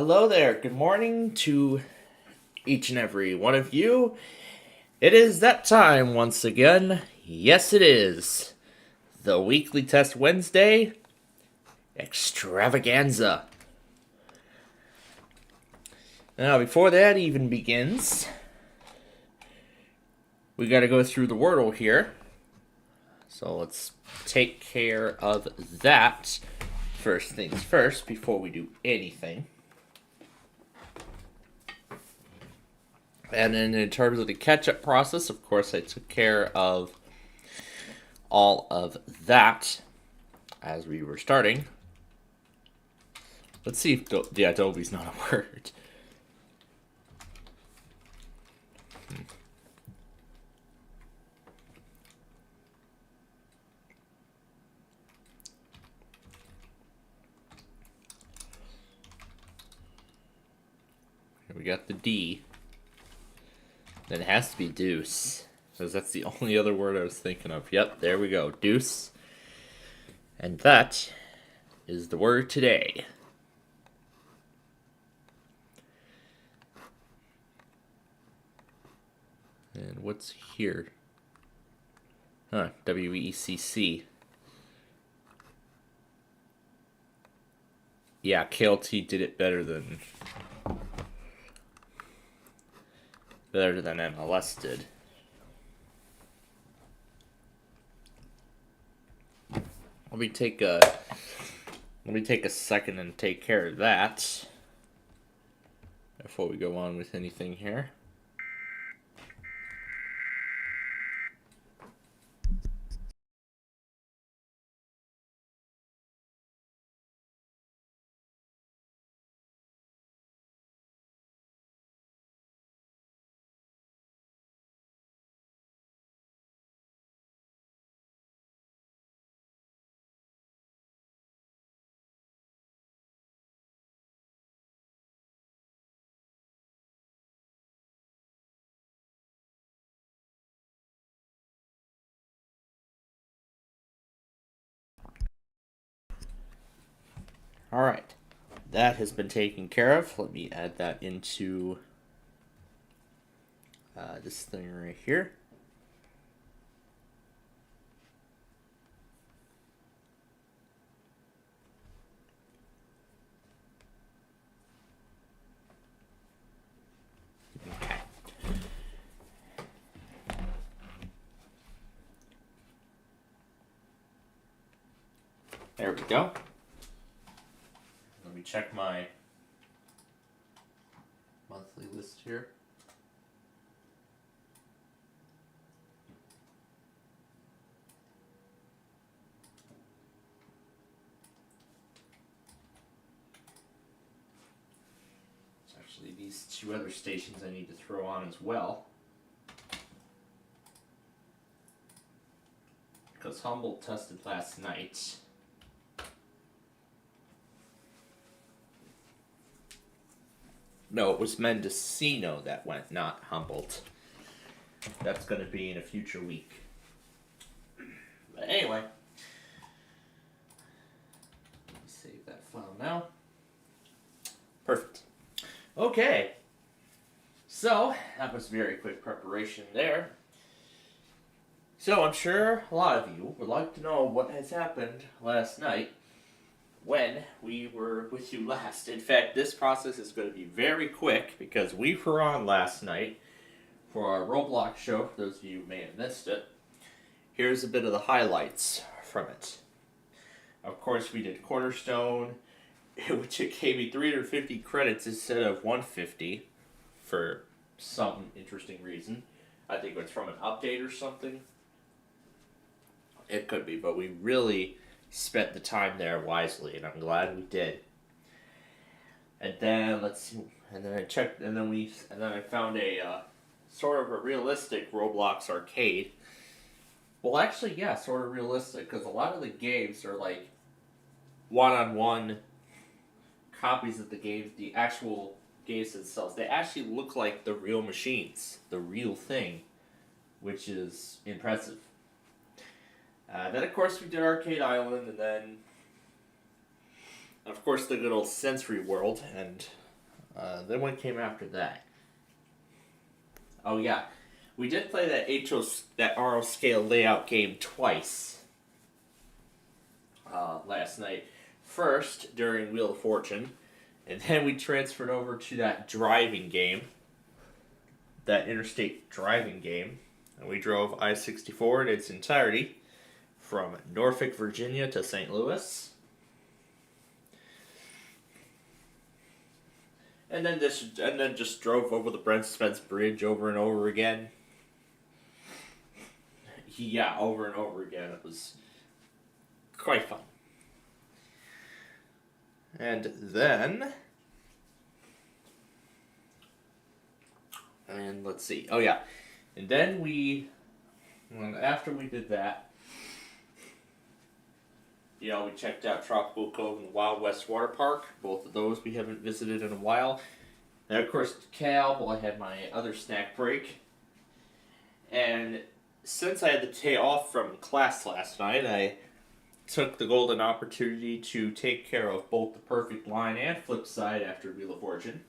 hello there. Good morning to each and every one of you. It is that time once again. Yes, it is. The Weekly Test Wednesday Extravaganza. Now, before that even begins, we gotta go through the Wordle here. So let's take care of that first things first before we do anything. And then in terms of the catch-up process, of course, I took care of all of that as we were starting. Let's see if the Adobe's not a word. Here we got the D. Then it has to be deuce, because that's the only other word I was thinking of. Yep, there we go, deuce. And that is the word today. And what's here? Huh, WECC. Yeah, KLT did it better than MLS did. Let me take a second and take care of that before we go on with anything here. All right, that has been taken care of. Let me add that into this thing right here. Okay. There we go. Let me check my monthly list here. It's actually these two other stations I need to throw on as well. Because Humboldt tested last night. No, it was Mendocino that went, not Humboldt. That's going to be in a future week. But anyway, let me save that file now. Perfect. Okay. So, that was very quick preparation there. So, I'm sure a lot of you would like to know what has happened last night when we were with you last. In fact, this process is going to be very quick because we were on last night for our Roblox show, for those of you who may have missed it. Here's a bit of the highlights from it. Of course, we did Cornerstone, which it gave me 350 credits instead of 150 for some interesting reason. I think it's from an update or something. It could be, but we really spent the time there wisely, and I'm glad we did. And then let's see, and then I checked, and then I found a sort of a realistic Roblox arcade. Well, actually, yeah, sort of realistic, because a lot of the games are like one-on-one copies of the games, the actual games themselves. They actually look like the real machines, the real thing, which is impressive. Then, of course, we did Arcade Island, and then, of course, the good old Sensory World, and Then what came after that? Oh yeah, we did play that RO scale layout game twice last night. First during Wheel of Fortune, and then we transferred over to that driving game, that interstate driving game, and we drove I-64 in its entirety from Norfolk, Virginia to St. Louis. And then just drove over the Brent Spence Bridge over and over again. Yeah, over and over again. It was quite fun. And then, let's see. Oh yeah, and then after we did that, we checked out Tropical Cove and the Wild West Water Park. Both of those we haven't visited in a while. And of course, DeKalb, I had my other snack break. And since I had the day off from class last night, I took the golden opportunity to take care of both the Perfect Line and Flip Side after Wheel of Fortune.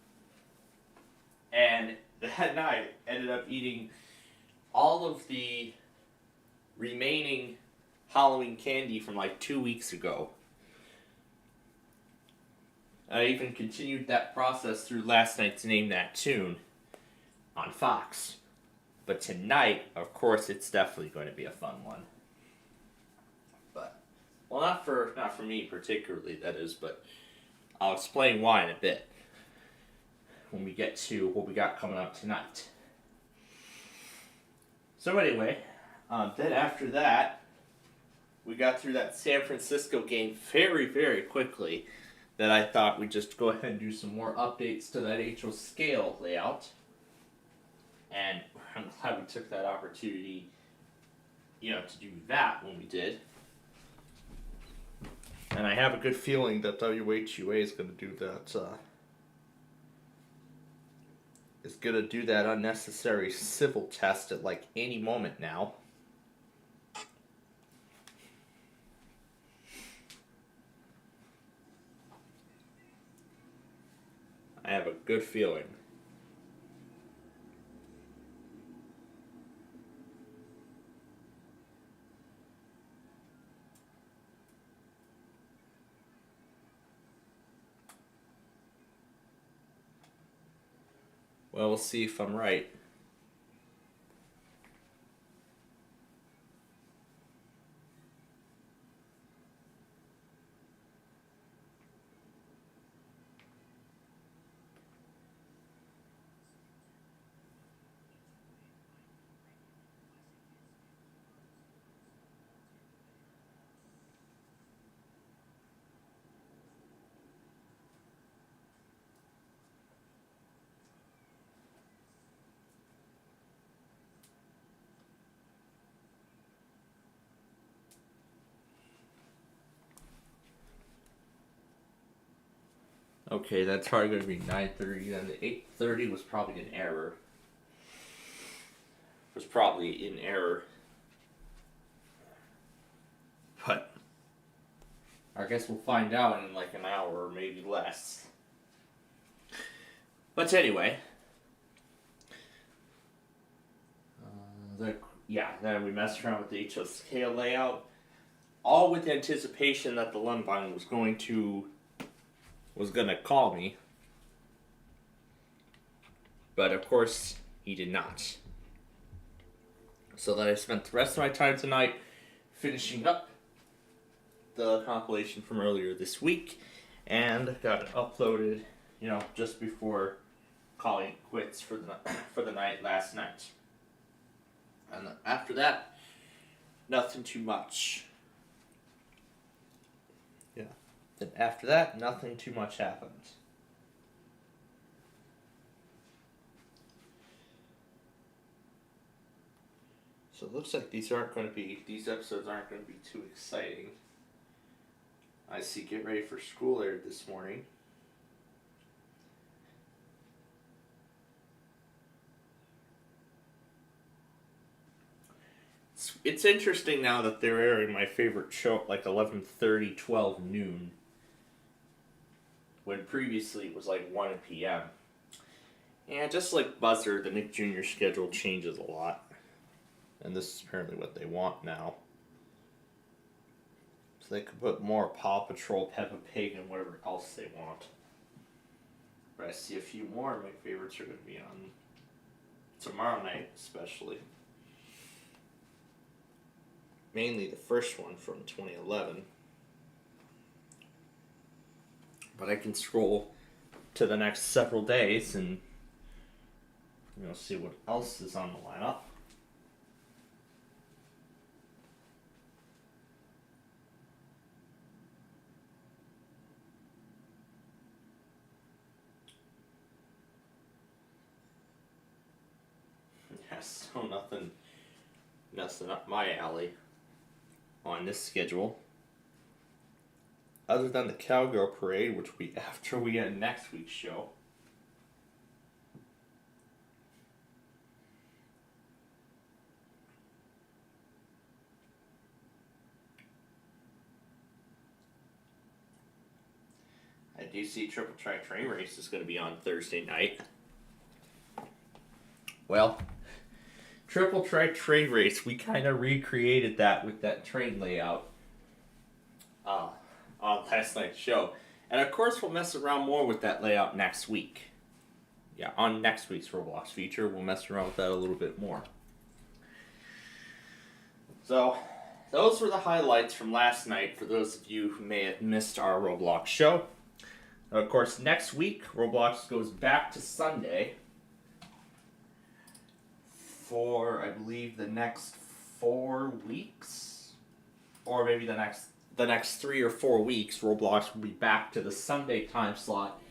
And that night, ended up eating all of the remaining Halloween candy from like 2 weeks ago. I even continued that process through last night's Name That Tune on Fox. But tonight, of course, it's definitely going to be a fun one. But, well, not for me particularly, that is, but I'll explain why in a bit when we get to what we got coming up tonight. So anyway, then after that, we got through that San Francisco game very, very quickly, that I thought we'd just go ahead and do some more updates to that HO scale layout. And I'm glad we took that opportunity, to do that when we did. And I have a good feeling that WHUA is going to do that, unnecessary civil test at like any moment now. I have a good feeling. Well, we'll see if I'm right. Okay, that's probably going to be 9:30, then the 8:30 was probably an error. But I guess we'll find out in like an hour or maybe less. But anyway, then we messed around with the HO scale layout, all with anticipation that the Lundbine was going to call me. But of course, he did not. So then I spent the rest of my time tonight finishing up the compilation from earlier this week, and got it uploaded, just before calling it quits for the night last night. And after that, nothing too much. Yeah. Then after that, nothing too much happened. So it looks like these episodes aren't going to be too exciting. I see Get Ready for School aired this morning. It's interesting now that they're airing my favorite show at like 11:30, 12 noon. When previously it was like 1 p.m. Yeah, just like Buzzer, the Nick Jr. schedule changes a lot. And this is apparently what they want now. So they could put more Paw Patrol, Peppa Pig, and whatever else they want. But I see a few more of my favorites are going to be on tomorrow night, especially. Mainly the first one from 2011. But I can scroll to the next several days and see what else is on the lineup. Yeah, so nothing up my alley on this schedule. Other than the Cowgirl Parade, which will be after we end next week's show. I do see Triple Track Train Race is going to be on Thursday night. Well, Triple Track Train Race, we kind of recreated that with that train layout on last night's show. And of course, we'll mess around more with that layout next week. Yeah, on next week's Roblox feature, we'll mess around with that a little bit more. So, those were the highlights from last night for those of you who may have missed our Roblox show. Of course, next week, Roblox goes back to Sunday for, I believe, the next 4 weeks, or maybe the next 3 or 4 weeks. Roblox will be back to the Sunday time slot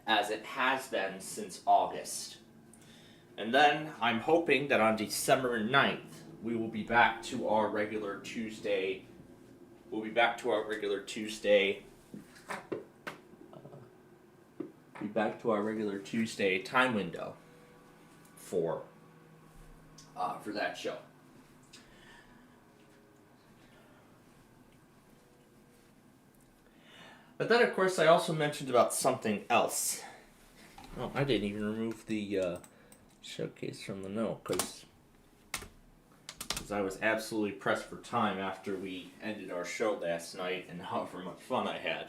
as it has been since August. And then I'm hoping that on December 9th, we will be back to our regular Tuesday. Tuesday time window for that show. But then, of course, I also mentioned about something else. Oh, I didn't even remove the showcase from the note because I was absolutely pressed for time after we ended our show last night and however much fun I had.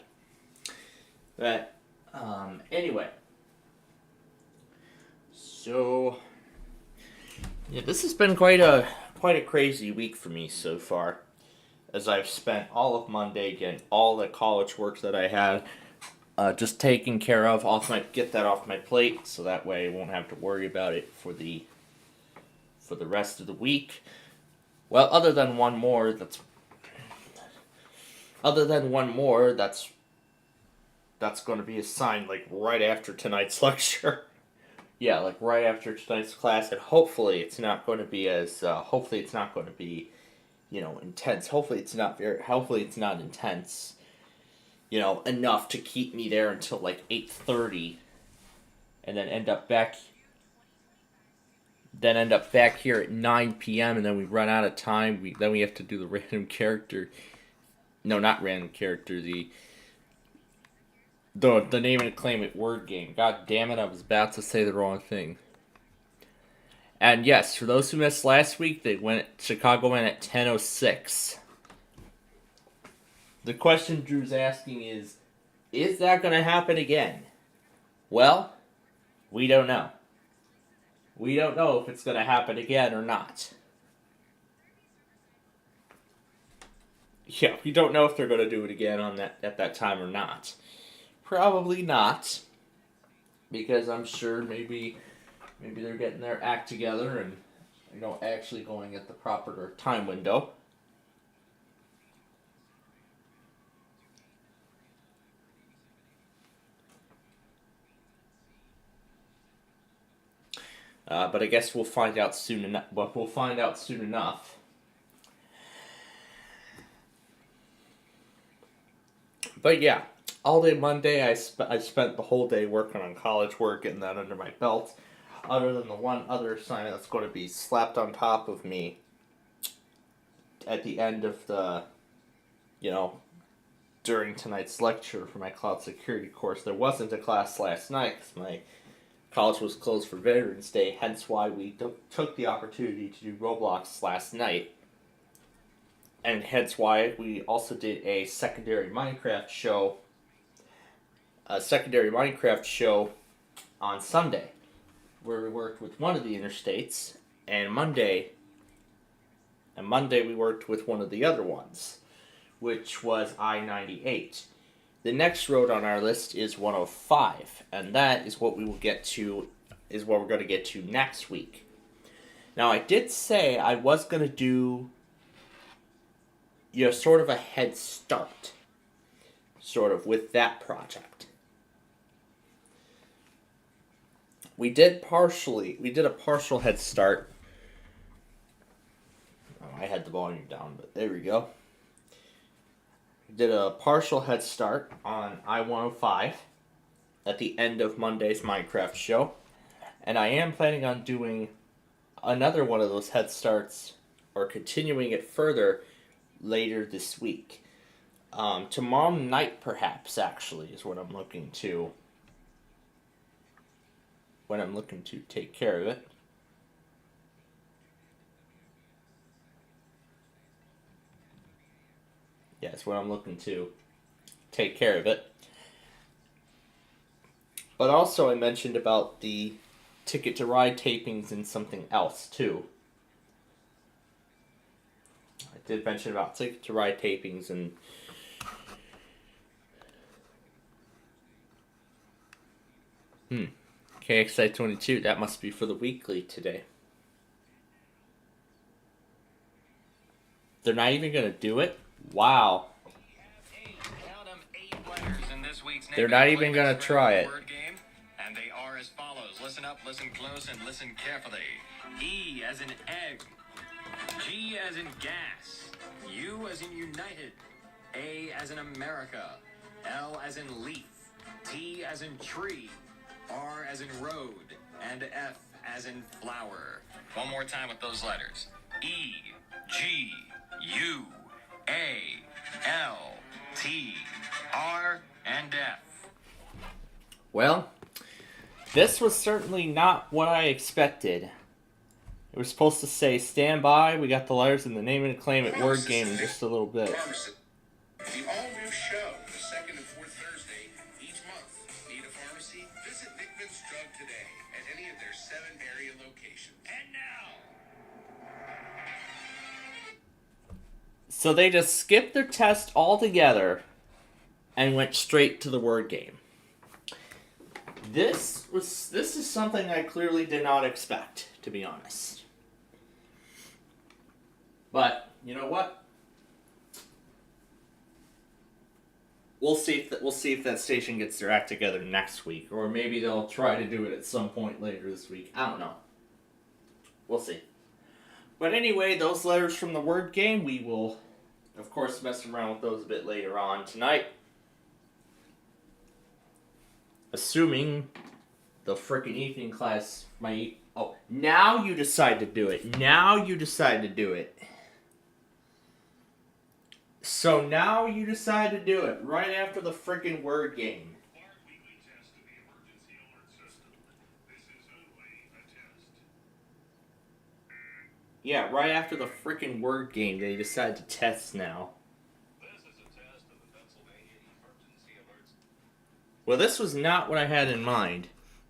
But anyway, so yeah, this has been quite a crazy week for me so far, as I've spent all of Monday getting all the college work that I had just taken care of, get that off my plate, so that way I won't have to worry about it for the rest of the week. Well, other than one more that's going to be assigned like right after tonight's lecture. Yeah, like right after tonight's class, and hopefully it's not going to be intense. Hopefully it's not intense, enough to keep me there until like 8:30, and then end up back here at 9 p.m. and then we run out of time. Then we have to do the random character. No, not random character. The name and claim it word game. God damn it! I was about to say the wrong thing. And yes, for those who missed last week, Chicago went at 10:06. The question Drew's asking is that going to happen again? Well, we don't know. We don't know if it's going to happen again or not. Yeah, we don't know if they're going to do it again at that time or not. Probably not, because I'm sure maybe they're getting their act together and actually going at the proper time window. But I guess we'll find out soon enough. But we'll find out soon enough. But yeah, all day Monday I spent the whole day working on college work, getting that under my belt. Other than the one other assignment that's going to be slapped on top of me at the end of the, during tonight's lecture for my cloud security course. There wasn't a class last night because college was closed for Veterans Day, hence why we took the opportunity to do Roblox last night. And hence why we also did a secondary Minecraft show on Sunday, where we worked with one of the interstates, and Monday we worked with one of the other ones, which was I-98. The next road on our list is 105, and that is what we're going to get to next week. Now, I did say I was going to do, sort of a head start, sort of, with that project. We did a partial head start. Oh, I had the volume down, but there we go. We did a partial head start on I-105 at the end of Monday's Minecraft show. And I am planning on doing another one of those head starts, or continuing it further, later this week. Tomorrow night, perhaps, actually, is when I'm looking to take care of it. Yes, when I'm looking to take care of it. But also I mentioned about the Ticket to Ride tapings and something else, too. I did mention about Ticket to Ride tapings and KXI 22, that must be for the weekly today. They're not even going to do it? Wow. They're not even going to try it. And they are as follows. Listen up, listen close, and listen carefully. E as in egg. G as in gas. U as in united. A as in America. L as in leaf. T as in tree. R as in road. And F as in flower. One more time with those letters. E, G, U, A, L, T, R, and F. Well, this was certainly not what I expected. It was supposed to say, stand by, we got the letters and the name and claim it word game in just a little bit. The all-new show, the second and fourth Thursday each month. Need a pharmacy? Visit Nickman's Drug today at any of their 7 area locations. And now... So they just skipped their test altogether and went straight to the word game. This is something I clearly did not expect, to be honest. But you know what? We'll see if that station gets their act together next week, or maybe they'll try to do it at some point later this week. I don't know. We'll see. But anyway, those letters from the word game, we will, of course, mess around with those a bit later on tonight. Assuming the frickin' evening class might... Oh, now you decide to do it. So now you decide to do it, right after the frickin' word game. Yeah, right after the frickin' word game, they decide to test now. Well, this was not what I had in mind.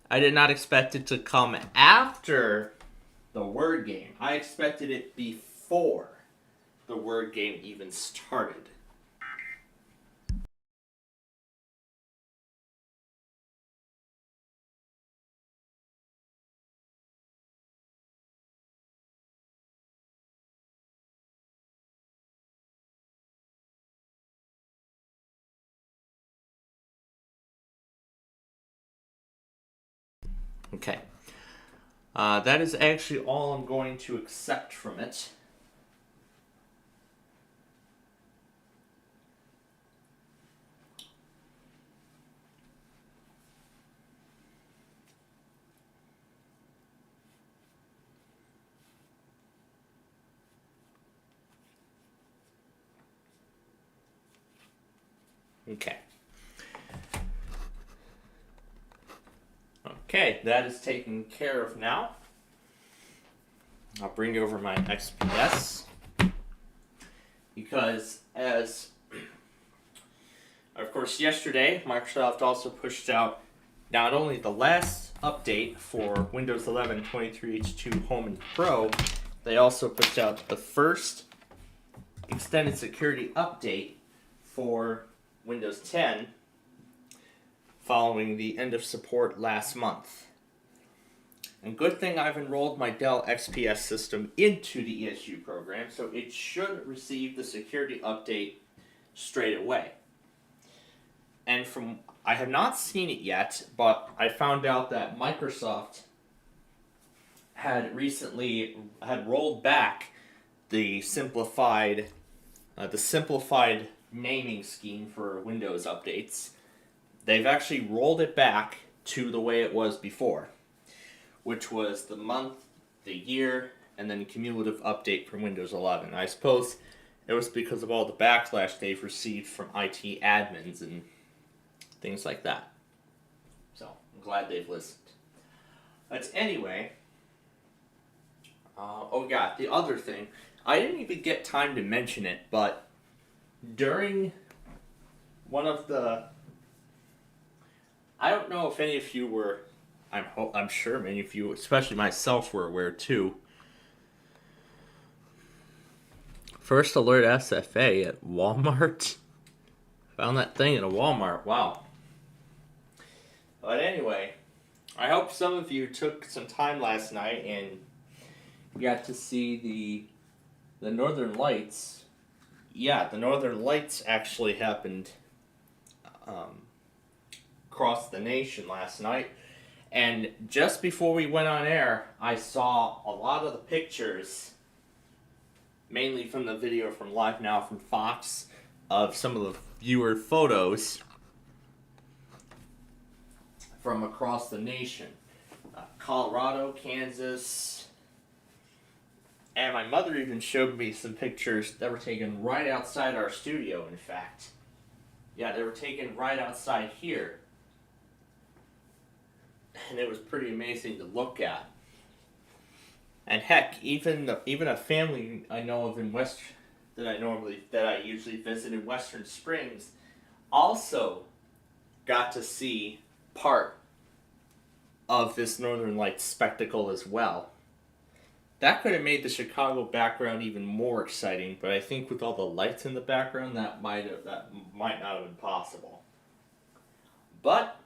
I did not expect it to come after the word game. I expected it before the word game even started. Okay. That is actually all I'm going to accept from it. Okay. Okay, that is taken care of now. I'll bring over my XPS because of course yesterday Microsoft also pushed out not only the last update for Windows 11 23H2 Home and Pro, they also pushed out the first extended security update for Windows 10 following the end of support last month. And good thing I've enrolled my Dell XPS system into the ESU program, so it should receive the security update straight away. And I have not seen it yet, but I found out that Microsoft had recently rolled back the simplified naming scheme for Windows updates. They've actually rolled it back to the way it was before, which was the month, the year, and then cumulative update for Windows 11. I suppose it was because of all the backlash they've received from IT admins and things like that. So, I'm glad they've listened. But anyway, the other thing, I didn't even get time to mention it, but during one of the, I don't know if any of you were, I'm sure many of you, especially myself, were aware too. First Alert SFA at Walmart. Found that thing at a Walmart. Wow. But anyway, I hope some of you took some time last night and got to see the Northern Lights. Yeah, the Northern Lights actually happened across the nation last night. And just before we went on air, I saw a lot of the pictures, mainly from the video from Live Now from Fox, of some of the viewer photos from across the nation. Colorado, Kansas, and my mother even showed me some pictures that were taken right outside our studio, in fact. Yeah, they were taken right outside here. And it was pretty amazing to look at. And heck, even a family I know of in that I usually visit in Western Springs also got to see part of this Northern Lights spectacle as well. That could have made the Chicago background even more exciting, but I think with all the lights in the background, that might not have been possible. But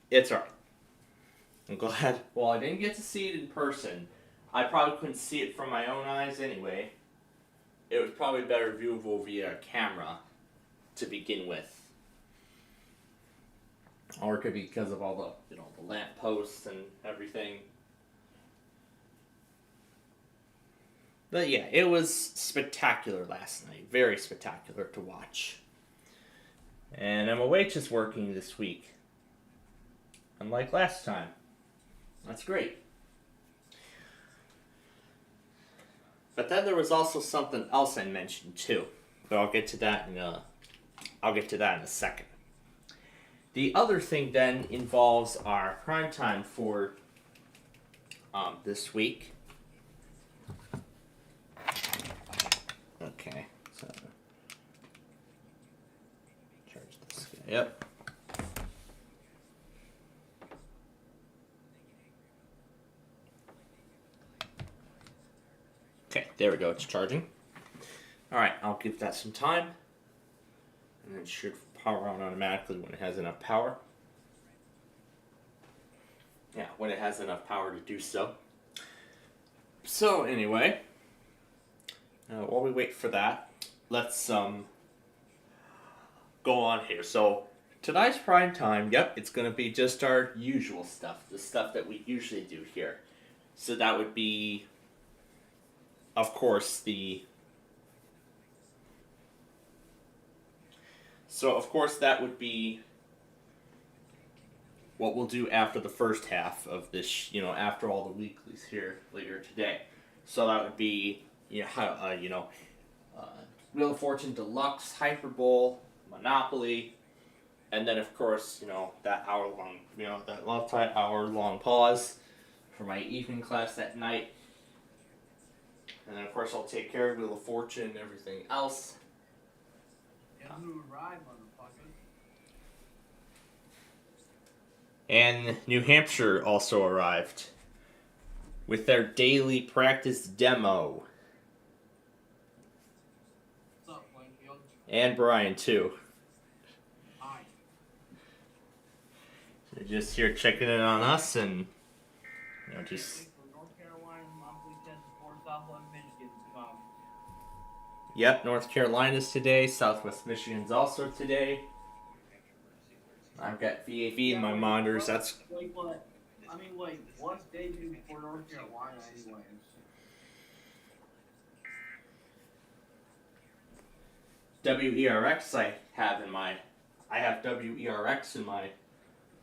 it's alright. I'm glad. Well, I didn't get to see it in person. I probably couldn't see it from my own eyes anyway. It was probably better viewable via a camera to begin with. Or it could be because of all the lamp posts and everything. But yeah, it was spectacular last night. Very spectacular to watch. And MOH is working this week. Unlike last time. That's great. But then there was also something else I mentioned too. But I'll get to that in a second. The other thing then involves our prime time for this week. Okay, so charge this guy up. Okay, there we go, it's charging. Alright, I'll give that some time. And then it should power on automatically when it has enough power. Yeah, when it has enough power to do so. So anyway, while we wait for that, let's go on here. So tonight's prime time, yep, it's going to be just our usual stuff, the stuff that we usually do here. So that would be, of course, that would be what we'll do after the first half of this, after all the weeklies here later today. So that would be, Wheel of Fortune Deluxe, Hyper Bowl, Monopoly, And then, of course, that hour-long, that multi-hour-long pause for my evening class that night. And then, of course, I'll take care of Wheel of Fortune and everything else. And New Hampshire also arrived with their daily practice demo. What's up, Plainfield? And Brian, too. Hi. They're just here checking in on us and, just... North Carolina monthly test for Southwest Michigan to come. Yep, North Carolina's today. Southwest Michigan's also today. I've got VAV in my monitors. That's Wait, what? I mean, wait, what's debuting for North Carolina, anyways? WERX I have WERX in my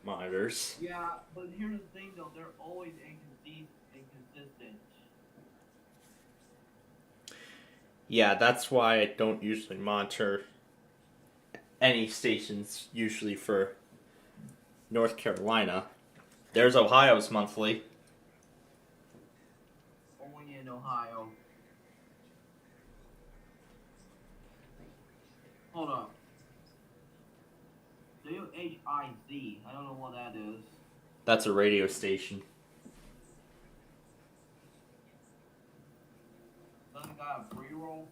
monitors. Yeah, but here's the thing, though. They're always inconsistent. Yeah, that's why I don't usually monitor any stations, usually for North Carolina. There's Ohio's monthly. Only in Ohio. Hold up. WHIZ. I don't know what that is. That's a radio station. Doesn't got a pre-roll?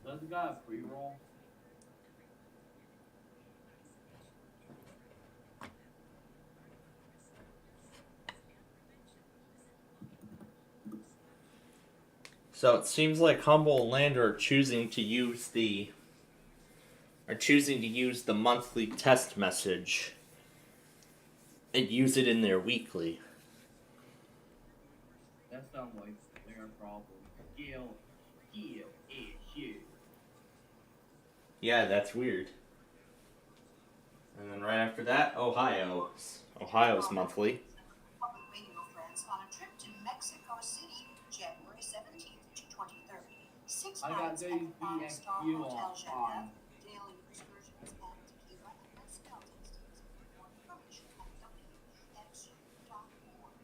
Doesn't got a pre-roll? So it seems like Humble and Lander are choosing to use the monthly test message and use it in their weekly. That sounds like their problem. Skill issue. Yeah, that's weird. And then right after that, Ohio's monthly. Public radio friends on a trip to Mexico City, January 17th to 23rd. 6 I got nights at the five-star WBXQ Hotel on. Genève, daily excursions at tequila and mezcal tastings. More information at wxu.org.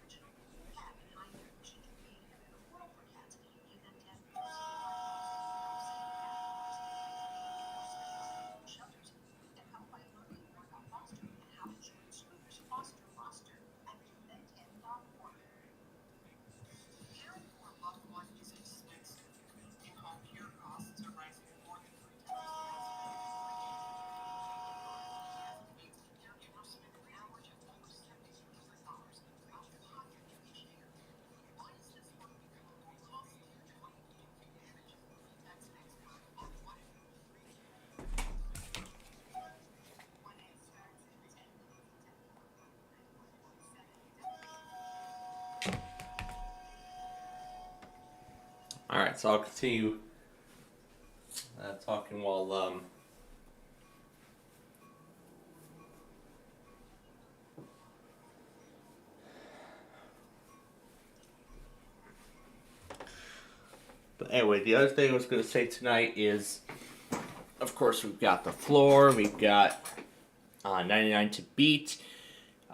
Original cat behind their mission to create a better world for cats. Give them 10 shelters that help by learning more about fostering and how insurance scooters foster and give them 10.org. Caring for a loved one is expensive. In home care costs are rising more than 3 times. Caregivers spend an average of over $1,700 out of pocket each year. Why is this work becoming more costly for 20 managers? That's next month on One it starts at 10. Alright, so I'll continue talking while But anyway, the other thing I was going to say tonight is, of course, we've got the floor, we've got 99 to beat.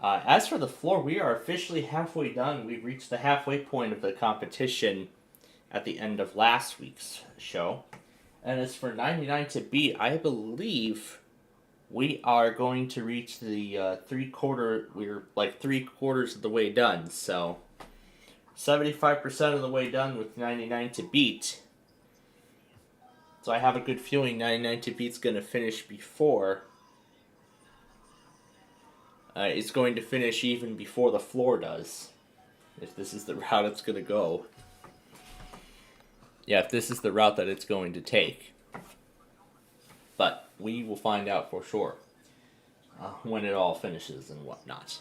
As for the floor, we are officially halfway done. We've reached the halfway point of the competition at the end of last week's show. And as for 99 to beat, I believe we are going to reach the we're like 3/4 of the way done, so 75% of the way done with 99 to beat. So I have a good feeling 99 to beat's going to finish before. It's going to finish even before the floor does. If this is the route it's going to go. Yeah, if this is the route that it's going to take. But we will find out for sure when it all finishes and whatnot.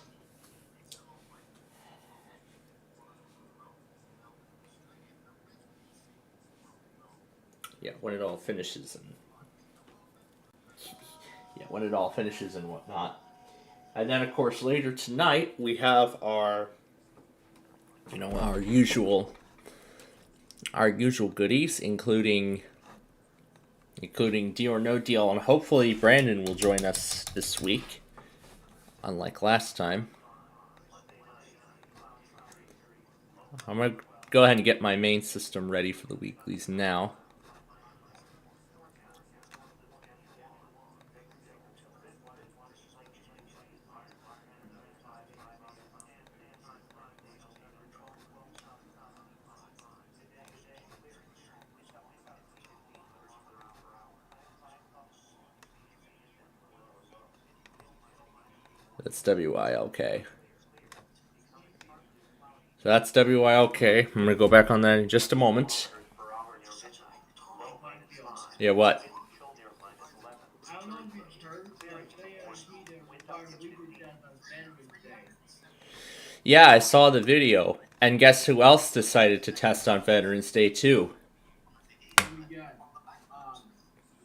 Yeah, when it all finishes and whatnot. And then, of course, later tonight we have our you know, our usual goodies, including Deal or No Deal, and hopefully Brandon will join us this week, unlike last time. I'm going to go ahead and get my main system ready for the weeklies now. That's WILK. So that's WILK. I'm going to go back on that in just a moment. Yeah, what? I don't know if you heard, but they required weekly tests on Veterans Day. Yeah, I saw the video. And guess who else decided to test on Veterans Day too? We got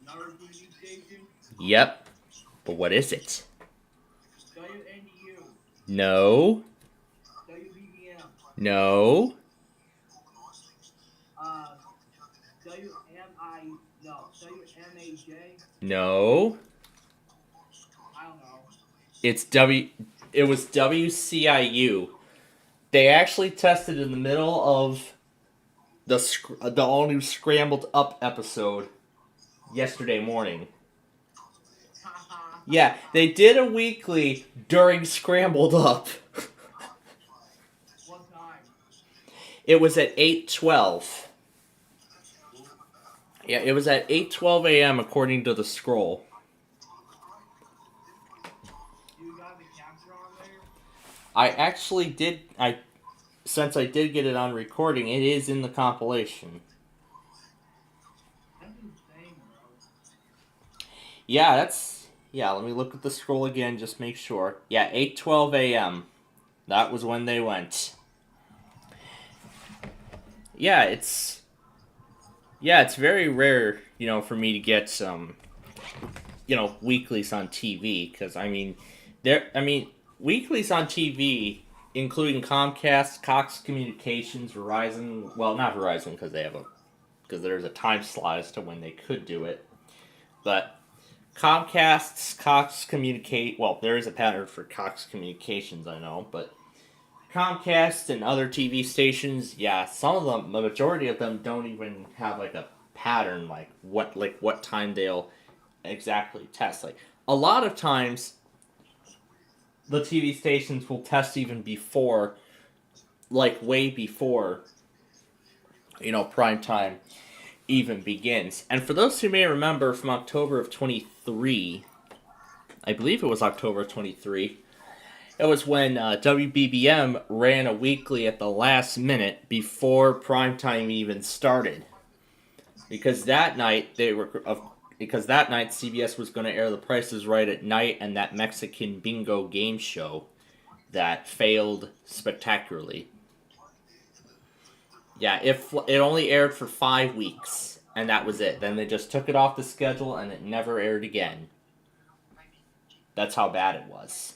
another TV station, Yep. But what is it? WNU, No. WBBM, No. WMAJ. No. I don't know. It was WCIU. They actually tested in the middle of the all new Scrambled Up episode yesterday morning. Yeah, they did a weekly during Scrambled Up. What time? It was at 8:12. Yeah, it was at 8:12 a.m. according to the scroll. You got the capture on there? I actually did. Since I did get it on recording, it is in the compilation. That's insane, bro. Yeah, let me look at the scroll again, just make sure. Yeah, 8:12 a.m. That was when they went. Yeah, it's very rare, for me to get some, weeklies on TV, because weeklies on TV, including Comcast, Cox Communications, Verizon. Well, not Verizon because there's a time slot as to when they could do it, but Comcast's Cox Communicate. Well, there is a pattern for Cox Communications, I know, but Comcast and other TV stations, yeah, some of them, the majority of them, don't even have like a pattern, like what time they'll exactly test. Like a lot of times, the TV stations will test even before, like way before, prime time even begins. And for those who may remember from October of 23, I believe it was October 23, it was when WBBM ran a weekly at the last minute before primetime even started. Because that night CBS was going to air The Price is Right at night and that Mexican bingo game show that failed spectacularly. Yeah, it only aired for 5 weeks, and that was it. Then they just took it off the schedule, and it never aired again. That's how bad it was.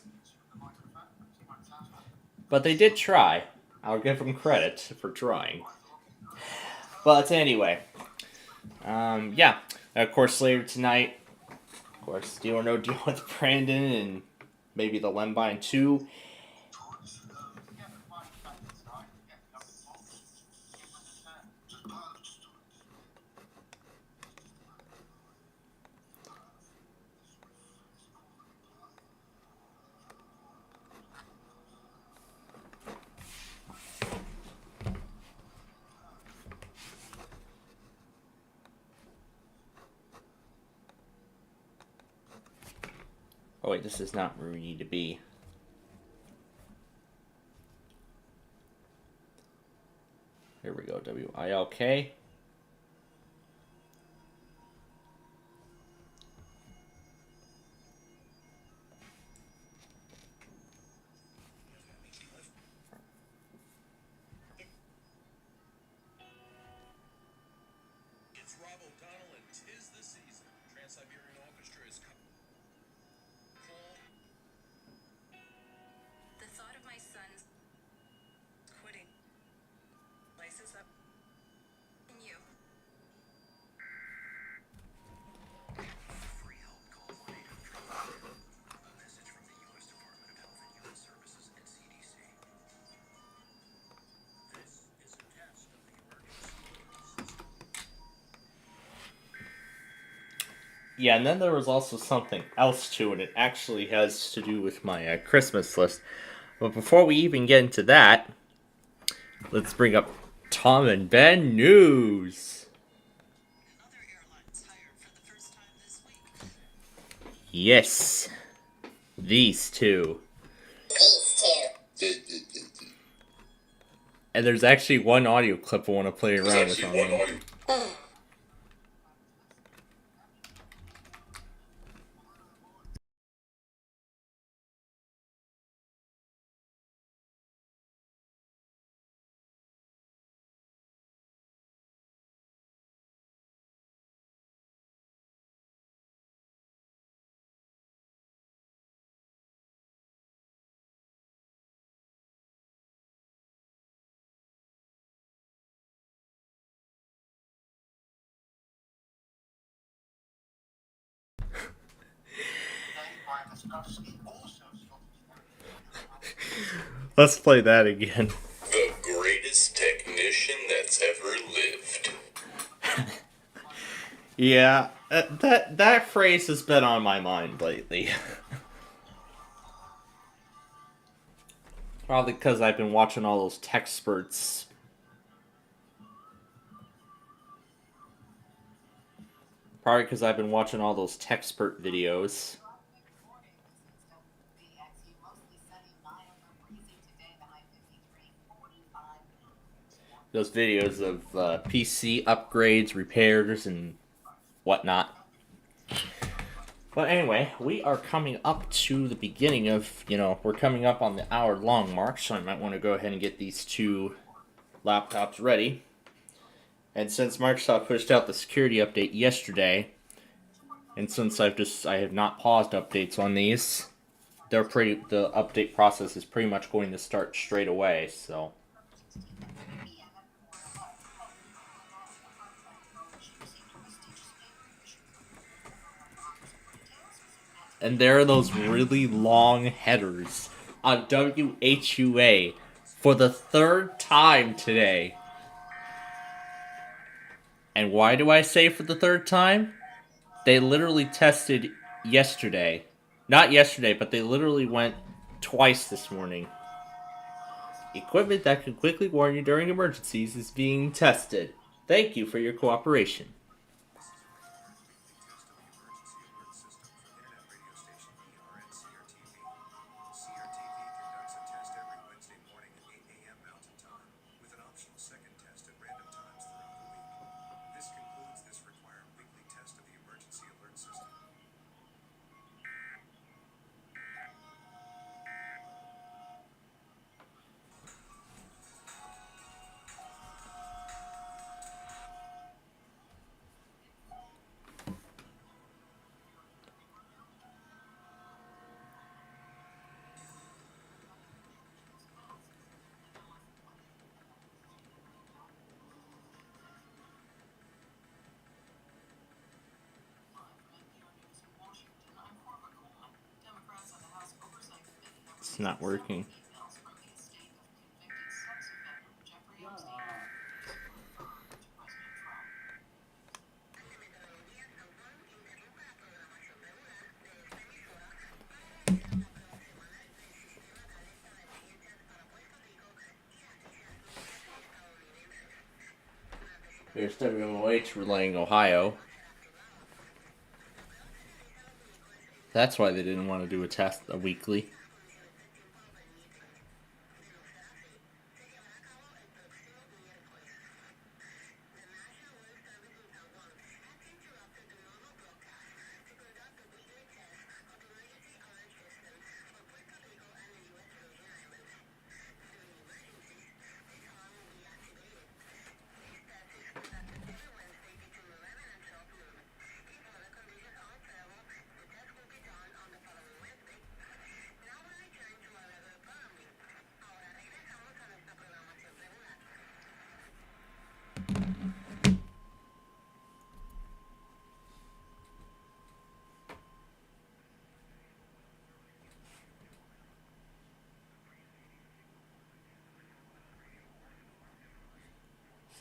But they did try. I'll give them credit for trying. But anyway, yeah. Of course, later tonight, of course, Deal or No Deal with Brandon and maybe the Lembine 2. Oh wait, this is not where we need to be. Here we go, WILK. It's Rob O'Donnell and 'tis the season. Trans-Siberian Orchestra is The thought of my son's quitting Yeah, and then there was also something else too, and it actually has to do with my Christmas list. But before we even get into that, let's bring up Tom and Ben news. Other airlines hired for the first time this week. Yes, these two. And there's actually one audio clip I want to play around with on them. Let's play that again. The greatest technician that's ever lived. Yeah, that phrase has been on my mind lately. Probably because I've been watching all those tech spurts. Probably because I've been watching all those tech spurt videos. Those videos of PC upgrades, repairs, and whatnot. But anyway, we are coming up to the beginning of, we're coming up on the hour-long mark, so I might want to go ahead and get these two laptops ready. And since Microsoft pushed out the security update yesterday, and since I have not paused updates on these, the update process is pretty much going to start straight away, so. And there are those really long headers on WHUA for the third time today. And why do I say for the third time? They literally tested yesterday. Not yesterday, but they literally went twice this morning. Equipment that can quickly warn you during emergencies is being tested. Thank you for your cooperation. It's not working. There's WMOH relaying Ohio. That's why they didn't want to do a weekly.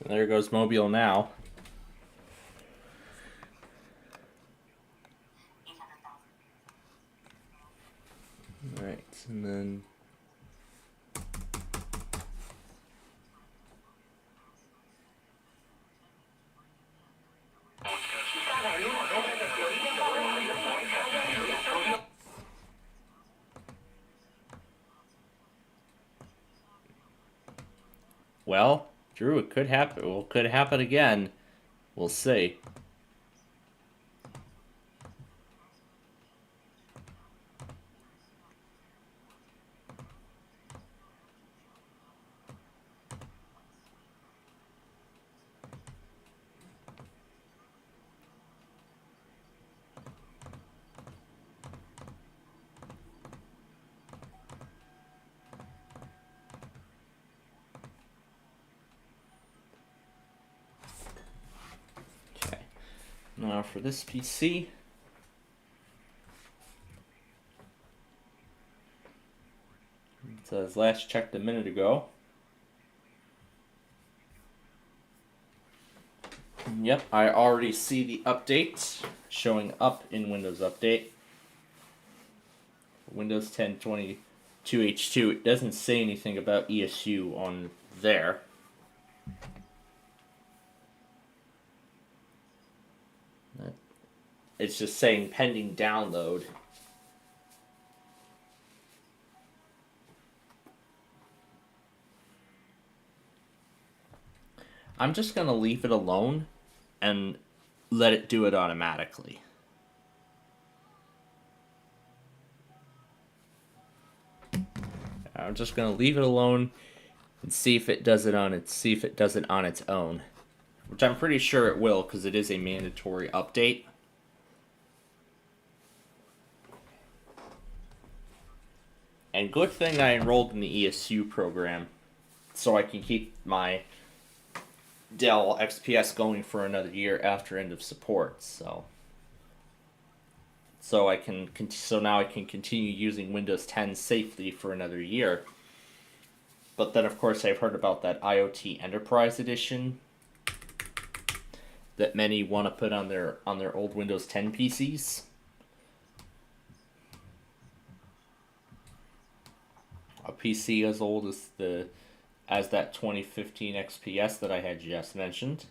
So there goes Mobile now. Alright, and then well, Drew, it could happen. Well, it could happen again. We'll see. Okay. Now for this PC. It says last checked a minute ago. Yep, I already see the update showing up in Windows Update. Windows 10 22H2. It doesn't say anything about ESU on there. It's just saying pending download. I'm just going to leave it alone and let it do it automatically. I'm just going to leave it alone and see if it does it on its own, which I'm pretty sure it will because it is a mandatory update. And good thing I enrolled in the ESU program so I can keep my Dell XPS going for another year after end of support. So now I can continue using Windows 10 safely for another year. But then of course I've heard about that IoT Enterprise Edition that many want to put on their old Windows 10 PCs. A PC as old as that 2015 XPS that I had just mentioned.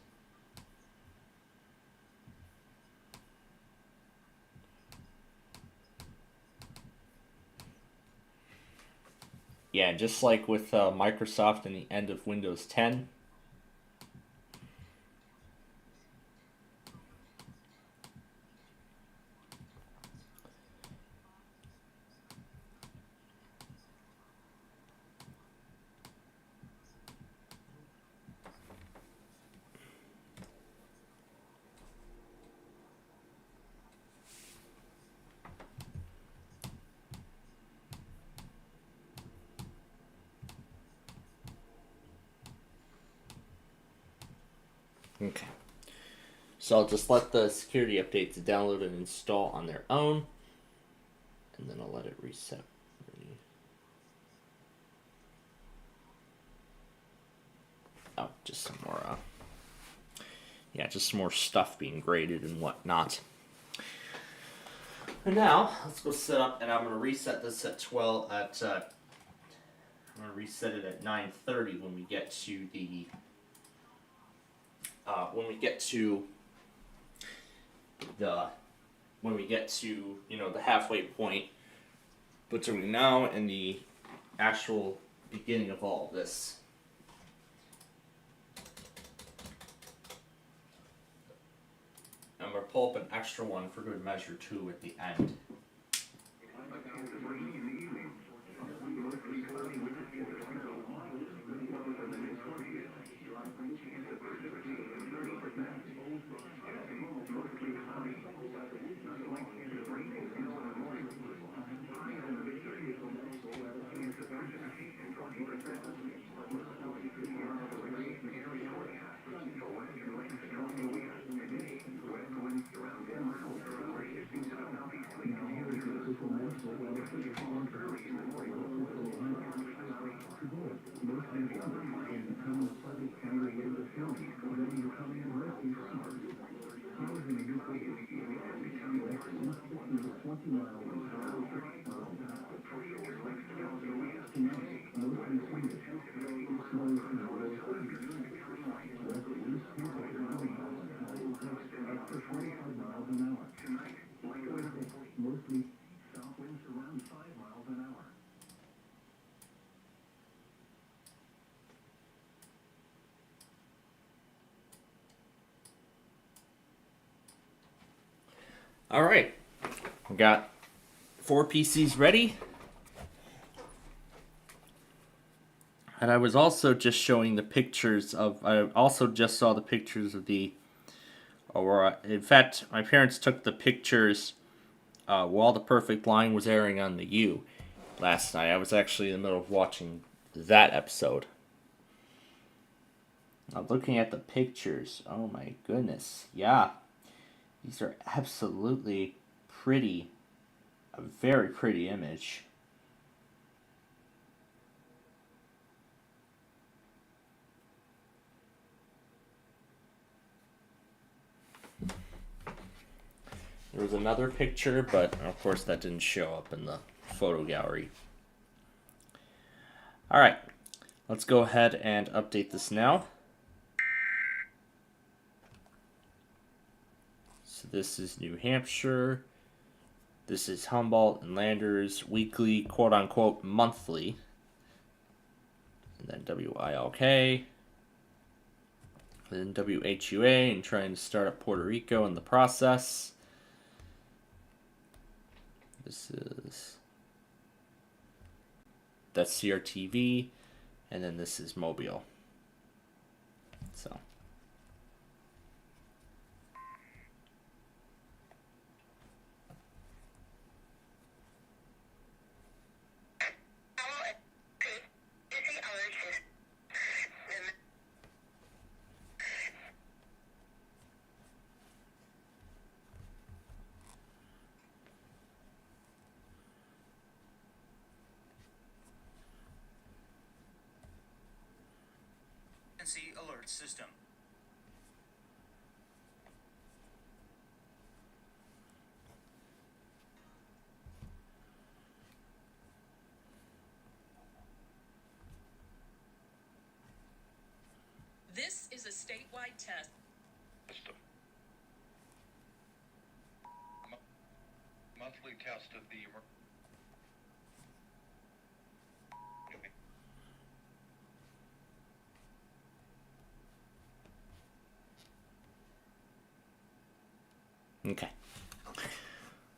Yeah, just like with Microsoft and the end of Windows 10. Okay. So I'll just let the security updates download and install on their own. And then I'll let it reset. Oh, just some more, just some more stuff being graded and whatnot. And now, let's go set up, and I'm going to reset this at I'm going to reset it at 9:30 when we get to the, the halfway point between now and the actual beginning of all of this. I'm going to pull up an extra one for good measure too at the end. All right, we got 4 PCs ready. And I was also just showing the pictures of, I also just saw the pictures of the Aurora. In fact, my parents took the pictures while The Perfect Line was airing on the U last night. I was actually in the middle of watching that episode. Now, looking at the pictures, oh my goodness, yeah. These are absolutely pretty, a very pretty image. There was another picture, but of course that didn't show up in the photo gallery. Alright, let's go ahead and update this now. So this is New Hampshire. This is Humboldt and Landers weekly, quote unquote, monthly. And then WILK. And then WHUA, and trying to start up Puerto Rico in the process. That's CRTV, and then this is Mobile. So. Alert system. This is a statewide test. Monthly test of the Okay.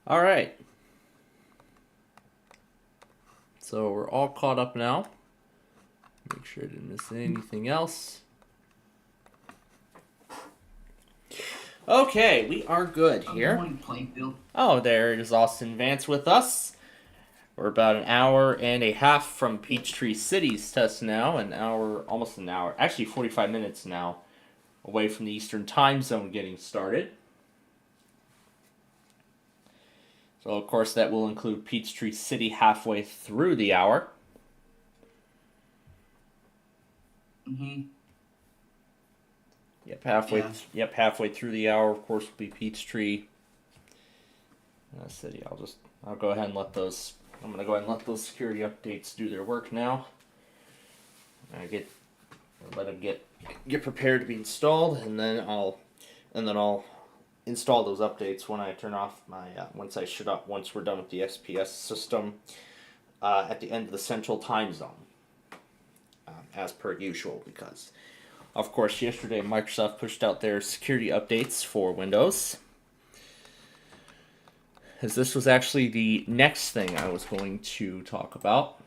All right. So we're all caught up now. Make sure I didn't miss anything else. Okay, we are good here. Morning, Plainfield. Oh, there is Austin Vance with us. We're about an hour and a half from Peachtree City's test now. Almost an hour, actually 45 minutes now, away from the Eastern Time Zone getting started. So, of course, that will include Peachtree City halfway through the hour. Mm-hmm. Yep, halfway through the hour, of course, will be Peachtree City. I'll go ahead and let those. I'm gonna go ahead and let those security updates do their work now. Let them get prepared to be installed, and then I'll install those updates when I turn off my once we're done with the SPS system at the end of the Central Time Zone, as per usual, because of course yesterday Microsoft pushed out their security updates for Windows, as this was actually the next thing I was going to talk about.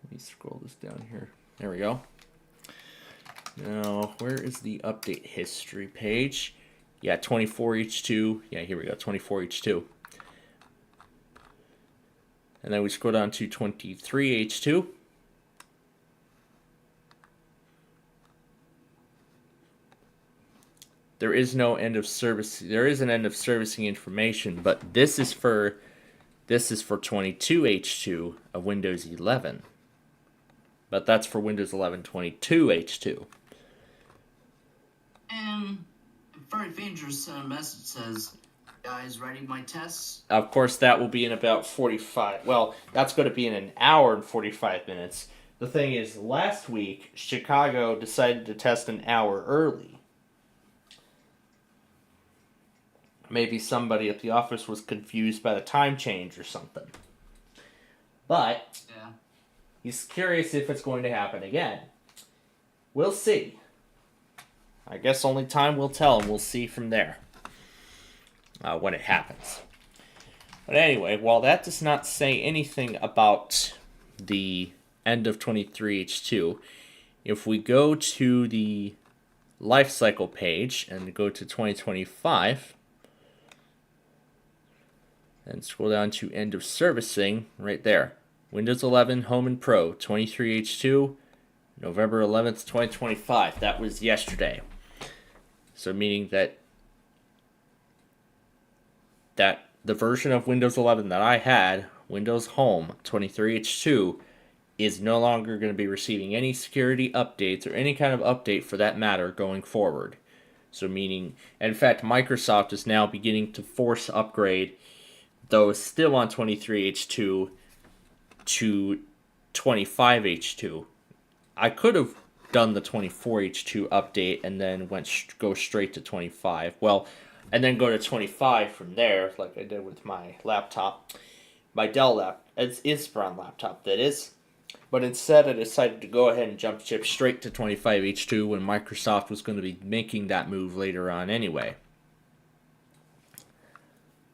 Let me scroll this down here. There we go. Now, where is the update history page? Yeah, 24H2. Yeah, here we go, 24H2. And then we scroll down to 23H2. There is no end of service. There is an end of servicing information, but this is for 22H2 of Windows 11. But that's for Windows 11 22H2. And Furry Finger sent a message says, guys, ready my tests? Of course, that will be in about 45. Well, that's going to be in an hour and 45 minutes. The thing is, last week, Chicago decided to test an hour early. Maybe somebody at the office was confused by the time change or something. But Yeah. he's curious if it's going to happen again. We'll see. I guess only time will tell, and we'll see from there when it happens. But anyway, while that does not say anything about the end of 23H2, if we go to the life cycle page and go to 2025 and scroll down to end of servicing, right there, Windows 11 Home and Pro 23H2 November 11th 2025. That was yesterday. So meaning that the version of Windows 11 that I had, Windows Home 23H2, is no longer going to be receiving any security updates or any kind of update for that matter going forward. So meaning, in fact, Microsoft is now beginning to force upgrade those still on 23H2 to 25H2. I could have done the 24H2 update and then go straight to 25. Well, and then go to 25 from there, like I did with my laptop, my Dell laptop. It's Inspiron laptop, that is. But instead, I decided to go ahead and jump ship straight to 25H2 when Microsoft was going to be making that move later on anyway.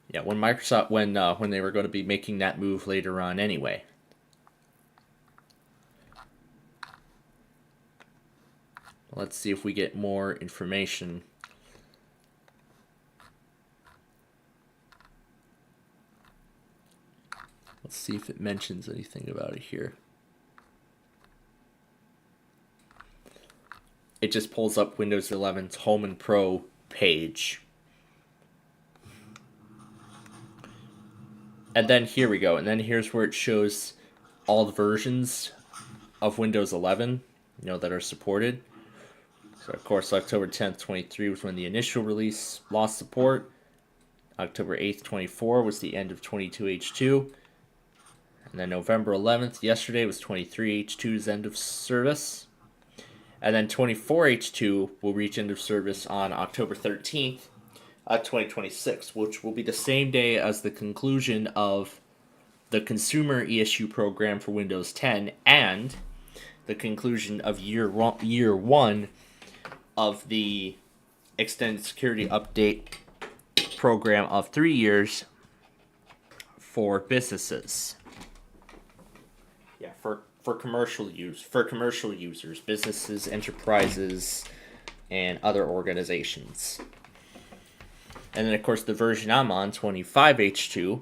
Yeah, when they were going to be making that move later on anyway. Let's see if we get more information. Let's see if it mentions anything about it here. It just pulls up Windows 11's Home and Pro page. And then here we go. And then here's where it shows all the versions of Windows 11, that are supported. So of course, October 10th, 23 was when the initial release lost support. October 8th, 24 was the end of 22H2. And then November 11th, yesterday, was 23H2's end of service. And then 24H2 will reach end of service on October 13th, 2026, which will be the same day as the conclusion of the consumer ESU program for Windows 10 and the conclusion of year one of the extended security update program of 3 years for businesses. Yeah, for commercial users, businesses, enterprises, and other organizations. And then of course the version I'm on, 25H2,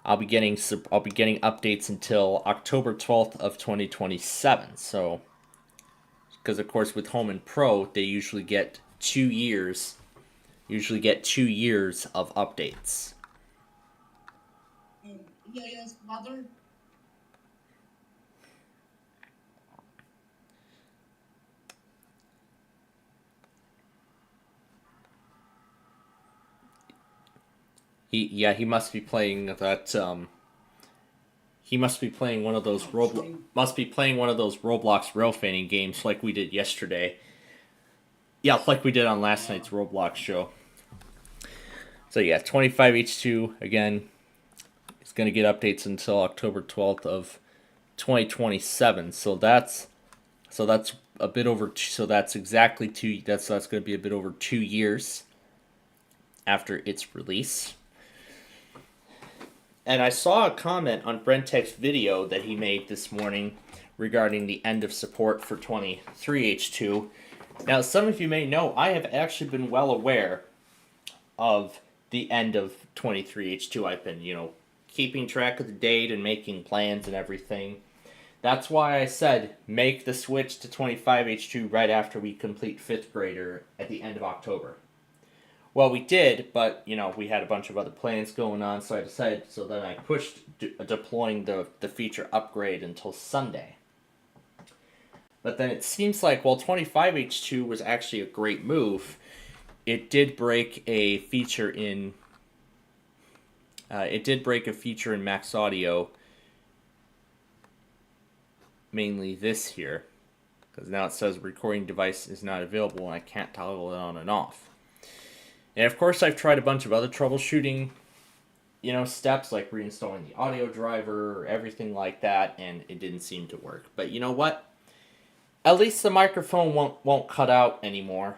I'll be getting updates until October 12th of 2027. So, because of course with Home and Pro, they usually get 2 years. Usually get 2 years of updates. Yes, mother. He must be playing that. He must be playing one of those Roblox rail fanning games like we did yesterday. Yeah, like we did on last night's Roblox show. So yeah, 25H2 again is going to get updates until October 12th of 2027. So that's a bit over. So that's exactly that's going to be a bit over 2 years after its release. And I saw a comment on Brentech's video that he made this morning regarding the end of support for 23H2. Now, some of you may know I have actually been well aware of the end of 23H2. I've been, keeping track of the date and making plans and everything. That's why I said make the switch to 25H2 right after we complete 5th grader at the end of October. Well, we did, but, we had a bunch of other plans going on, so I decided, so then I pushed deploying the feature upgrade until Sunday. But then it seems like, while 25H2 was actually a great move, it did break a feature in Max Audio, mainly this here, because now it says recording device is not available and I can't toggle it on and off. And of course, I've tried a bunch of other troubleshooting, steps like reinstalling the audio driver or everything like that, and it didn't seem to work. But you know what? At least the microphone won't cut out anymore.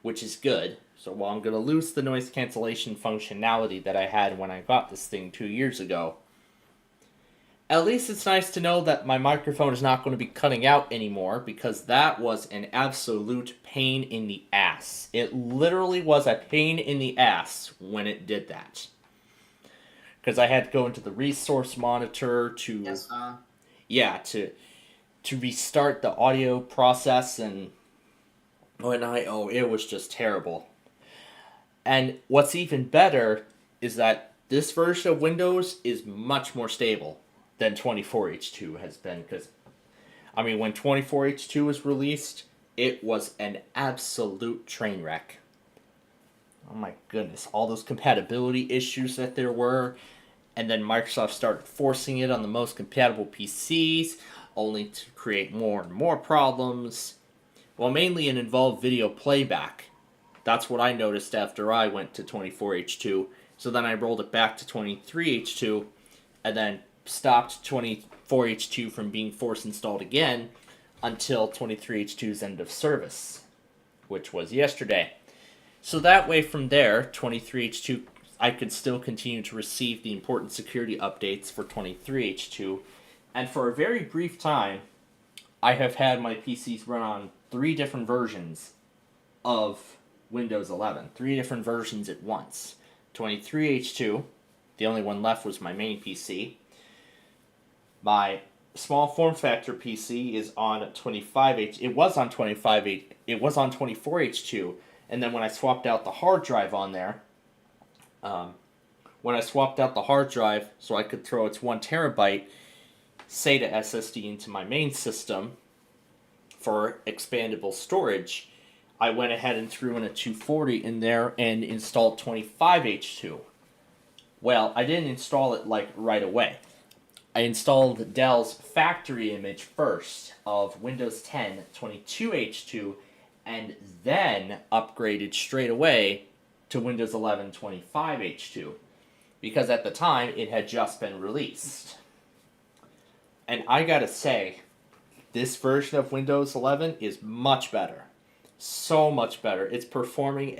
which is good. So while I'm going to lose the noise cancellation functionality that I had when I got this thing 2 years ago, at least it's nice to know that my microphone is not going to be cutting out anymore, because that was an absolute pain in the ass. It literally was a pain in the ass when it did that. Because I had to go into the resource monitor to... Yes, Yeah, to restart the audio process, and it was just terrible. And what's even better is that this version of Windows is much more stable than 24H2 has been, because, I mean, when 24H2 was released, it was an absolute train wreck. Oh my goodness, all those compatibility issues that there were, and then Microsoft started forcing it on the most compatible PCs, only to create more and more problems. Well, mainly it involved video playback. That's what I noticed after I went to 24H2. So then I rolled it back to 23H2, and then stopped 24H2 from being force installed again until 23H2's end of service, which was yesterday. So that way from there, 23H2, I could still continue to receive the important security updates for 23H2, and for a very brief time, I have had my PCs run on 3 different versions of Windows 11, 3 different versions at once. 23H2, the only one left was my main PC. My small form factor PC is on 25H. It was on 24H2, and then when I swapped out the hard drive on there, so I could throw its 1 terabyte SATA SSD into my main system for expandable storage, I went ahead and threw in a 240 in there and installed 25H2. Well, I didn't install it like right away. I installed Dell's factory image first of Windows 10 22H2, and then upgraded straight away to Windows 11 25H2, because at the time it had just been released. And I gotta say, this version of Windows 11 is much better. So much better. It's performing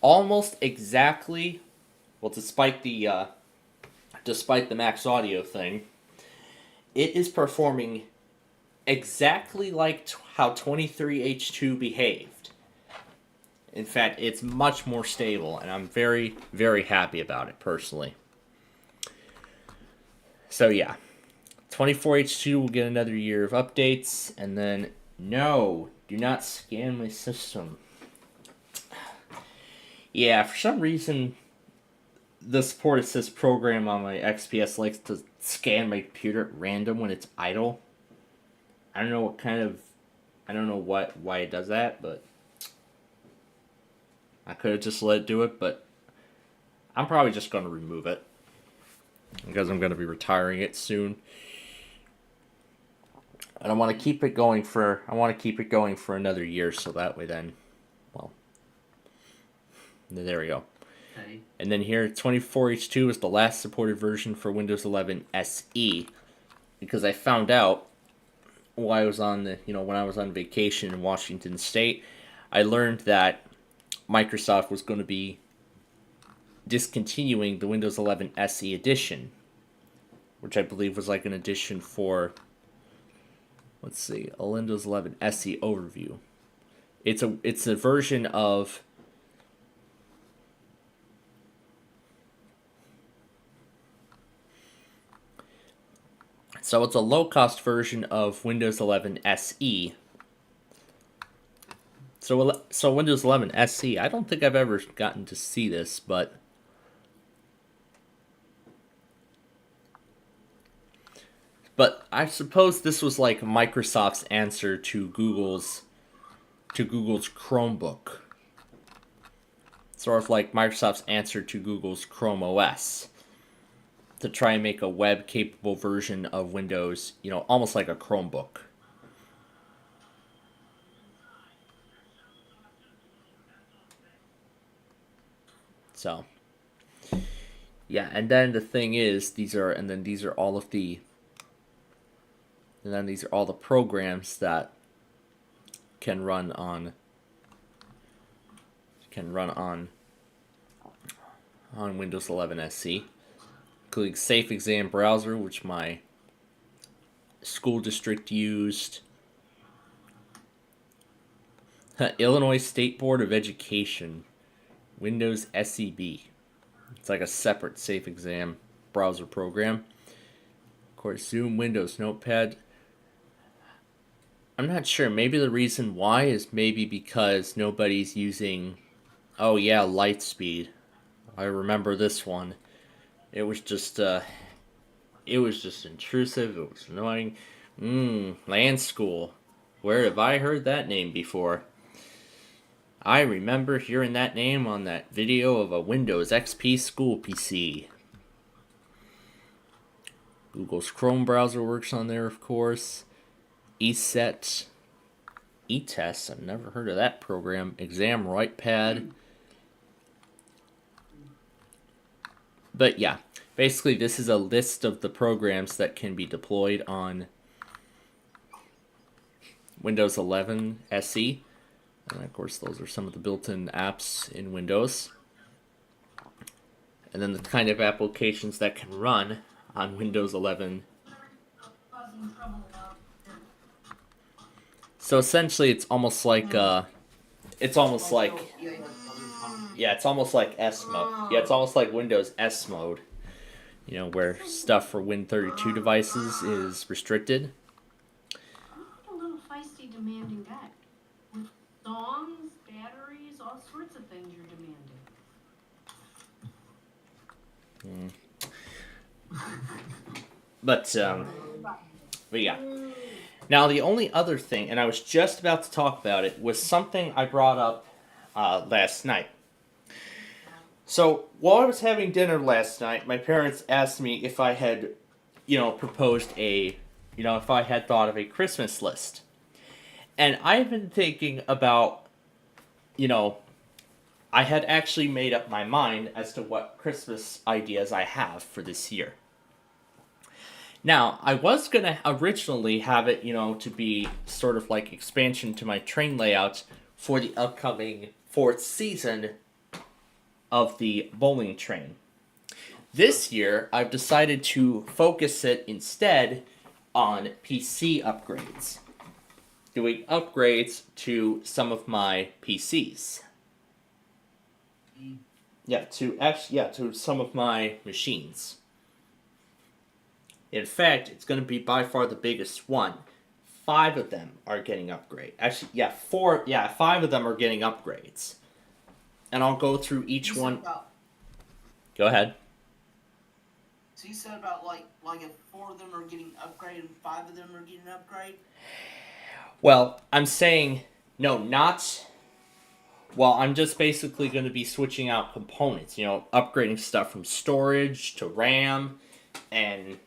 almost exactly, well, despite the Max Audio thing, it is performing exactly like how 23H2 behaved. In fact, it's much more stable, and I'm very, very happy about it, personally. So yeah, 24H2 will get another year of updates, and then, no, do not scan my system. Yeah, for some reason, the support assist program on my XPS likes to scan my computer at random when it's idle. I don't know why it does that, but I could have just let it do it, but I'm probably just going to remove it, because I'm going to be retiring it soon. And I want to keep it going for another year, so that way then, well, there we go. Okay. And then here, 24H2 is the last supported version for Windows 11 SE, because I found out while I was when I was on vacation in Washington State, I learned that Microsoft was going to be discontinuing the Windows 11 SE edition, which I believe was like an edition for, let's see, a Windows 11 SE overview. It's a version of So it's a low-cost version of Windows 11 SE. So Windows 11 SE, I don't think I've ever gotten to see this, but I suppose this was like Microsoft's answer to Google's Chromebook. Sort of like Microsoft's answer to Google's Chrome OS, to try and make a web-capable version of Windows, almost like a Chromebook. So, yeah, and then the thing is, these are all the programs that can run on can run on Windows 11 SE, including Safe Exam Browser, which my school district used, Illinois State Board of Education, Windows SEB. It's like a separate Safe Exam browser program. Of course, Zoom, Windows Notepad. I'm not sure. Maybe the reason why is maybe because nobody's using, oh yeah, Lightspeed. I remember this one. It was just intrusive. It was annoying. Land School. Where have I heard that name before? I remember hearing that name on that video of a Windows XP school PC. Google's Chrome browser works on there, of course. ESET. eTest. I've never heard of that program. Exam WritePad. But yeah, basically this is a list of the programs that can be deployed on Windows 11 SE. And of course those are some of the built-in apps in Windows. And then the kind of applications that can run on Windows 11. So essentially it's almost like S mode. Yeah, it's almost like Windows S mode. You know, where stuff for Win32 devices is restricted. I'm a little feisty, demanding guy. With songs, batteries, all sorts of things you're demanding. But yeah. Now the only other thing, and I was just about to talk about it, was something I brought up last night. So while I was having dinner last night, my parents asked me if I had, proposed if I had thought of a Christmas list. And I've been thinking about, I had actually made up my mind as to what Christmas ideas I have for this year. Now, I was going to originally have it, to be sort of like expansion to my train layout for the upcoming 4th season of the bowling train. This year, I've decided to focus it instead on PC upgrades. Doing upgrades to some of my PCs. To some of my machines. In fact, it's going to be by far the biggest one. 5 of them are getting upgrades. Actually, 5 of them are getting upgrades. And I'll go through each one. Go ahead. So you said about like if 4 of them are getting upgraded and 5 of them are getting an upgrade? Well, I'm saying no, not. Well, I'm just basically going to be switching out components. Upgrading stuff from storage to RAM, and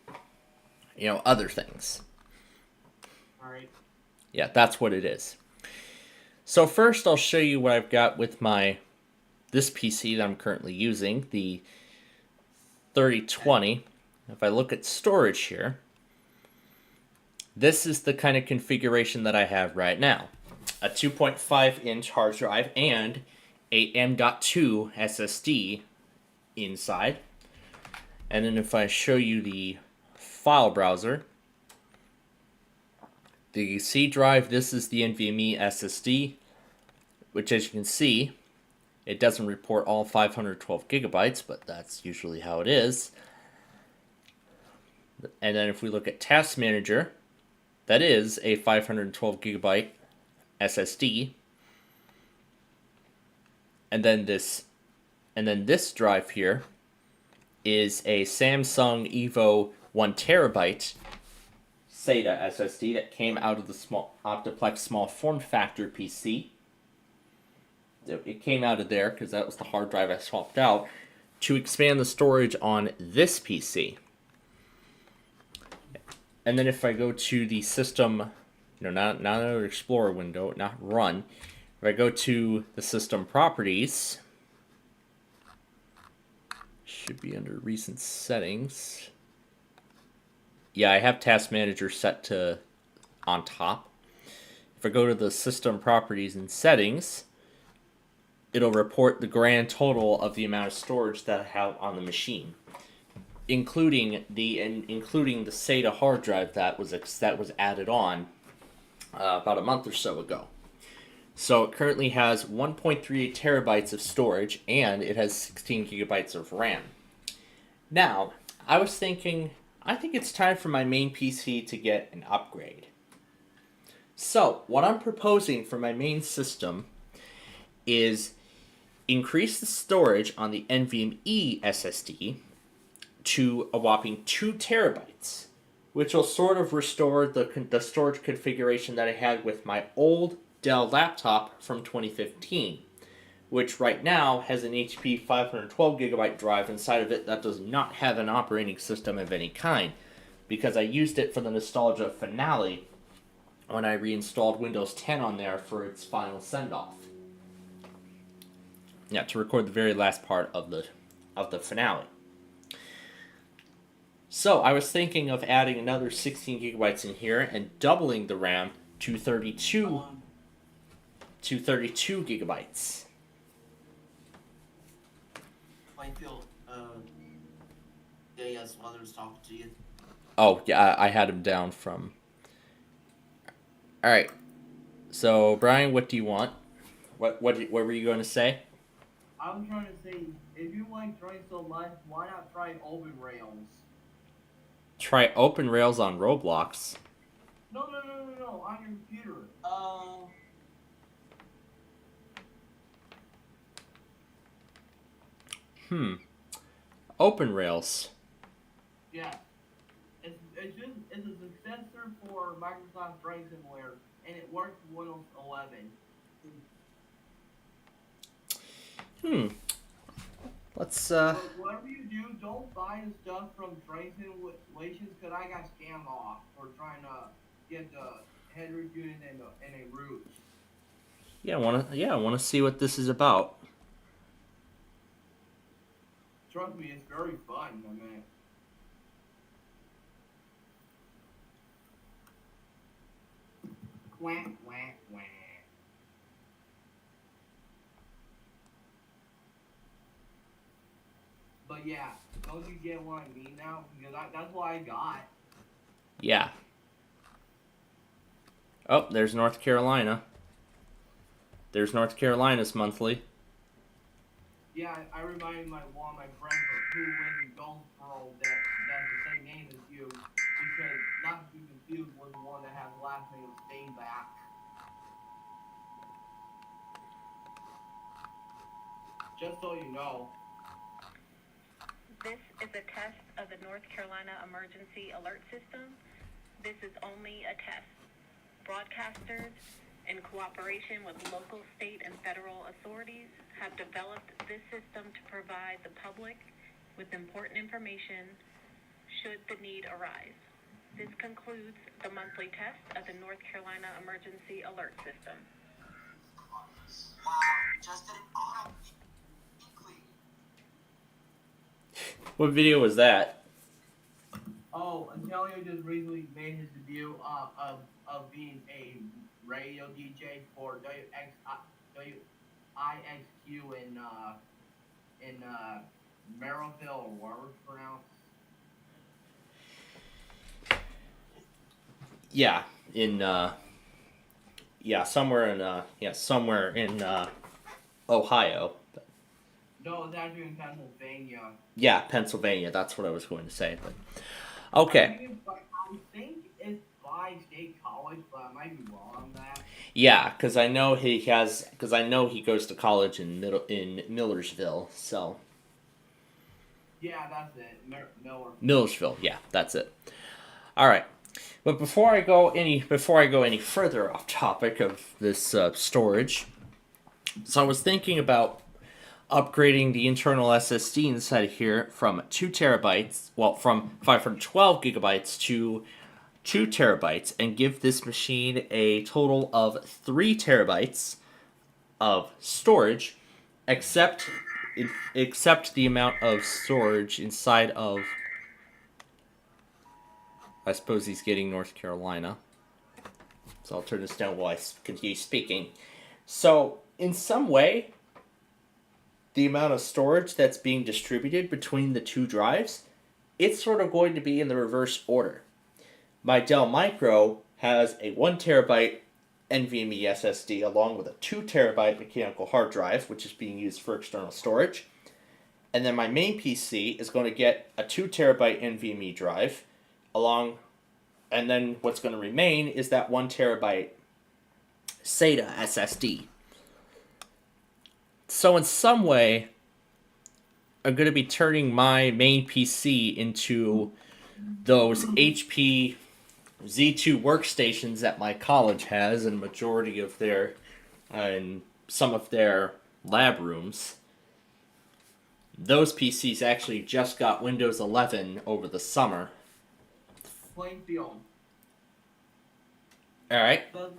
other things. All right. Yeah, that's what it is. So first, I'll show you what I've got with this PC that I'm currently using, the 3020. If I look at storage here, this is the kind of configuration that I have right now. A 2.5-inch hard drive and a M.2 SSD inside. And then if I show you the file browser, the C drive, this is the NVMe SSD, which as you can see, it doesn't report all 512 gigabytes, but that's usually how it is. And then if we look at Task Manager, that is a 512 gigabyte SSD. And then this drive here is a Samsung Evo 1 terabyte SATA SSD that came out of the Optiplex small form factor PC. It came out of there because that was the hard drive I swapped out to expand the storage on this PC. And then if I go to the system, not an Explorer window, not Run. If I go to the system properties, should be under recent settings. Yeah, I have Task Manager set to on top. If I go to the system properties and settings, it'll report the grand total of the amount of storage that I have on the machine, including the SATA hard drive that was added on about a month or so ago. So it currently has 1.38 terabytes of storage, and it has 16 gigabytes of RAM. Now, I think it's time for my main PC to get an upgrade. So, what I'm proposing for my main system is increase the storage on the NVMe SSD to a whopping 2 terabytes, which will sort of restore the storage configuration that I had with my old Dell laptop from 2015, which right now has an HP 512 gigabyte drive inside of it that does not have an operating system of any kind, because I used it for the nostalgia finale when I reinstalled Windows 10 on there for its final send-off. Yeah, to record the very last part of the finale. So I was thinking of adding another 16 gigabytes in here and doubling the RAM to 32 gigabytes. Whitefield, yeah, yes, Leather's talking to you. Oh, yeah, I had him down from... Alright. So, Brian, what do you want? What were you going to say? I'm trying to say, if you like Train so much, why not try Open Rails? Try Open Rails on Roblox. No, on your computer. Open Rails. Yeah. It's a successor for Microsoft Train Simulator, and it works with Windows 11. Let's, But whatever you do, don't buy the stuff from Train Simulations, because I got scammed off for trying to get the header unit and a root. I wanna see what this is about. Trust me, it's very fun, my man. Quack, quack, quack. But yeah, don't you get what I mean now? Because that's what I got. Yeah. Oh, there's North Carolina. There's North Carolina's monthly. Yeah, I reminded one of my friends who lives in Goldsboro that's the same name as you, because not to be confused was the one that has the last name of Steinbach. Just so you know. This is a test of the North Carolina Emergency Alert System. This is only a test. Broadcasters, in cooperation with local, state, and federal authorities, have developed this system to provide the public with important information should the need arise. This concludes the monthly test of the North Carolina Emergency Alert System. Wow, just did it automatically. What video was that? Oh, Antonio just recently made his debut of being a radio DJ for WIXQ in Merrillville, or whatever it's pronounced. Somewhere in Ohio. No, it's actually in Pennsylvania. Yeah, Pennsylvania. That's what I was going to say. But okay. I think it's by State College, but I might be wrong on that. Yeah, because I know he goes to college in Millersville. So. Yeah, that's it. Millersville. Yeah, that's it. All right. But before I go any further off topic of this storage, so I was thinking about upgrading the internal SSD inside of here from 2 terabytes, from 512 gigabytes to 2 terabytes, and give this machine a total of 3 terabytes of storage, except the amount of storage inside of... I suppose he's getting North Carolina. So I'll turn this down while I continue speaking. So, in some way, the amount of storage that's being distributed between the two drives, it's sort of going to be in the reverse order. My Dell Micro has a 1 terabyte NVMe SSD along with a 2 terabyte mechanical hard drive, which is being used for external storage. And then my main PC is going to get a 2 terabyte NVMe drive and then what's going to remain is that 1 terabyte SATA SSD. So in some way, I'm going to be turning my main PC into those HP Z2 workstations that my college has in majority of their, in some of their lab rooms. Those PCs actually just got Windows 11 over the summer. Plainfield. All right. Does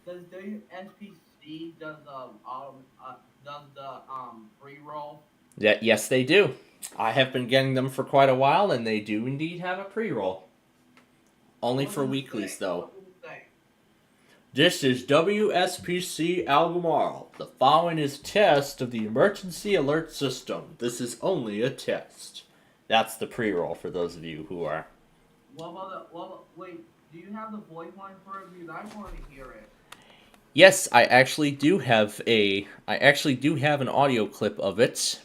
the SPC does the pre-roll? Yeah, yes, they do. I have been getting them for quite a while, and they do indeed have a pre-roll. Only for weeklies, though. This is WSPC Albemarle. The following is test of the emergency alert system. This is only a test. That's the pre-roll for those of you who are. Wait, do you have the voice line for it? Because I want to hear it. Yes, I actually do have an audio clip of it.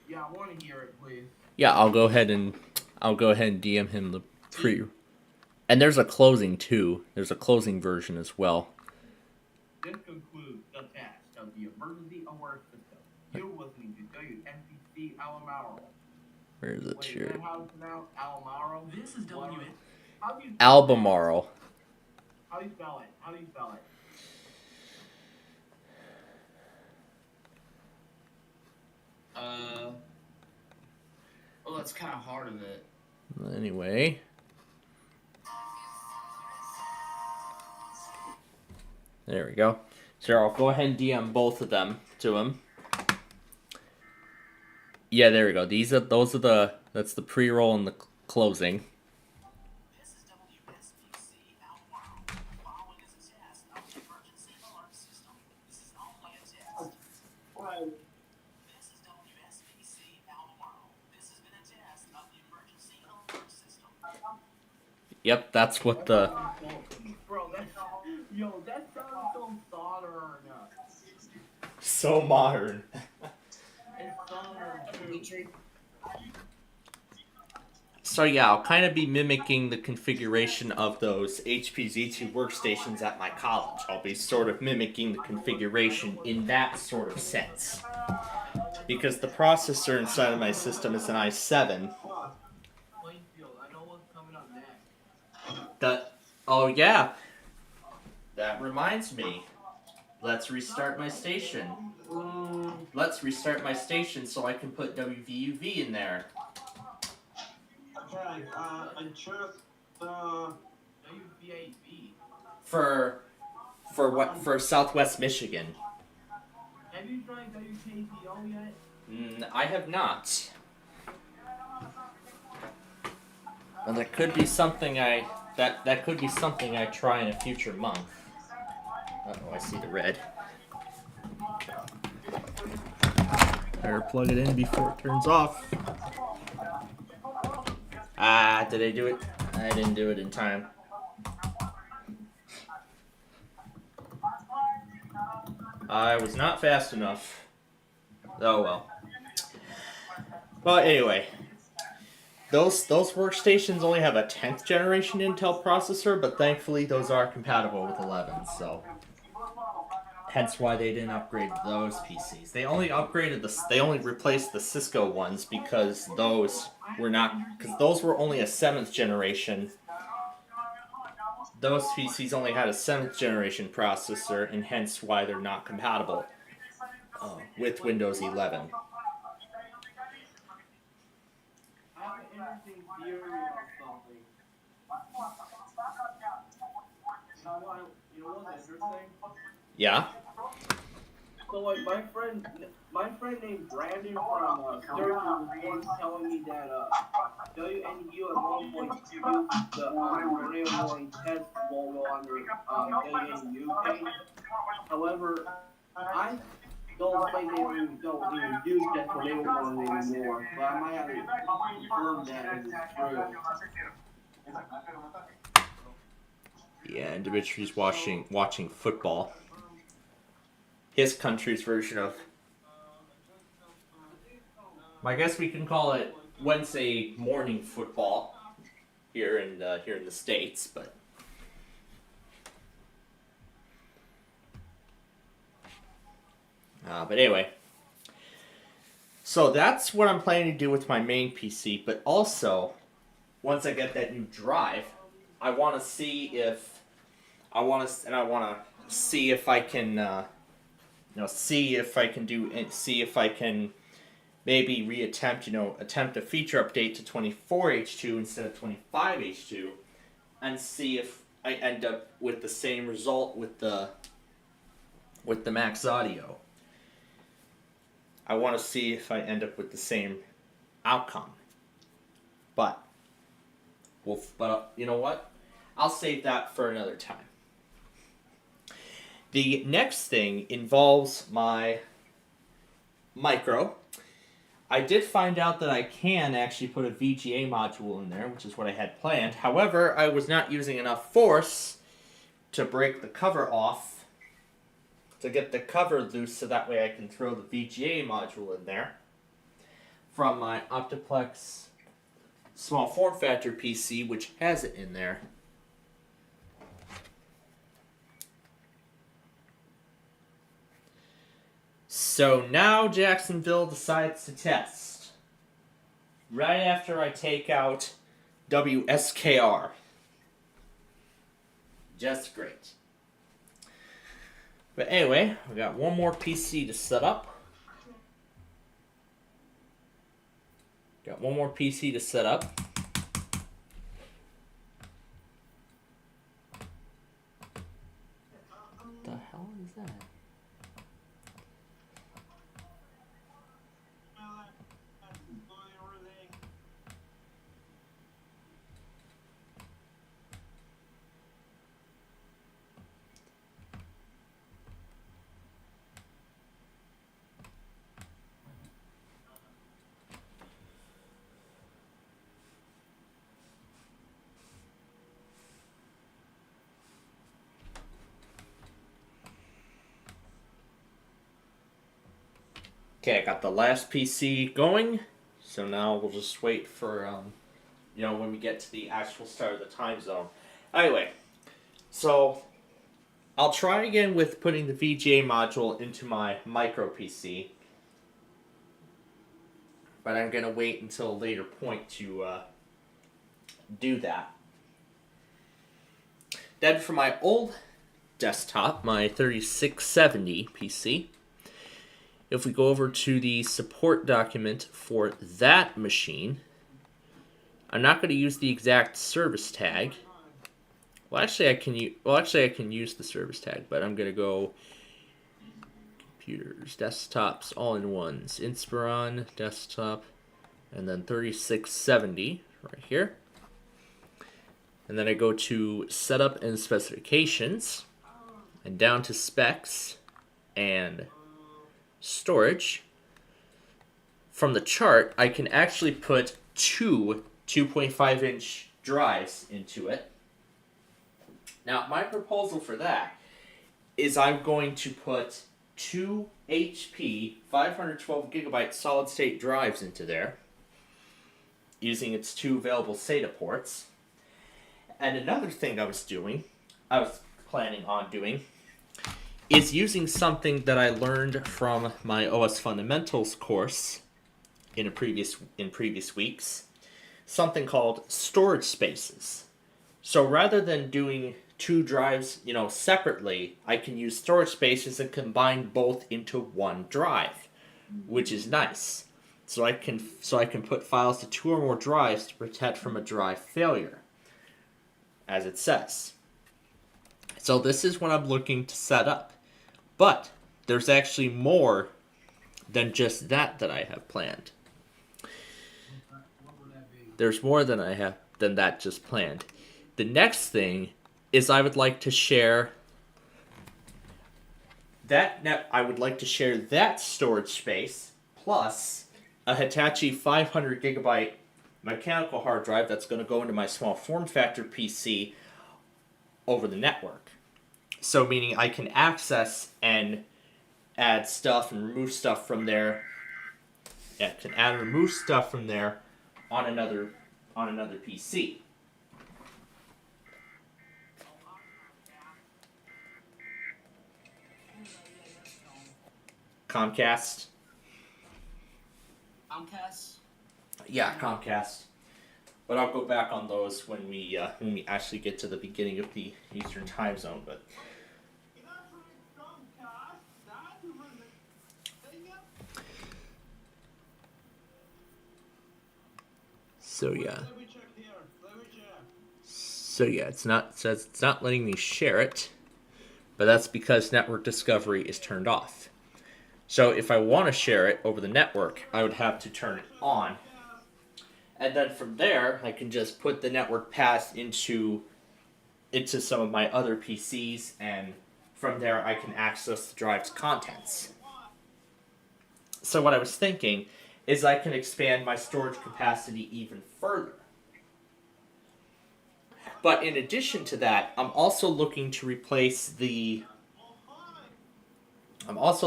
Yeah, I want to hear it, please. Yeah, I'll go ahead and DM him the pre. And there's a closing too. There's a closing version as well. This concludes the test of the emergency alert system. You're listening to WSPC Albemarle. Where's it here? Wait, how to pronounce Albemarle? This is WS. Albemarle. How do you spell it? How do you spell it? Well, that's kind of hard of it. Anyway. There we go. So I'll go ahead and DM both of them to him. Yeah, there we go. That's the pre-roll and the closing. This is WSPC Albemarle. The following is a test of the emergency alert system. This is only a test. This is WSPC Albemarle. This has been a test of the emergency alert system. Yep, that's what the. Bro, that sounds so modern. So modern. It's modern. So yeah, I'll kind of be mimicking the configuration of those HP Z2 workstations at my college. I'll be sort of mimicking the configuration in that sort of sense. Because the processor inside of my system is an i7. Plainfield, I know what's coming up next. Oh yeah. That reminds me. Let's restart my station. Let's restart my station so I can put WVUV in there. Okay, and just, WVAB. For Southwest Michigan. Have you tried WKBO yet? I have not. And that could be something that could be something I try in a future month. Uh-oh, I see the red. Better plug it in before it turns off. Ah, did I do it? I didn't do it in time. I was not fast enough. Oh well. But anyway, those workstations only have a 10th generation Intel processor, but thankfully those are compatible with 11, so hence why they didn't upgrade those PCs. They only replaced the Cisco ones because those were only a 7th generation. Those PCs only had a 7th generation processor, and hence why they're not compatible with Windows 11. I have an interesting theory about something. You know what's interesting? Yeah? So like my friend named Brandon from Sturgis was once telling me that WNU at one point used the radio morning test logo on their WNU page. However, Don't say they don't even use that for they don't want it anymore. But I might have to confirm that if it's true. Yeah, and Dimitri's watching football. His country's version of, I guess we can call it Wednesday morning football here in the States, but anyway. So that's what I'm planning to do with my main PC, but also once I get that new drive, I want to see if I can see if I can maybe attempt a feature update to 24H2 instead of 25H2, and see if I end up with the same result with the Max Audio. I want to see if I end up with the same outcome. But you know what? I'll save that for another time. The next thing involves my micro. I did find out that I can actually put a VGA module in there, which is what I had planned. However, I was not using enough force to break the cover off, to get the cover loose so that way I can throw the VGA module in there from my Optiplex small form factor PC, which has it in there. So now Jacksonville decides to test. Right after I take out WSKR. Just great. But anyway, we got one more PC to set up. What the hell is that? Okay, I got the last PC going, so now we'll just wait for, when we get to the actual start of the time zone. Anyway, so I'll try again with putting the VGA module into my micro PC, but I'm going to wait until a later point to do that. Then for my old desktop, my 3670 PC, if we go over to the support document for that machine, I'm not going to use the exact service tag. Well, actually, I can use the service tag, but I'm going to go computers, desktops, all-in-ones, Inspiron, desktop, and then 3670 right here. And then I go to setup and specifications, and down to specs and storage. From the chart, I can actually put two 2.5-inch drives into it. Now, my proposal for that is I'm going to put two HP 512 gigabyte solid state drives into there, using its two available SATA ports. And another thing I was planning on doing, is using something that I learned from my OS Fundamentals course in previous weeks, something called storage spaces. So rather than doing two drives, separately, I can use storage spaces and combine both into one drive, which is nice. So I can put files to two or more drives to protect from a drive failure, as it says. So this is what I'm looking to set up. But there's actually more than just that I have planned. There's more than that just planned. The next thing is I would like to share I would like to share that storage space plus a Hitachi 500 gigabyte mechanical hard drive that's going to go into my small form factor PC over the network. So meaning I can access and add stuff and remove stuff from there. Yeah, can add and remove stuff from there on another PC. Comcast. Comcast. Yeah, Comcast. But I'll go back on those when we actually get to the beginning of the Eastern Time Zone. But so yeah. So yeah, it's not letting me share it, but that's because network discovery is turned off. So if I want to share it over the network, I would have to turn it on. And then from there, I can just put the network path into some of my other PCs, and from there I can access the drive's contents. So what I was thinking is I can expand my storage capacity even further. But in addition to that, I'm also looking to replace the M.2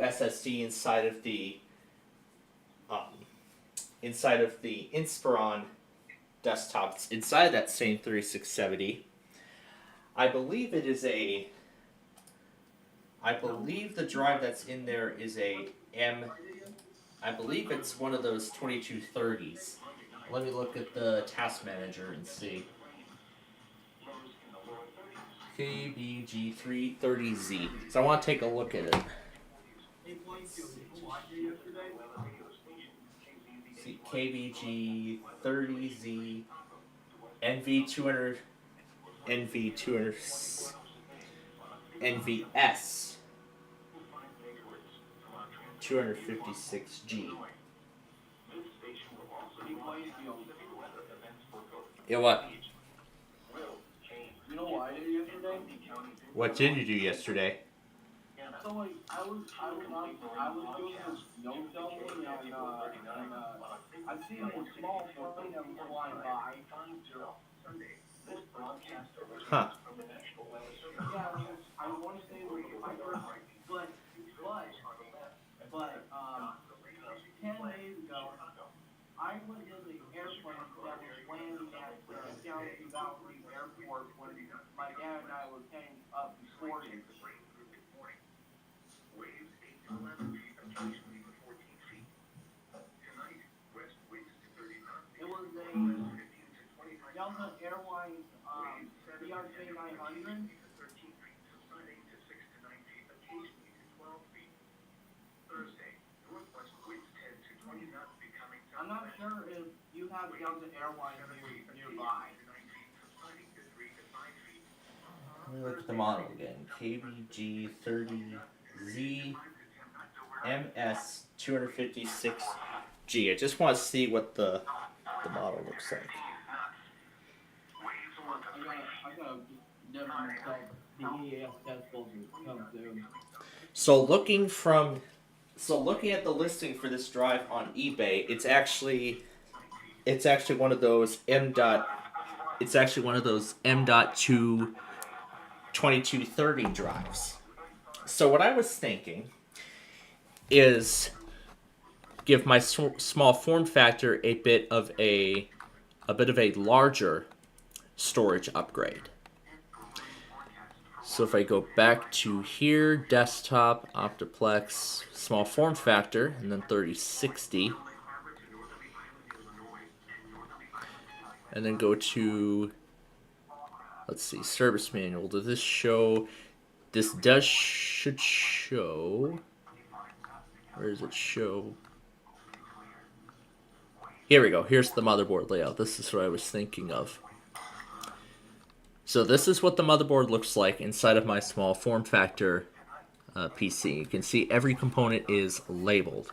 SSD inside of the Inspiron desktops inside that same 3670. I believe the drive that's in there is I believe it's one of those 2230s. Let me look at the task manager and see. KBG330Z. So I want to take a look at it. See, KBG30Z, NV200, NVS 256G. Yeah, what? You know what I did yesterday? What did you do yesterday? So like I was doing this no-selling and I see a small plane that was flying by. Huh. Yeah, I want to say it was a Piper, but 10 days ago, I was in the airplane that was landing at Galaxy Valley Airport when my dad and I were heading up to Sporting. It was a Delta Airlines BRJ900. I'm not sure if you have Delta Airlines nearby. Let me look at the model again. KBG30Z MS 256G. I just want to see what the model looks like. I gotta definitely tell the EAS test filters come soon. So looking at the listing for this drive on eBay, it's actually one of those M.2 2230 drives. So what I was thinking is give my small form factor a bit of a larger storage upgrade. So if I go back to here, desktop, Optiplex, small form factor, and then 3060, and then go to, let's see, service manual. Does this show? This should show. Where does it show? Here we go. Here's the motherboard layout. This is what I was thinking of. So this is what the motherboard looks like inside of my small form factor PC. You can see every component is labeled.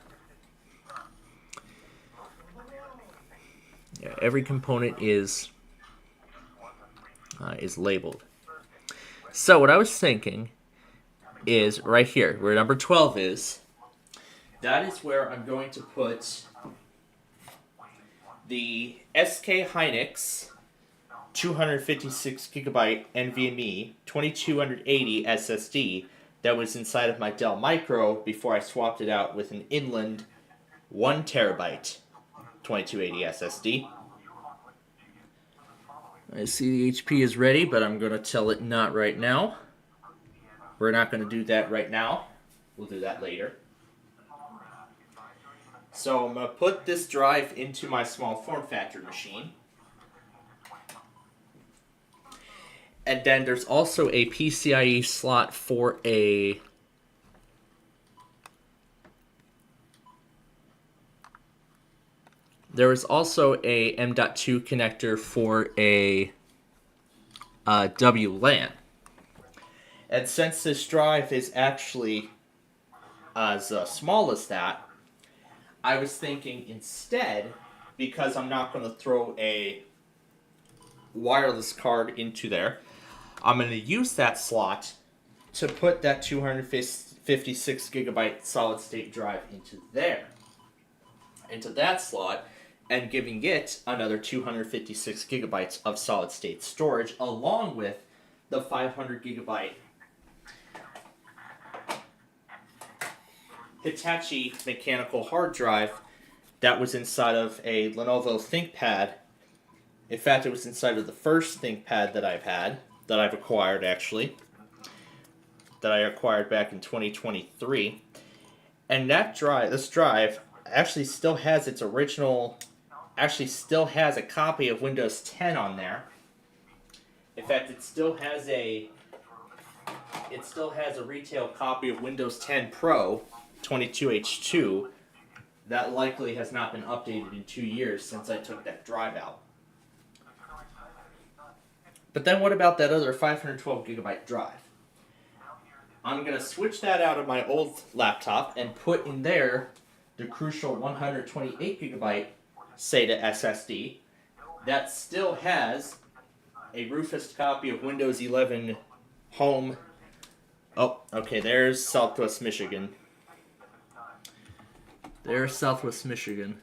Yeah, every component is labeled. So what I was thinking is right here, where number 12 is, that is where I'm going to put the SK Hynix 256 gigabyte NVMe 2280 SSD that was inside of my Dell Micro before I swapped it out with an Inland 1 terabyte 2280 SSD. I see the HP is ready, but I'm going to tell it not right now. We're not going to do that right now. We'll do that later. So I'm going to put this drive into my small form factor machine. And then there's also a PCIe slot for a there is also a M.2 connector for a WLAN. And since this drive is actually as small as that, I was thinking instead, because I'm not going to throw a wireless card into there, I'm going to use that slot to put that 256 gigabyte solid state drive into there. Into that slot, and giving it another 256 gigabytes of solid state storage, along with the 500 gigabyte Hitachi mechanical hard drive that was inside of a Lenovo ThinkPad. In fact, it was inside of the first ThinkPad that I've acquired actually, that I acquired back in 2023. And this drive actually still has its original, still has a copy of Windows 10 on there. In fact, it still has a retail copy of Windows 10 Pro 22H2 that likely has not been updated in 2 years since I took that drive out. But then what about that other 512 gigabyte drive? I'm going to switch that out of my old laptop and put in there the crucial 128 gigabyte SATA SSD that still has a Rufus copy of Windows 11 Home. Oh, okay, there's Southwest Michigan. There's Southwest Michigan.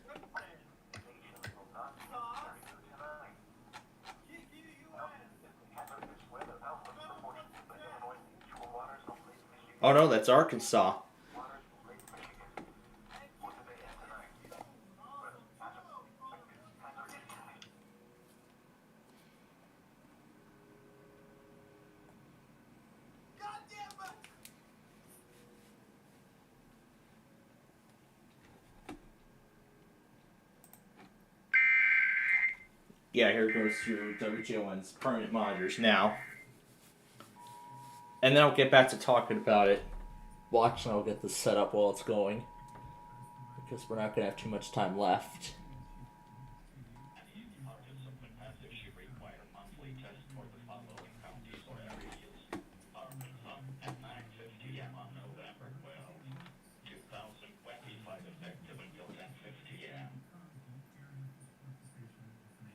Oh no, that's Arkansas. Yeah, here goes to WGON's permanent monitors now. And then I'll get back to talking about it. Well, actually, I'll get this set up while it's going, because we're not going to have too much time left.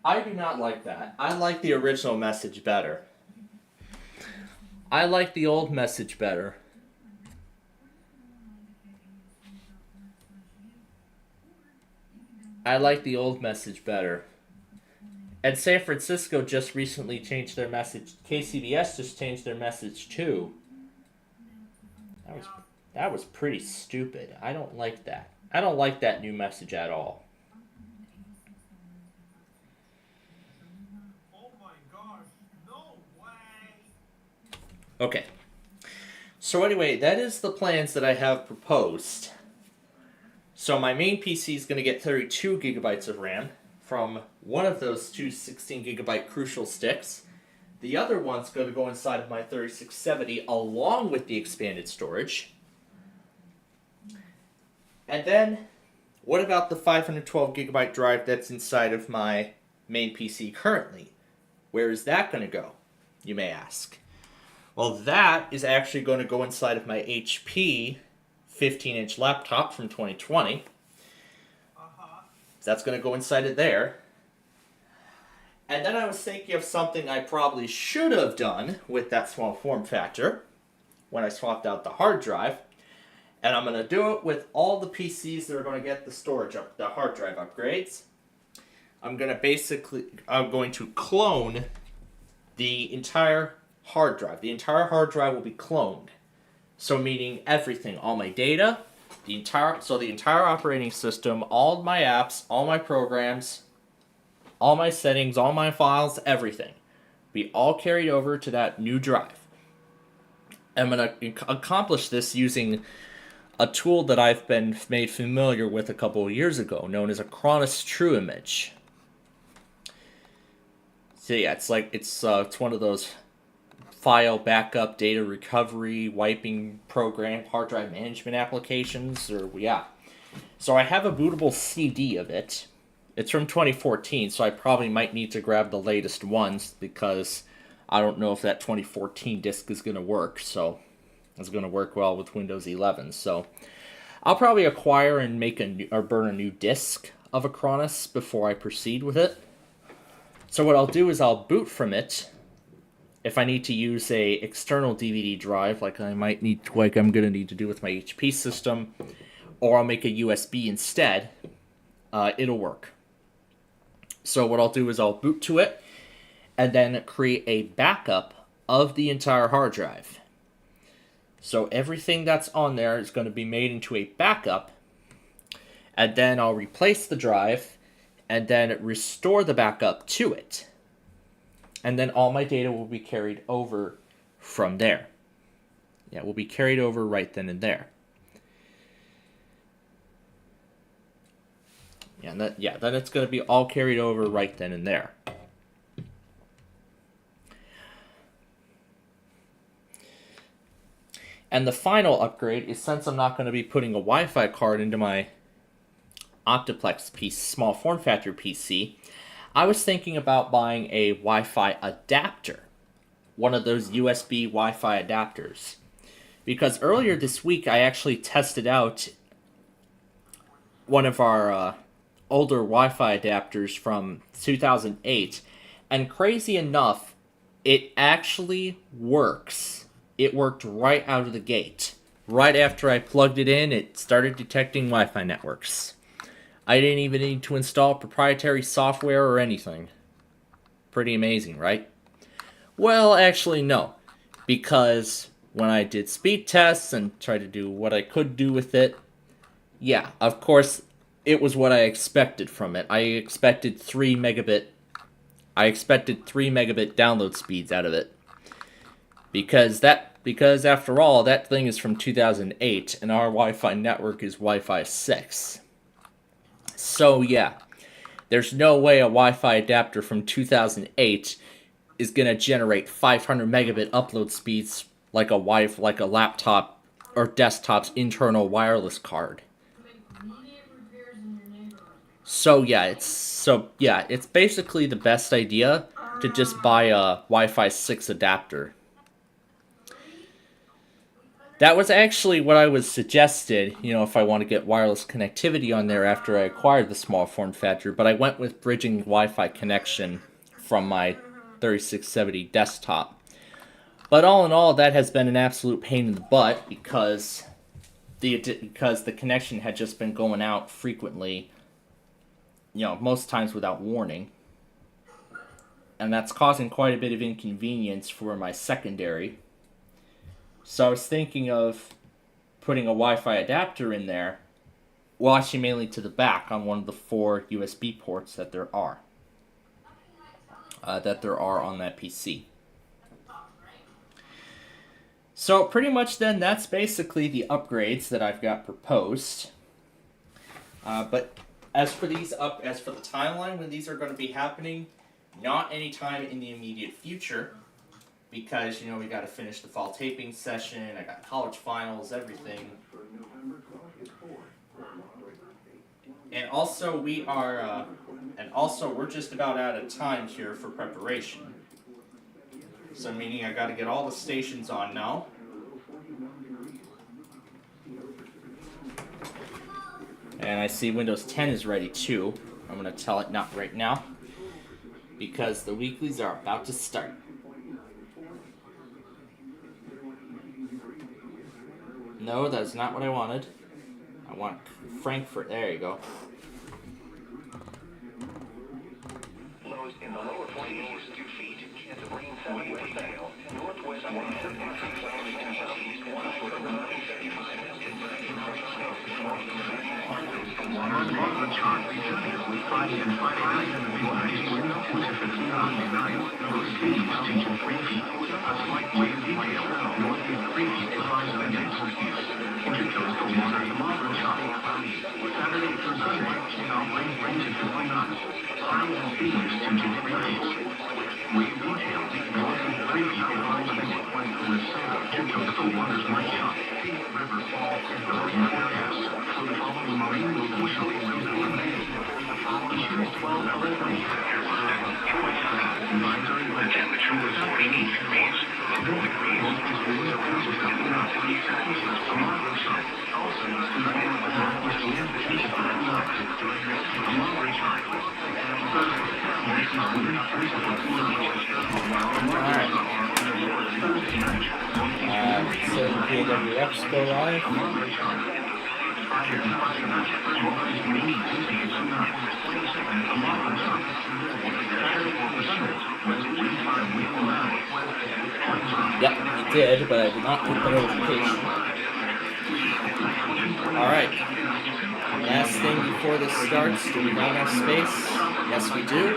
I do not like that. I like the original message better. I like the old message better. I like the old message better. And San Francisco just recently changed their message. KCBS just changed their message too. That was pretty stupid. I don't like that. I don't like that new message at all. Okay. So anyway, that is the plans that I have proposed. So my main PC is going to get 32 gigabytes of RAM from one of those two 16 gigabyte Crucial sticks. The other one's going to go inside of my 3670 along with the expanded storage. And then, what about the 512 gigabyte drive that's inside of my main PC currently? Where is that going to go, you may ask? Well, that is actually going to go inside of my HP 15-inch laptop from 2020. That's going to go inside of there. And then I was thinking of something I probably should have done with that small form factor when I swapped out the hard drive. And I'm going to do it with all the PCs that are going to get the hard drive upgrades. I'm going to clone the entire hard drive. The entire hard drive will be cloned. So meaning everything, all my data, the entire operating system, all my apps, all my programs, all my settings, all my files, everything be all carried over to that new drive. I'm going to accomplish this using a tool that I've been made familiar with a couple of years ago, known as Acronis TrueImage. So yeah, it's one of those file backup, data recovery, wiping program, hard drive management applications, So I have a bootable CD of it. It's from 2014, so I probably might need to grab the latest ones because I don't know if that 2014 disk is going to work, so it's going to work well with Windows 11. So I'll probably acquire and burn a new disk of Acronis before I proceed with it. So what I'll do is I'll boot from it. If I need to use a external DVD drive, like I'm going to need to do with my HP system, or I'll make a USB instead, it'll work. So what I'll do is I'll boot to it, and then create a backup of the entire hard drive. So everything that's on there is going to be made into a backup, and then I'll replace the drive, and then restore the backup to it. And then all my data will be carried over from there. Yeah, it will be carried over right then and there. Then it's going to be all carried over right then and there. And the final upgrade is, since I'm not going to be putting a Wi-Fi card into my Optiplex small form factor PC, I was thinking about buying a Wi-Fi adapter. One of those USB Wi-Fi adapters. Because earlier this week I actually tested out one of our older Wi-Fi adapters from 2008, and crazy enough, it actually works. It worked right out of the gate. Right after I plugged it in, it started detecting Wi-Fi networks. I didn't even need to install proprietary software or anything. Pretty amazing, right? Well, actually no, because when I did speed tests and tried to do what I could do with it, yeah, of course, it was what I expected from it. I expected 3 megabit download speeds out of it. Because after all, that thing is from 2008 and our Wi-Fi network is Wi-Fi 6. So yeah, there's no way a Wi-Fi adapter from 2008 is going to generate 500 megabit upload speeds like a laptop or desktop's internal wireless card. So yeah, it's basically the best idea to just buy a Wi-Fi 6 adapter. That was actually what I was suggested, if I want to get wireless connectivity on there after I acquired the small form factor, but I went with bridging Wi-Fi connection from my 3670 desktop. But all in all, that has been an absolute pain in the butt because the connection had just been going out frequently, most times without warning. And that's causing quite a bit of inconvenience for my secondary. So I was thinking of putting a Wi-Fi adapter in there, well, actually mainly to the back on one of the 4 USB ports that there are on that PC. So pretty much then, that's basically the upgrades that I've got proposed. But as for the timeline when these are going to be happening, not anytime in the immediate future. Because, we got to finish the fall taping session, I got college finals, everything. And also we're just about out of time here for preparation. So meaning I got to get all the stations on now. And I see Windows 10 is ready too. I'm going to tell it not right now. because the weeklies are about to start. No, that's not what I wanted. I want Frankfurt. There you go. Lows in the lower 40s, 2 feet. At the rain southwest sail. Northwest 173 southeast So KWX go live. Yep, it did, but I did not get the notification. Alright. Last thing before this starts, do we not have space? Yes, we do.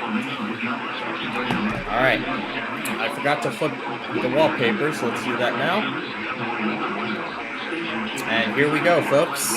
Alright. I forgot to flip the wallpaper, so let's do that now. And here we go, folks.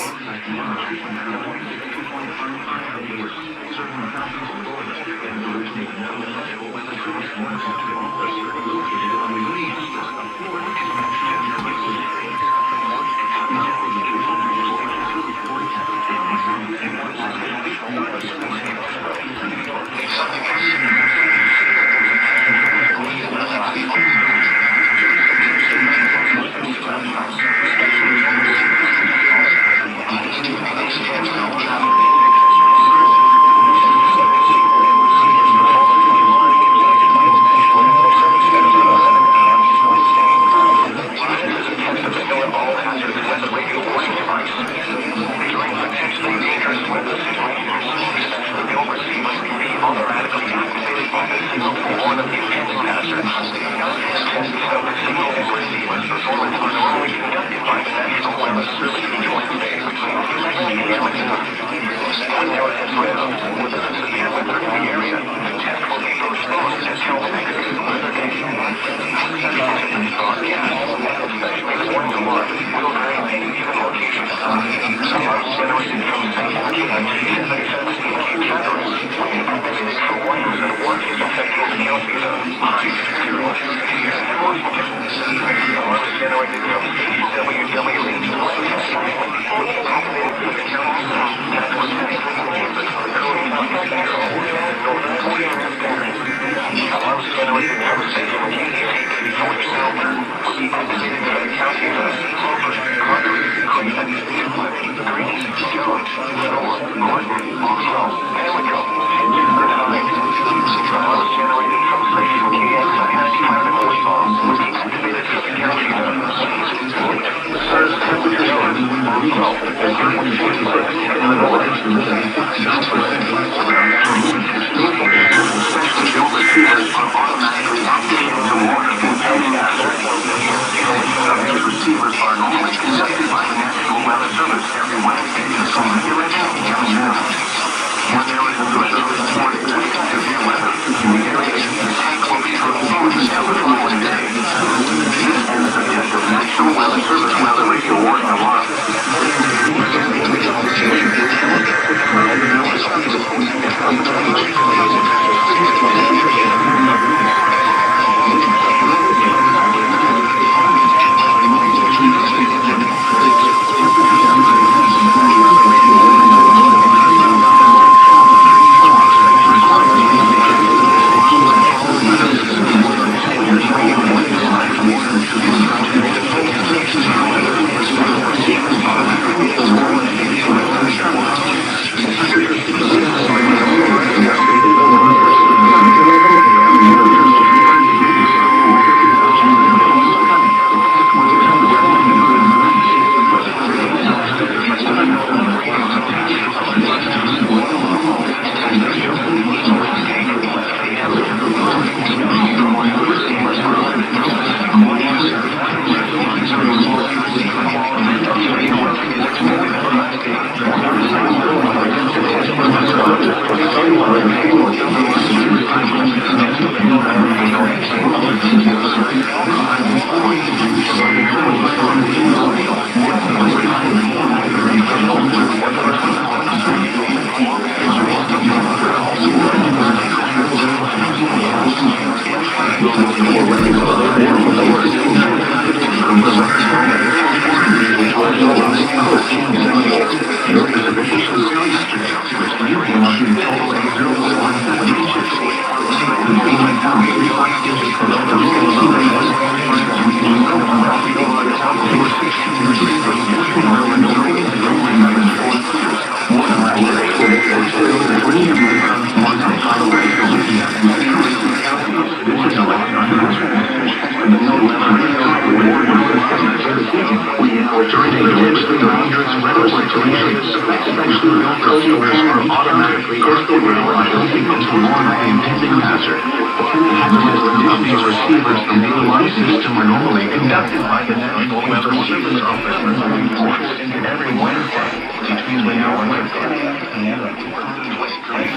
especially built for stores for automatically escalating items to warn of the impending hazard. Hazardous conditions receivers from the alarm system are normally conducted by the National Weather Service officers and reports every Wednesday between the hours of 10 a.m. and 5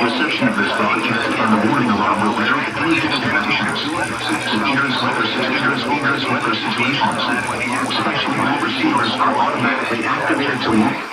Reception of this broadcast and the warning alarm will vary at any destinations. Dangerous weather situations. Special mode receivers are automatically activated to warn.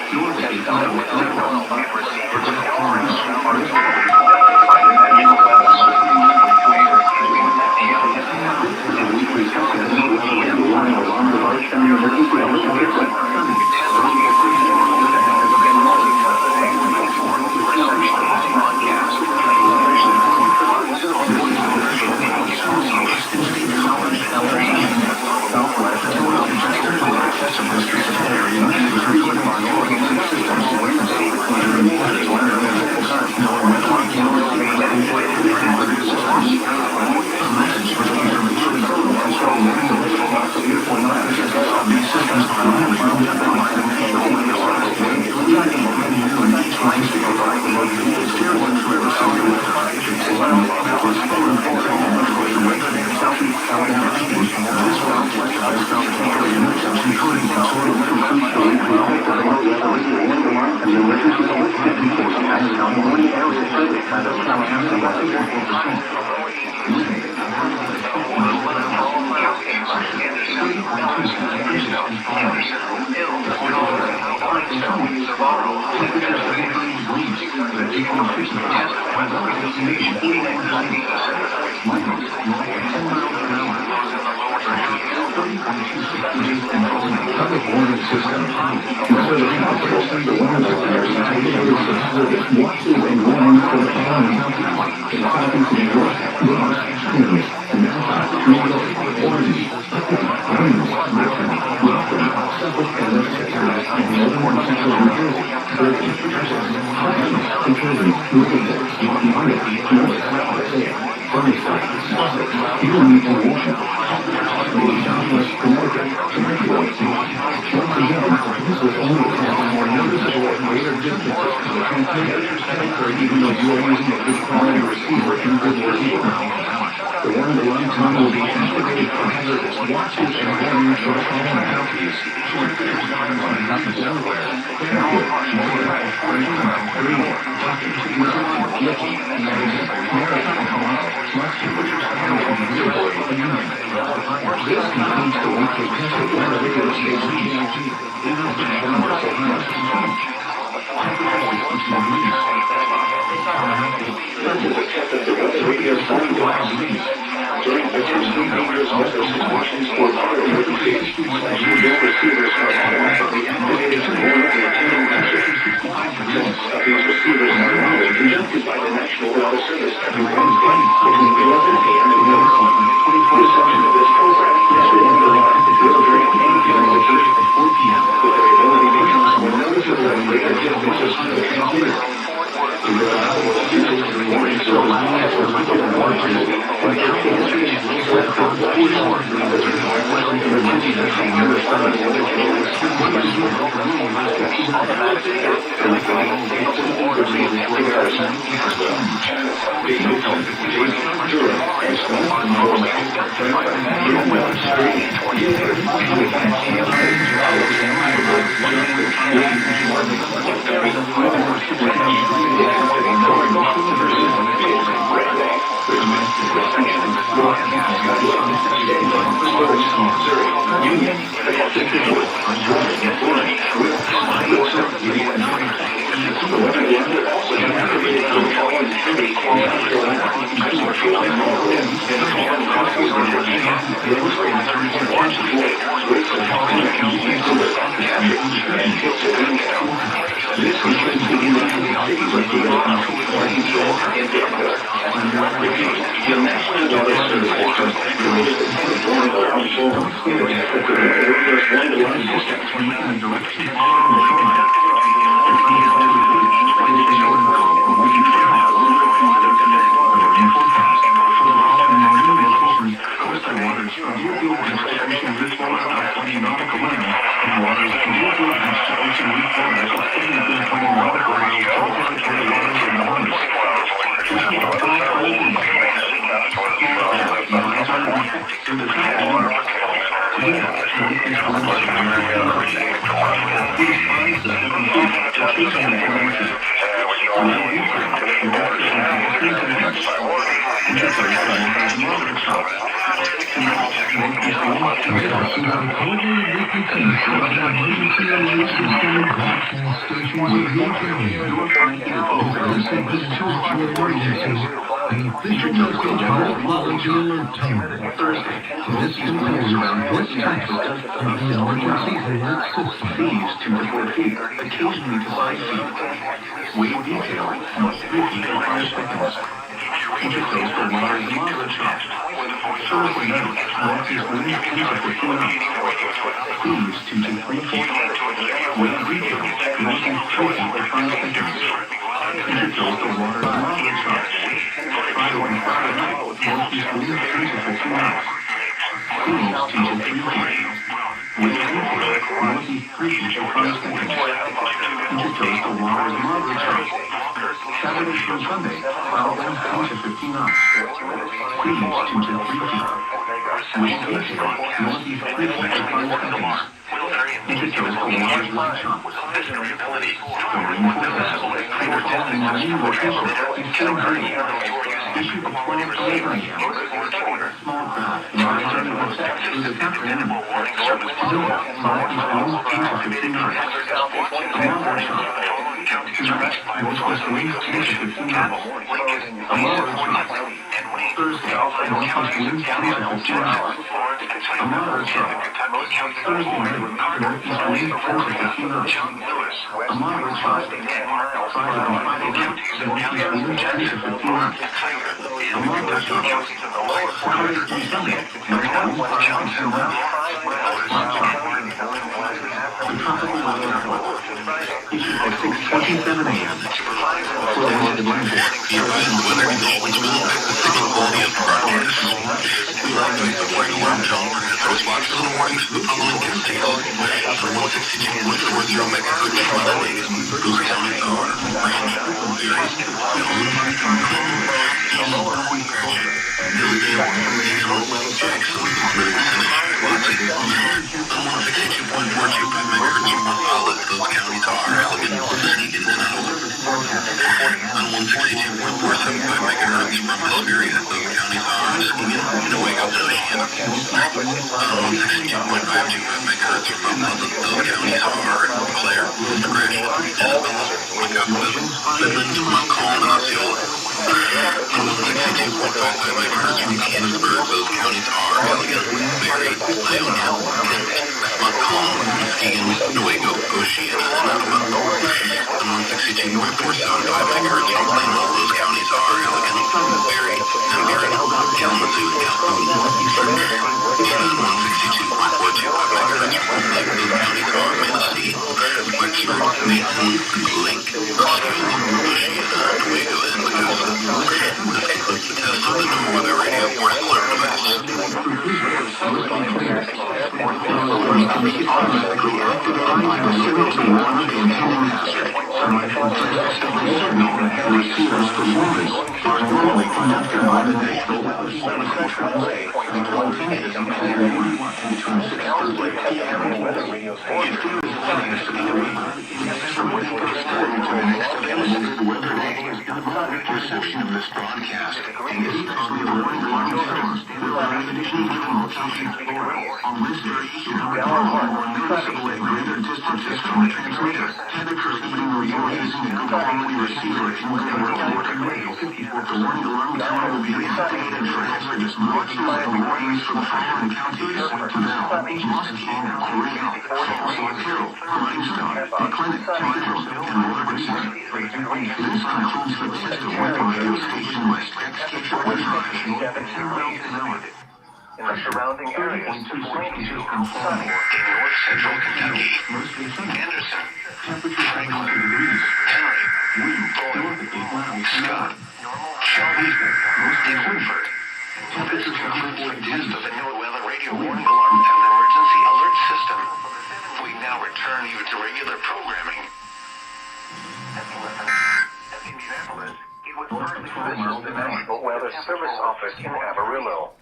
This is the National Weather Service office in Amarillo.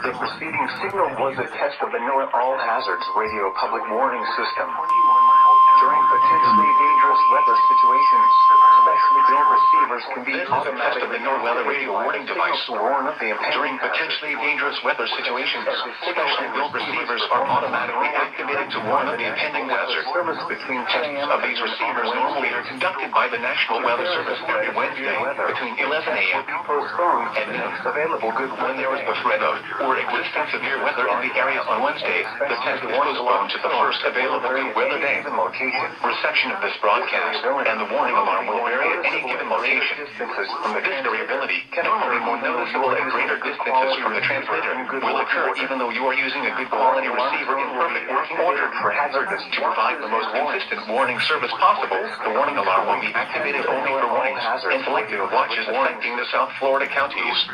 The preceding signal was a test of the NOAA All Hazards Radio Public Warning System. During potentially dangerous weather situations, specially built receivers can be automatically NOAA Weather Radio Warning Device to warn of the impending. During potentially dangerous weather situations, specially built receivers are automatically activated to warn of the impending hazard. Service between tests of these receivers normally are conducted by the National Weather Service every Wednesday between 11 a.m. and noon. Available good when there is the threat of or existing severe weather in the area on Wednesday. The test is postponed to the first available good weather day. Reception of this broadcast and the warning alarm will vary at any given location. This variability, normally more noticeable at greater distances from the transmitter, will occur even though you are using a good quality receiver in perfect working order. To provide the most consistent warning service possible, the warning alarm will be activated only for warnings and selected watches affecting the South Florida counties.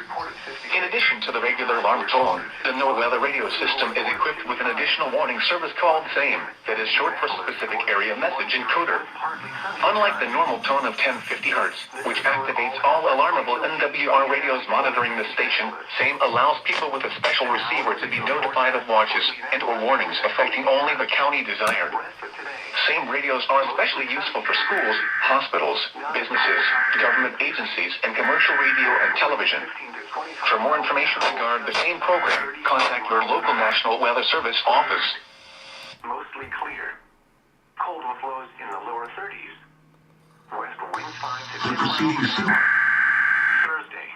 In addition to the regular alarm tone, the NOAA Weather Radio system is equipped with an additional warning service called SAME, that is short for Specific Area Message Encoder. Unlike the normal tone of 1050 Hz, which activates all alarmable NWR radios monitoring the station, SAME allows people with a special receiver to be notified of watches and or warnings affecting only the county desired. SAME radios are especially useful for schools, hospitals, businesses, government agencies, and commercial radio and television. For more information regarding the SAME program, contact your local National Weather Service office. Mostly clear. Cold with lows in the lower 30s. West winds 5 to 10 The preceding signal. Thursday.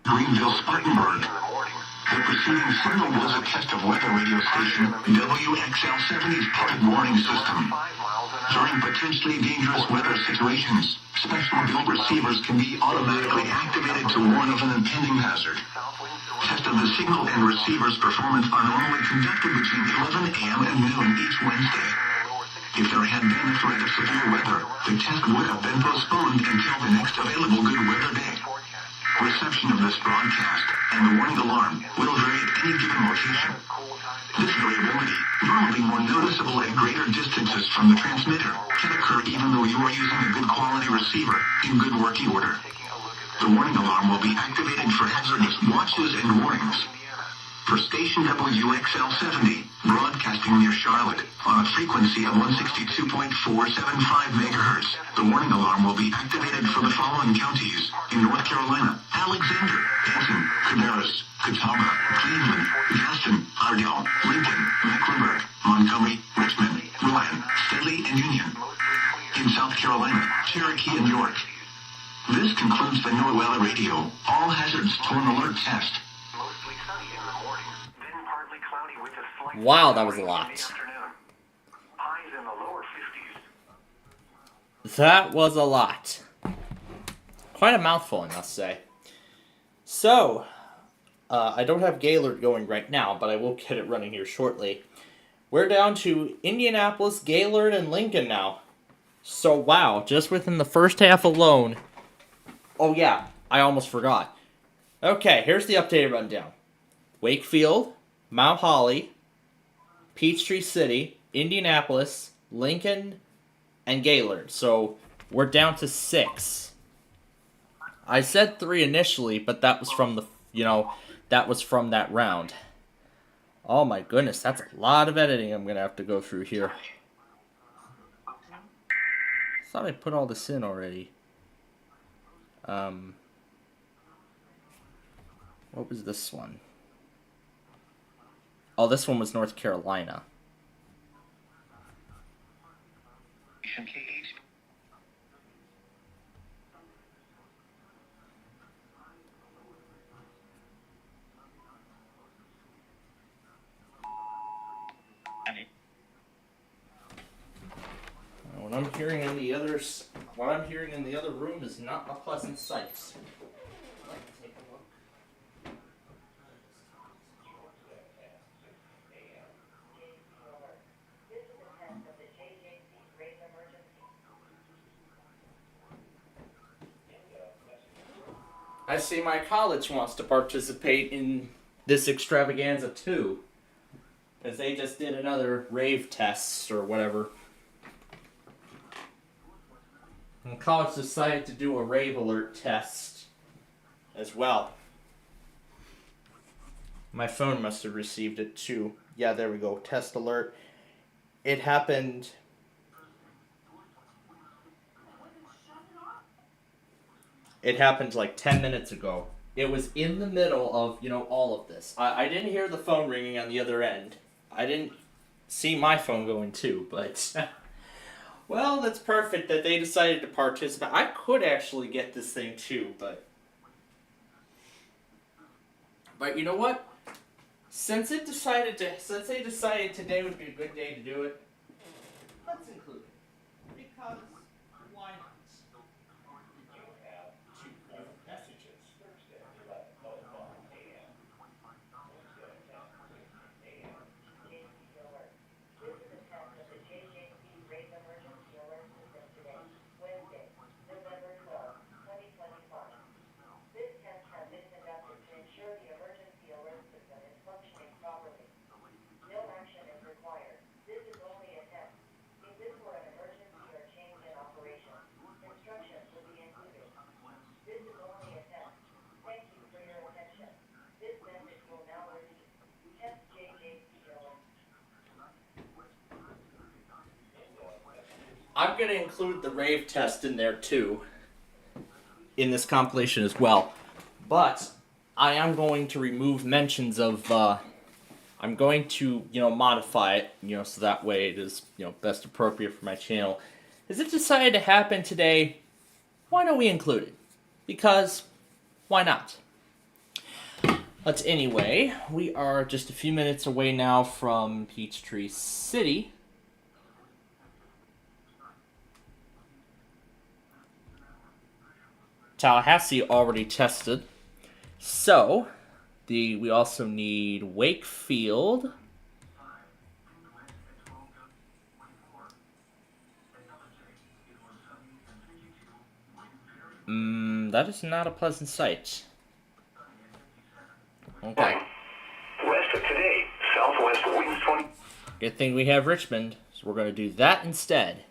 Greenville, Spartanburg. In the morning. The preceding signal was a test of weather radio station WXL-70's public warning system. 5 miles an hour. During potentially dangerous weather situations, special built receivers can be automatically activated to warn of an impending hazard. South winds Test of the signal and receiver's performance are normally conducted between 11 a.m. and noon each Wednesday. If there had been a threat of severe weather, the test would have been postponed until the next available good weather day. Reception of this broadcast and the warning alarm will vary at any given location. This variability, normally more noticeable at greater distances from the transmitter, can occur even though you are using a good quality receiver in good working order. The warning alarm will be activated for hazardous watches and warnings. For station WXL-70, broadcasting near Charlotte on a frequency of 162.475 MHz, the warning alarm will be activated for the following counties in North Carolina: Alexander, Denton, Cabarrus, Catawba, Cleveland, Gaston, Ardell, Lincoln, Mecklenburg, Montgomery, Richmond, Rowan, Steadley, and Union. In South Carolina, Cherokee, and York. This concludes the NOAA Weather Radio All Hazards Tone Alert Test. mostly sunny in the morning. Then partly cloudy with a slight Wow, that was a in lot. the afternoon. Highs in the lower 50s. That was a lot. Quite a mouthful, I must say. So, I don't have Gaylord going right now, but I will get it running here shortly. We're down to Indianapolis, Gaylord, and Lincoln now. So, wow, just within the first half alone. Oh, yeah, I almost forgot. Okay, here's the updated rundown. Wakefield, Mount Holly, Peachtree City, Indianapolis, Lincoln, and Gaylord. So, we're down to 6. I said 3 initially, but that was from the, that was from that round. Oh my goodness, that's a lot of editing I'm going to have to go through here. I thought I put all this in already. What was this one? Oh, this one was North Carolina. What I'm hearing in the other room is not a pleasant sight. Let's take a look. I see my college wants to participate in this extravaganza too, as they just did another rave test or whatever. And college decided to do a rave alert test as well. My phone must have received it too. Yeah, there we go. Test alert. It happened. It happened like 10 minutes ago. It was in the middle of, all of this. I didn't hear the phone ringing on the other end. I didn't see my phone going too, but... well, that's perfect that they decided to participate. I could actually get this thing too, but... But you know what? Since they decided today would be a good day to do it, let's include it. Because why not? You have two messages. I'm going to include the rave test in there too, in this compilation as well. But I am going to remove mentions of, I'm going to, modify it, so that way it is, best appropriate for my channel. As it decided to happen today, why don't we include it? Because, why not? But anyway, we are just a few minutes away now from Peachtree City. Tallahassee already tested. So, we also need Wakefield. That is not a pleasant sight. Okay. West of today, southwest winds 20. Good thing we have Richmond, so we're going to do that instead.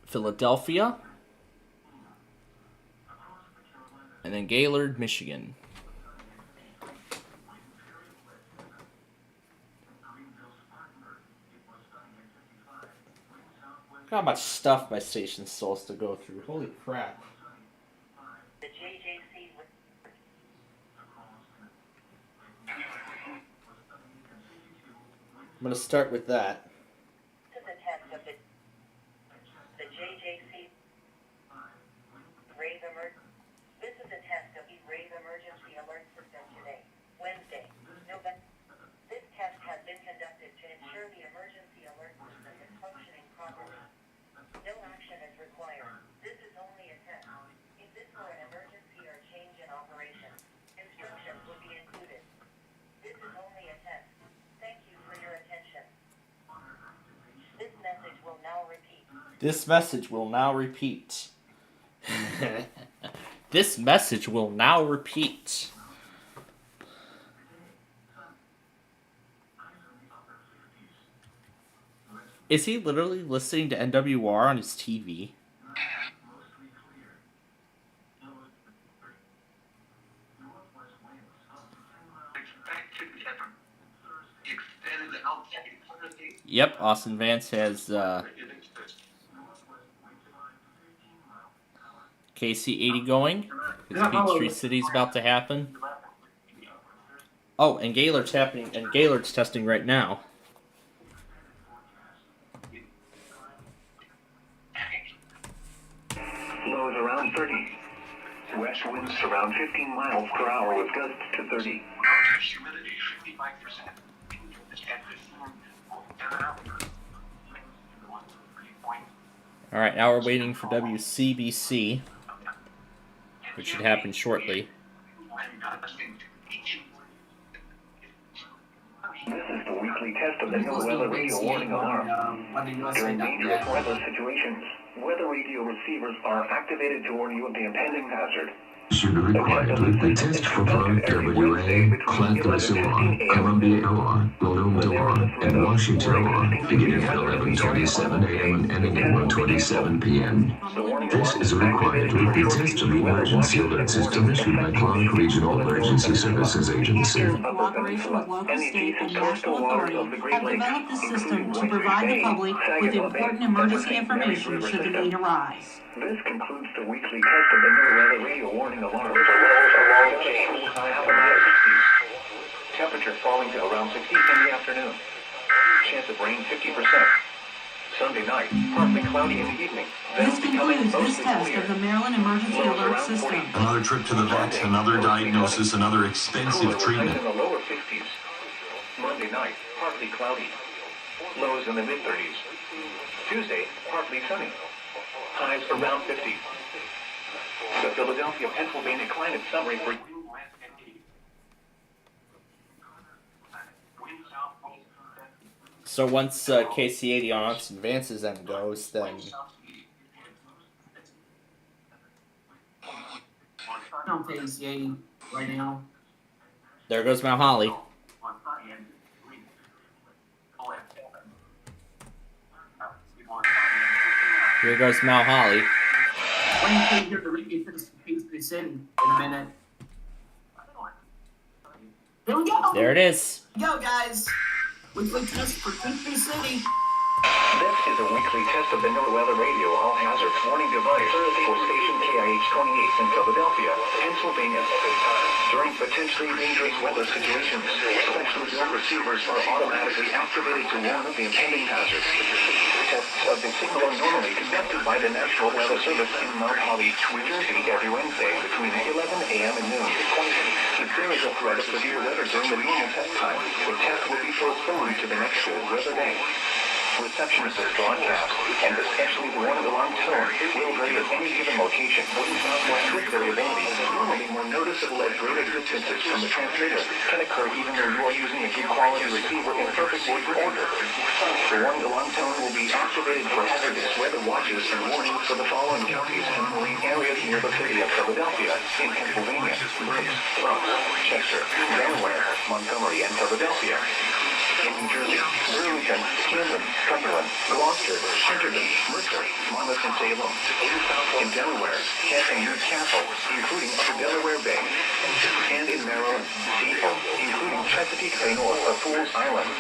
Philadelphia, and then Gaylord, Michigan. Look how much stuff my station still has to go through. Holy crap. The JJC. I'm going to start with that. This is a test of the JJC rave emergency. This is a test of the rave emergency alert system today, Wednesday, November. This test has been conducted to ensure the emergency alert system is functioning properly. No action is required. This is only a test. If this were an emergency or change in operation, instructions would be included. This is only a test. Thank you for your attention. This message will now repeat. This message will now repeat. This message will now repeat. Is he literally listening to NWR on his TV? Yep, Austin Vance has KC80 going. Because Peachtree City's about to happen. Oh, and Gaylord's happening, and Gaylord's testing right now. Lows around 30. West winds around 15 miles per hour with gusts to 30. Humidity 55%. Alright, now we're waiting for WCBC, which should happen shortly. This is the weekly test of the NOAA Weather Radio Warning Alarm. During dangerous weather situations, weather radio receivers are activated to warn you of the impending hazard. Should be required weekly test for Clark WA, Clackamas Law, Columbia Law, Loma Law, and Washington Law, beginning at 11:27 a.m. and ending at 1:27 p.m. This is a required weekly test of the emergency alert system issued by Clark Regional Emergency Services Agency. In cooperation with local, state, and national authorities, have developed a system to provide the public with important emergency information should the need arise. This concludes the weekly test of the NOAA radio warning alarm. High automatic 60s. Temperature falling to around 60 in the afternoon. Chance of rain 50%. Sunday night, partly cloudy in the evening. This concludes this test of the Maryland Emergency Alert System. Another trip to the vet, another diagnosis, another expensive treatment. In the lower 50s. Monday night, partly cloudy. Lows in the mid-30s. Tuesday, partly sunny. Highs around 50. The Philadelphia, Pennsylvania climate summary for... So once KC-80 on Ox advances and goes, then I'm KC-80 right now. there goes Mount Holly. Here goes Mount Holly. When you can hear the radio test for Kingsbury City in a minute. Here we go! There it is. Go, guys! Weekly test for Kingsbury City. This is a weekly test of the NOAA radio all hazards warning device for station KIH-28 in Philadelphia, Pennsylvania. During potentially dangerous weather situations, special built receivers are automatically activated to warn of the impending hazard. Tests of the signal are normally conducted by the National Weather Service in Mount Holly, New Jersey, every Wednesday between 11 a.m. and noon. If there is a threat of severe weather during the normal test time, the test will be postponed to the next cold weather day. Reception of this broadcast, and especially the warning alarm tone, will vary at any given location. This variability is normally more noticeable at greater distances from the transmitter, can occur even though you are using a good quality receiver in perfect working order. The warning alarm tone will be activated for hazardous weather watches and warnings for the following counties and marine areas near the city of Philadelphia, in Pennsylvania, Berks, Bronx, Chester, Delaware, Montgomery, and Philadelphia. In New Jersey, Burlington, Camden, Cumberland, Gloucester, Centerton, Mercer, Monmouth, and Salem. In Delaware, Kent and Newcastle, including Upper Delaware Bay. And in Maryland, Seafoam, including Chesapeake Bay North of Fools Island.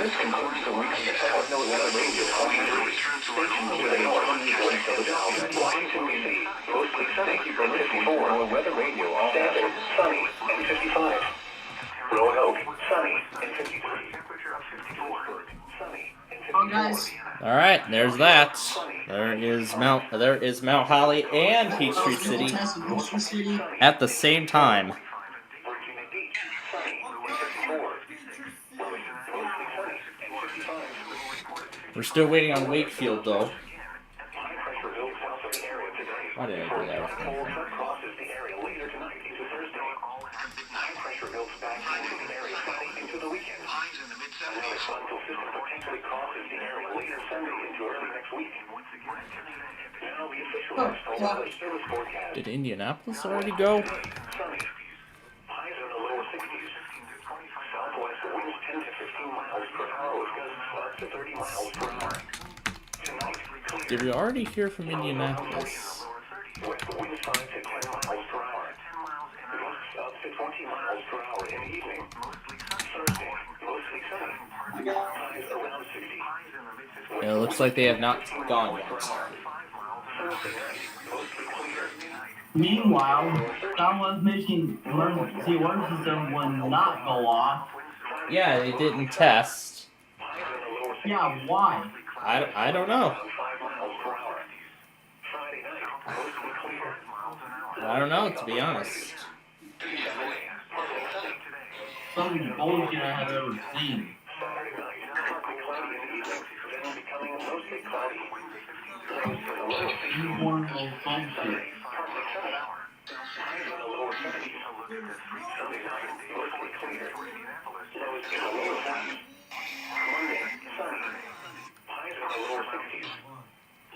This concludes the week's test of NOAA radio station today in Philadelphia, Washington, D.C. Mostly sunny. Thank you for listening to NOAA Weather Radio. All hazards, sunny and 55. Roanoke, sunny and 53. Temperature of 54. Sunny and 54. Oh, guys. All right, there's that. There is Mount Holly and Peachtree City Test of Peachtree City. at the same time. Virginia Beach, sunny and 54. Wilmington, mostly sunny and 55. We're still waiting on Wakefield though. High pressure builds south of the area today. Why did I do that? Cold front crosses the area later tonight into Thursday. High pressure builds back into the area Friday into the weekend. Highs in the mid-70s. Frontal system potentially crosses the area later Sunday into early next week. Now the official National Weather Service forecast. Did Indianapolis already go? Sunny. Highs in the lower 60s. Southwest winds 10 to 15 miles per hour with gusts up to 30 miles per hour. Tonight, clear. Did we already hear from Indianapolis? West winds 5 to 10 miles per hour. Gusts up to 20 miles per hour in the evening. Thursday, mostly sunny. Highs around 60. It looks like they have not gone yet. Thursday night, mostly clear. Meanwhile, someone's making emergency alert system would not go off. Yeah, they didn't test. Yeah, why? I don't know. 5 miles per hour. Friday night, mostly clear. I don't know, to be honest. Saturday, partly sunny. Some bullshit I have ever seen. Saturday night, partly cloudy in the evening, then becoming mostly cloudy. Lows in the lower 60s. You want to know bullshit. Partly sunny. Highs in the lower 70s. Sunday night, mostly clear. Lows in the lower 40s. Monday, sunny. Highs in the lower 60s.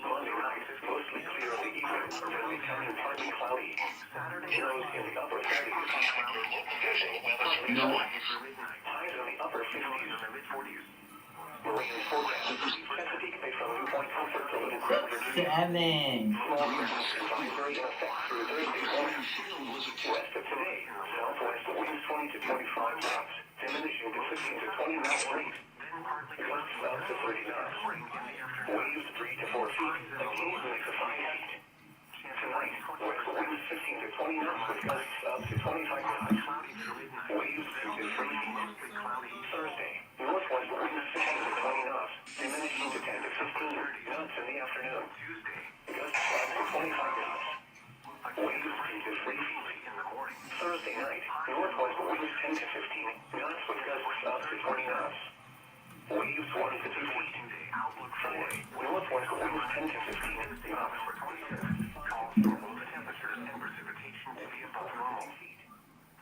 Monday night, mostly clear in the evening, then becoming partly cloudy. cloudy. Saturday lows in the upper 30s. Partly sunny. Highs in the upper 50s and the mid-40s. Marine forecast. Chesapeake Bay from New Point Comfort to Little Crown, Virginia. 7. Advisory in effect through Thursday morning. West of today, southwest winds 20 to 25 knots, diminishing to 15 to 20 knots rate. Gusts up to 30 knots. Waves 3 to 4 feet, occasionally to 5 feet. Tonight, west winds 15 to 20 knots with gusts up to 25 knots. Waves 2 to 3 feet. Thursday, northwest winds 15 to 20 knots, diminishing to 10 to 15 knots in the afternoon. Gusts up to 25 knots. Waves 2 to 3 feet. Thursday night, northwest winds 10 to 15 knots with gusts up to 20 knots. Waves 1 to 2 feet. Friday, northwest winds 10 to 15 knots. Temperatures and precipitation to be above normal.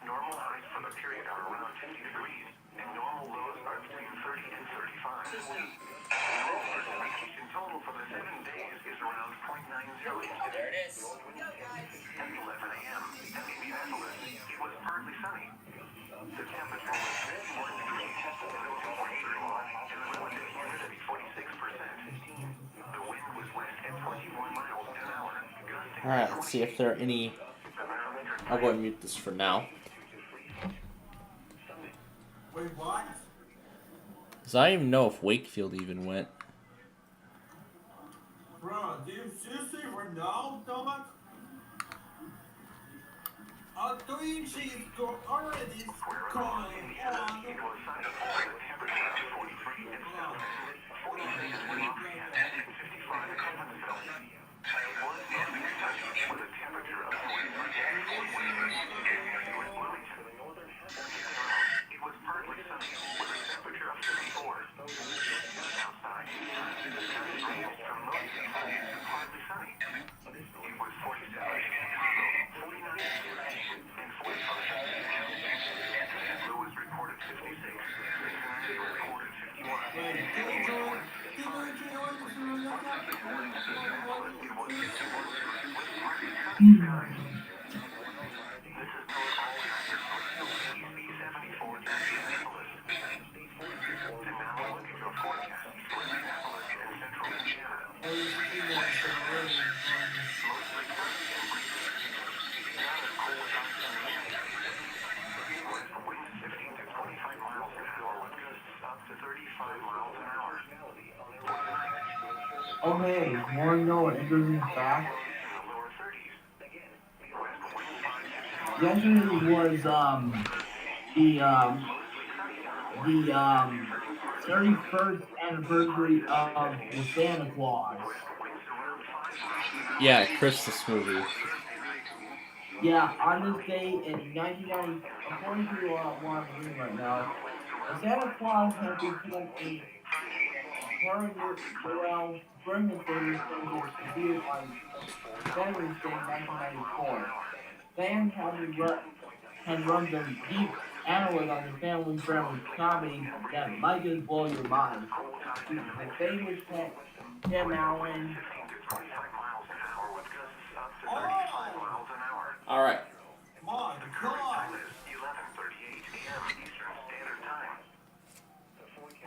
Normal highs for the period are around 50 degrees, and normal lows are between 30 and 35. Normal precipitation total for the 7 days is around 0.90 inches. There it is. At 11 a.m. in Indianapolis, it was partly sunny. The temperature was 51 degrees, relative humidity 46%. The wind was west at 21 miles an hour. Alright, let's see if there are any. I'll go ahead and mute this for now. Wait, what? Because I don't even know if Wakefield even went. Bro, do you seriously Ronaldo, Thomas? I think she's already calling on. It was sunny with a temperature of 43 in South, 46 in Lafayette, and 55 in Evansville. It was northern sunny with a temperature of 43 and 41 in Bloomington. It was partly sunny with a temperature of 54. Outside, the sky ranged from mostly sunny to partly sunny. It was 47 in Chicago, 49 in Houston, and 45 in St. Louis reported 56. Cincinnati reported 51. Okay, want to know an interesting fact? Yesterday was the 31st anniversary of the Santa Claus. Yeah, Christmas movie. Yeah, on this day in 1990, according to what I'm reading right now, the Santa Claus has become a perennial Christmas movie since its debut on Veterans Day 1994. Fans had run the deep analysis on the family-friendly comedy that might just blow your mind. The famous Tim Allen. All right. My God!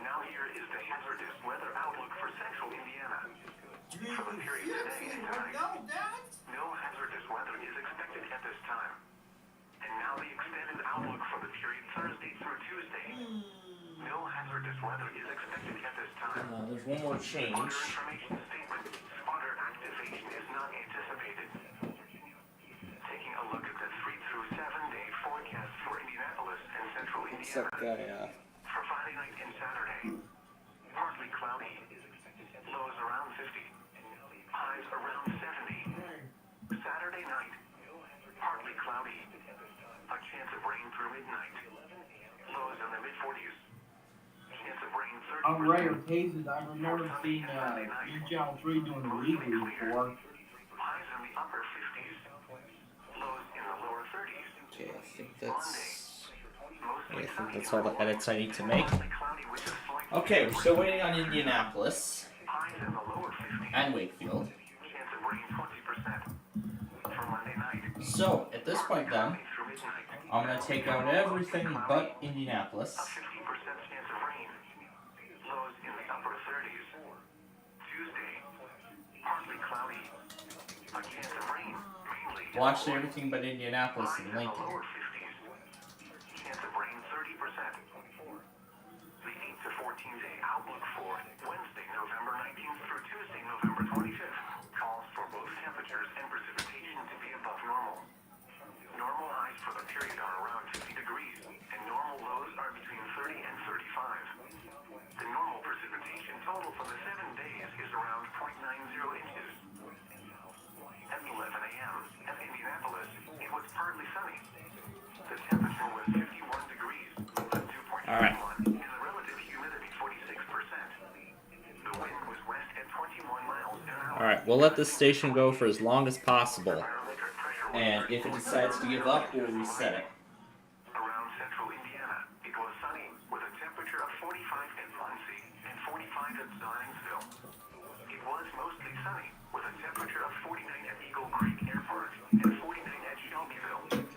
Now here is the hazardous weather outlook for central Indiana. For the period today and tonight, no hazardous weather is expected at this time. And now the extended outlook for the period Thursday through Tuesday. No hazardous weather is expected at this time. There's one more change. Spotter information statement. Spotter activation is not anticipated. Taking a look at the 3 through 7 day forecast for Indianapolis and central Indiana. For Friday night and Saturday, partly cloudy, lows around 50, highs around 70. Saturday night, partly cloudy, a chance of rain through midnight, lows in the mid-40s, chance of rain 30%. On regular cases, I remember seeing Channel 3 doing the weekly before. Highs in the upper 50s, lows in the lower 30s. Okay, I think that's all the edits I need to make. Okay, we're still waiting on Indianapolis and Wakefield. So, at this point then, I'm going to take out everything but Indianapolis. 50% chance of rain. Lows in the upper 30s. Tuesday, partly cloudy. A chance of rain, mainly. Watch everything but Indianapolis and Lincoln. Lower 50s. Chance of rain 30%. The 8 to 14 day outlook for Wednesday, November 19th through Tuesday, November 25th calls for both temperatures and precipitation to be above normal. Normal highs for the period are around 50 degrees, and normal lows are between 30 and 35. The normal precipitation total for the 7 days is around 0.90 inches. At 11 a.m. at Indianapolis, it was partly sunny. The temperature was 51 degrees, with dew point 51, and the relative humidity 46%. The wind was west at 21 miles an hour. Alright, we'll let this station go for as long as possible. And if it decides to give up, we'll reset it. Around central Indiana, it was sunny with a temperature of 45 at Muncie and 45 at Zionsville. It was mostly sunny with a temperature of 49 at Eagle Creek Airport and 49 at Shelbyville.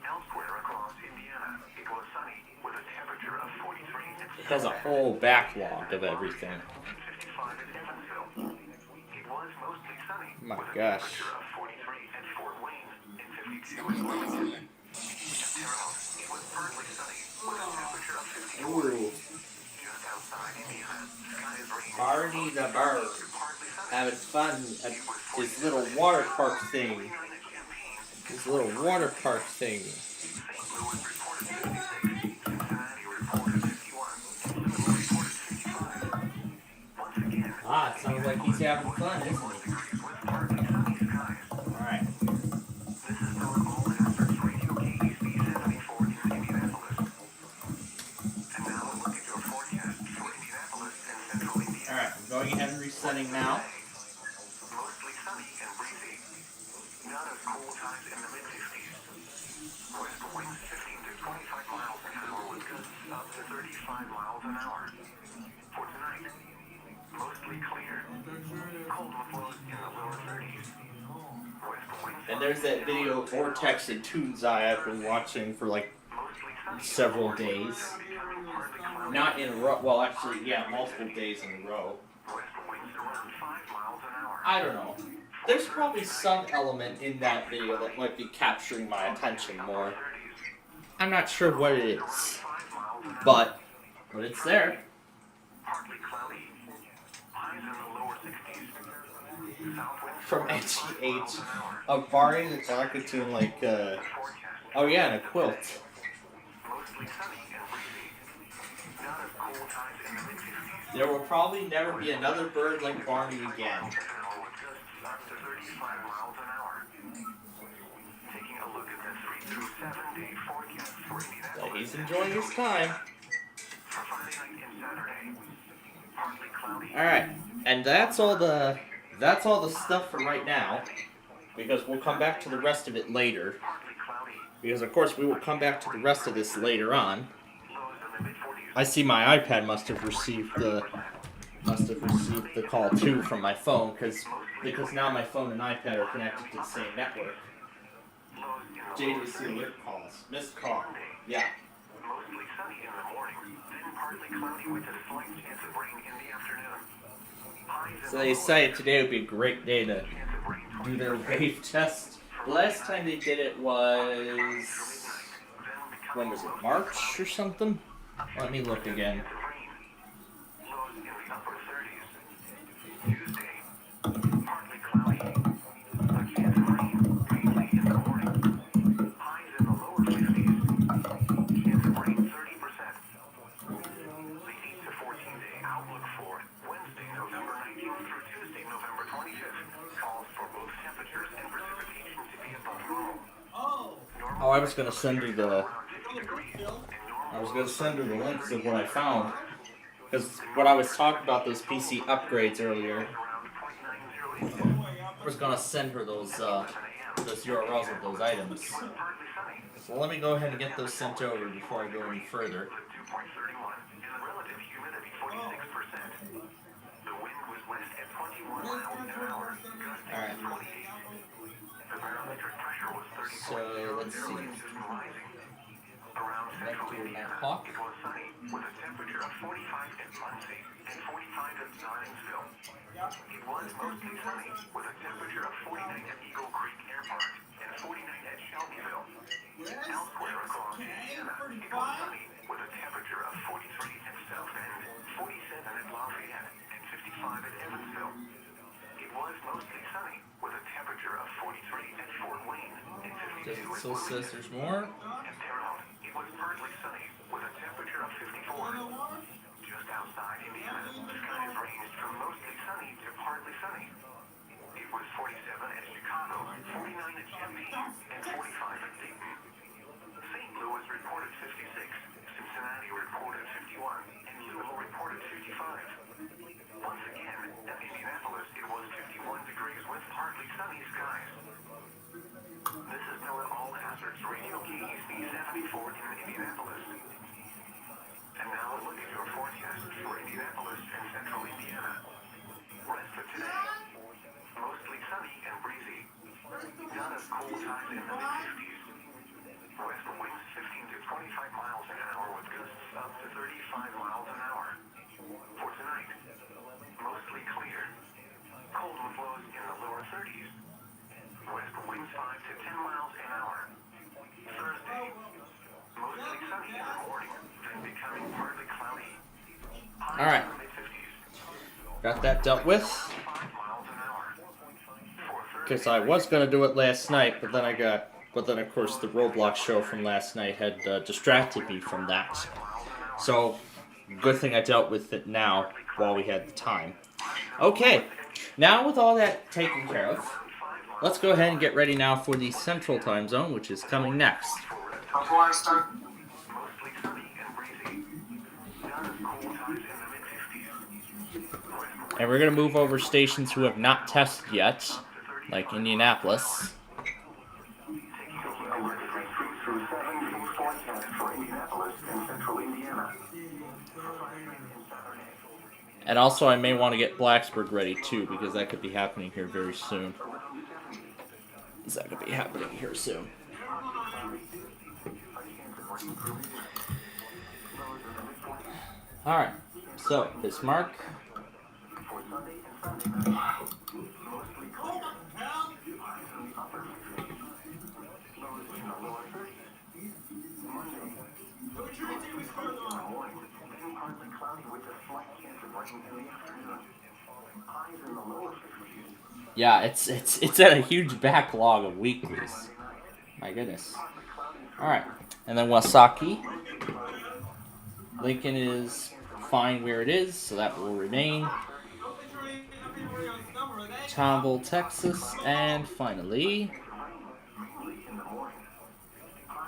Elsewhere across Indiana, it was sunny with a temperature of 43 at It has a whole backlog of everything. 55 at Evansville. It was mostly sunny My with a gosh. temperature of 43 at Fort Wayne and 52 at Wilmington. At Terre Haute, it was partly sunny with a temperature of 54. Ooh. Just outside Indiana, sky is raining. Barney the bird having fun at his little water park thing. His little water park thing. St. Louis reported 56. Cincinnati reported 51. Louisville reported 55. Once again, Ah, it sounds like he's having fun, isn't he? degrees with partly sunny skies. Alright. This is North All Hazards Radio KEC 74 in Indianapolis. And now a look at your forecast for Indianapolis and central Indiana. Alright, I'm going ahead and resetting now. Mostly sunny and breezy. Not as cool times in the mid-50s. West winds 15 to 25 miles an hour with gusts up to 35 miles an hour. For tonight, mostly clear. Cold with lows in the lower 30s. West winds And there's that video Vortex and Tunes I've been watching for like mostly sunny. several days. Becoming partly cloudy. Not in a row. Well, actually, yeah, multiple days in a row. West winds around 5 miles an hour. I don't know. There's probably some element in that video that might be capturing my attention more. I'm not sure what it is, but it's there. Partly cloudy. Highs in the lower 60s. South winds From around 5 NGH miles an hour. of Barney the Talkatoon, like, Forecast. oh yeah, and a quilt. Mostly sunny and breezy. Not as cool times in the mid-50s. There will probably never be another bird like Barney again. Ethanol with gusts up to 35 miles an hour. Taking a look at the 3 through 7 day forecast for So Indianapolis. he's enjoying his time. For Friday night and Saturday. Partly cloudy. Alright, and that's all the stuff for right now. Because we'll come back to the rest of it later. Partly cloudy. Because of course we will come back to the rest of this later on. Lows in the mid-40s. I see my iPad must have received the call too from my phone because now my phone and iPad are connected to the same network. Lows in the lower JDC 30s. alert calls. Missed call. Yeah. Mostly sunny in the morning, then partly cloudy with a slight chance of rain in the afternoon. Highs in So the they lower decided today would be a great day to chance of rain do their wave test. The last time they did it was when was it? March or something? Let me look again. Lows in the upper 30s. Tuesday, partly cloudy. A chance of rain, mainly in the morning. Highs in the lower 50s. Chance of rain 30%. The 8 to 14 day outlook for Wednesday, November 19th through Tuesday, November 25th calls for both temperatures and precipitation to be above normal. Oh, I was gonna send you the Around 50 degrees and normal. I was gonna send her the links of what I found. Because when I was talking about those PC upgrades earlier, Around 0.90 inches. I was gonna send her those URLs of those items. Partly sunny. So let me go ahead and get those sent over before I go any further. Dew point 31 and the relative humidity 46%. The wind was west at 21 miles an hour. Gusting Alright. 28. The barometric pressure was 36. So let's see. Back to your 9 o'clock. It was sunny with a temperature of 45 at Muncie and 45 at Zionsville. It was mostly sunny with a temperature of 49 at Eagle Creek Airport and 49 at Shelbyville. Elsewhere across Indiana, it was sunny with a temperature of 43 at South Bend, 47 at Lafayette, and 55 at Evansville. It was mostly sunny with a temperature of 43 at Fort Wayne and 52 at So says there's more. At Terre Haute, it was partly sunny with a temperature of 54. Just outside Indiana, the skies ranged from mostly sunny to partly sunny. It was 47 at Chicago, 49 at Champaign, and 45 at Dayton. St. Louis reported 56, Cincinnati reported 51, and Louisville reported 55. Once again, at Indianapolis, it was 51 degrees with partly sunny skies. This is Miller All Hazards Radio KEC 74 in Indianapolis. And now a look at your forecast for Indianapolis and central Indiana. Rest of today, mostly sunny and breezy. Not as cold times in the mid-50s. West winds 15 to 25 miles an hour with gusts up to 35 miles an hour. For tonight, mostly clear. Cold flows in the lower 30s. West winds 5 to 10 miles an hour. Thursday, mostly sunny in the morning, then becoming partly cloudy. All right. Got that dealt with. Because I was gonna do it last night, but then of course the Roblox show from last night had distracted me from that. So, good thing I dealt with it now while we had the time. Okay, now with all that taken care of, let's go ahead and get ready now for the Central Time Zone, which is coming next. Before I start, And we're going to move over stations who have not tested yet, like Indianapolis. And also I may want to get Blacksburg ready too, because that could be happening here very soon. Alright, so Bismarck. Yeah, it's at a huge backlog of weeklies. My goodness. Alright. And then Wasaki. Lincoln is fine where it is, so that will remain. Tomball, Texas, and finally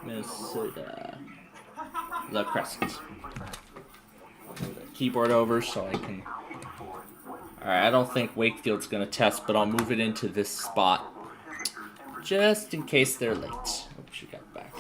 Minnesota. The Crescent. Keyboard over so I can. Alright, I don't think Wakefield's gonna test, but I'll move it into this spot. Just in case they're late. Oh, she got back.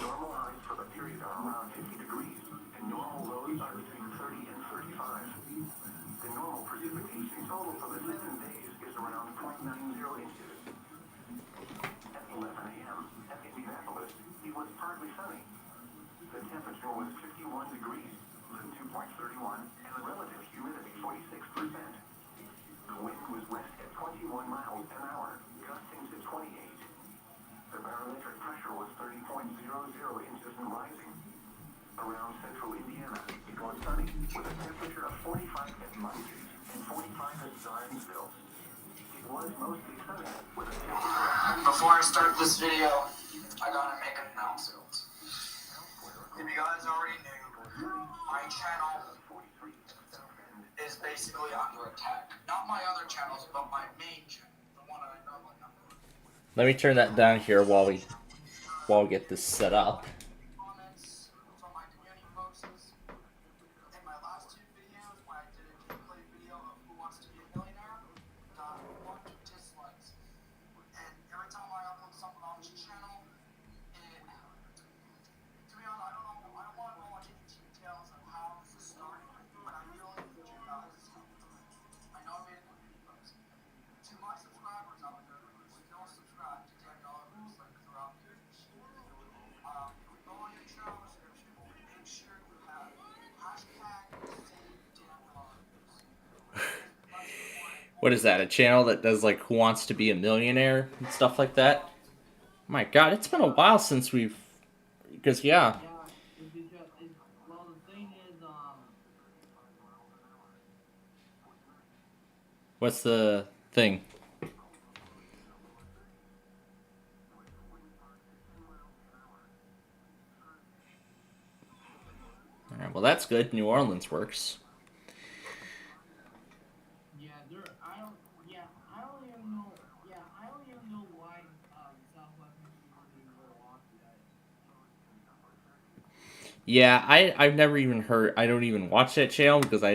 Before I start this video, I gotta make an announcement. If you guys already knew, my channel is basically under attack. Not my other channels, but my main channel, the one I normally upload. Let me turn that down here while we get this set up. Comments from my community posts. In my last two videos, when I did a gameplay video of Who Wants to Be a Millionaire, got a bunch of dislikes. And every time I upload something on this channel, to be honest, I don't want to go into any details of how this is starting, but I really need you guys' help. I know I made a good post. To my subscribers out there who still subscribe to Dan Dollar Boost like throughout here, what is that? A channel that does like Who Wants to Be a Millionaire and stuff like that. My God, it's been a while since we've, because yeah. Yeah, it's because well, the thing is, What's the thing? All right, well that's good. New Orleans works. I don't even know why Southwest Michigan didn't go off today. Yeah, I've never even heard. I don't even watch that channel because I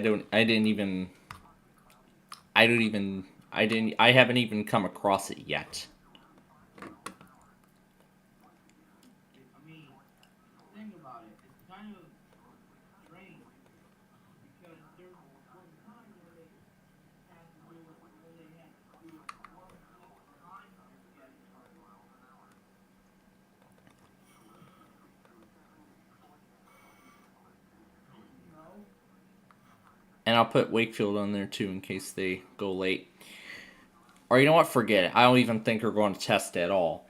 haven't even come across it yet. I mean, think about it. It's kind of strange because there was a time where they had to do it when they had to do it one time together. And I'll put Wakefield on there too in case they go late. Or you know what? Forget it. I don't even think we're going to test at all.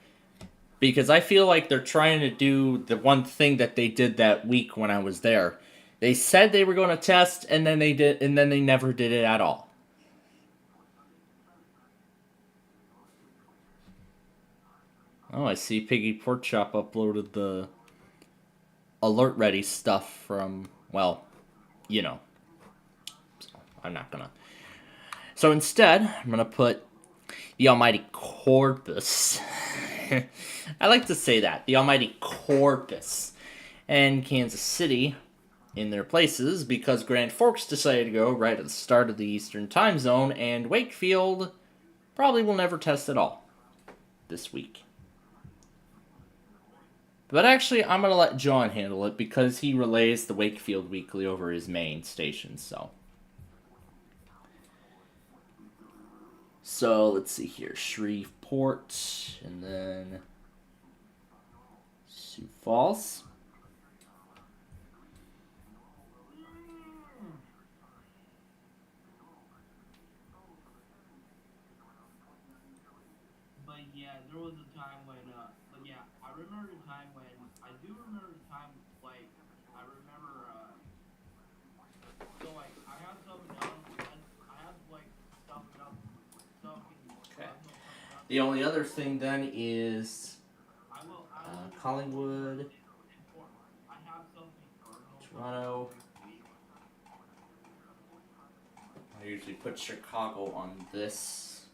Because I feel like they're trying to do the one thing that they did that week when I was there. They said they were going to test, and then they did, and then they never did it at all. Oh, I see Piggy Porkchop uploaded the alert ready stuff from, well, you know. So I'm not gonna. So instead, I'm gonna put the Almighty Corpus. I like to say that. The Almighty Corpus. And Kansas City in their places because Grand Forks decided to go right at the start of the Eastern Time Zone, and Wakefield probably will never test at all this week. But actually, I'm going to let John handle it because he relays the Wakefield Weekly over his main station, so. So, let's see here. Shreveport, and then Sioux Falls. But yeah, there was a time when, but yeah, I remember the time when, I do remember the time, like, I remember, so like, I have something else, I have like, stuff up, stuff in, Okay. The only other thing then is Collingwood, I have something Toronto. I usually put Chicago on this.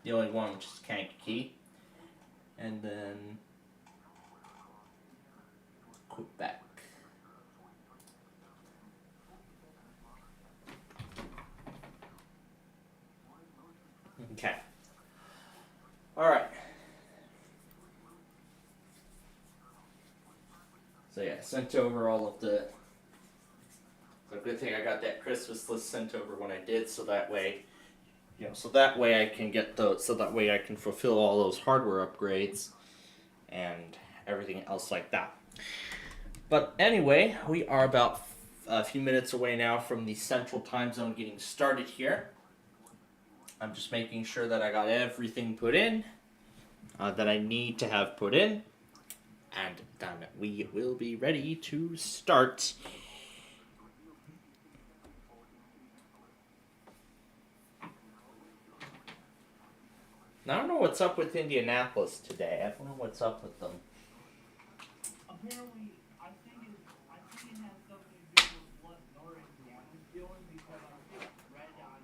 The only one which is Kankakee. And then Quebec. Okay. Alright. So yeah, sent over all of the... So good thing I got that Christmas list sent over when I did, so that way... You know, so that way I can get those, so that way I can fulfill all those hardware upgrades and everything else like that. But anyway, we are about a few minutes away now from the Central Time Zone getting started here. I'm just making sure that I got everything put in that I need to have put in, and then we will be ready to start. I don't know what's up with Indianapolis today. I don't know what's up with them. Apparently, I think it has something to do with what North Indiana is doing because I just read on,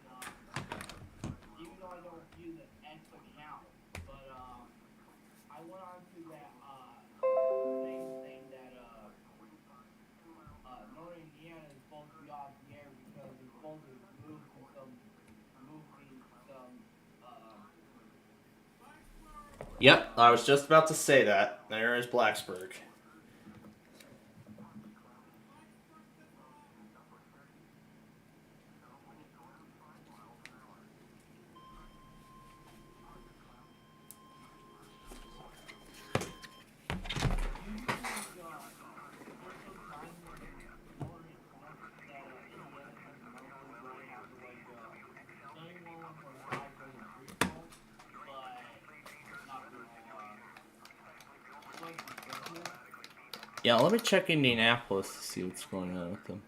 even though I don't use an X account, but I went on to that thing saying that North Indiana is supposed to be off the air because it's supposed to move to some. Yep, I was just about to say that. There is Blacksburg. Yeah, let me check Indianapolis to see what's going on with them.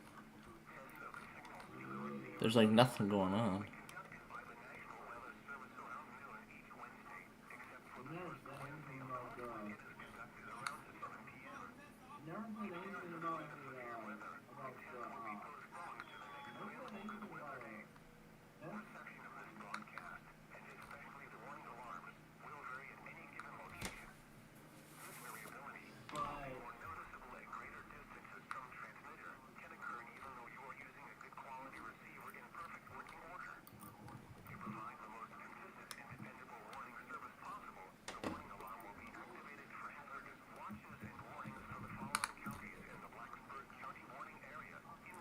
There's like nothing going on.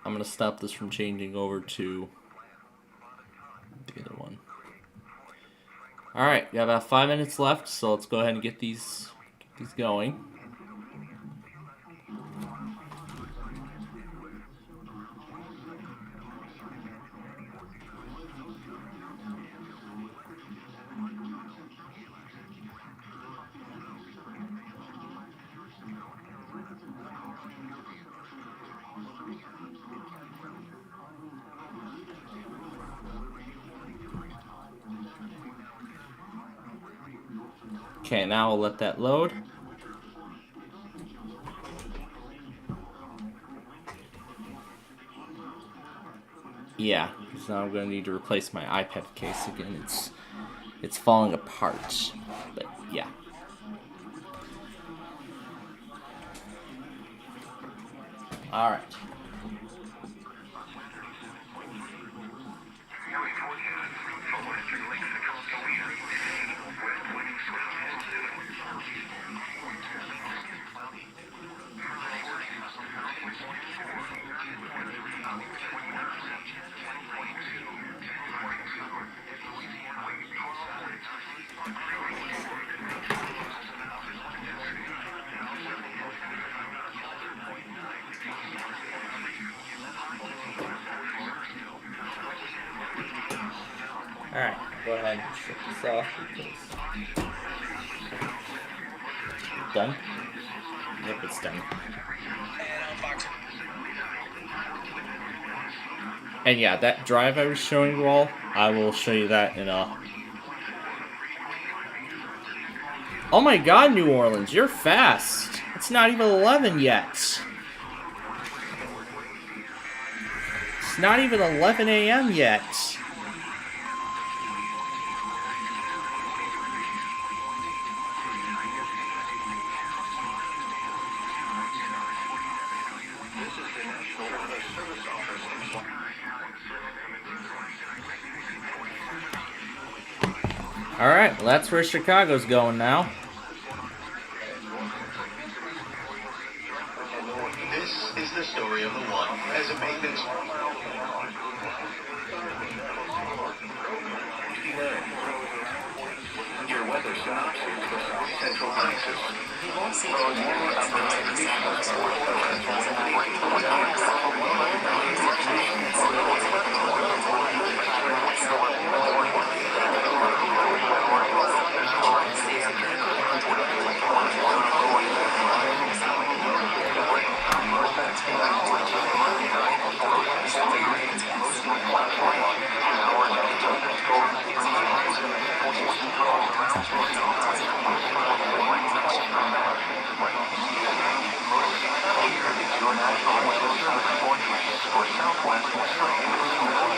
I'm going to stop this from changing over to the other one. Alright, we have about 5 minutes left, so let's go ahead and get these going. Okay, now we'll let that load. Yeah, because now I'm going to need to replace my iPad case again. It's falling apart, but yeah. All right. Alright, go ahead and shut this off because... Done? Yep, it's done. And yeah, that drive I was showing you all, I will show you that in a... Oh my god, New Orleans, you're fast! It's not even 11 yet! It's not even 11 a.m. yet! Alright, well that's where Chicago's going now. This is the story of the one as a maintenance. Your weather synopsis for South Central Texas. You won't see too many of Your National Weather Service forecast for Southwest Australia.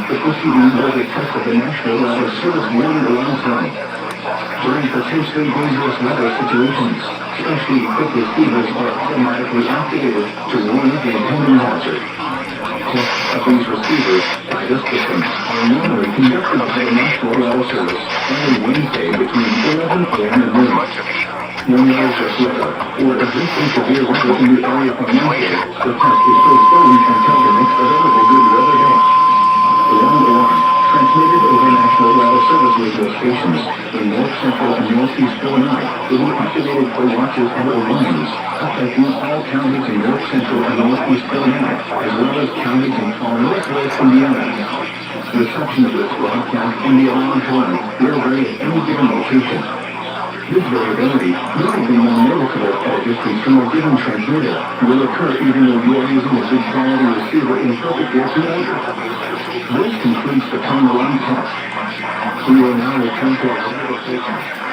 The proceedings are the test of the National Weather Service warning alarm zone. During potentially dangerous weather situations, specially equipped receivers are automatically activated to warn of the impending hazard. Tests of these receivers by this system are normally conducted by the National Weather Service every Wednesday between 11 a.m. and noon. When there is this weather, or existing severe weather in the area of Manchester, the test is postponed until the next available good weather day. Alarm alarm, transmitted over National Weather Service radio stations in North Central and Northeast Illinois, will be activated for watches and alarms, affecting all counties in North Central and Northeast Illinois, as well as counties in far northwest Indiana. Reception of this broadcast and the alarm horn will vary at any given location. This variability may have been more noticeable at a distance from a given transmitter, will occur even though you are using a good quality receiver in perfect working order. This completes the time alarm test. We will now return to our radio station.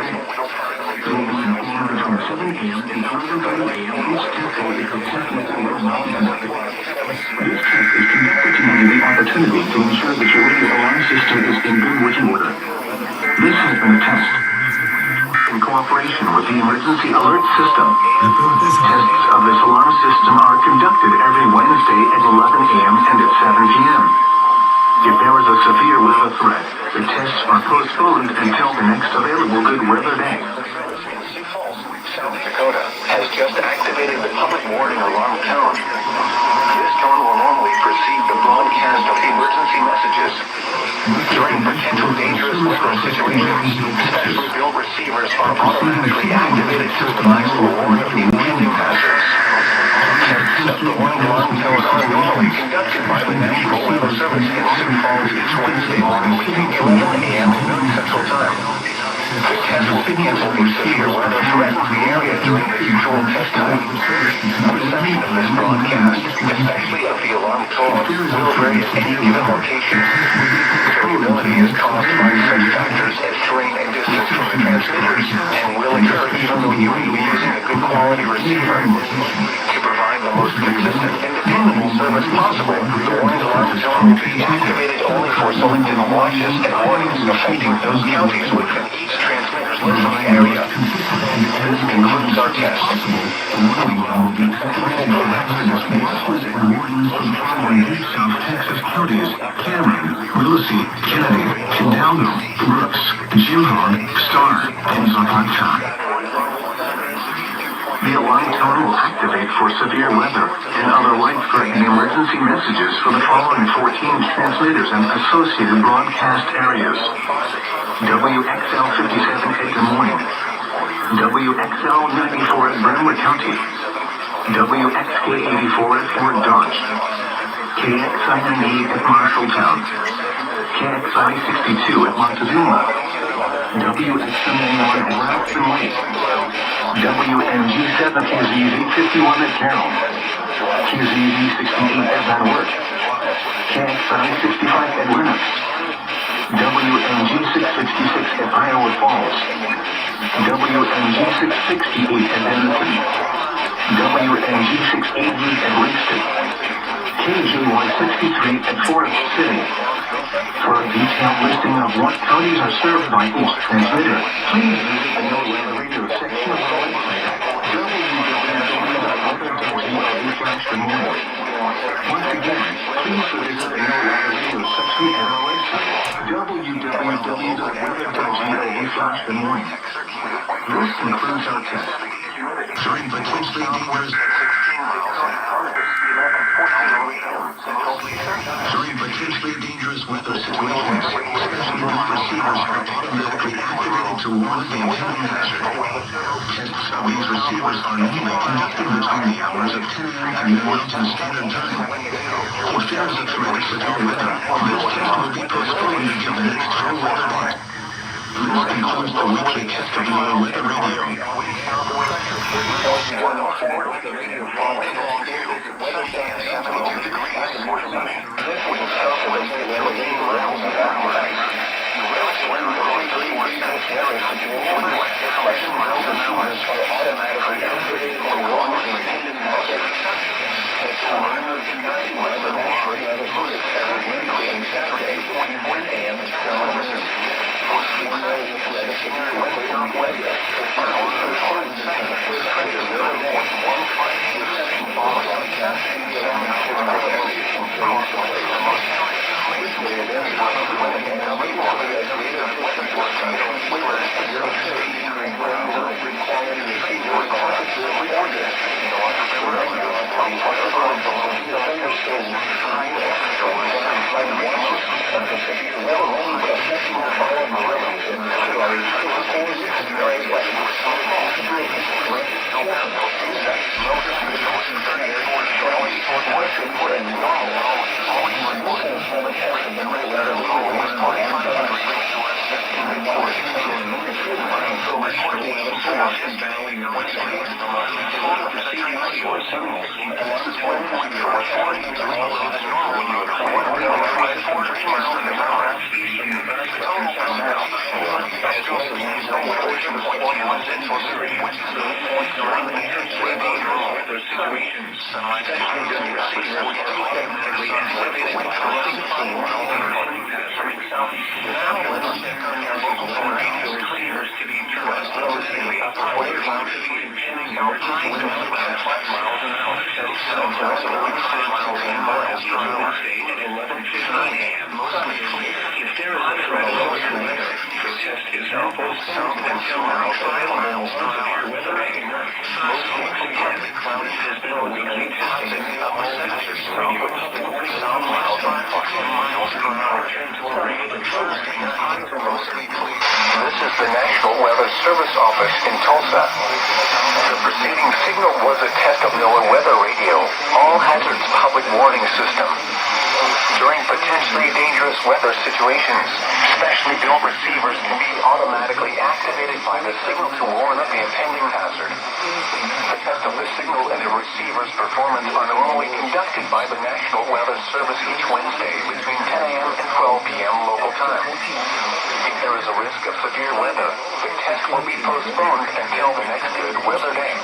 day. There will be an hour between 7 a.m. and 11:30 a.m. each test will be successfully conducted. This test is conducted to give you the opportunity to ensure that your radio alarm system is in good working order. This has been a test in cooperation with the Emergency Alert System. Tests of this alarm system are conducted every Wednesday at 11 a.m. and at 7 p.m. If there is a severe weather threat, the tests are postponed until the next available good weather day. South Dakota has just activated the public warning alarm tone. This tone will normally precede the broadcast of emergency messages. During potential dangerous weather situations, specially built receivers are automatically activated to provide a warning of impending hazards. Tests of the warning alarm tone are normally conducted by the National Weather Service in Sioux Falls each Wednesday morning between 11 a.m. and noon Central Time. The test will begin when severe weather threatens the area during the usual test time. Reception of this broadcast, especially of the alarm tone, will vary at any given location. Variability is caused by such factors as terrain and distance from the transmitters, and will occur even though you may be using a good quality receiver. To provide the most consistent and dependable service possible, the warning alarm tone will be activated only for selected watches and warnings affecting those counties within each transmitter's listening area. This concludes our test. South Texas counties: Cameron, Willacy, Kennedy, Hidalgo, Brooks, Jimhog, Starr, and Zapata. The alarm tone will activate for severe weather and other life-threatening emergency messages for the following 14 translators and associated broadcast areas: WXL 57 at Des Moines, WXL 94 at Brentwood County, WXK 84 at Fort Dodge, KXI 98 at Marshalltown, KXI 62 at Montezuma, WXM 91 at Rapson Lake, WNG 7 KZZ 51 at Carroll, KZZ 68 at Van Wert, KXI 65 at Lennox, WNG 666 at Iowa Falls, WNG 668 at Edmonton, WNG 688 at Winston, KGY 63 at Forest City. For a detailed listing of what counties are served by each transmitter, please visit the No Weather Radio section of our website at www.weather.gov/themoon. Once again, please visit the No Weather Radio section at our website, www.weather.gov/themoon. This concludes our test. During potentially dangerous weather situations, specially built receivers are automatically activated to warn of the impending hazard. Tests of these receivers are normally conducted between the hours of 10 a.m. and Mountain Standard Time. If there is a threat of severe weather, this test will be postponed until the next full weather day. This concludes the weekly test of your weather radio. When you sound now, as well as seasonal portions of Kansas and Missouri. Surrounding areas with dangerous weather situations, especially during receivers automatically activated by the signal to warn of the warning hazard. Now let's check on your local tornado receivers to be true. Closely, upward cloud speed impending northeast winds around 5 miles an hour. Southwest at 5 miles and miles from the state at 11:15 a.m. If there is a threat of lower weather, the test is southwest and 10 miles on severe weather aid. Most once again, cloud has been a weekly testing of all hazards. Radio public warning south miles by 10 miles per hour until regular Thursday night. This is the National Weather Service Office in Tulsa. The preceding signal was a test of NOAA Weather Radio, All Hazards Public Warning System. During potentially dangerous weather situations, specially built receivers can be automatically activated by the signal to warn of the impending hazard. The test of the signal and the receiver's performance are normally conducted by the National Weather Service each Wednesday between 10 a.m. and 12 p.m. local time. If there is a risk of severe weather, the test will be postponed until the next good weather day.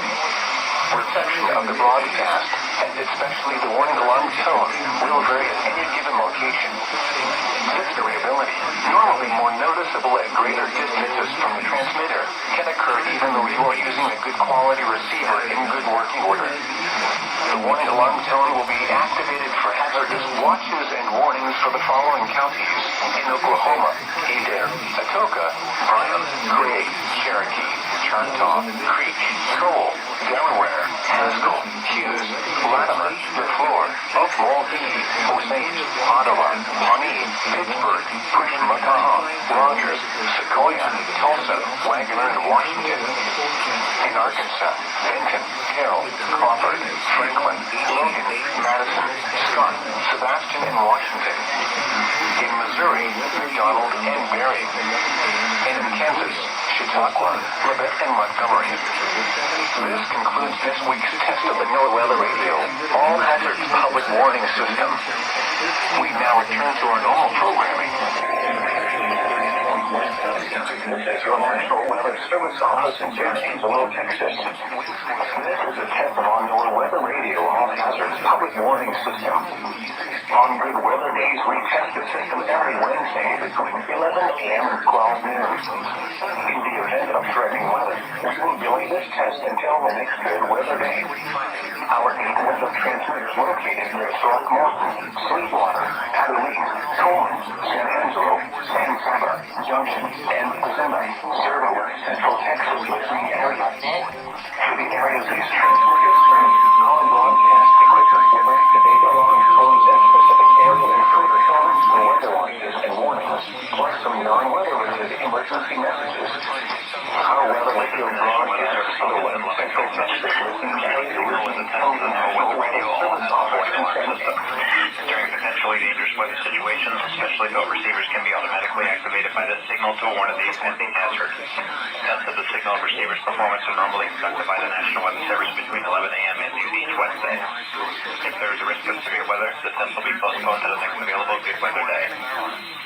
Reception of the broadcast, and especially the warning alarm tone, will vary at any given location. This variability, normally more noticeable at greater distances from the transmitter, can occur even though you are using a good quality receiver in good working order. The warning alarm tone will be activated for hazardous watches and warnings for the following counties: in Oklahoma, Adair, Atoka, Bryan, Gray, Cherokee, Choctaw, Creek, Cole, Delaware, Haskell, Hughes, Latimer, DeFleur, Oak Mulkey, Osage, Ottawa, Pawnee, Pittsburgh, Pushmataha, Rogers, Sequoia, Tulsa, Wagner, and Washington. In Arkansas, Benton, Carroll, Crawford, Franklin, Logan, Madison, Scott, Sebastian, and Washington. In Missouri, Donald and Berry. And in Kansas, Chautauqua, Labette, and Montgomery. This concludes this week's test of the NOAA Weather Radio All Hazards Public Warning System. We now return to our normal programming. This is your National Weather Service Office in San Angelo, Texas. This is a test of our NOAA Weather Radio All Hazards Public Warning System. On good weather days, we test the system every Wednesday between 11 a.m. and 12 noon. In the event of threatening weather, we will delay this test until the next good weather day. Our 8 weather transmitters located near Throckmorton, Sweetwater, Abilene, Coleman, San Angelo, San Saba, Junction, and Zimmer serve a West Central Texas listening area. For the areas these transmitters serve, all broadcast equipment will activate alarm codes and specific area intruder tones, weather watches, and warnings, plus some non-weather related emergency messages. Our weather radio broadcasts for the West Central Texas listening area will be held in our weather radio service office in San Angelo. During potentially dangerous weather situations, especially built receivers can be automatically activated by the signal to warn of the impending hazard. Tests of the signal and receiver's performance are normally conducted by the National Weather Service between 11 a.m. and noon each Wednesday. If there is a risk of severe weather, the test will be postponed to the next available good weather day.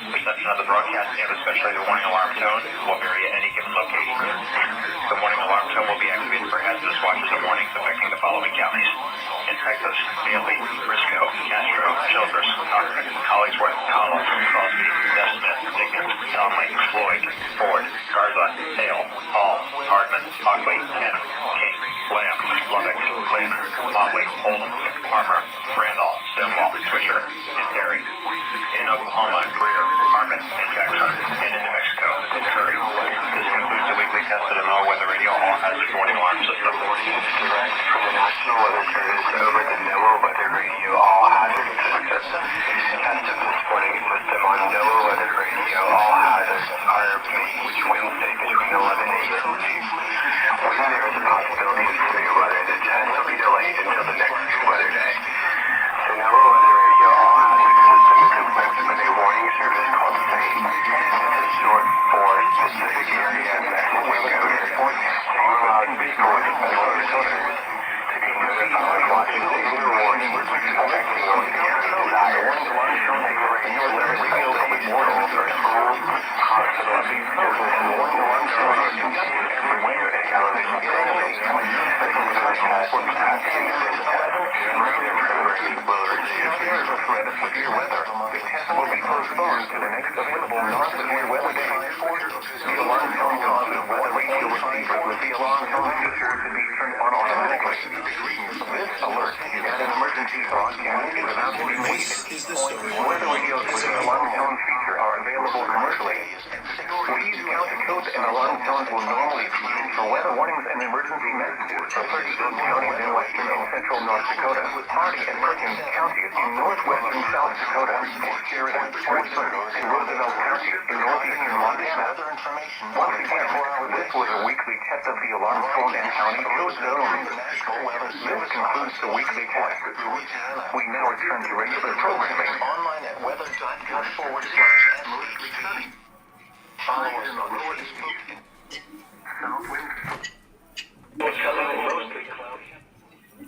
Reception of the broadcast and especially the warning alarm tone will vary at any given location. The warning alarm tone will be activated for hazardous watches and warnings affecting the following counties: in Texas, Bailey, Briscoe, Castro, Childress, Cochran, Collingsworth, Connell, Crosby, Smith, Dickens, Conley, Floyd, Ford, Garza, Hale, Hall, Hardman, Hockley, Cannon, King, Lamb, Lubbock, Lynn, Motley, Oldham, Farmer, Randolph, Stonewall, Swisher, and Terry. In Oklahoma, Greer, Harmon, and Jackson, and in New Mexico, Curry. This concludes the weekly test of the NOAA Weather Radio All Hazards Warning Alarm System. Direct from the National Weather Service over the NOAA Weather Radio All Hazards System. Test of this warning system on NOAA Weather Radio All Hazards RP, which Wednesday between 11 a.m. and 2. When there is a possibility of severe weather, the test will be delayed until the next good weather day. The NOAA Weather Radio All Hazards System is equipped with a warning service called SAFE. This is short for Specific Area National Weather Code. SAFE allows recording weather filters to be notified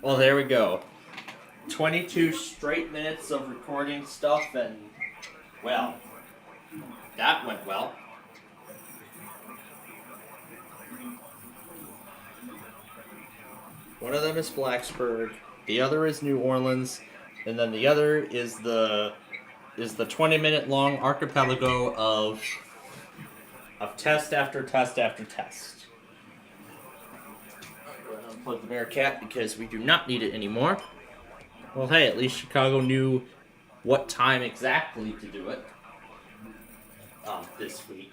Well, there we go. 22 straight minutes of recording stuff, and, well, that went well. One of them is Blacksburg, the other is New Orleans, and then the other is the 20-minute long archipelago of test after test after test. Unplug the Bearcat because we do not need it anymore. Well, hey, at least Chicago knew what time exactly to do it this week.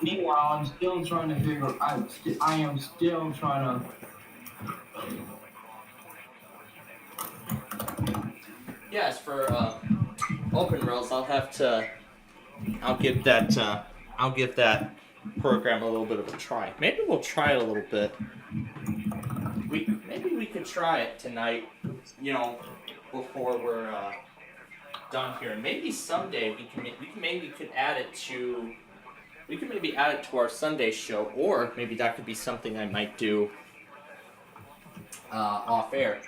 Meanwhile, I'm still trying to figure. I am still trying to. Yes, for Open Rails, I'll give that program a little bit of a try. Maybe we'll try it a little bit. Maybe we could try it tonight, before we're done here. And maybe someday we could add it to our Sunday show, or maybe that could be something I might do off air.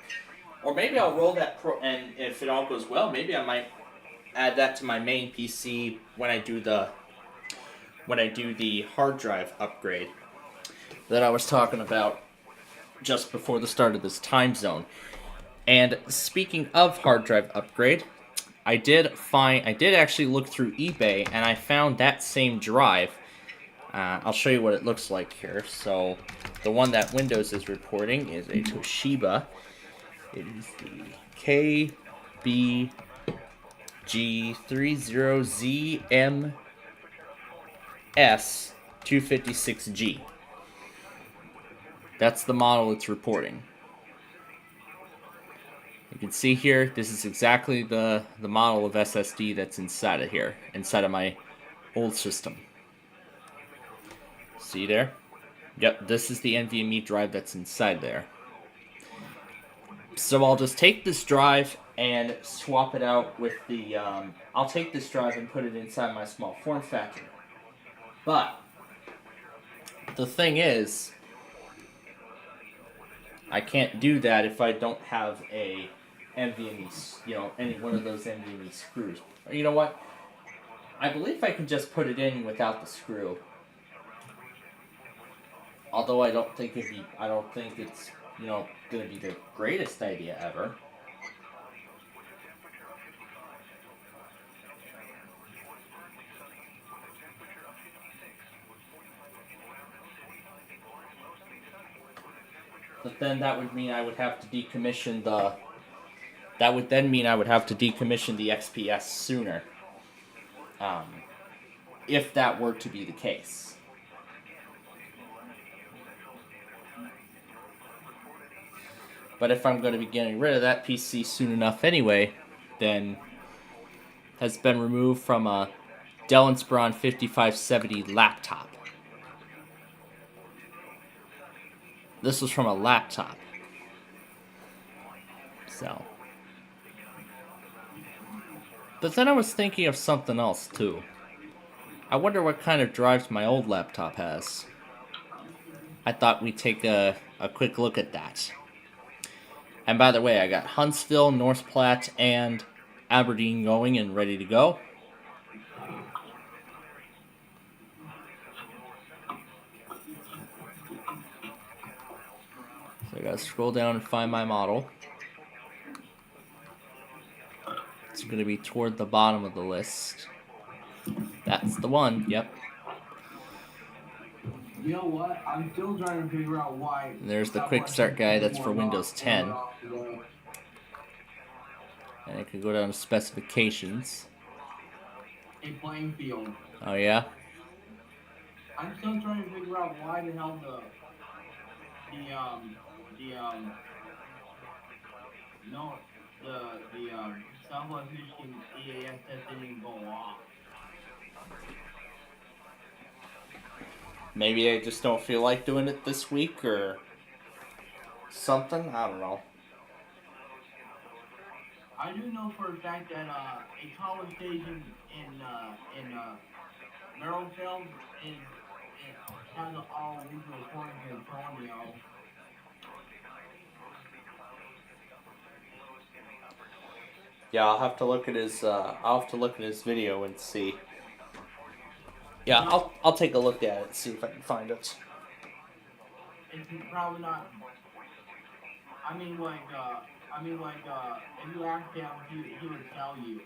Or maybe I'll roll that and if it all goes well, maybe I might add that to my main PC when I do the hard drive upgrade that I was talking about just before the start of this time zone. And speaking of hard drive upgrade, I did actually look through eBay, and I found that same drive. I'll show you what it looks like here. So the one that Windows is reporting is a Toshiba. It is the KBG30ZMS256G. That's the model it's reporting. You can see here, this is exactly the model of SSD that's inside of here, inside of my old system. See there? Yep, this is the NVMe drive that's inside there. So I'll just take this drive and swap it out with the, I'll take this drive and put it inside my small form factor. But the thing is, I can't do that if I don't have a NVMe, any one of those NVMe screws. Or you know what? I believe I can just put it in without the screw. Although I don't think it's, going to be the greatest idea ever. But then that would mean I would have to decommission the... That would then mean I would have to decommission the XPS sooner. If that were to be the case. But if I'm going to be getting rid of that PC soon enough anyway, then has been removed from a Dell Inspiron 5570 laptop. This was from a laptop. So. But then I was thinking of something else too. I wonder what kind of drives my old laptop has. I thought we'd take a quick look at that. And by the way, I got Huntsville, North Platte, and Aberdeen going and ready to go. So I gotta scroll down and find my model. It's gonna be toward the bottom of the list. That's the one, yep. You know what? I'm still trying to figure out why. And there's the quick start guide, that's for Windows 10. And I can go down to specifications. A playing field. Oh yeah? I'm still trying to figure out why the hell the Southwest Michigan EAS test didn't even go off. Maybe I just don't feel like doing it this week or something. I don't know. I do know for a fact that a college station in Merrillville has an all-regional recording in Antonio. Yeah, I'll have to look at his video and see. Yeah, I'll take a look at it and see if I can find it. It's probably not. I mean, like, if you asked him, he would tell you.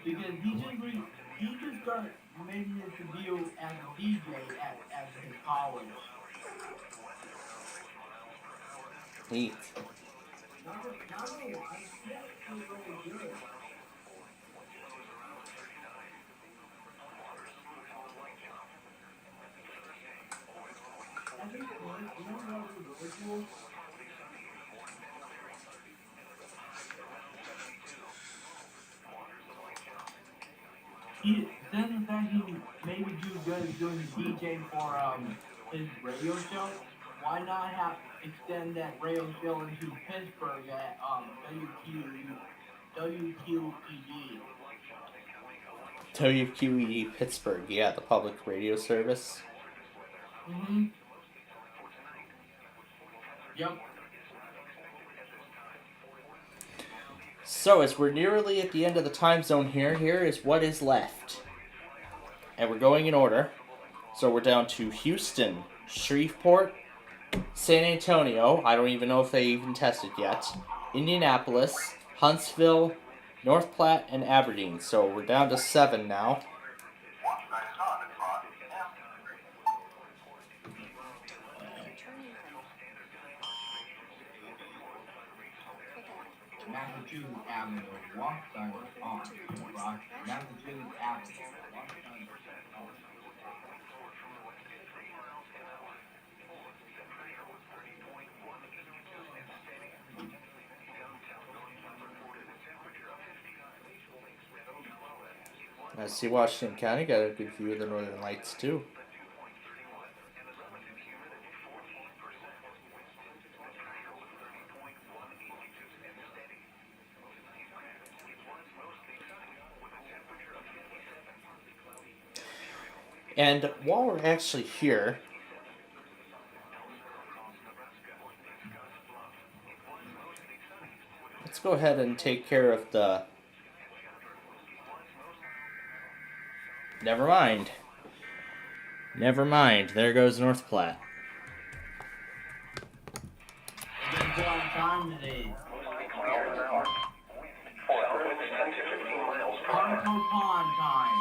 Because he just got making his debut as a DJ at his college. Neat. Then the fact he maybe do good doing the DJ for his radio show, why not extend that radio show into Pittsburgh at WQED? WQED Pittsburgh, yeah, the public radio service. Mm-hmm. Yep. So, as we're nearly at the end of the time zone here is what is left. And we're going in order. So we're down to Houston, Shreveport, San Antonio, I don't even know if they even tested yet, Indianapolis, Huntsville, North Platte, and Aberdeen. So we're down to 7 now. Massachusetts Avenue, Washington on Massachusetts Avenue, Washington on. I see Washington County got a good view of the Northern Lights too. And while we're actually here, let's go ahead and take care of the... Never mind. Never mind. There goes North Platte. We're going to go on time today. Carnival Pond time.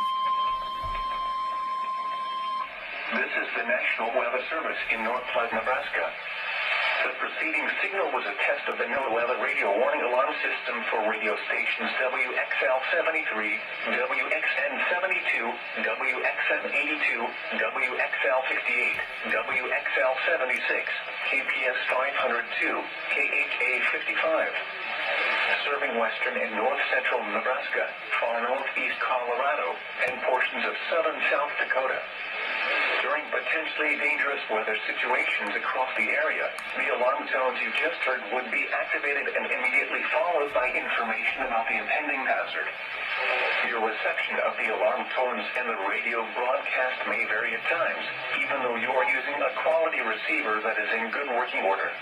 This is the National Weather Service in North Platte, Nebraska. The preceding signal was a test of the NOAA Weather Radio Warning Alarm System for radio stations WXL-73, WXN-72, WXN-82, WXL-58, WXL-76, KPS-502, KHA-55. Serving western and north-central Nebraska, far northeast Colorado, and portions of southern South Dakota. During potentially dangerous weather situations across the area, the alarm tones you just heard would be activated and immediately followed by information about the impending hazard. Your reception of the alarm tones in the radio broadcast may vary at times, even though you are using a quality receiver that is in good working order.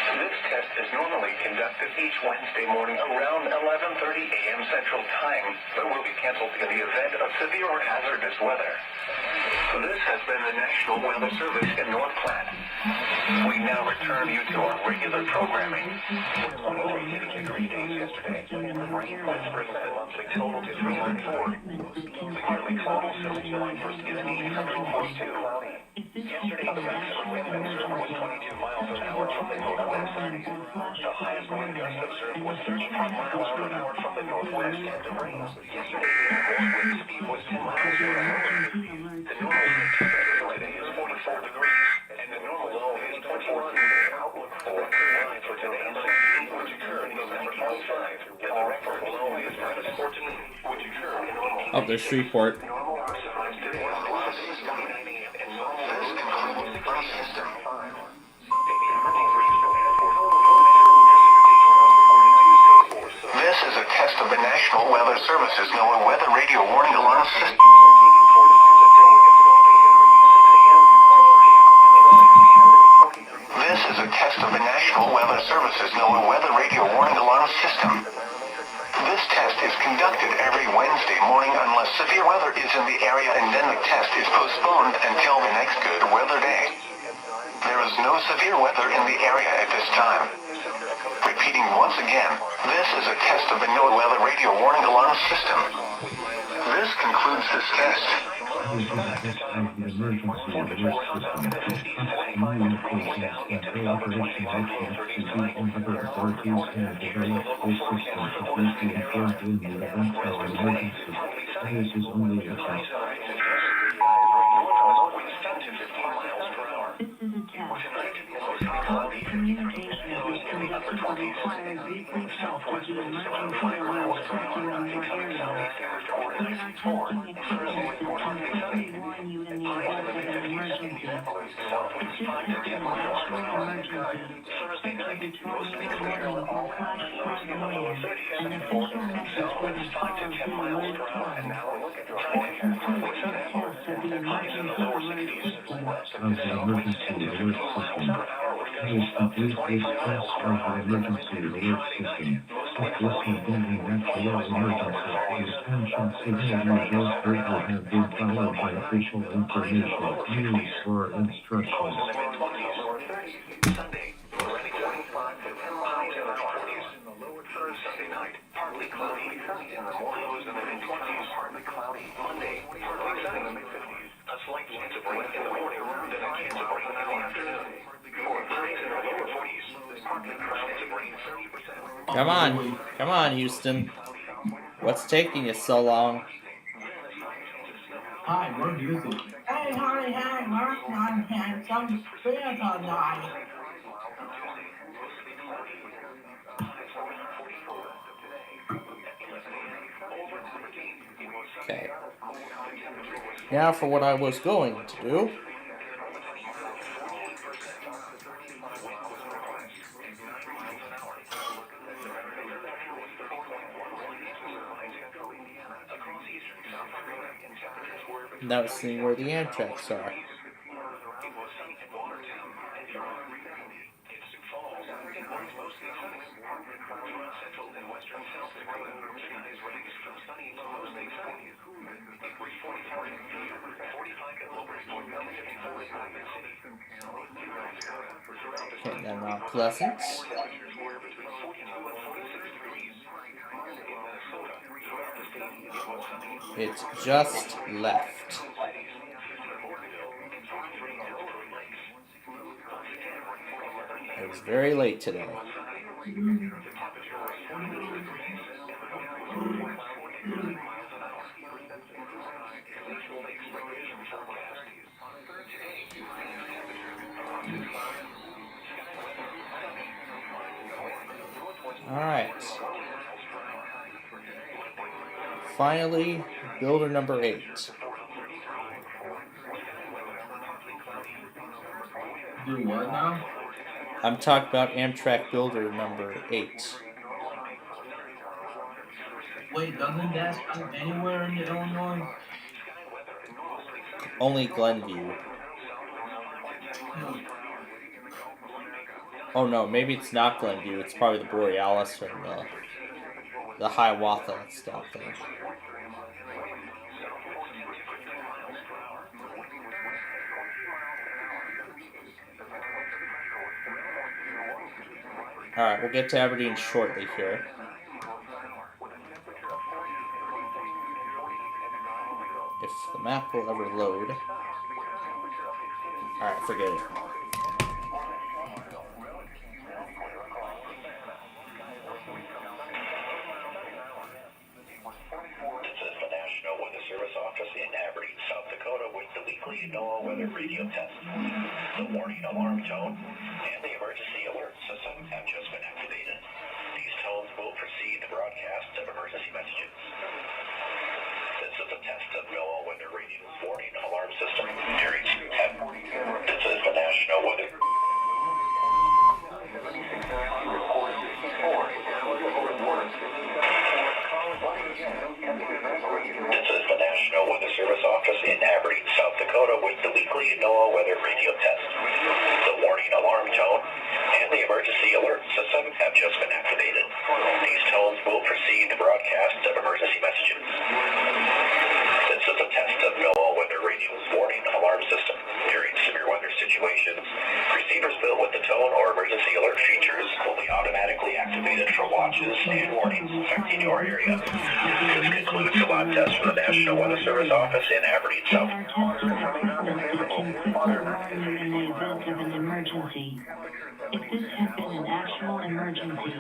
This test is normally conducted each Wednesday morning around 11:30 a.m. Central Time, but will be canceled in the event of severe or hazardous weather. This has been the National Weather Service in North Platte. We now return you to our regular programming. Over 60 degree days yesterday. Rain was bringing the monthly total to 304. The yearly total since July 1st is 842. Yesterday, the maximum wind observed was 22 miles an hour from the northwest. The highest wind gust observed was 35 miles per hour from the northwest and the rain. Yesterday, the most wind speed was 10 miles per hour. The normal temperature today is 44 degrees, and the normal low is 24. The outlook for today is 16, which occurred November 25, and the record low is -14, which occurred in normal. Oh, there's Shreveport. Normal maximized today was 6:29 a.m. and normal is 6:05 system. This is a test of the National Weather Service's NOAA Weather Radio Warning Alarm System. This is a test of the National Weather Service's NOAA Weather Radio Warning Alarm System. This test is conducted every Wednesday morning unless severe weather is in the area, and then the test is postponed until the next good weather day. There is no severe weather in the area at this time. Repeating once again, this is a test of the NOAA Weather Radio Warning Alarm System. This concludes this test. This is a test of the emergency alert system. New information that the operation agencies and other authorities have developed this system to briefly inform you in the event of an emergency. This is only a test. This is a test. Communication is conducted for required weekly test of the emergency alarm system in your area. We are testing equipment that can quickly warn you in the event of an emergency. The system is a national emergency, such as a tornado warning or flash flood warning. An official message for the power of the alert tone. This concludes this test of the emergency alert system. Of the emergency alert system. This completes this test of the emergency alert system. If this has been a natural emergency, the attention signal you just heard will have been followed by official information, news, or instructions. Sunday, already 25 to 10 miles an hour. In the lower third Sunday night, partly cloudy. In the morning, lows in the mid-20s, partly cloudy. Monday, partly sunny in the mid-50s. A slight chance of rain in the morning, then a chance of rain in the afternoon. For highs in the lower 40s, partly clouds of rain 30%. Come on, Houston. What's taking you so long? Hi, we're busy. Hey, honey, hey, Mark, I'm handsome. Santa night. Okay. Now for what I was going to do. Now seeing where the Amtrak's are. Okay, then Mount Pleasant. It's just left. It was very late today. Alright. Finally, builder number 8. Do what now? I'm talking about Amtrak Builder number 8. Wait, doesn't that stop anywhere in Illinois? Only Glenview. Oh no, maybe it's not Glenview. It's probably the Borealis and the Hiawatha and stuff. Alright, we'll get to Aberdeen shortly here. If the map will ever load. Alright, forget it. In Aberdeen, South Dakota, with the weekly NOAA weather radio test. The warning alarm tone and the emergency alert system have just been activated. These tones will precede the broadcast of emergency messages. This is a test of NOAA weather radio's warning alarm system during 10. This is the National Weather. This is the National Weather Service office in Aberdeen, South Dakota, with the weekly NOAA weather radio test. The warning alarm tone and the emergency alert system have just been activated. These tones will precede the broadcast of emergency messages. This is a test of NOAA weather radio's warning alarm system. During severe weather situations, receivers built with the tone or emergency alert features will be automatically activated for watches and warnings affecting your area. This concludes the live test for the National Weather Service office in Aberdeen, South. If this had been an actual emergency,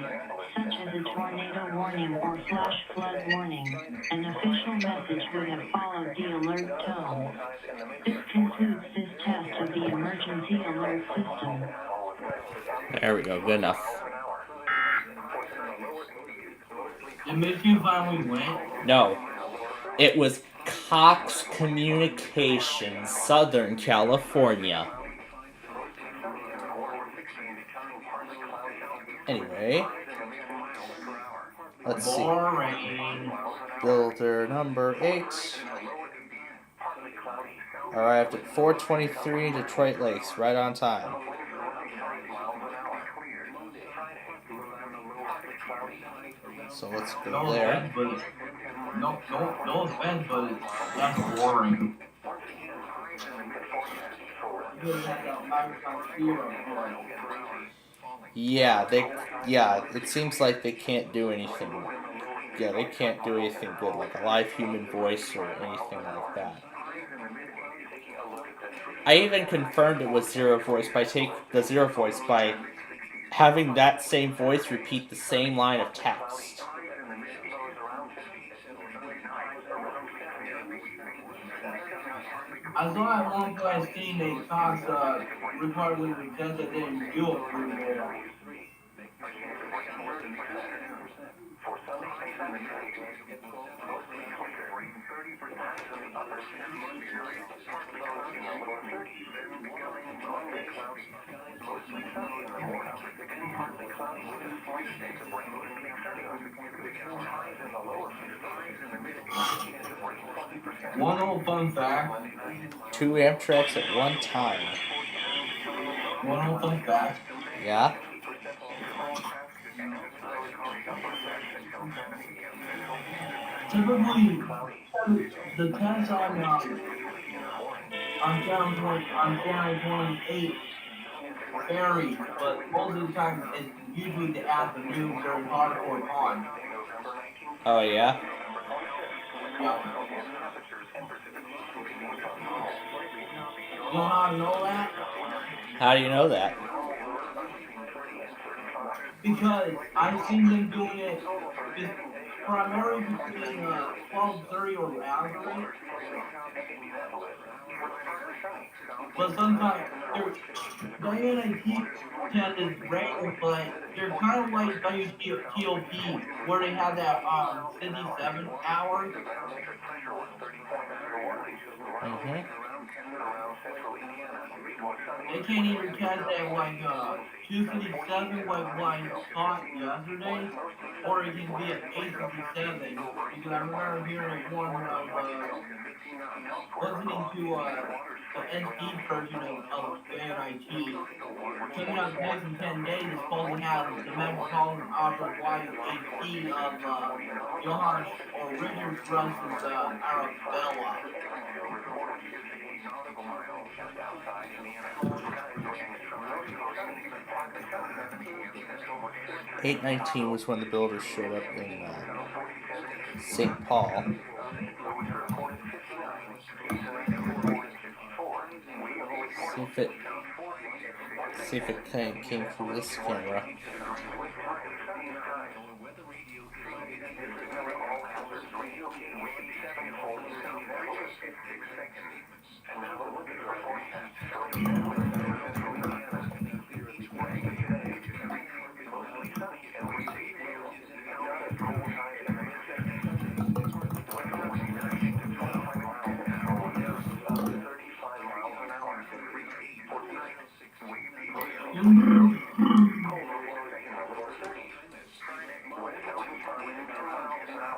such as a tornado warning or flash flood warning, an official message would have followed the alert tone. This concludes this test of the emergency alert system. There we go, good enough. Did Michigan finally win? No. It was Cox Communications, Southern California. Anyway, let's see. Builder number 8 arrived at 4:23 in Detroit Lakes, right on time. So let's go there. No offense, but that's boring. Yeah, it seems like they can't do anything. Yeah, they can't do anything good, like a live human voice or anything like that. I even confirmed it was Zero Voice by having that same voice repeat the same line of text. I saw at one point seen a Cox reportedly pretend that they didn't do it pretty well. One old fun fact. 2 Amtraks at one time. One old fun fact. Yeah? Typically, the tests on channel 28 vary, but most of the time it's usually the afternoon during hardcore time. Oh, yeah? Yeah. You know how I know that? How do you know that? Because I've seen them doing it primarily between 12:30 or after. But sometimes Diana and Keith tend is random, but they're kind of like WTOP, where they have that 57 hour. Mm-hmm. They can't even catch that like 257 like caught yesterday, or it can be at 857. Because I remember hearing one listening to the NT version of the NIT. Coming out next in 10 days is supposed to have the Metropolitan Opera Wide HD of Johannes or Richard Strauss's Arabella. 8:19 was when the builders showed up in St. Paul. See if it came through this camera.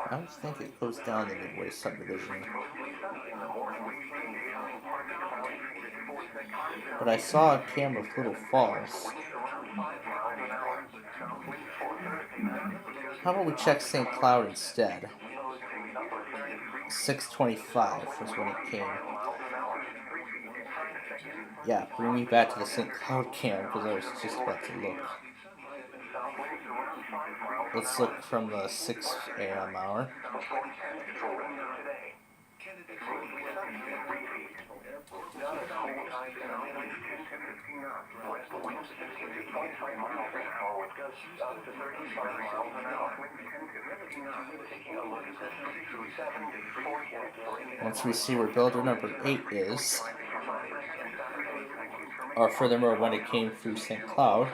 I always think it goes down the Midway subdivision. But I saw a camera of Little Falls. How about we check St. Cloud instead? 6:25 was when it came. Yeah, bring me back to the St. Cloud cam because I was just about to look. Let's look from the 6 a.m. hour. Once we see where builder number 8 is, or furthermore when it came through St. Cloud,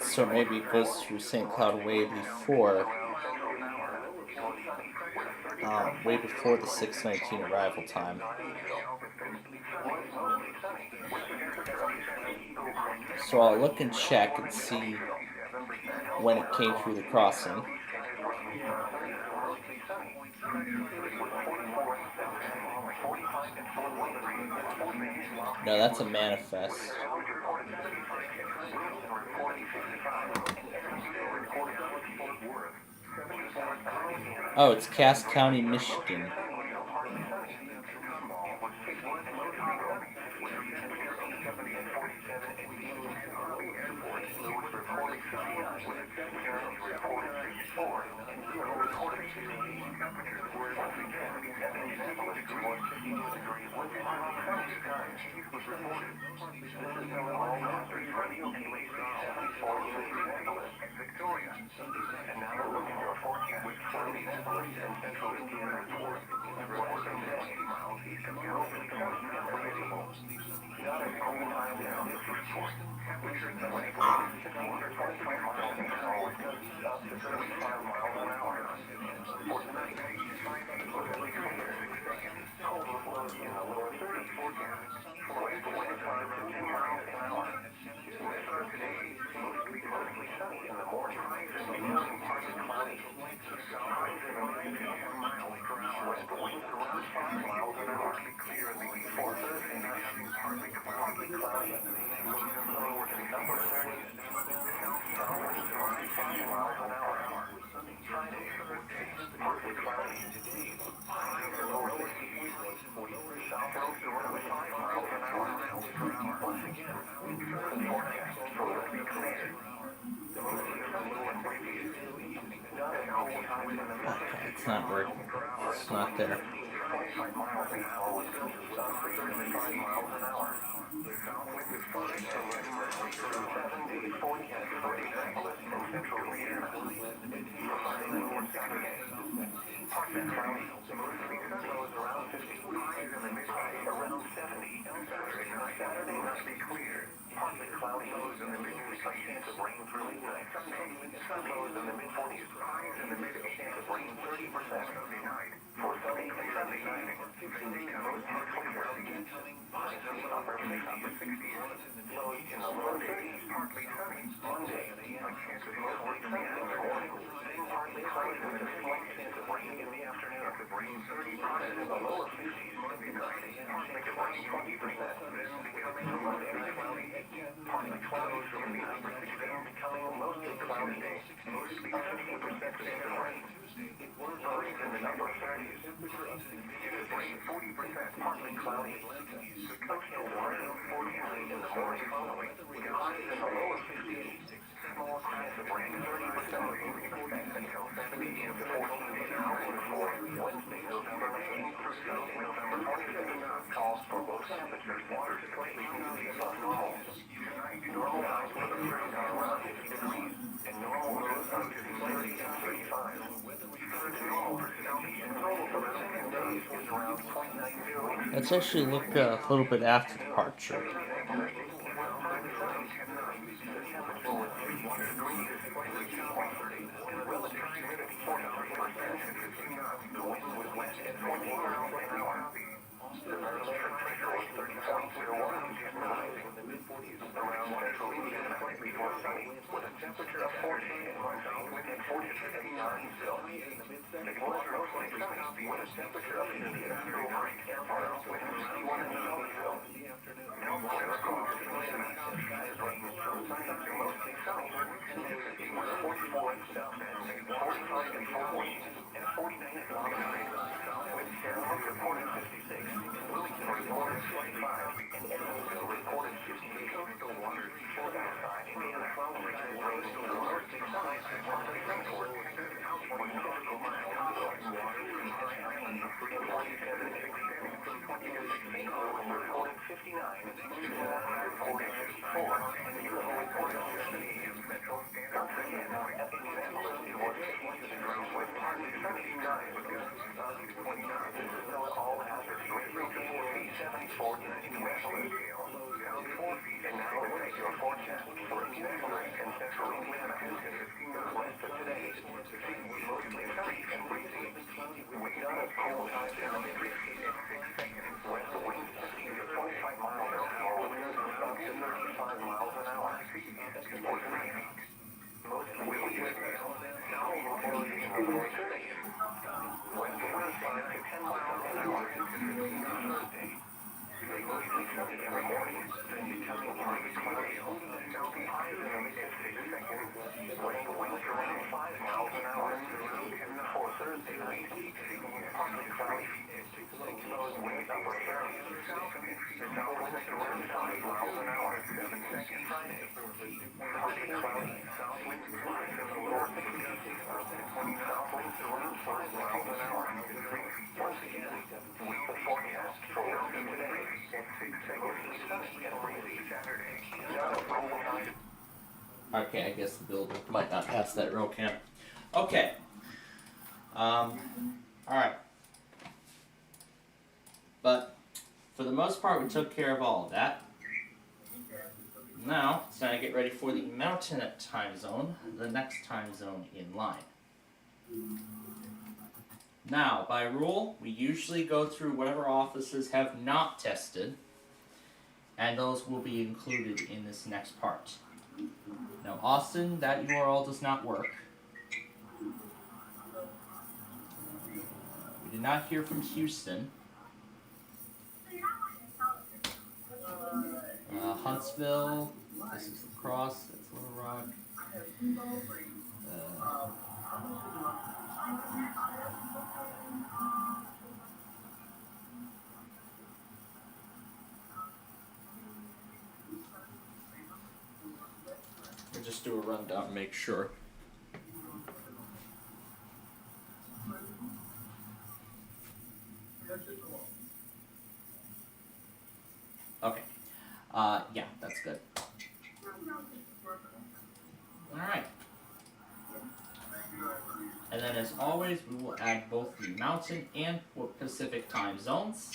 so maybe it goes through St. Cloud way before the 6:19 arrival time. So I'll look and check and see when it came through the crossing. No, that's a manifest. Oh, it's Cass County, Michigan. with cloudy north and central Indiana report. North and 60 miles east of Galveston and variable. Not a cold time now this report. Temperature in the lake winds 25 miles an hour with gusts up to 35 miles an hour. For tonight, mostly clear. Colder flows in the lower 30s forecast. West wind 5 to 10 miles an hour. West for today, mostly sunny in the morning. Evening partly cloudy. Highs in the mid to 10 miles per hour. West winds around 5 miles an hour. Clear in the east. For Thursday night, partly cloudy. Lower to the upper 30s. South winds around 5 miles an hour. Friday, partly cloudy. Highs in the lower 60s. South winds around 5 miles an hour. Once again, the forecast for the clear. It's not working. It's not there. 25 miles an hour with gusts up to 35 miles an hour. The south wind is 5 to 7 days forecast for Indianapolis and central Indiana. For Sunday and Saturday, partly cloudy, mostly lows around 50, highs in the mid-80s around 70. Saturday must be clear, partly cloudy, lows in the mid-80s, chance of rain through midnight. Sun lows in the mid-40s, highs in the mid-80s, chance of rain 30%. Sunday night. For Sunday and Sunday evening, most partly cloudy, highs in the upper 60s, lows in the lower 30s, partly sunny. Monday, a chance of mostly sunny in the morning, partly cloudy with a slight chance of rain in the afternoon. Rain 30% in the lower 50s. Monday night, chance of rain 20%. Becoming Monday cloudy, partly cloudy in the upper 60s, becoming a mostly cloudy day. Mostly 15% chance of rain. Lows in the upper 30s. Rain 40%, partly cloudy. Coastal rain 40% in the morning following. Highs in the lower 50s. Small chance of rain 30%. Until 70 and 14 days out before Wednesday, November 19th through Sunday, November 25th. Calls for low temperatures, water slightly above normal. Tonight, normal highs for the first are around 50 degrees, and normal lows up to 30 and 35. Normal for Southeast and normal for the second days is around 0.90. Let's actually look a little bit after departure. With a temperature of 40 and southwind and 40 to 59 still. The closer of 20 with a temperature of 50 and 39 Tampa, with 61 and Southville. Elsewhere across the Mississippi, as rain is from sunny to mostly sunny. 44 in South Bend, 45 in Fort Wayne, and 49 in Long Island. Southwind Fairhope reported 56, Wilmington reported 25, and Evansville reported 58. Coastal waters before outside Indiana following rain to the north and south, partly southward. Outward coastal miles north, water in Miami, and 47 extending from 20 to 16. Oakland reported 59, Cincinnati reported 54, and Idaho reported 58. Metro Once again, at Indianapolis, it was 52 degrees with partly sunny skies. This is not all hazards. Wind reaching 74 in Indianapolis. Down 4 feet, and now a regular forecast for Indianapolis and central Indiana. West of today, mostly sunny and breezy. Wind out of cold highs in the mid-50s in 6 seconds. West wind 15 to 25 miles an hour with gusts up to 35 miles an hour. For 3 feet. Mostly windy. South wind in the lower 30s. West wind 5 to 10 miles an hour. Thursday. Mostly sunny in the morning, then becoming partly cloudy. Southern highs in the mid-50s seconds. West winds around 5 miles an hour. For Thursday night, partly cloudy. Lows winds upper 30s. South winds around 5 miles an hour. 7 seconds. Friday. Partly cloudy. South winds highs in the lower 60s. South winds around 5 miles an hour. Once again, the forecast for Wednesday today. 6 seconds sunny and breezy. Saturday. Not a cold high. Okay, I guess the building might not pass that row cam. Okay, Alright. But, for the most part, we took care of all of that. Now, it's time to get ready for the Mountain time zone, the next time zone in line. Now, by rule, we usually go through whatever offices have not tested, and those will be included in this next part. Now, Austin, that URL does not work. We did not hear from Houston. Huntsville, this is La Crosse, that's Little Rock. We'll just do a rundown and make sure. Okay. Yeah, that's good. Alright. And then as always, we will add both the Mountain and Pacific time zones.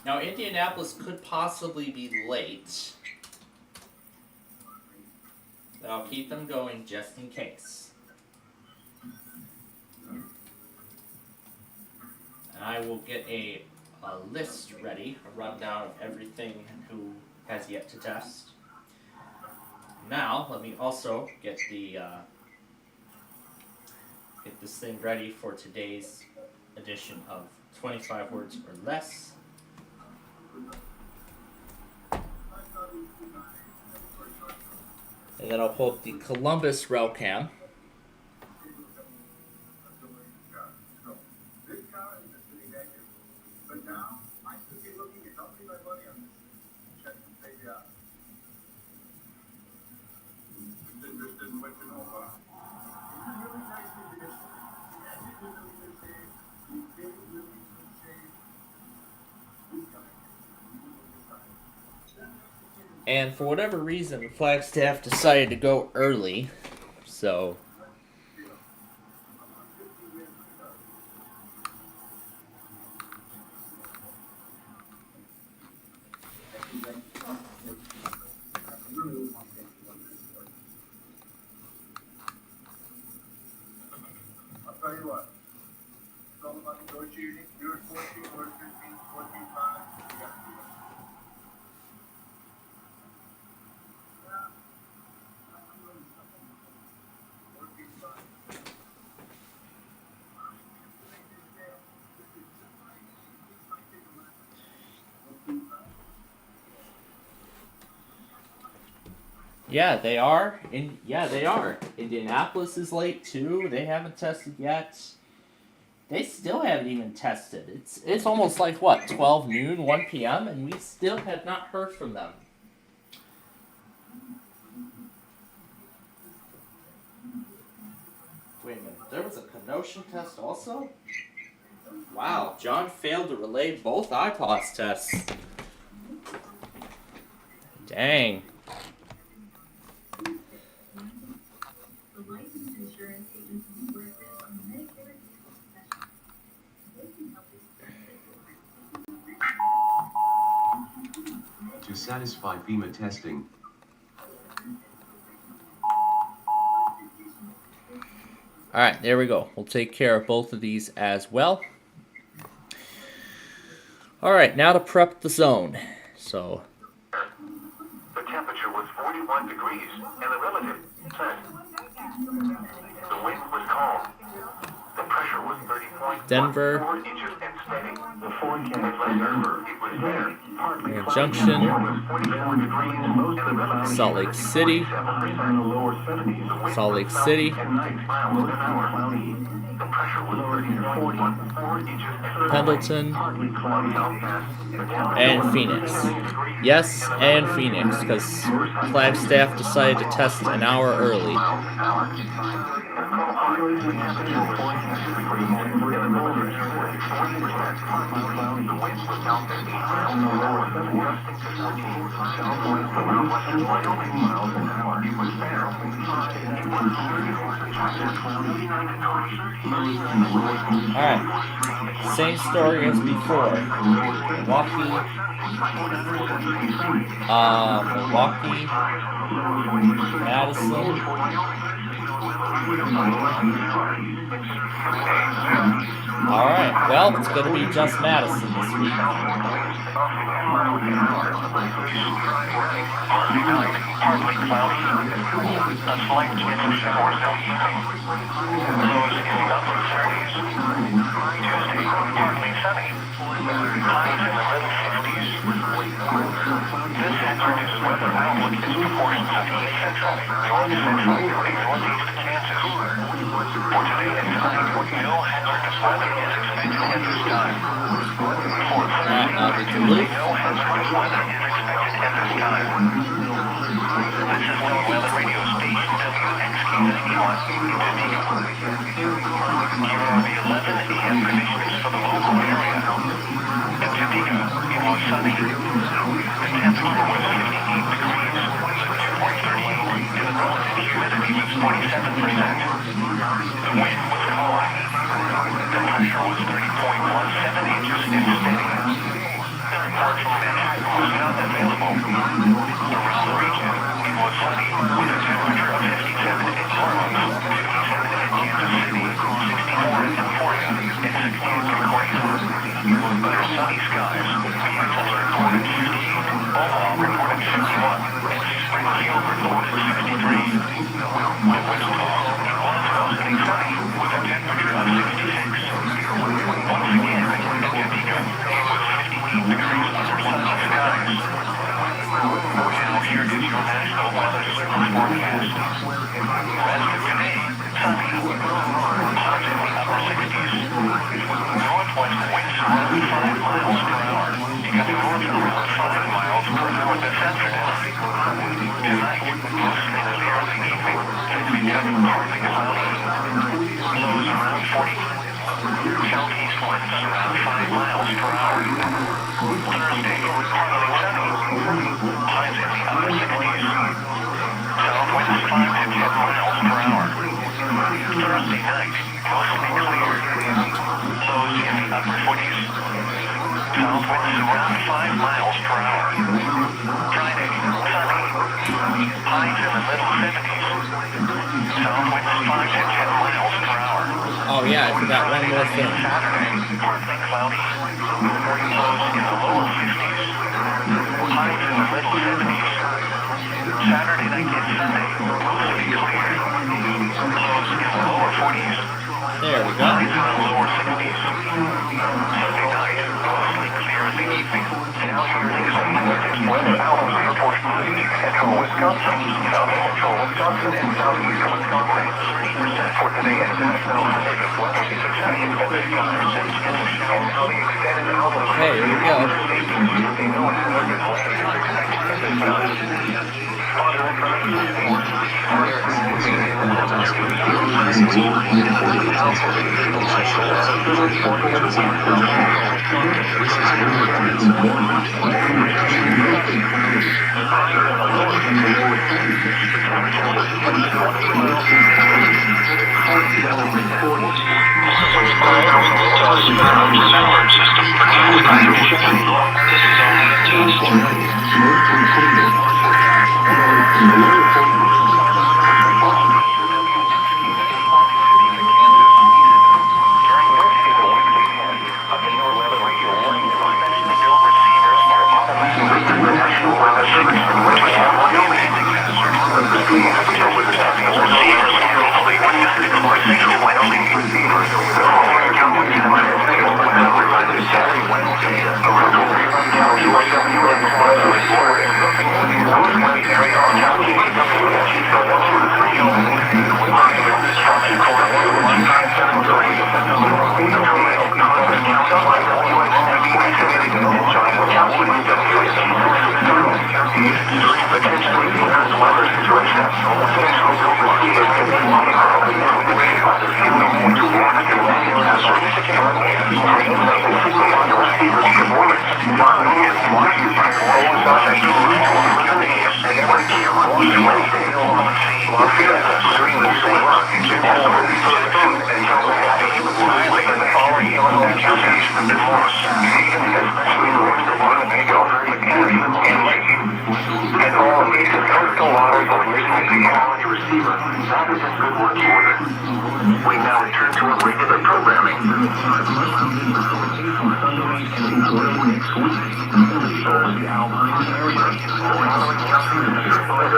Now, Indianapolis could possibly be late, but I'll keep them going just in case. And I will get a list ready, a rundown of everything who has yet to test. Now, let me also get this thing ready for today's edition of 25 words or less. And then I'll pull up the Columbus RelCam. And for whatever reason, Flagstaff decided to go early, so I'll tell you what, it's all about negotiating. You're 14, we're 15, 14, 5. You got to do it. yeah, they are. They are. Indianapolis is late too. They haven't tested yet. They still haven't even tested. It's almost like what, 12 noon, 1 p.m. and we still have not heard from them. Wait a minute. There was a Kenosha test also? Wow, John failed to relay both IPOS tests. Dang. To satisfy FEMA testing. Alright, there we go. We'll take care of both of these as well. Alright, now to prep the zone. So The temperature was 41 degrees and the relative percent. The wind was calm. The pressure was 30.4 Denver, inches and steady. The forecast for Denver, it was there. Partly Grand cloudy. Junction, It was 44 degrees and the relative Salt Lake City, 77%. Salt Lake City, At night, miles an hour. The pressure was 30.4 inches and Pendleton, partly cloudy. and Phoenix. Yes, and Phoenix, because Flagstaff decided to test an hour early. Alright. Same story as before. Milwaukee, Madison. Alright, well, it's going to be just Madison this week. Partly cloudy. A slight chance of showers in the evening. Lows in the upper 30s. Tuesday, partly sunny. Highs in the middle 50s. This afternoon's weather outlook is for portions of east central, north central, and northeast Kansas. For today and tonight, no hazardous weather is expected at this time. For Thursday, no hazardous weather is expected at this time. This is Windy Weather Radio Station WXK91 in Topeka. Here are the 11 AM predictions for the local area. In Topeka, it was sunny. The temperature was 58 degrees, dew point 38, and the relative humidity was 47%. The wind was calm. The pressure was 30.17 inches and steady. The report from Manhattan was not available. Around the region, it was sunny with a temperature of 57 in New Orleans, 57 in Kansas City, 64 in California, and 68 in Concordia. Under sunny skies, Beatrice recorded 58, Omaha recorded 61, and Springfield recorded 63. At Wichita, it was mostly sunny with a temperature of 66. Once again, in Topeka, it was 58 degrees under sunny skies. Now here is your National Weather Service forecast. Rest of today, sunny. Highs in the upper 60s. Northwest winds around 5 miles per hour. Becoming north around 5 miles per hour this afternoon. Tonight, mostly clear in the evening. It's becoming partly cloudy. Lows around 40. Southeast winds around 5 miles per hour. Thursday, partly sunny. Highs in the upper 60s. South winds 5 to 10 miles per hour. Thursday night, mostly clear. Lows in the upper 40s. South winds around 5 miles per hour. Friday, sunny. Highs in the middle 70s. South winds 5 to 10 miles per hour. Oh yeah, I forgot one more thing. Saturday, partly cloudy. Lows in the lower 50s. Highs in the middle 70s. Saturday night and Sunday, mostly clear. Lows in the lower 40s. There we go. Highs in the lower 60s. Sunday night, mostly clear in the evening. Now here is the latest weather outlook for portions of east central Wisconsin, south central Wisconsin, and southeastern Wisconsin. For today and national hazardous weather is expected at this time. And now the extended outlook. Hey, here we go. No hazardous weather is expected at this time. southeast during potentially dangerous weather situations. Potentially dangerous receivers can be monitored by the signal to warn of the warning hazard. On the receiver's performance, John is watching by all such as and every key on Wednesday. Las Vegas during the same run also referred to and in the following Illinois counties and Morris, especially the west of Winnebago, McKinney, and Lake. And all of these coastal waters are listening to the quality receiver. That is a good work order. We now return to our regular programming.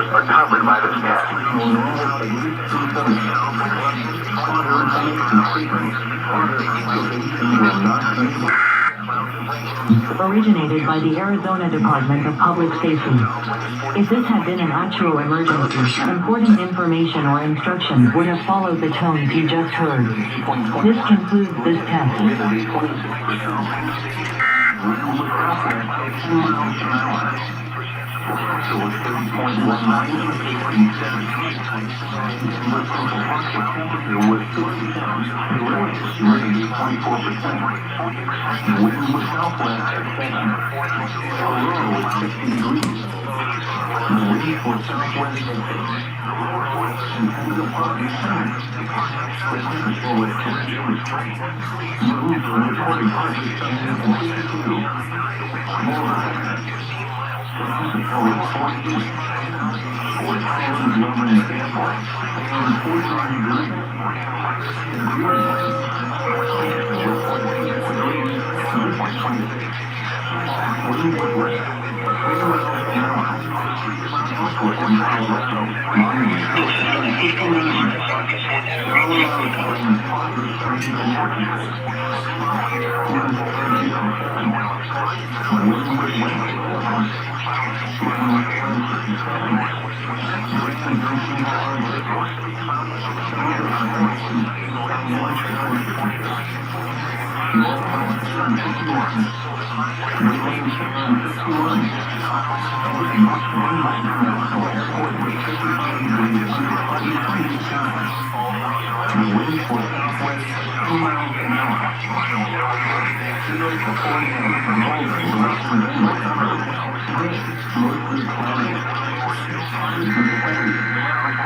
Are covered by the staff. Originated by the Arizona Department of Public Safety. If this had been an actual emergency, important information or instructions would have followed the tones you just heard. This concludes this test.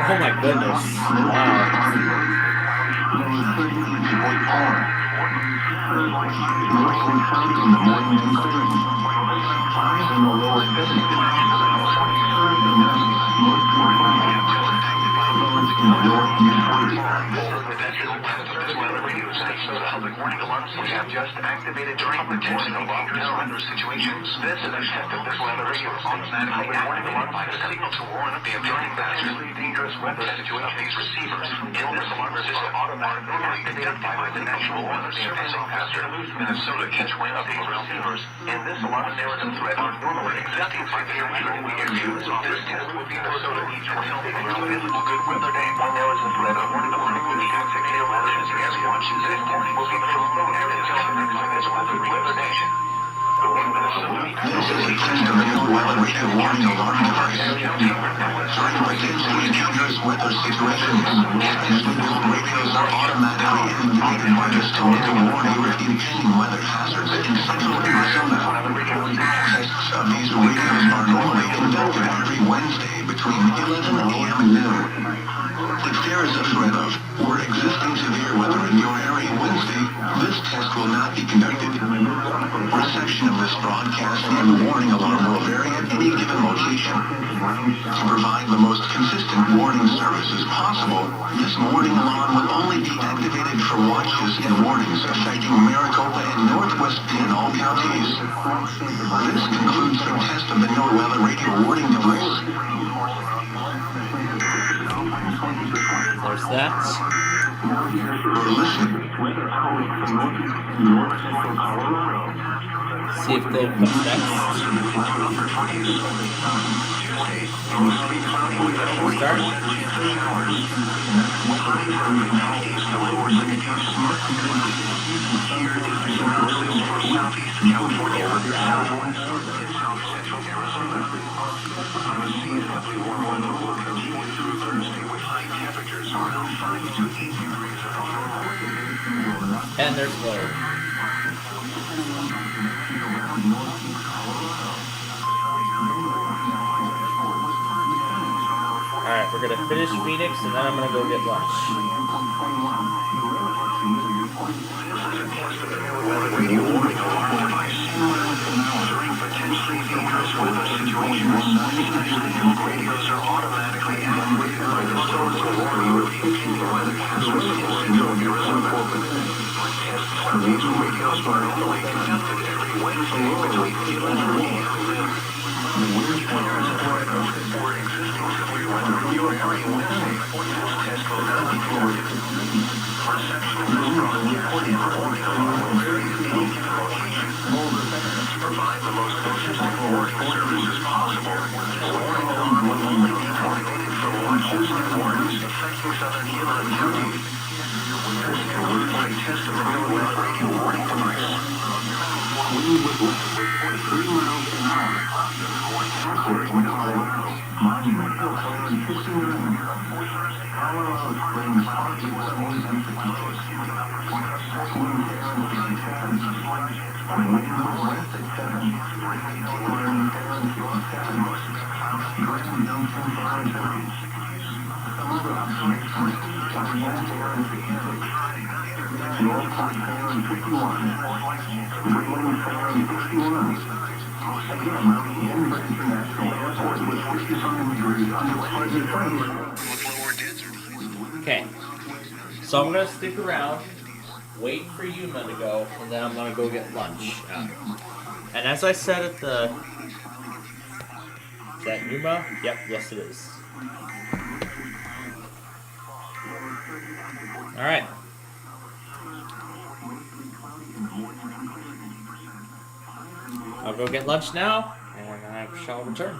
Oh my goodness. We have just activated during potentially dangerous weather situations. This is a test of this weather radio automatically warning alarm by the signal to warn of the observing potentially dangerous weather situation of these receivers. In this alarm system, automatically activated by the National Weather Service officer, Minnesota each wind of these receivers. In this alarm, there is a threat are normally existing by the original we issue. This test will be Minnesota each wind of these visible good weather day. When there is a threat of warning alarm, we need to take care of weather as watches this morning will be postponed until this weather nation. This is a test of a new weather radio warning alarm device. During potentially dangerous weather situations, national radios are automatically activated by this tone to warn you of impending weather hazards in central Arizona. Tests of these radios are normally conducted every Wednesday between 11 a.m. and noon. If there is a threat of or existing severe weather in your area Wednesday, this test will not be conducted. Reception of this broadcast and the warning alarm will vary at any given location. To provide the most consistent warning services possible, this warning alarm will only be activated for watches and warnings affecting Maricopa and Northwest Pinal counties. This concludes the test of the new weather radio warning device. There's that. See if they'll come next. Start. Central Arizona. A seasonably warm weather will continue through Thursday with high temperatures around 5 to 8 degrees above normal. And there's Blair. Alright, we're gonna finish Phoenix and then I'm gonna go get lunch. Radio warning alarm device. During potentially dangerous weather situations, signal radios are automatically activated by the storm to warn you of impending weather hazards in Central Arizona. Tests for these radios are normally conducted every Wednesday between 11 a.m. and noon. Players and weather for existing severe weather in your area Wednesday. This test will not be forwarded. Reception of this broadcast and warning alarm will vary at any given location. To provide the most consistent warning services possible, this warning alarm will only be coordinated from watches and warnings affecting southern Gila County. This emergency test of the NOAA radio warning device. Wind with 3 miles an hour. According to Colorado, Monument Hill and Kissing Ring. Colorado Springs, Party, Wetlands, and Pacific. Wind Aaron 57. Wind northwest at 7. Wind Aaron 57. Grand Junction 5 degrees. Some other observations. Wind Aaron 56. North Park Aaron 51. Greenland Aaron 61. Again, Denver International Airport with 55 degrees under pleasant pressure. Okay. So I'm gonna stick around, wait for Yuma to go, and then I'm gonna go get lunch. And as I said at the... Is that Yuma? Yep, yes it is. Alright. I'll go get lunch now, and I shall return.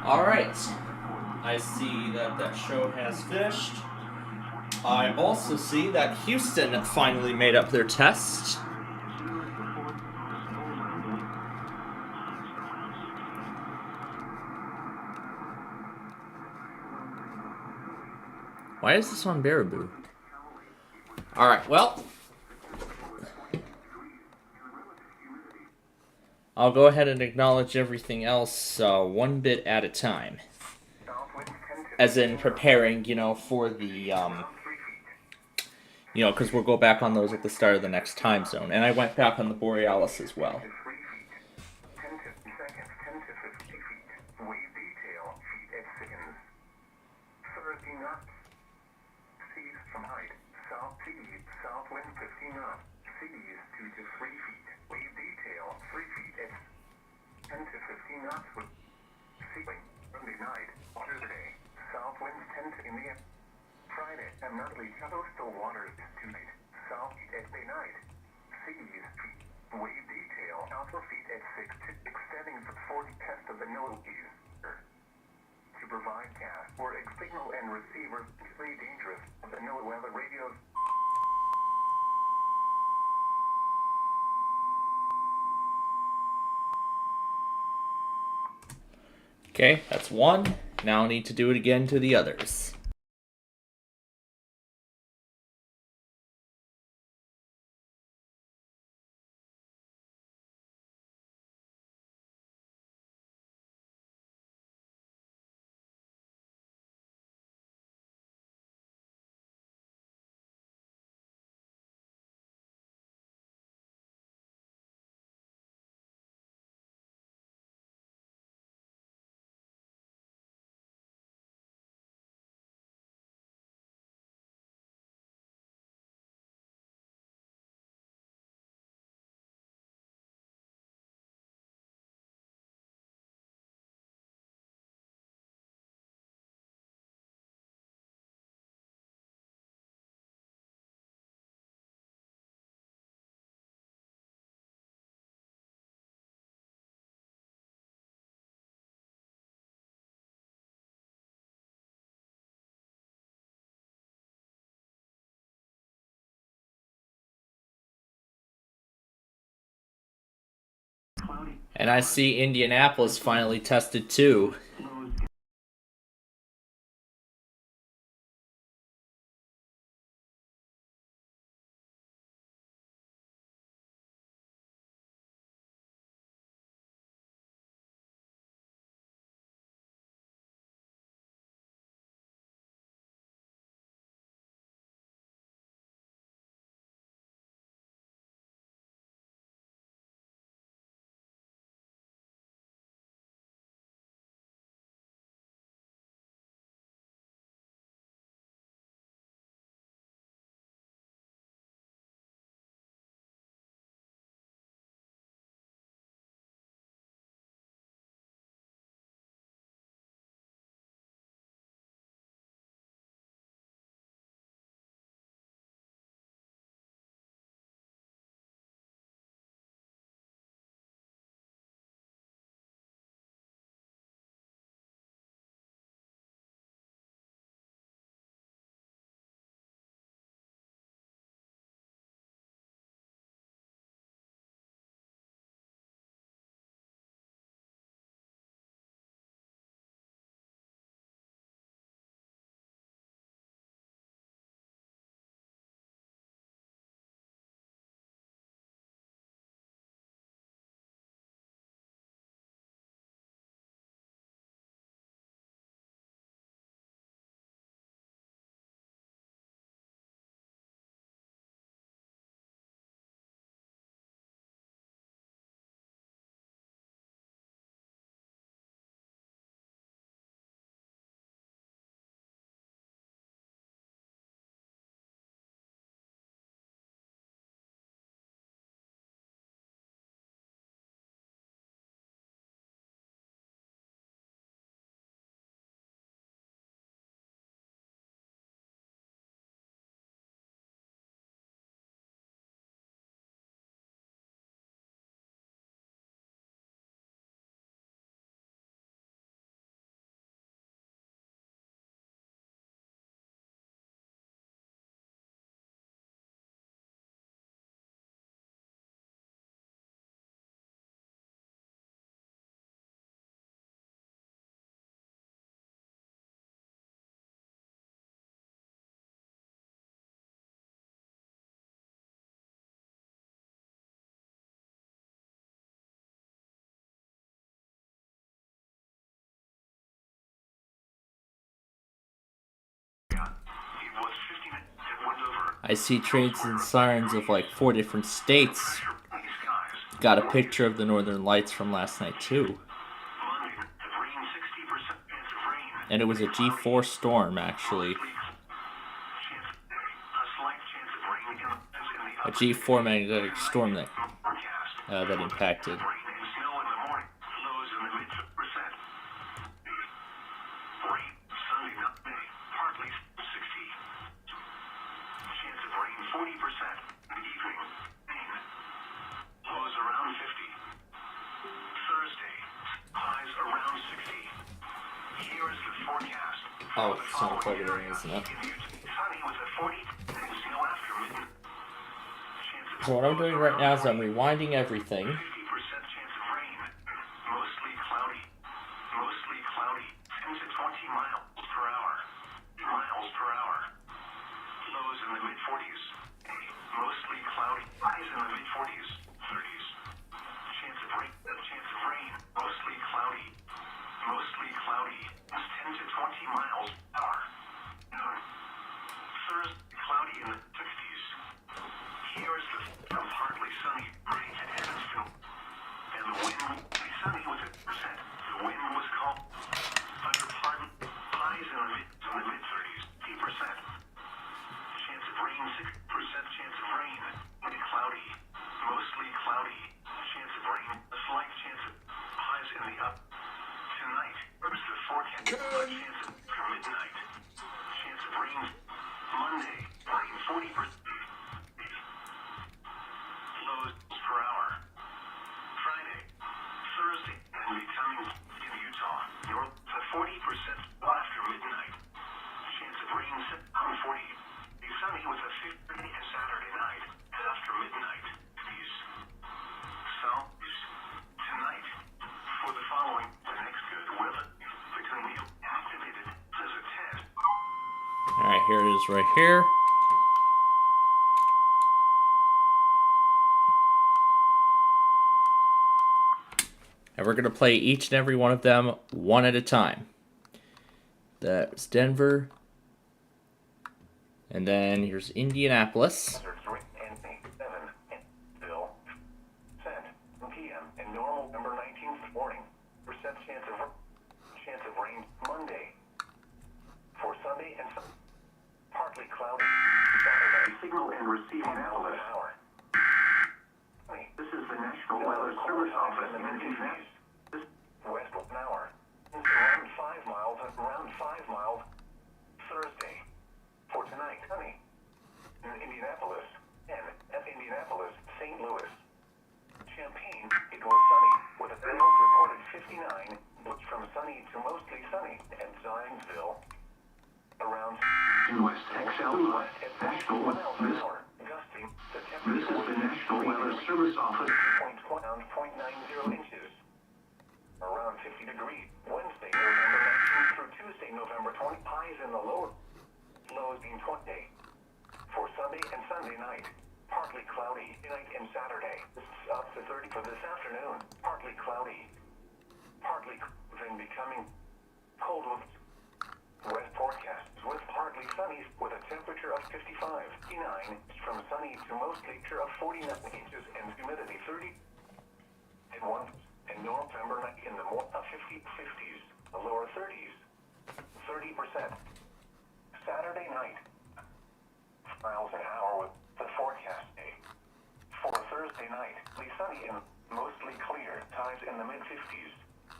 Alright. I see that that show has finished. I also see that Houston finally made up their test. Why is this on Baraboo? Alright, well. I'll go ahead and acknowledge everything else one bit at a time. As in preparing, for the, because we'll go back on those at the start of the next time zone. And I went back on the Borealis as well. Coastal waters tonight. South at night. Seas wave detail alpha feet at 6 extending for 40 test of the NOAA to provide cast or signal and receiver very dangerous of the NOAA weather radios. Okay, that's one. Now I need to do it again to the others. And I see Indianapolis finally tested too. I see trains and sirens of like 4 different states. Got a picture of the Northern Lights from last night too. And it was a G4 storm actually. A G4 magnetic storm that impacted. Oh, it's not plugged in, isn't it? So what I'm doing right now is I'm rewinding everything. Alright, here it is right here. And we're going to play each and every one of them one at a time. That's Denver. And then here's Indianapolis. Signal and receiving analysis. This is the National Weather Service Office in Indianapolis. West 1 hour. Around 5 miles. Thursday. For tonight, sunny. In Indianapolis. And at Indianapolis, St. Louis. Champaign, it was sunny. With a results reported 59. Which from sunny to mostly sunny. And Zionsville. Around West XL National Weather. This is the National Weather Service Office. 0.90 inches. Around 50 degrees. Wednesday, November 19th through Tuesday, November 20th. Highs in the lower. Lows being 20. For Sunday and Sunday night. Partly cloudy. Tonight and Saturday. This is up to 30 for this afternoon. Partly cloudy. Partly then becoming cold with west forecast with partly sunny with a temperature of 55. 59 from sunny to mostly clear of 49 inches and humidity 30. And 1 in November night in the more 50s, the lower 30s, 30%. Saturday night, miles an hour with the forecast day. For Thursday night, sunny and mostly clear, times in the mid 50s.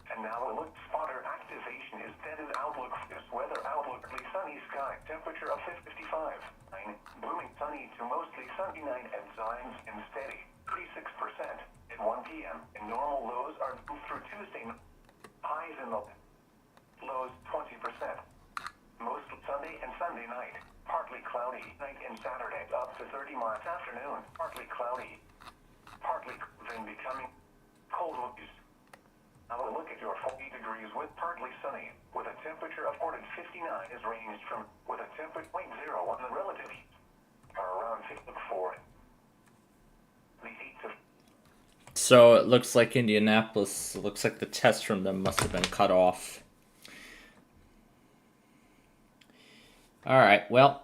And now a look spotter activation is deaded outlook for this weather outlook. Sunny sky, temperature of 55. 9, blooming sunny to mostly sunny 9 and signs and steady. 36% at 1 p.m. and normal lows are through Tuesday. Highs in the lows 20%. Most Sunday and Sunday night. Partly cloudy night and Saturday up to 30 miles afternoon. Partly cloudy. Partly then becoming cold winds. Now a look at your 40 degrees with partly sunny, with a temperature of 59 is ranged from, with a temperature 0.01 the relative heat are around 54. The 8 to. So it looks like Indianapolis, it looks like the test from them must have been cut off. Alright, well,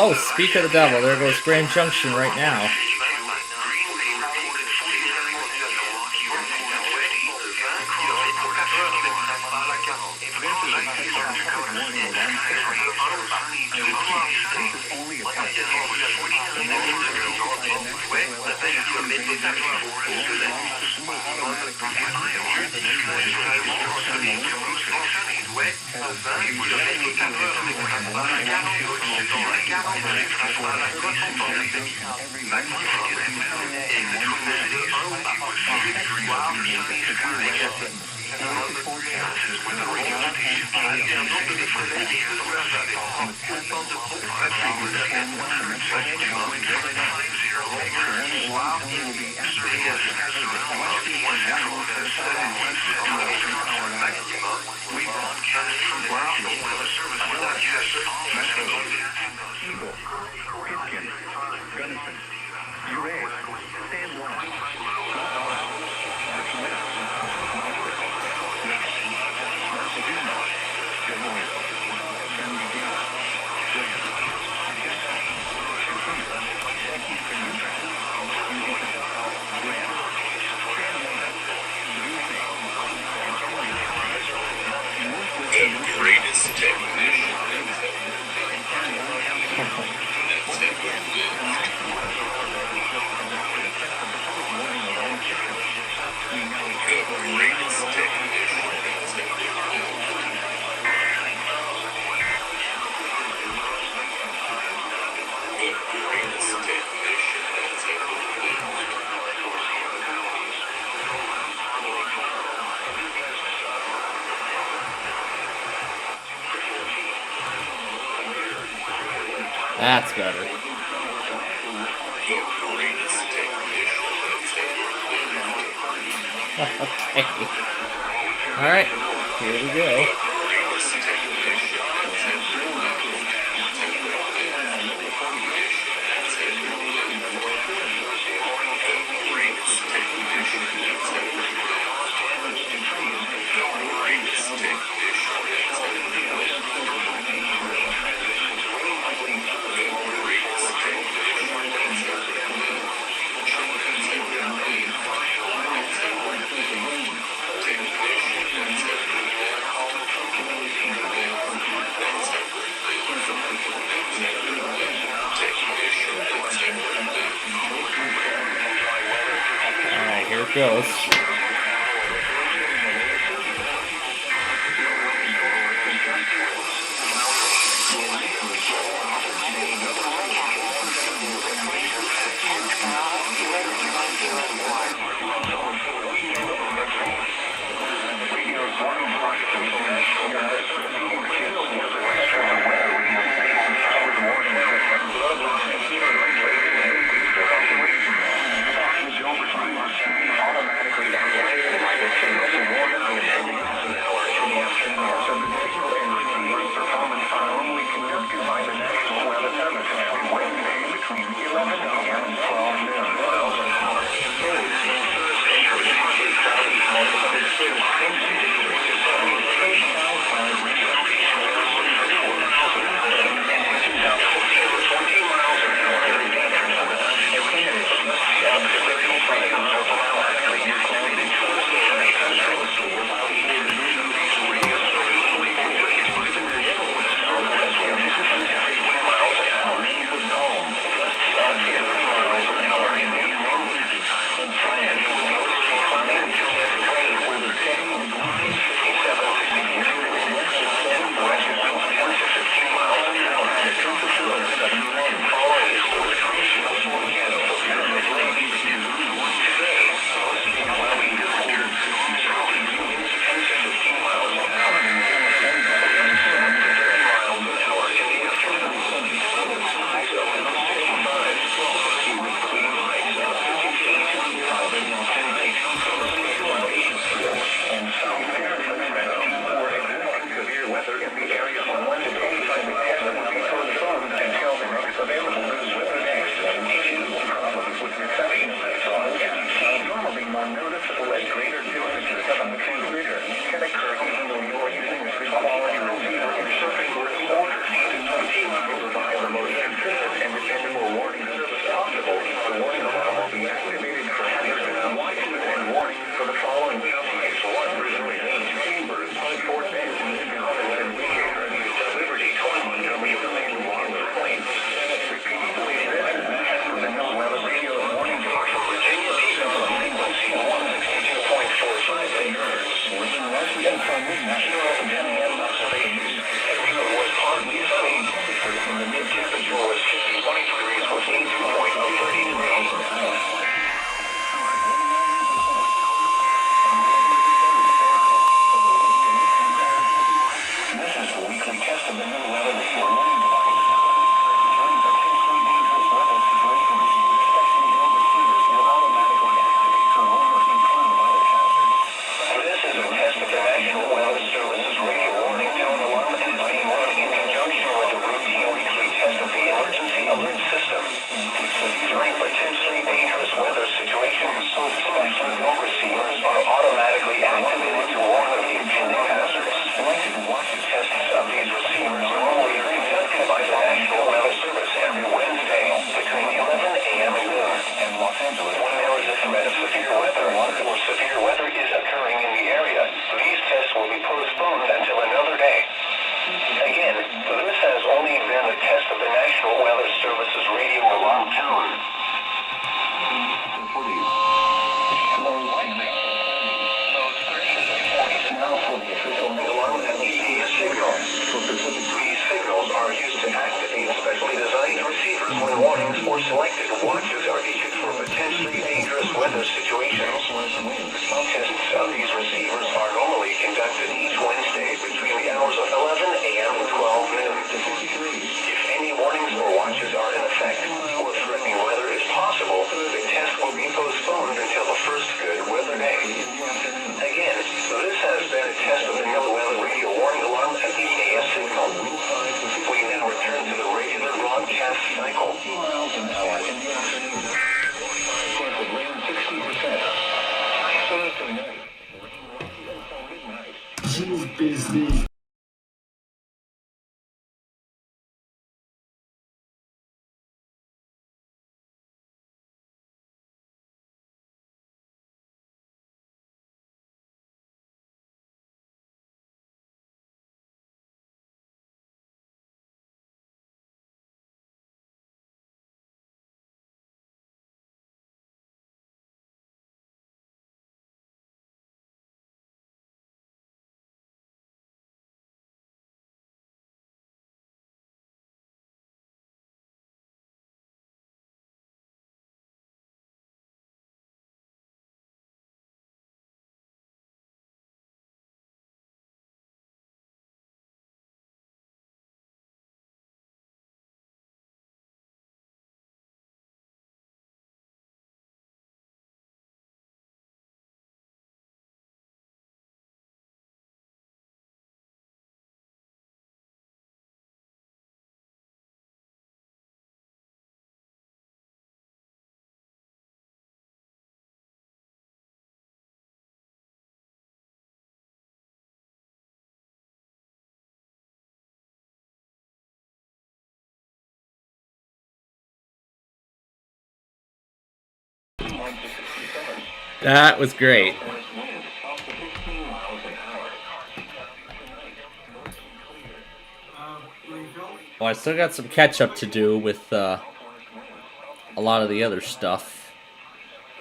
Oh, speak of the devil, there goes Grand Junction right now. That's better. Okay. Alright, here we go. Alright, here it goes. business. That was great. Well, I still got some catch up to do with a lot of the other stuff,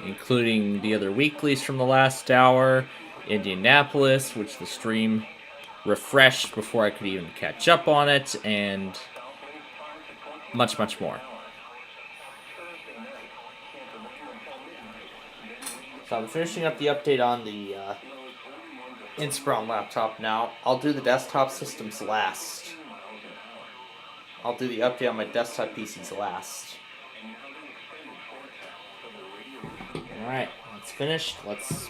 including the other weeklies from the last hour, Indianapolis, which the stream refreshed before I could even catch up on it, and much, much more. So I'm finishing up the update on the Inspiron laptop now. I'll do the desktop systems last. I'll do the update on my desktop PCs last. Alright, that's finished. Let's...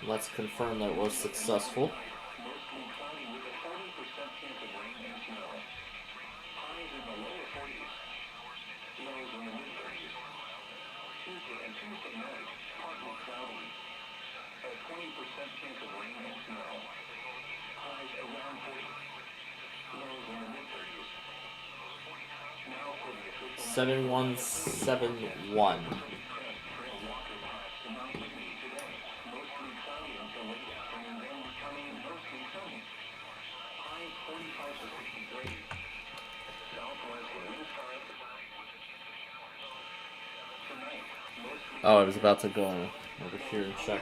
Let's confirm that it was successful. Now 7171. Oh, I was about to go over here and check.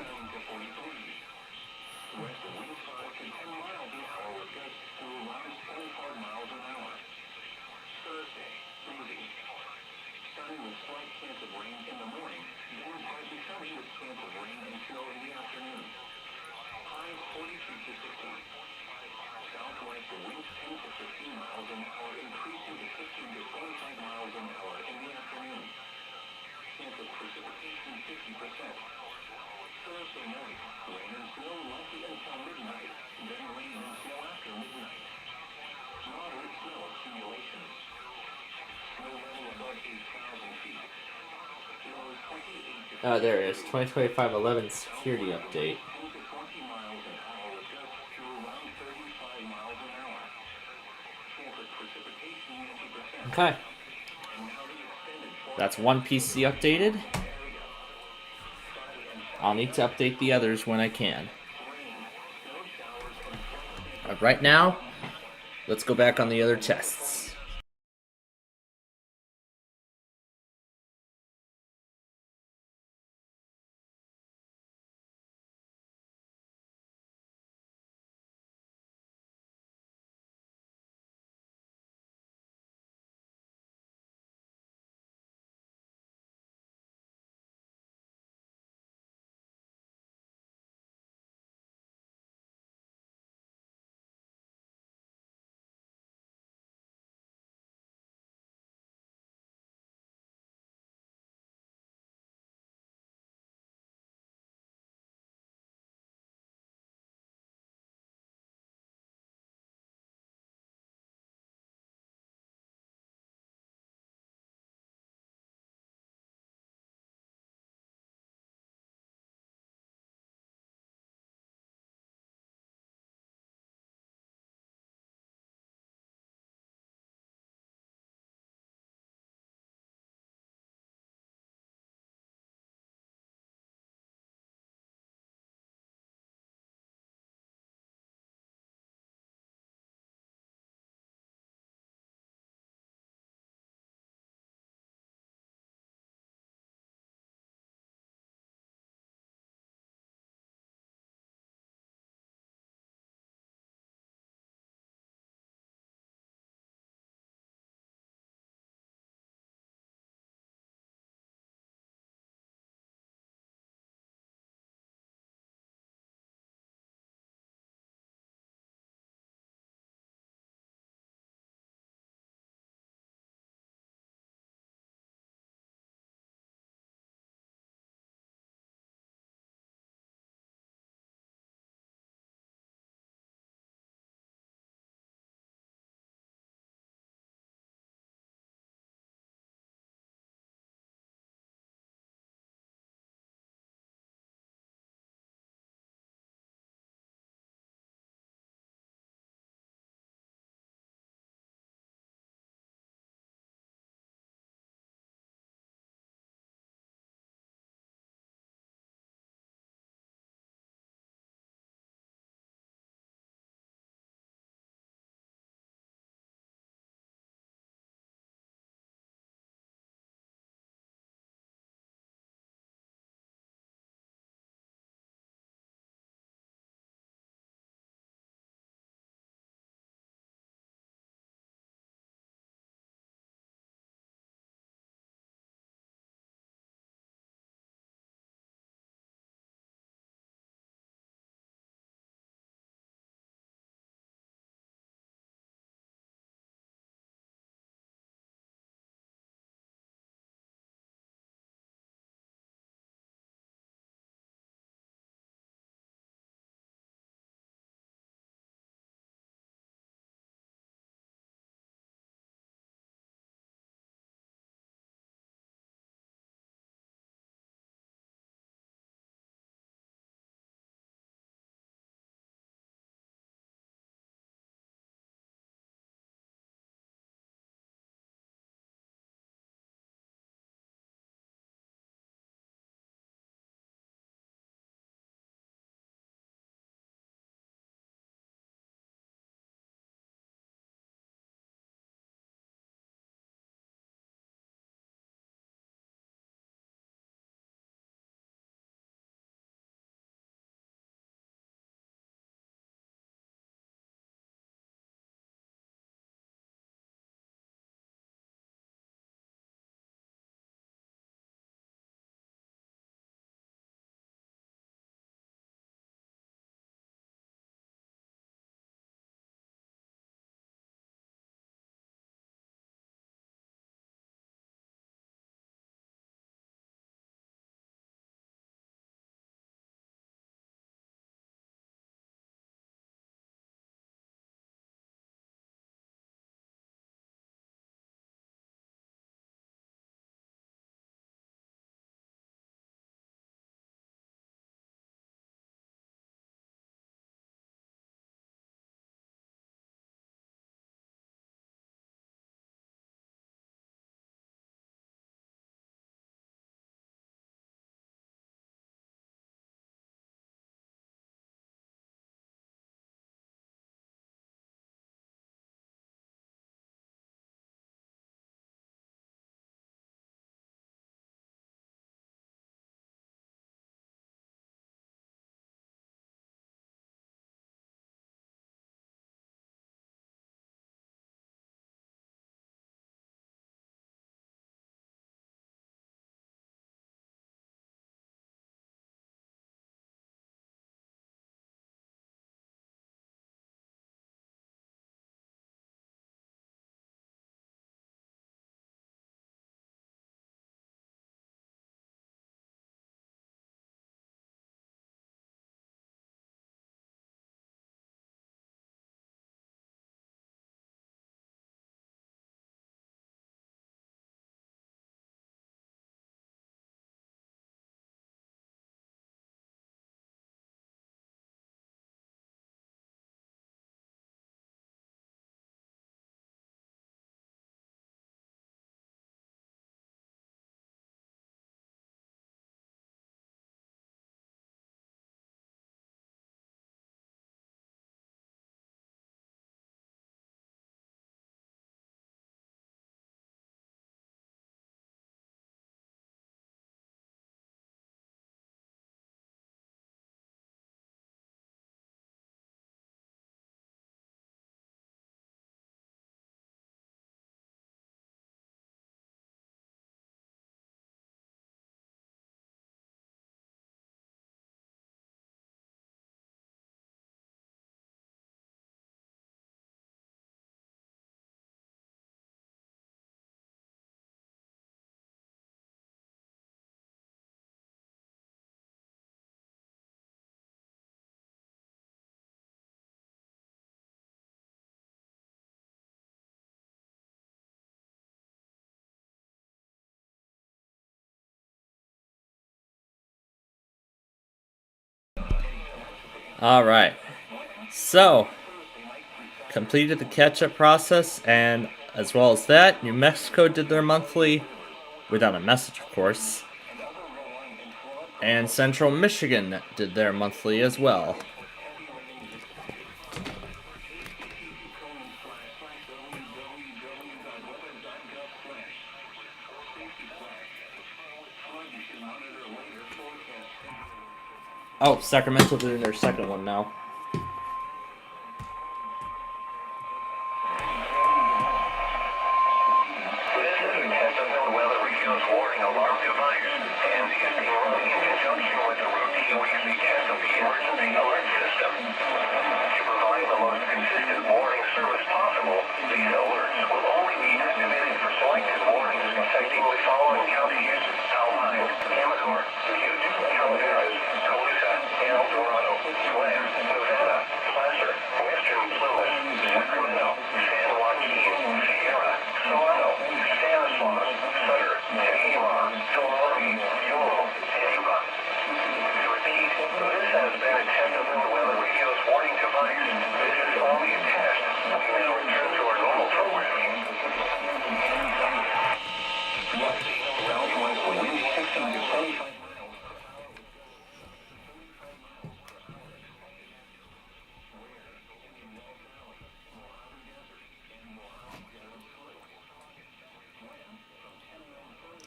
Oh, there it is. 2025-11 security update. Okay. That's one PC updated. I'll need to update the others when I can. But right now, let's go back on the other tests. Alright. So, completed the catch-up process, and as well as that, New Mexico did their monthly, without a message of course, and Central Michigan did their monthly as well. Oh, Sacramento doing their second one now.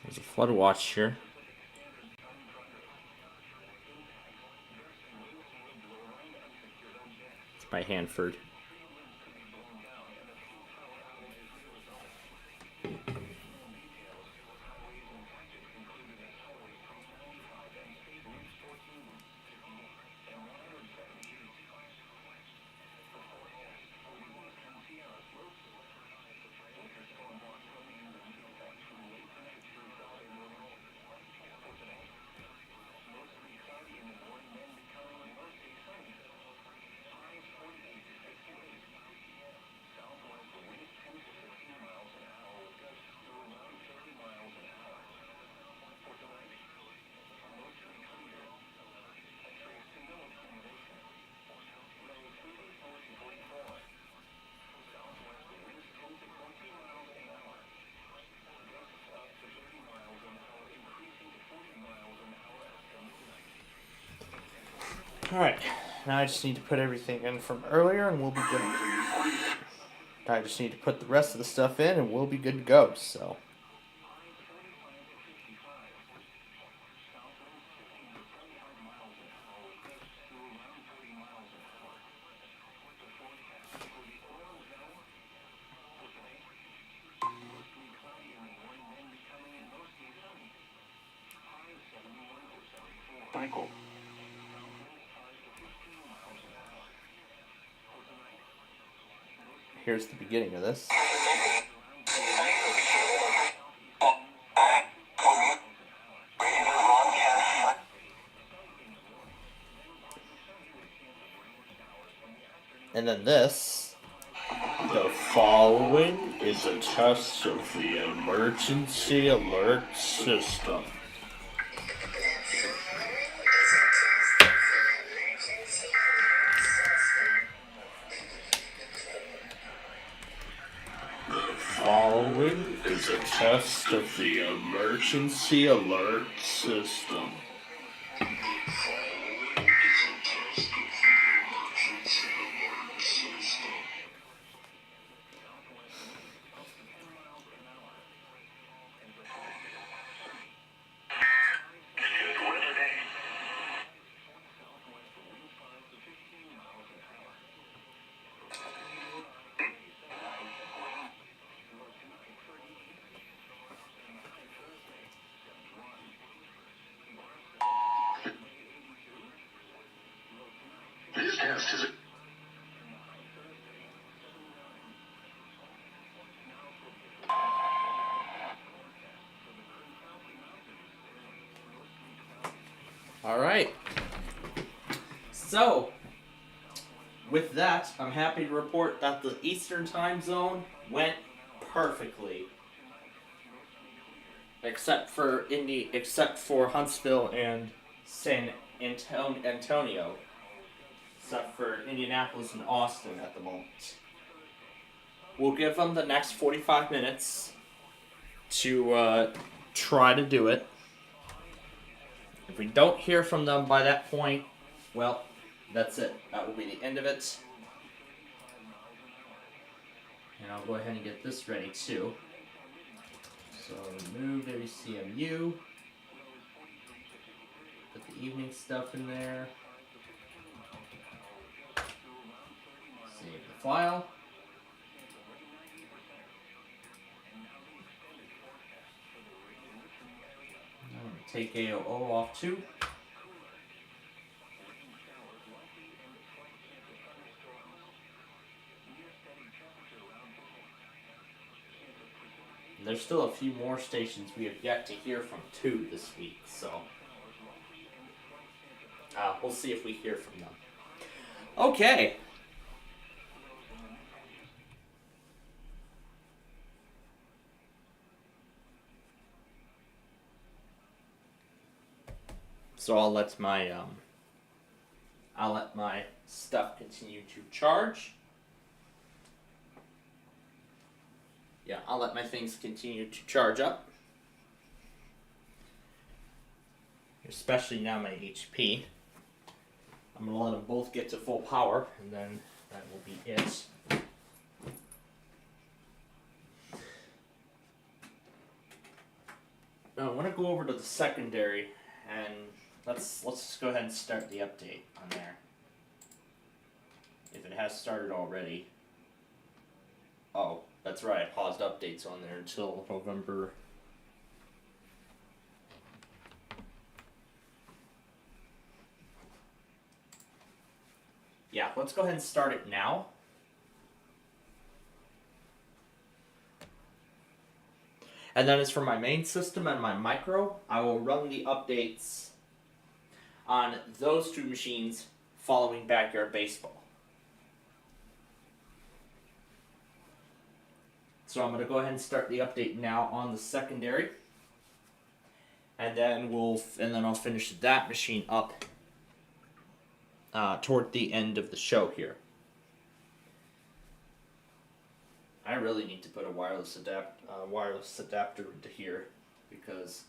There's a flood watch here. It's by Hanford. Alright, now I just need to put everything in from earlier and we'll be good. I just need to put the rest of the stuff in and we'll be good to go, so. Michael. Here's the beginning of this. And then this. The following is a test of the emergency alert system. Following is a test of the emergency alert system. This test is Alright. So, with that, I'm happy to report that the Eastern Time Zone went perfectly. Except for Huntsville and San Antonio. except for Indianapolis and Austin at the moment. We'll give them the next 45 minutes to try to do it. If we don't hear from them by that point, well, that's it. That will be the end of it. And I'll go ahead and get this ready too. So remove WCMU. Put the evening stuff in there. Save the file. I'm going to take AOO off too. And there's still a few more stations we have yet to hear from too this week, so we'll see if we hear from them. Okay. So I'll let my stuff continue to charge. Yeah, I'll let my things continue to charge up. Especially now my HP. I'm going to let them both get to full power, and then that will be it. Now I want to go over to the secondary, and let's just go ahead and start the update on there. If it has started already. Oh, that's right, I paused updates on there until November. Yeah, let's go ahead and start it now. And then as for my main system and my micro, I will run the updates on those two machines following Backyard Baseball. So I'm going to go ahead and start the update now on the secondary. And then I'll finish that machine up toward the end of the show here. I really need to put a wireless adapter into here because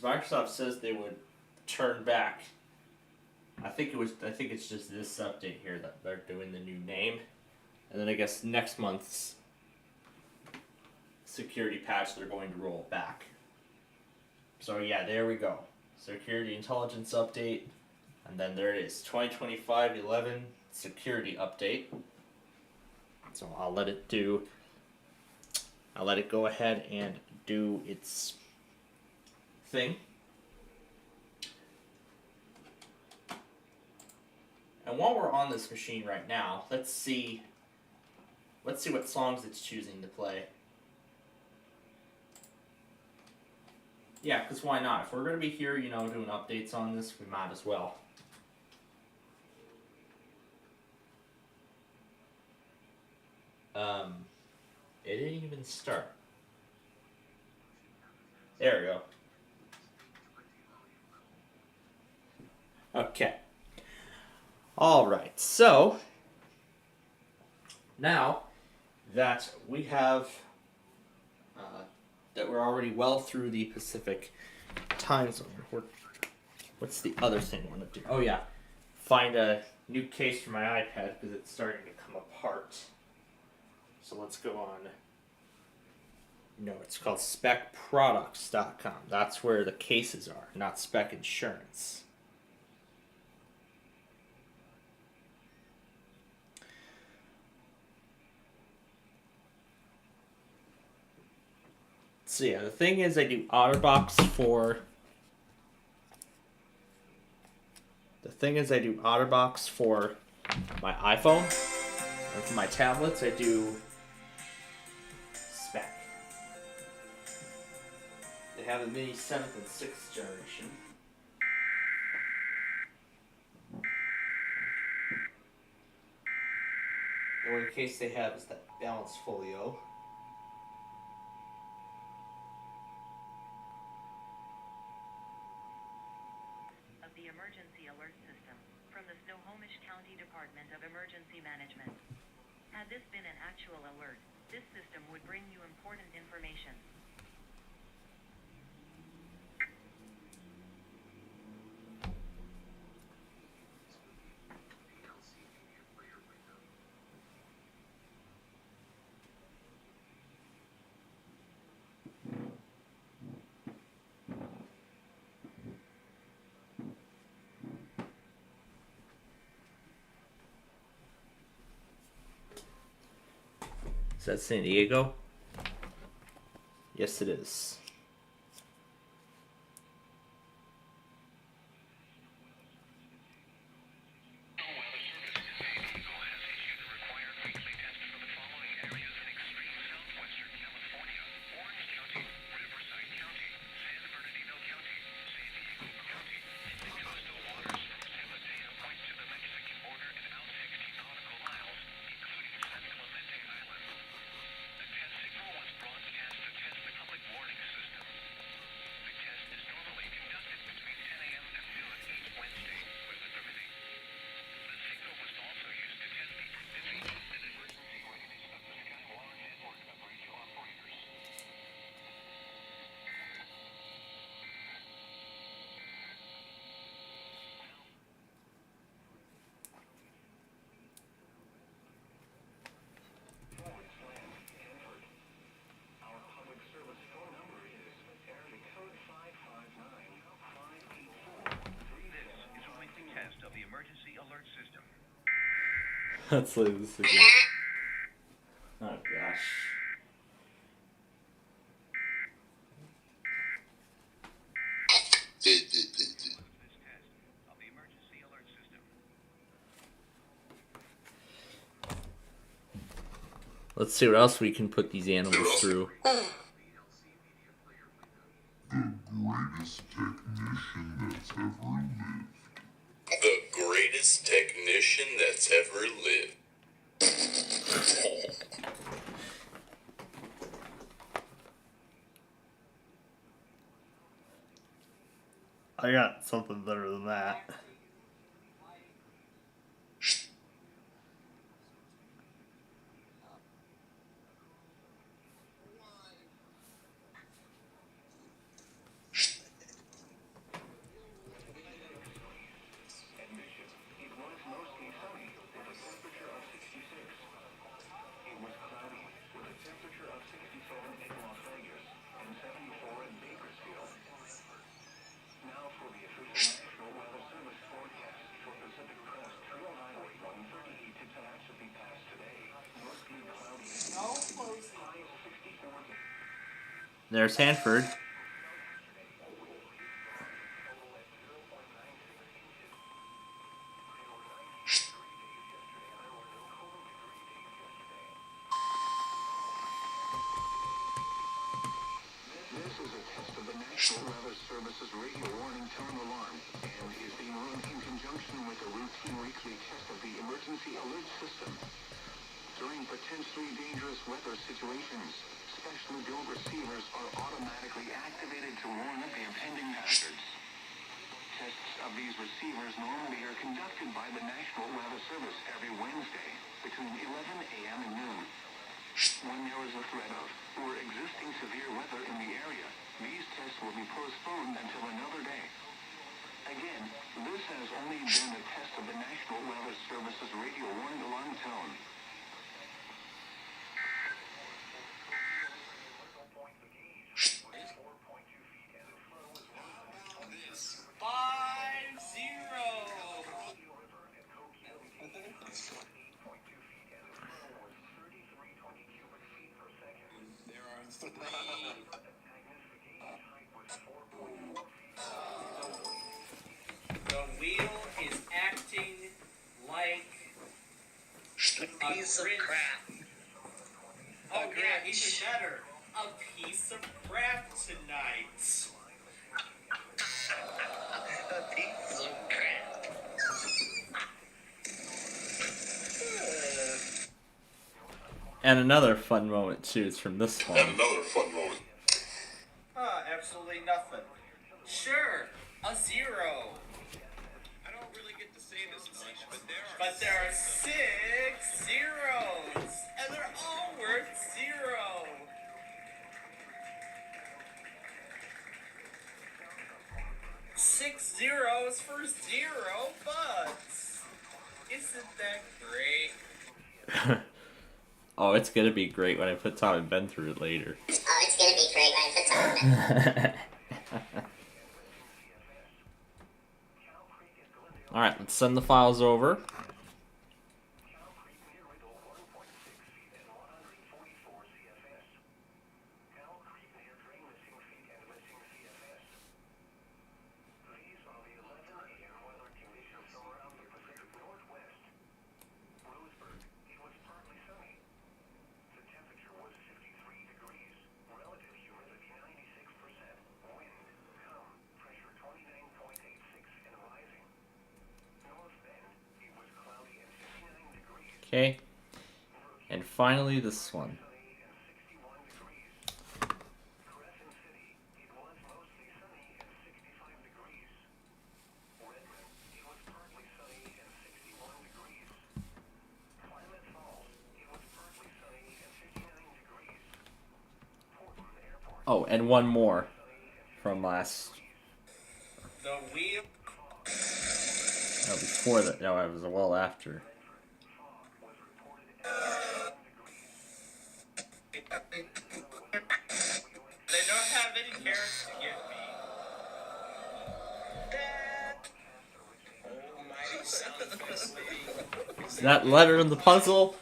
Microsoft says they would turn back. I think it's just this update here that they're doing the new name, and then I guess next month's security patch they're going to roll it back. So yeah, there we go. Security intelligence update, and then there it is, 2025-11 security update. So I'll let it go ahead and do its thing. And while we're on this machine right now, let's see what songs it's choosing to play. Yeah, because why not? If we're going to be here, doing updates on this, we might as well. It didn't even start. There we go. Okay. Alright, so now that we have that we're already well through the Pacific time zone, what's the other thing I want to do? Oh yeah, find a new case for my iPad because it's starting to come apart. So let's go on. No, it's called specproducts.com. That's where the cases are, not Spec Insurance. So yeah, the thing is I do OtterBox for my iPhone, and for my tablets I do Spec. They have a mini 7th and 6th generation. or in case they have, is that balance folio. Of the Emergency Alert System from the Snohomish County Department of Emergency Management. Had this been an actual alert, this system would bring you important information. Is that San Diego? Yes, it is. Let's leave this again. Oh gosh. Let's see what else we can put these animals through. The greatest technician that's ever lived. I got something better than that. There's Hanford. This is a test of the National Weather Service's radio warning tone alarm and is being run in conjunction with a routine weekly test of the Emergency Alert System. During potentially dangerous weather situations, specially built receivers are automatically activated to warn of the impending hazards. Tests of these receivers normally are conducted by the National Weather Service every Wednesday between 11 a.m. and noon. When there is a threat of or existing severe weather in the area, these tests will be postponed until another day. Again, this has only been a test of the National Weather Service's radio warning alarm tone. The wheel is acting like A piece of crap. Oh yeah, even better. A piece of crap tonight. A piece of crap. And another fun moment too is from this one. Absolutely nothing. Sure, a 0. I don't really get to say this much, But there are 6 zeros, and they're all worth 0. 6 zeros for 0 bucks. Isn't that great? Oh, it's gonna be great when I put Tom and Ben through it later. Oh, it's gonna be great when I put Tom and Ben. Alright, let's send the files over. Okay. And finally this one. Oh, and one more from last. The wheel. No, before that. No, it was well after. They don't have any carrots to give me. Almighty sound fisting. Is that letter in the puzzle?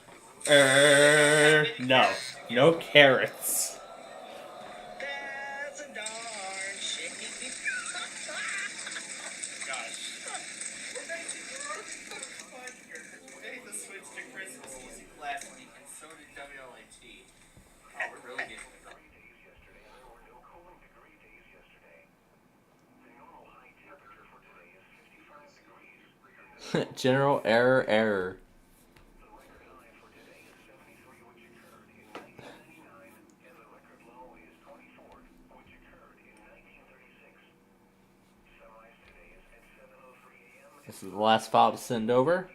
No. No carrots. That's a darn shame. Gosh. Today the switch to Christmas Easy Classic, and so did WLAT. Oh, we're really getting it. General error. This is the last file to send over.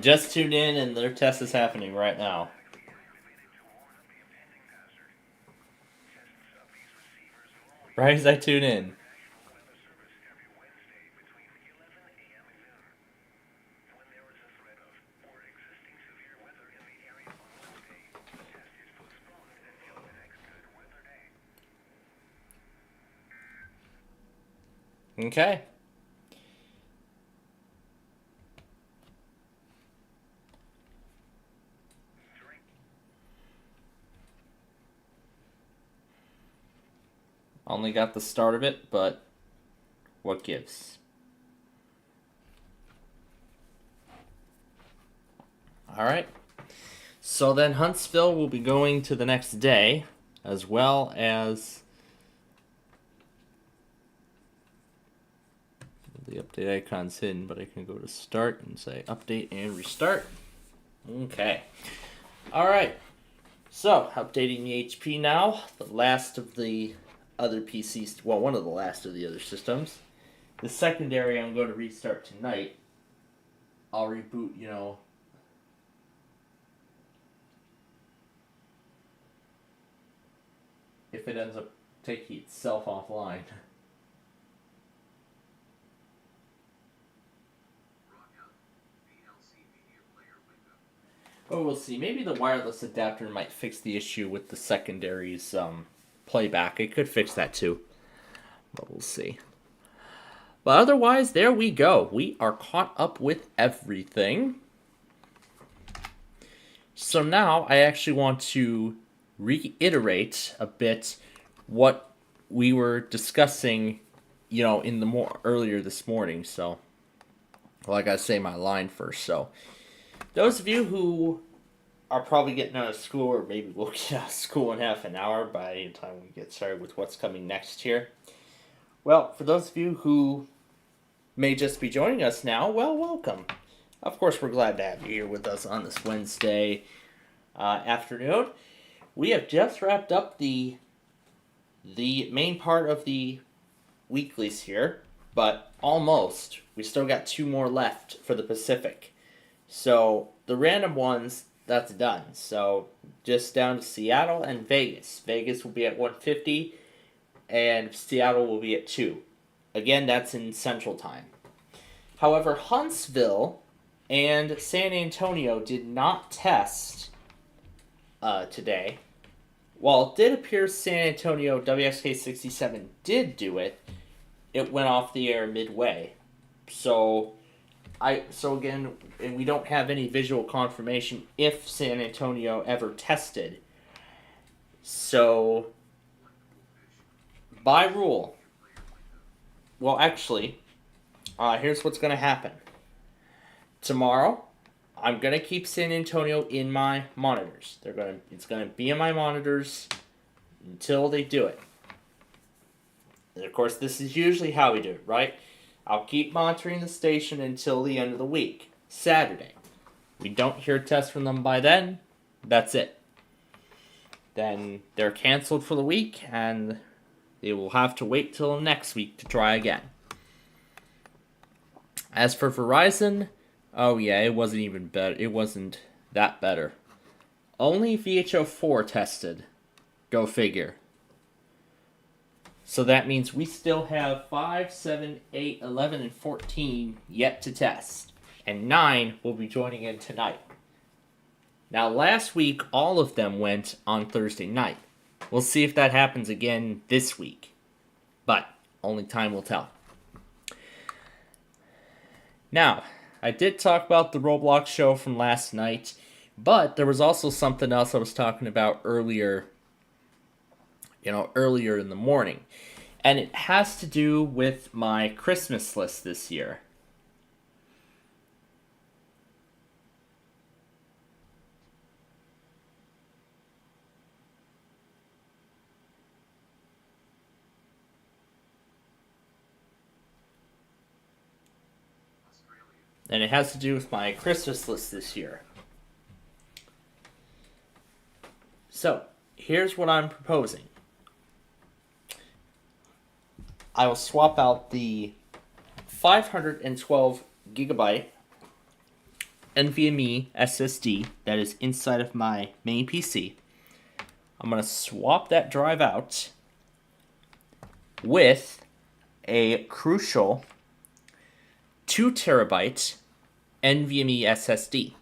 Just tuned in and their test is happening right now. Right as I tune in. Okay. Only got the start of it, but what gives? Alright. So then Huntsville will be going to the next day, as well as the update icon's hidden, but I can go to start and say update and restart. Okay. Alright. So, updating the HP now. The last of the other PCs, well, one of the last of the other systems. The secondary I'm going to restart tonight. I'll reboot, if it ends up taking itself offline. Oh, we'll see. Maybe the wireless adapter might fix the issue with the secondary's playback. It could fix that too. But we'll see. But otherwise, there we go. We are caught up with everything. So now I actually want to reiterate a bit what we were discussing, in the earlier this morning. So, well, I gotta say my line first. So, those of you who are probably getting out of school, or maybe we'll get out of school in half an hour by the time we get started with what's coming next here. Well, for those of you who may just be joining us now, well, welcome. Of course, we're glad to have you here with us on this Wednesday afternoon. We have just wrapped up the main part of the weeklies here, but almost. We still got 2 more left for the Pacific. So, the random ones, that's done. So, just down to Seattle and Vegas. Vegas will be at 1:50, and Seattle will be at 2. Again, that's in Central Time. However, Huntsville and San Antonio did not test today. While it did appear San Antonio WXK67 did do it, it went off the air midway. So again, and we don't have any visual confirmation if San Antonio ever tested. So, by rule, well, actually, here's what's going to happen. Tomorrow, I'm going to keep San Antonio in my monitors. It's going to be in my monitors until they do it. And of course, this is usually how we do it, right? I'll keep monitoring the station until the end of the week, Saturday. We don't hear tests from them by then, that's it. Then they're canceled for the week, and they will have to wait till next week to try again. As for Verizon, oh yeah, it wasn't even better. It wasn't that better. Only VHO4 tested. Go figure. So that means we still have 5, 7, 8, 11, and 14 yet to test. And 9 will be joining in tonight. Now, last week, all of them went on Thursday night. We'll see if that happens again this week. But only time will tell. Now, I did talk about the Roblox show from last night, but there was also something else I was talking about earlier in the morning. And it has to do with my Christmas list this year. And it has to do with my Christmas list this year. So, here's what I'm proposing. I will swap out the 512 gigabyte NVMe SSD that is inside of my main PC. I'm going to swap that drive out with a Crucial 2 terabyte NVMe SSD.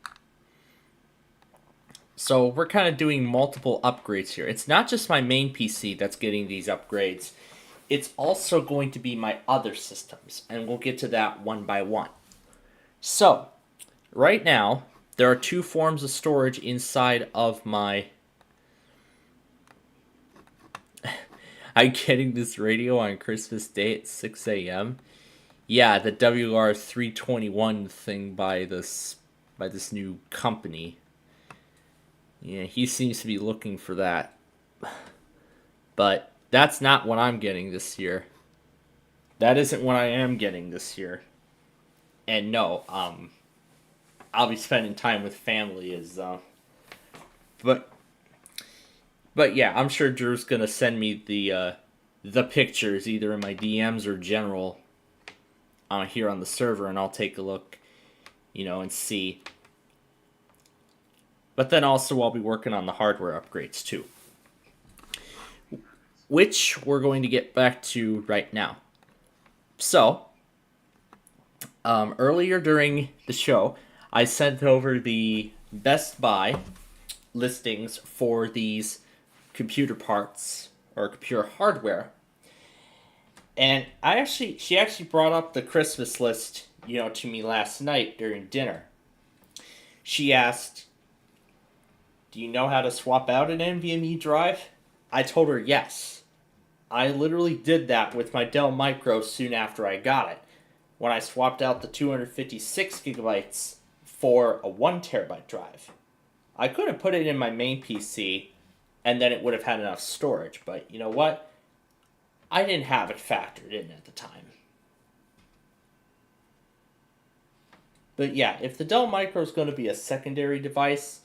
So we're kind of doing multiple upgrades here. It's not just my main PC that's getting these upgrades. It's also going to be my other systems, and we'll get to that one by one. So, right now, there are 2 forms of storage inside of my... I'm getting this radio on Christmas Day at 6 a.m. Yeah, the WR321 thing by by this new company. Yeah, he seems to be looking for that. But that's not what I'm getting this year. That isn't what I am getting this year. And no, I'll be spending time with family but yeah, I'm sure Drew's gonna send me the pictures either in my DMs or general here on the server, and I'll take a look, and see. But then also I'll be working on the hardware upgrades too, which we're going to get back to right now. So, earlier during the show, I sent over the Best Buy listings for these computer parts or computer hardware. And she actually brought up the Christmas list, to me last night during dinner. She asked, "Do you know how to swap out an NVMe drive?" I told her yes. I literally did that with my Dell Micro soon after I got it, when I swapped out the 256 gigabytes for a 1 terabyte drive. I could have put it in my main PC, and then it would have had enough storage, but you know what? I didn't have it factored in at the time. But yeah, if the Dell Micro is going to be a secondary device,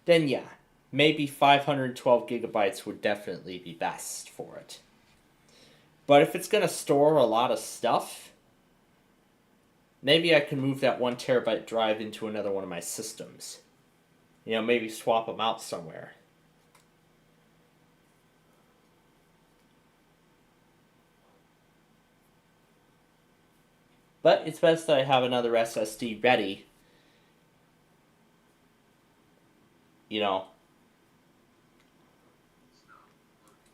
then yeah, maybe 512 gigabytes would definitely be best for it. But if it's going to store a lot of stuff, maybe I can move that 1 terabyte drive into another one of my systems. Maybe swap them out somewhere. But it's best that I have another SSD ready.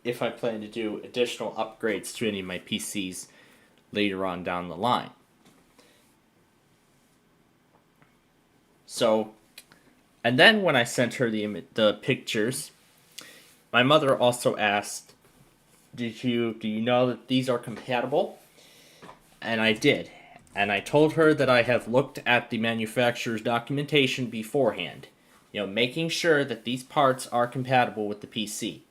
If I plan to do additional upgrades to any of my PCs later on down the line. So, and then when I sent her the pictures, my mother also asked, do you know that these are compatible? And I did. And I told her that I have looked at the manufacturer's documentation beforehand, making sure that these parts are compatible with the PC.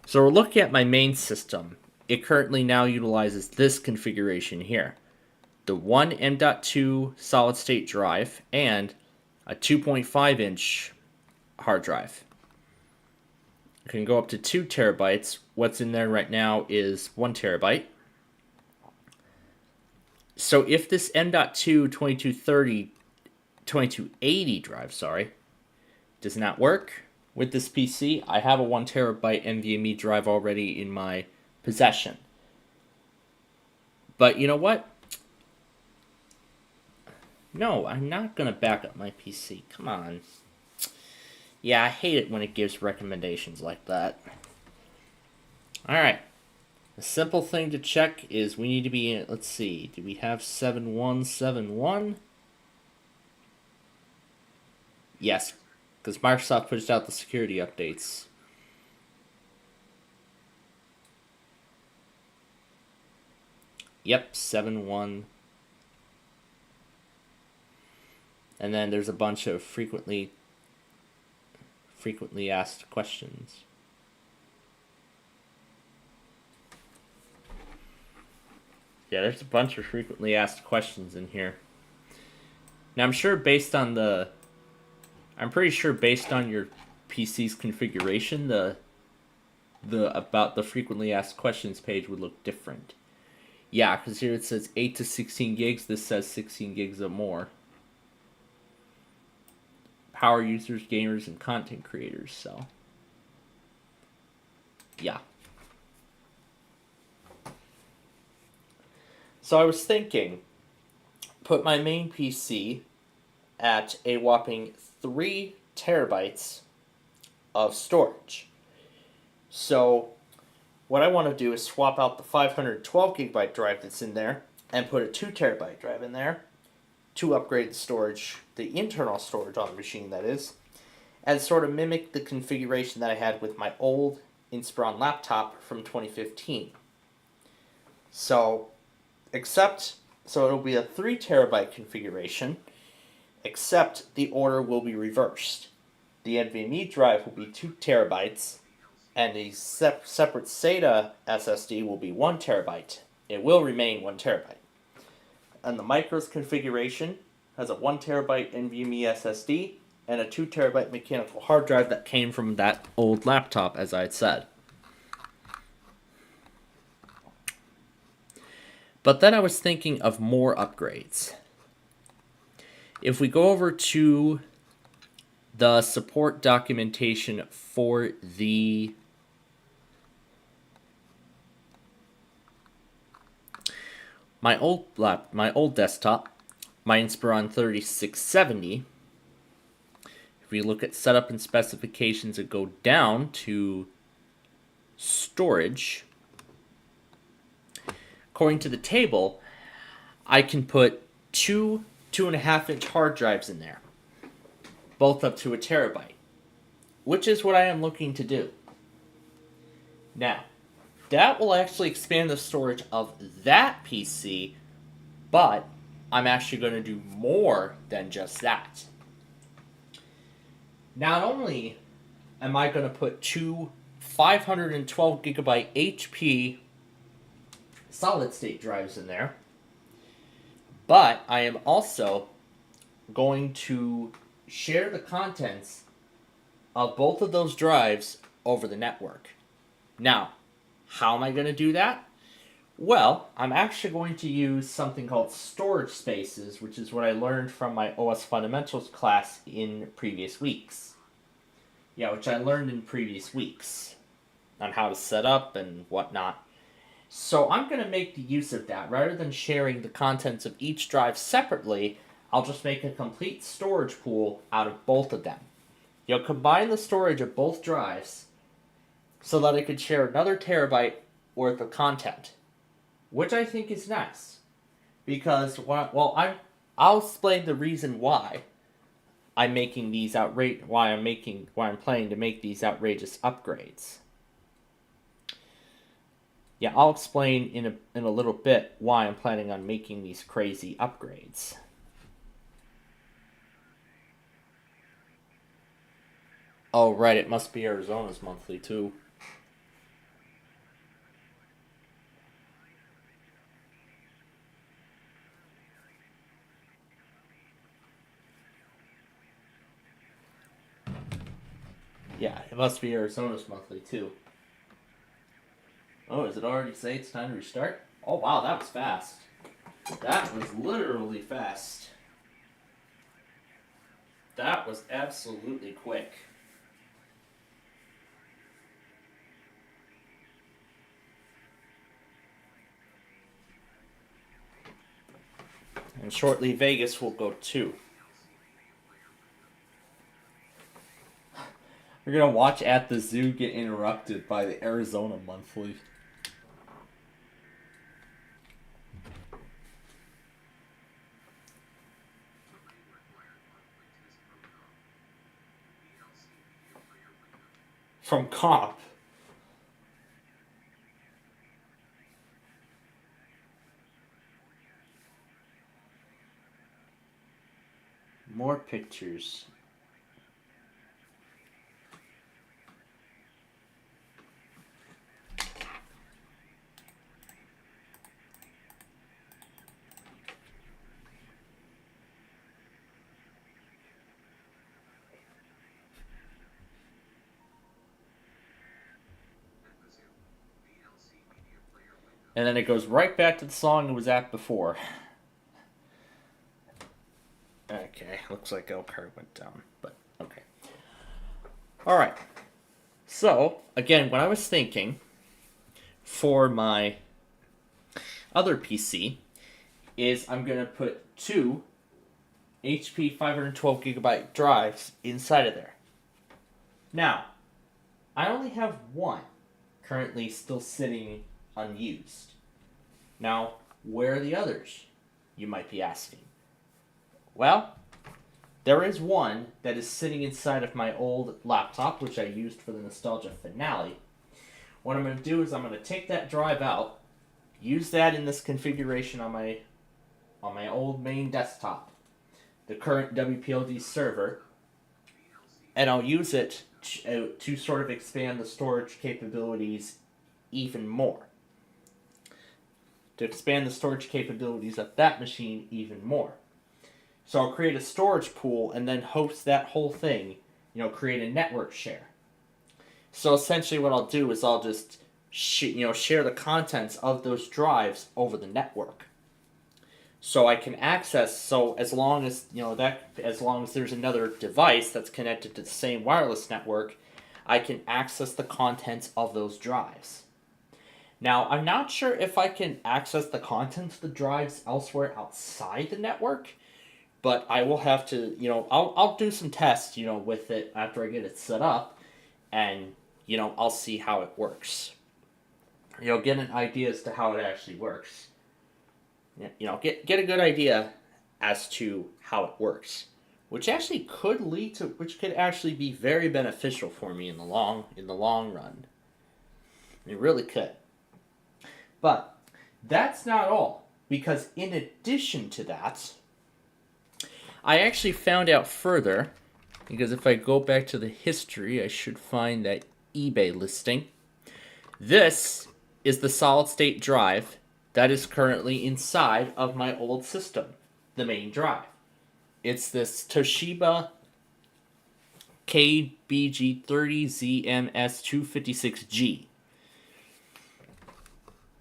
So we're looking at my main system. It currently now utilizes this configuration here. The one M.2 solid state drive and a 2.5 inch hard drive. It can go up to 2 terabytes. What's in there right now is 1 terabyte. So if this M.2 2280 drive, does not work with this PC, I have a 1 terabyte NVMe drive already in my possession. But you know what? No, I'm not going to back up my PC. Come on. Yeah, I hate it when it gives recommendations like that. Alright. A simple thing to check is we need to be in, let's see, do we have 7171? Yes, because Microsoft pushed out the security updates. Yep, 7.1. And then there's a bunch of frequently asked questions. Yeah, there's a bunch of frequently asked questions in here. Now I'm pretty sure based on your PC's configuration, the about the frequently asked questions page would look different. Yeah, because here it says 8 to 16 gigs. This says 16 gigs or more. Power users, gamers, and content creators. So, yeah. So I was thinking, put my main PC at a whopping 3 terabytes of storage. So what I want to do is swap out the 512 gigabyte drive that's in there and put a 2 terabyte drive in there to upgrade the storage, the internal storage on the machine that is, and sort of mimic the configuration that I had with my old Inspiron laptop from 2015. So it'll be a 3 terabyte configuration, except the order will be reversed. The NVMe drive will be 2 terabytes, and the separate SATA SSD will be 1 terabyte. It will remain 1 terabyte. And the micros configuration has a 1 terabyte NVMe SSD and a 2 terabyte mechanical hard drive that came from that old laptop, as I had said. But then I was thinking of more upgrades. If we go over to the support documentation for the my old desktop, my Inspiron 3670, if we look at setup and specifications and go down to storage, according to the table, I can put two 2.5-inch hard drives in there, both up to 1 terabyte, which is what I am looking to do. Now, that will actually expand the storage of that PC, but I'm actually going to do more than just that. Not only am I going to put 2 512 gigabyte HP solid state drives in there, but I am also going to share the contents of both of those drives over the network. Now, how am I going to do that? Well, I'm actually going to use something called storage spaces, which is what I learned from my OS Fundamentals class in previous weeks. Yeah, which I learned in previous weeks on how to set up and whatnot. So I'm going to make the use of that. Rather than sharing the contents of each drive separately, I'll just make a complete storage pool out of both of them. You'll combine the storage of both drives so that I could share another terabyte worth of content, which I think is nice. Because, I'll explain the reason why I'm making these why I'm planning to make these outrageous upgrades. Yeah, I'll explain in a little bit why I'm planning on making these crazy upgrades. Oh, right, it must be Arizona's monthly, too. Yeah, it must be Arizona's monthly, too. Oh, does it already say it's time to restart? Oh, wow, that was fast. That was literally fast. That was absolutely quick. And shortly, Vegas will go too. We're gonna watch At the Zoo get interrupted by the Arizona monthly. From Comp. More pictures. And then it goes right back to the song it was at before. Okay, looks like Elkhart went down, but okay. Alright. So, again, what I was thinking for my other PC is I'm going to put 2 HP 512 gigabyte drives inside of there. Now, I only have one currently still sitting unused. Now, where are the others? You might be asking. Well, there is one that is sitting inside of my old laptop, which I used for the Nostalgia Finale. What I'm going to do is I'm going to take that drive out, use that in this configuration on my old main desktop. the current WPLD server, and I'll use it to sort of expand the storage capabilities even more. To expand the storage capabilities of that machine even more. So I'll create a storage pool and then host that whole thing, create a network share. So essentially what I'll do is I'll just share the contents of those drives over the network. So I can access, as long as there's another device that's connected to the same wireless network, I can access the contents of those drives. Now, I'm not sure if I can access the contents of the drives elsewhere outside the network, but I will have to, I'll do some tests, with it after I get it set up, and, I'll see how it works. Get an idea as to how it actually works. Get a good idea as to how it works, which could actually be very beneficial for me in the long run. It really could. But that's not all, because in addition to that, I actually found out further, because if I go back to the history, I should find that eBay listing. This is the solid-state drive that is currently inside of my old system, the main drive. It's this Toshiba KBG30ZMS256G.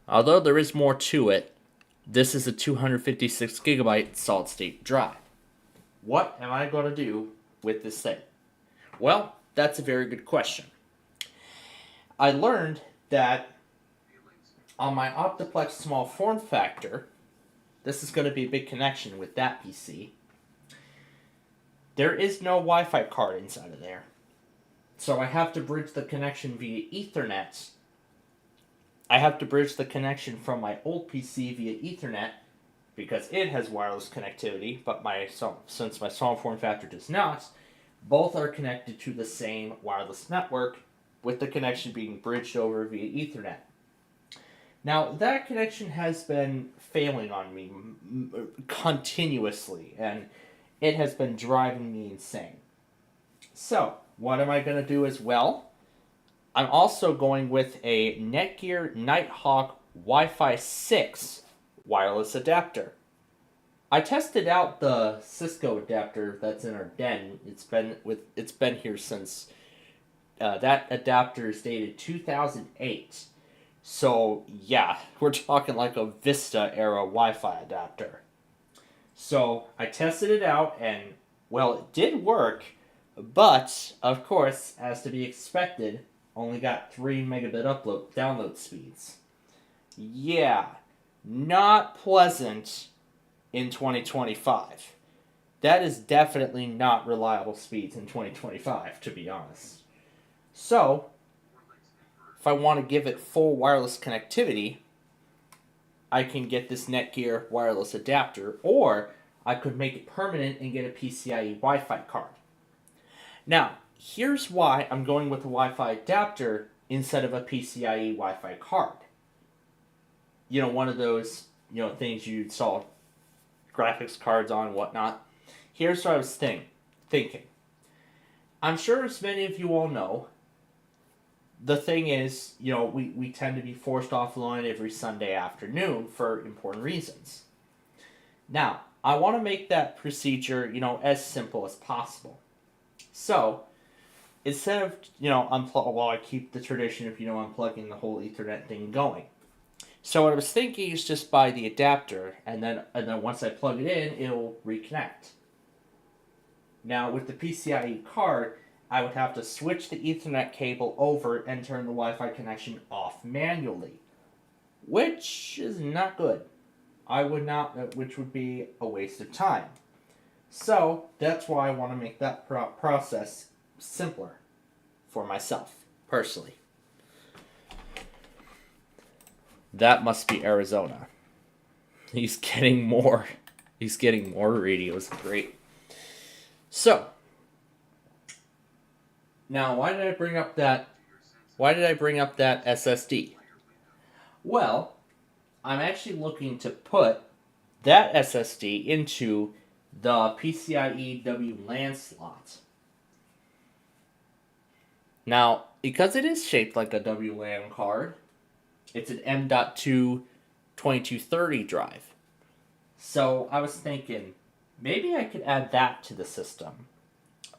Although there is more to it, this is a 256 gigabyte solid-state drive. What am I going to do with this thing? Well, that's a very good question. I learned that on my Optiplex small form factor, this is going to be a big connection with that PC, there is no Wi-Fi card inside of there. So I have to bridge the connection via Ethernet. I have to bridge the connection from my old PC via Ethernet because it has wireless connectivity, but since my small form factor does not, both are connected to the same wireless network with the connection being bridged over via Ethernet. Now, that connection has been failing on me continuously, and it has been driving me insane. So, what am I going to do as well? I'm also going with a Netgear Nighthawk Wi-Fi 6 wireless adapter. I tested out the Cisco adapter that's in our den. It's been here since that adapter is dated 2008. So yeah, we're talking like a Vista era Wi-Fi adapter. So I tested it out and, well, it did work, but of course, as to be expected, only got 3 megabit download speeds. Yeah, not pleasant in 2025. That is definitely not reliable speeds in 2025, to be honest. So, if I want to give it full wireless connectivity, I can get this Netgear wireless adapter, or I could make it permanent and get a PCIe Wi-Fi card. Now, here's why I'm going with a Wi-Fi adapter instead of a PCIe Wi-Fi card. One of those, things you saw graphics cards on and whatnot. Here's what I was thinking. I'm sure as many of you all know, the thing is, we tend to be forced offline every Sunday afternoon for important reasons. Now, I want to make that procedure, as simple as possible. So, instead of, I keep the tradition of, unplugging the whole Ethernet thing going. So what I was thinking is just buy the adapter, and then once I plug it in, it'll reconnect. Now, with the PCIe card, I would have to switch the Ethernet cable over and turn the Wi-Fi connection off manually, which is not good. Which would be a waste of time. So, that's why I want to make that process simpler for myself, personally. That must be Arizona. He's getting more radios. Great. So, now why did I bring up that SSD? Well, I'm actually looking to put that SSD into the PCIe WLAN slot. Now, because it is shaped like a WLAN card, it's an M.2 2230 drive. So I was thinking, maybe I could add that to the system.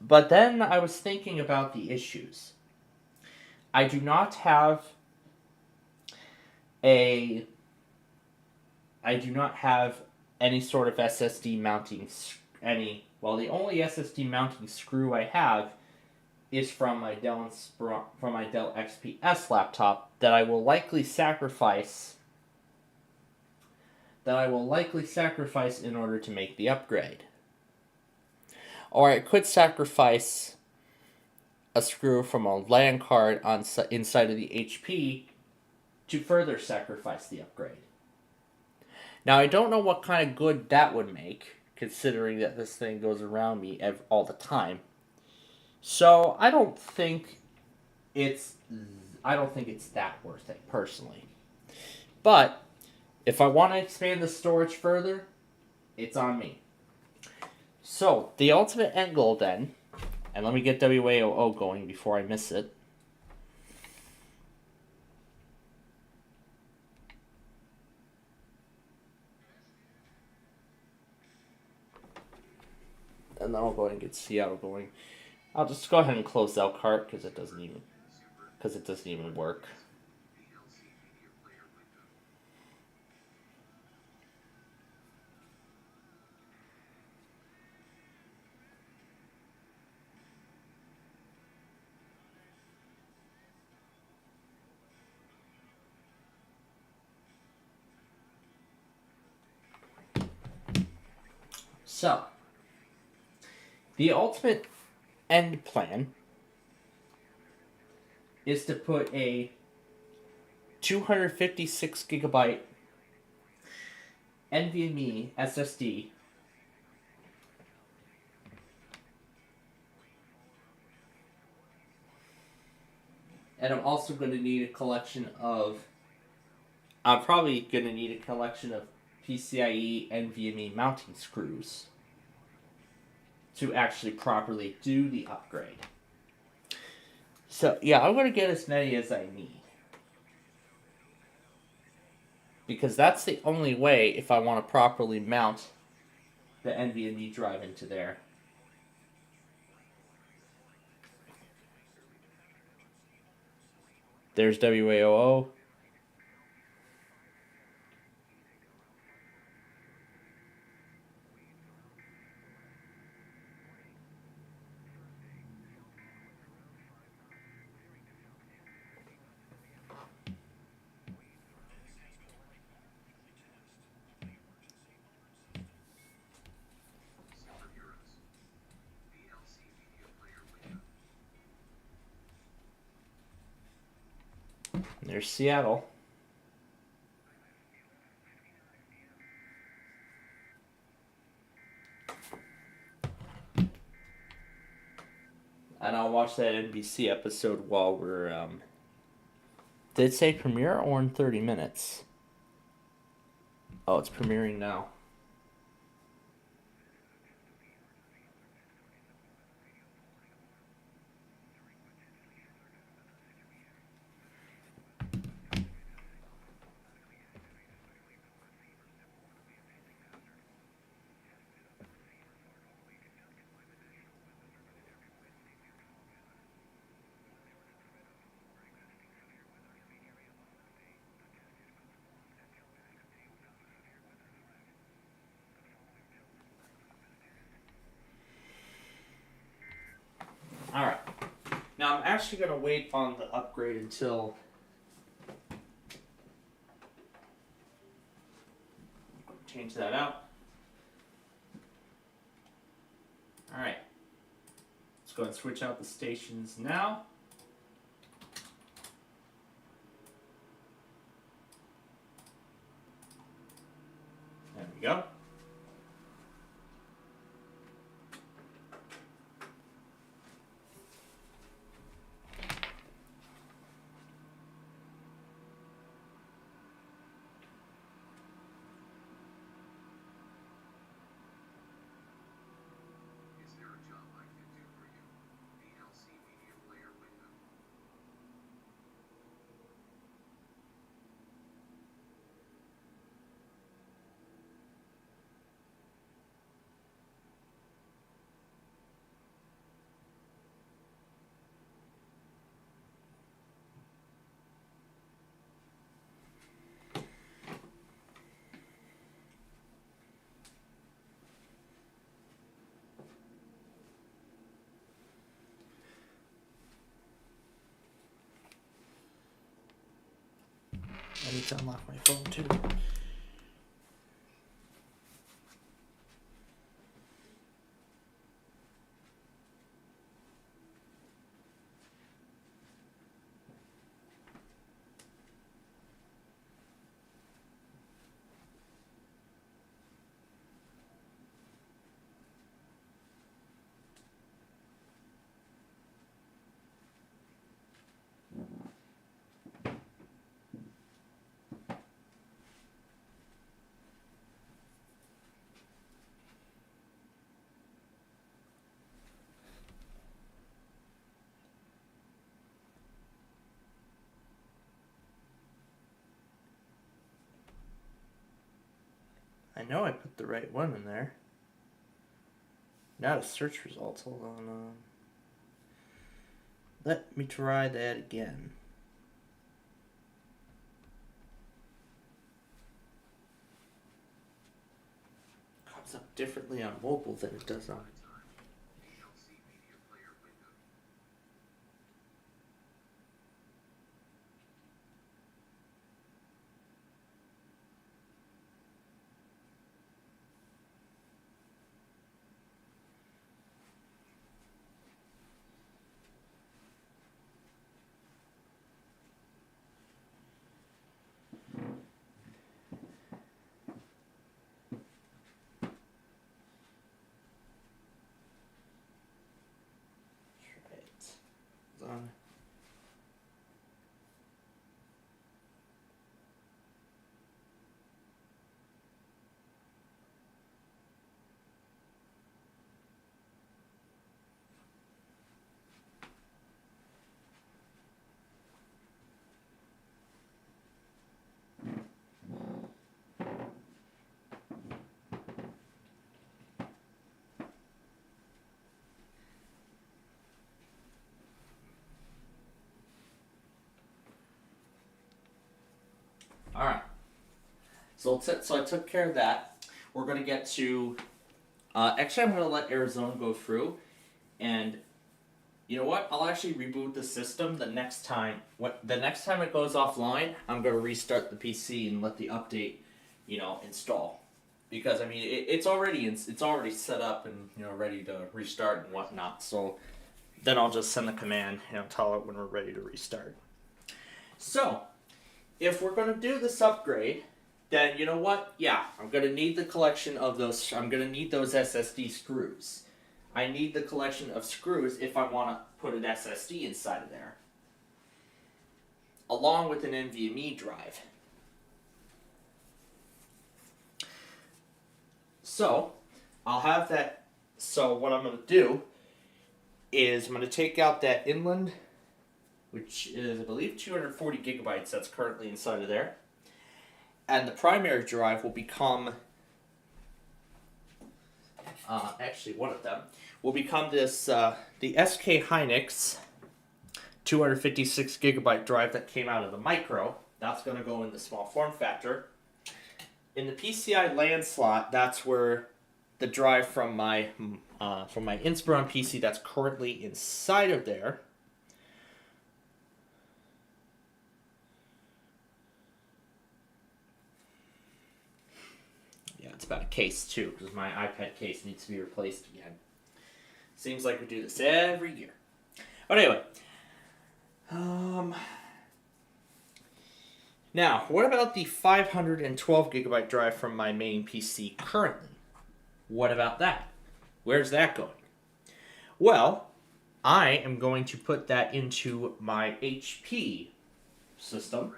But then I was thinking about the issues. I do not have any sort of SSD mounting, the only SSD mounting screw I have is from my Dell XPS laptop that I will likely sacrifice in order to make the upgrade. Or I could sacrifice a screw from a LAN card inside of the HP to further sacrifice the upgrade. Now, I don't know what kind of good that would make, considering that this thing goes around me all the time. So, I don't think it's that worth it, personally. But, if I want to expand the storage further, it's on me. So, the ultimate end goal then, and let me get WAOO going before I miss it. And then I'll go ahead and get Seattle going. I'll just go ahead and close out cart because it doesn't even work. So, the ultimate end plan is to put a 256 gigabyte NVMe SSD and I'm also going to need a collection of PCIe NVMe mounting screws to actually properly do the upgrade. So, yeah, I'm going to get as many as I need. Because that's the only way if I want to properly mount the NVMe drive into there. There's WAOO. There's Seattle. And I'll watch that NBC episode while we're, did it say premiere or in 30 minutes? Oh, it's premiering now. Alright. Now I'm actually going to wait on the upgrade until... change that out. Alright. Let's go ahead and switch out the stations now. There we go. I need to unlock my phone too. I know I put the right one in there. Now the search results. Hold on. Let me try that again. Comes up differently on mobile than it does on. On. All right. So I took care of that. We're going to get to... actually, I'm going to let Arizona go through. And you know what? I'll actually reboot the system the next time. The next time it goes offline, I'm going to restart the PC and let the update, install. Because, I mean, it's already set up and, ready to restart and whatnot. So then I'll just send the command and tell it when we're ready to restart. So... if we're going to do this upgrade, then you know what? Yeah, I'm going to need the collection of those. I'm going to need those SSD screws. I need the collection of screws if I want to put an SSD inside of there. Along with an NVMe drive. So, I'll have that. So, what I'm going to do is I'm going to take out that Inland, which is, I believe, 240 gigabytes that's currently inside of there. And the primary drive will become, actually one of them, will become this, the SK Hynix 256 gigabyte drive that came out of the Micro. That's going to go in the small form factor. In the PCI LAN slot, that's where the drive from my Inspiron PC that's currently inside of there. It's about a case too, because my iPad case needs to be replaced again. Seems like we do this every year. But anyway. Now, what about the 512 gigabyte drive from my main PC currently? What about that? Where's that going? Well, I am going to put that into my HP system.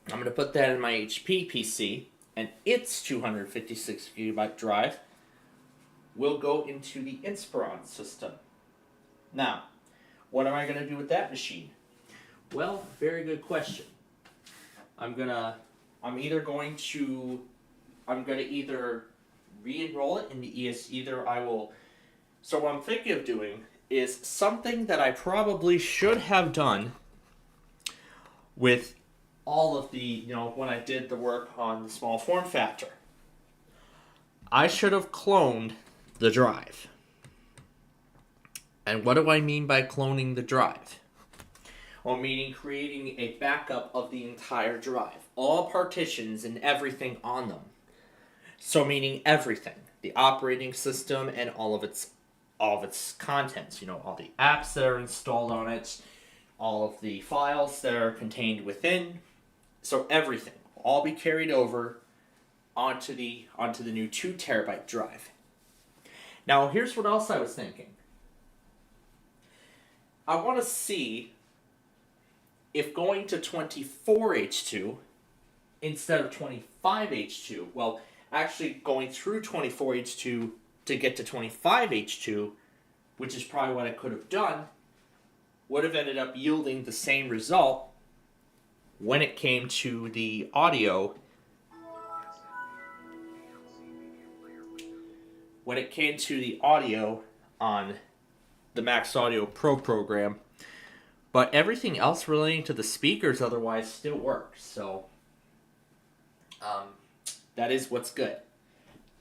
I'm going to put that in my HP PC. And its 256 gigabyte drive will go into the Inspiron system. Now, what am I going to do with that machine? Well, very good question. I'm gonna either re-enroll it in the either I will. So what I'm thinking of doing is something that I probably should have done with all of the, when I did the work on the small form factor. I should have cloned the drive. And what do I mean by cloning the drive? or meaning creating a backup of the entire drive, all partitions and everything on them. So meaning everything, the operating system and all of its contents, all the apps that are installed on it, all of the files that are contained within. So everything will all be carried over onto the new 2 terabyte drive. Now here's what else I was thinking. I want to see if going to 24H2 instead of 25H2, well, actually going through 24H2 to get to 25H2, which is probably what I could have done, would have ended up yielding the same result when it came to the audio. When it came to the audio on the Max Audio Pro program, but everything else relating to the speakers otherwise still works. So that is what's good.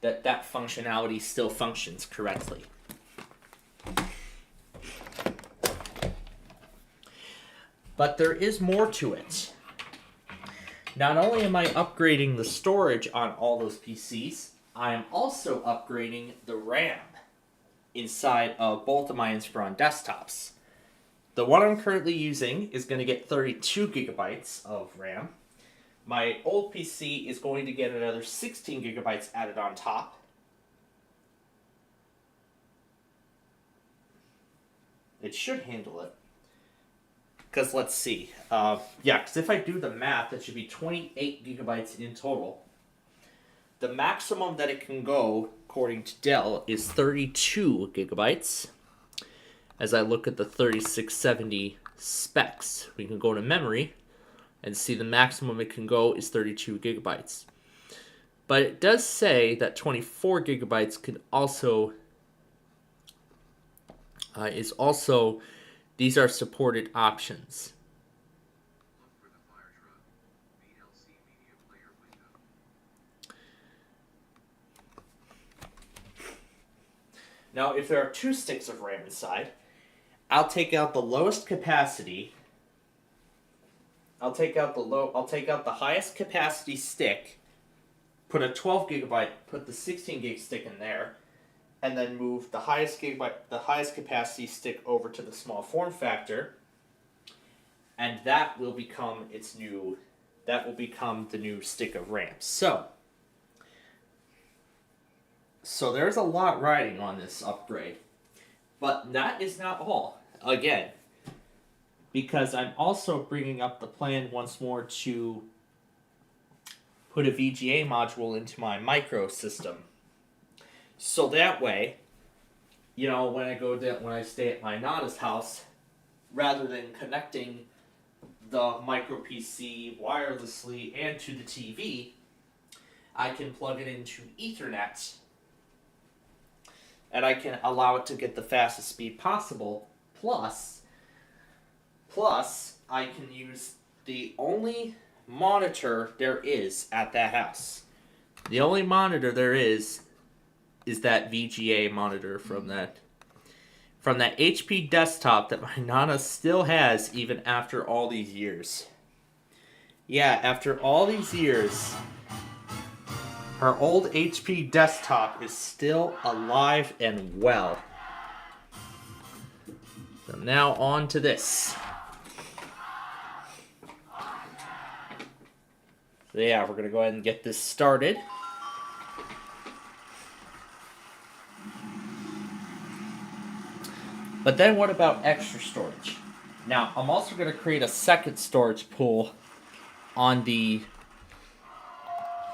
That functionality still functions correctly. But there is more to it. Not only am I upgrading the storage on all those PCs, I am also upgrading the RAM inside of both of my Inspiron desktops. The one I'm currently using is going to get 32 gigabytes of RAM. My old PC is going to get another 16 gigabytes added on top. It should handle it. Because let's see. Because if I do the math, it should be 28 gigabytes in total. The maximum that it can go, according to Dell, is 32 gigabytes. As I look at the 3670 specs, we can go to memory and see the maximum it can go is 32 gigabytes. But it does say that 24 gigabytes can also these are supported options. Now, if there are 2 sticks of RAM inside, I'll take out the lowest capacity. I'll take out the highest capacity stick, put a 12 gigabyte, put the 16 gig stick in there, and then move the highest capacity stick over to the small form factor, and that will become the new stick of RAM. So there's a lot riding on this upgrade. But that is not all. Again, because I'm also bringing up the plan once more to put a VGA module into my micro system. So that way, when I stay at my Nana's house, rather than connecting the micro PC wirelessly and to the TV, I can plug it into Ethernet, and I can allow it to get the fastest speed possible. Plus, I can use the only monitor there is at that house. The only monitor there is that VGA monitor from that HP desktop that my Nana still has even after all these years. Yeah, after all these years, her old HP desktop is still alive and well. So now on to this. So yeah, we're going to go ahead and get this started. But then what about extra storage? Now, I'm also going to create a second storage pool on the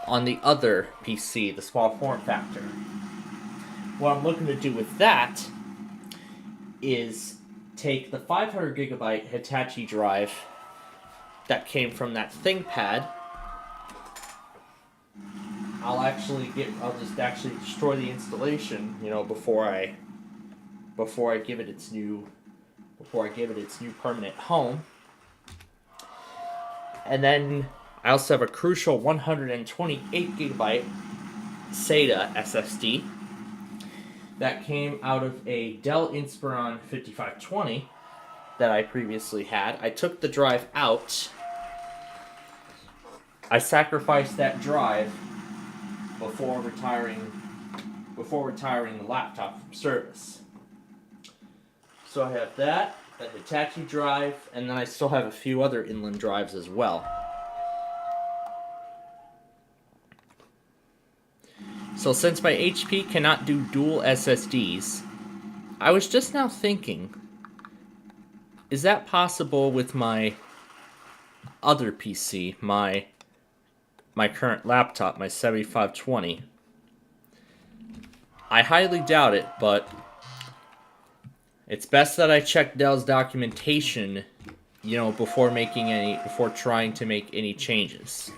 other PC, the small form factor. What I'm looking to do with that is take the 500 gigabyte Hitachi drive that came from that ThinkPad. I'll just actually destroy the installation, before I give it its new permanent home. And then I also have a crucial 128 gigabyte SATA SSD that came out of a Dell Inspiron 5520 that I previously had. I took the drive out. I sacrificed that drive before retiring the laptop from service. So I have that, a Hitachi drive, and then I still have a few other inland drives as well. So since my HP cannot do dual SSDs, I was just now thinking, is that possible with my other PC, my current laptop, my 7520? I highly doubt it, but it's best that I check Dell's documentation, you know, before trying to make any changes.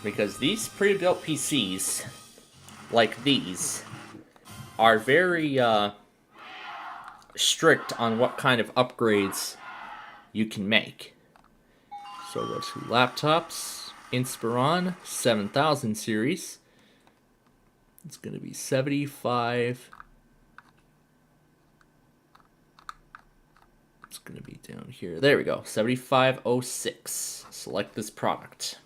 Because these pre-built PCs, like these, are very strict on what kind of upgrades you can make. So go to laptops, Inspiron 7000 series. It's going to be 75. It's going to be down here. There we go. 7506. Select this product.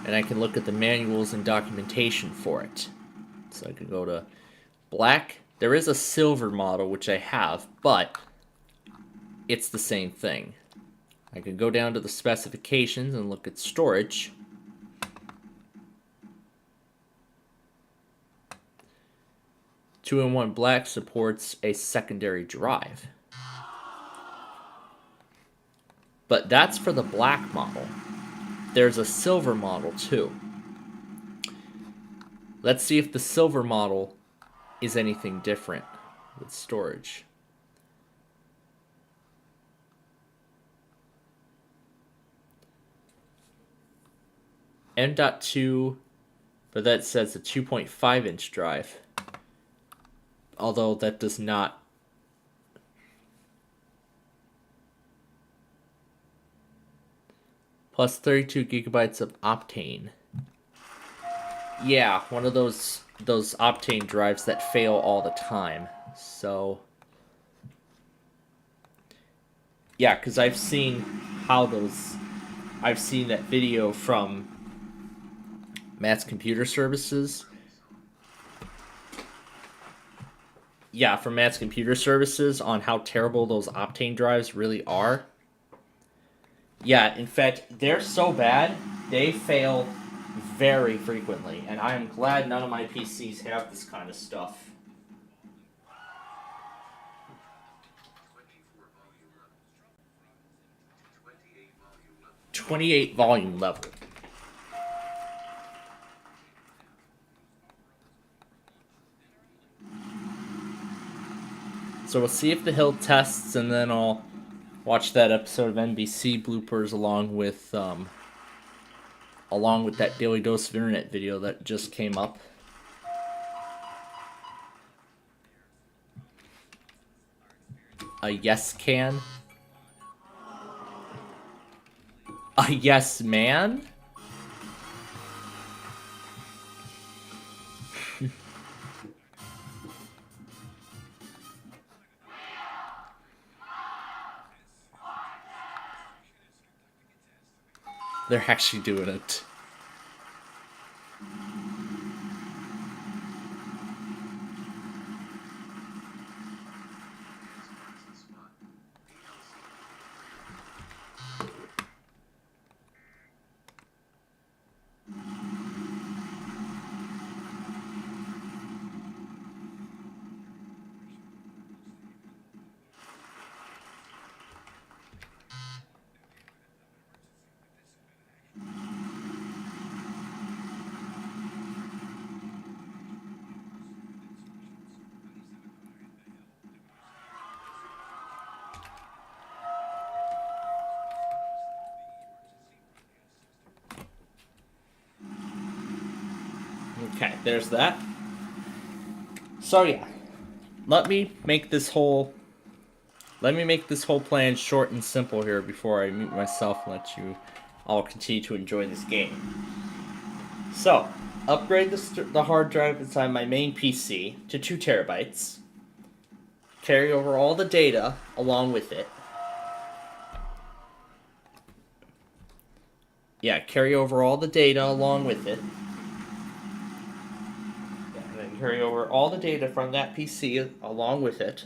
And I can look at the manuals and documentation for it. So I can go to black. There is a silver model, which I have, but it's the same thing. I can go down to the specifications and look at storage. Two-in-one black supports a secondary drive. But that's for the black model. There's a silver model too. Let's see if the silver model is anything different with storage. M.2, but that says a 2.5 inch drive. Although that does not. Plus 32 gigabytes of Optane. Yeah, one of those Optane drives that fail all the time. So yeah, because I've seen that video from Matt's Computer Services. Yeah, from Matt's Computer Services on how terrible those Optane drives really are. Yeah, in fact, they're so bad, they fail very frequently, and I am glad none of my PCs have this kind of stuff. 28 volume level. So we'll see if the hill tests, and then I'll watch that episode of NBC bloopers along with that Daily Dose of Internet video that just came up. A yes can? A yes man? They're actually doing it. Okay, there's that. So yeah, let me make this whole plan short and simple here before I mute myself and let you all continue to enjoy this game. So, upgrade the hard drive inside my main PC to 2 terabytes, carry over all the data along with it. Yeah, carry over all the data along with it. Yeah, and then carry over all the data from that PC along with it.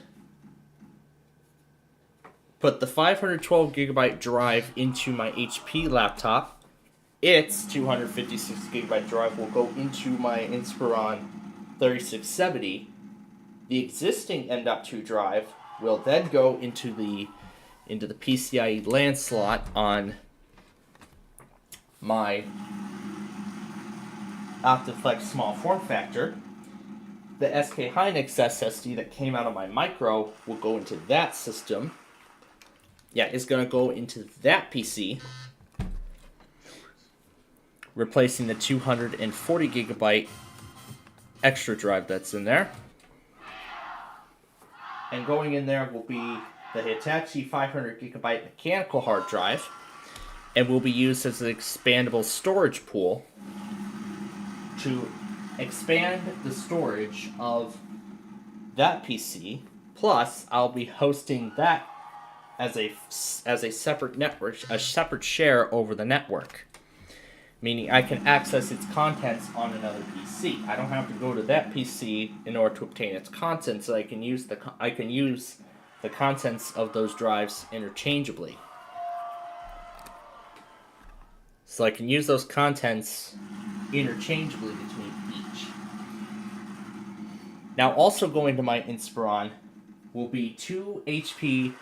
Put the 512 gigabyte drive into my HP laptop. Its 256 gigabyte drive will go into my Inspiron 3670. The existing M.2 drive will then go into the PCIe LAN slot on my OptiFlex small form factor. The SK Hynix SSD that came out of my micro will go into that system. Yeah, it's going to go into that PC, replacing the 240 gigabyte extra drive that's in there. And going in there will be the Hitachi 500 gigabyte mechanical hard drive, and will be used as an expandable storage pool to expand the storage of that PC. Plus, I'll be hosting that as a separate network, a separate share over the network, meaning I can access its contents on another PC. I don't have to go to that PC in order to obtain its contents. So I can use the contents of those drives interchangeably. So I can use those contents interchangeably between each. Now, also going to my Inspiron will be 2 HP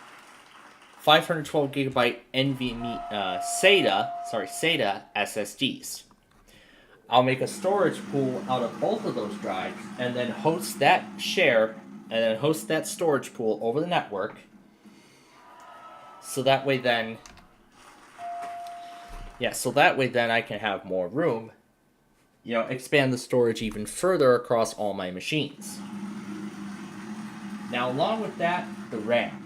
512 gigabyte NVMe SATA SSDs. I'll make a storage pool out of both of those drives, and then host that storage pool over the network. So that way then I can have more room, expand the storage even further across all my machines. Now, along with that, the RAM.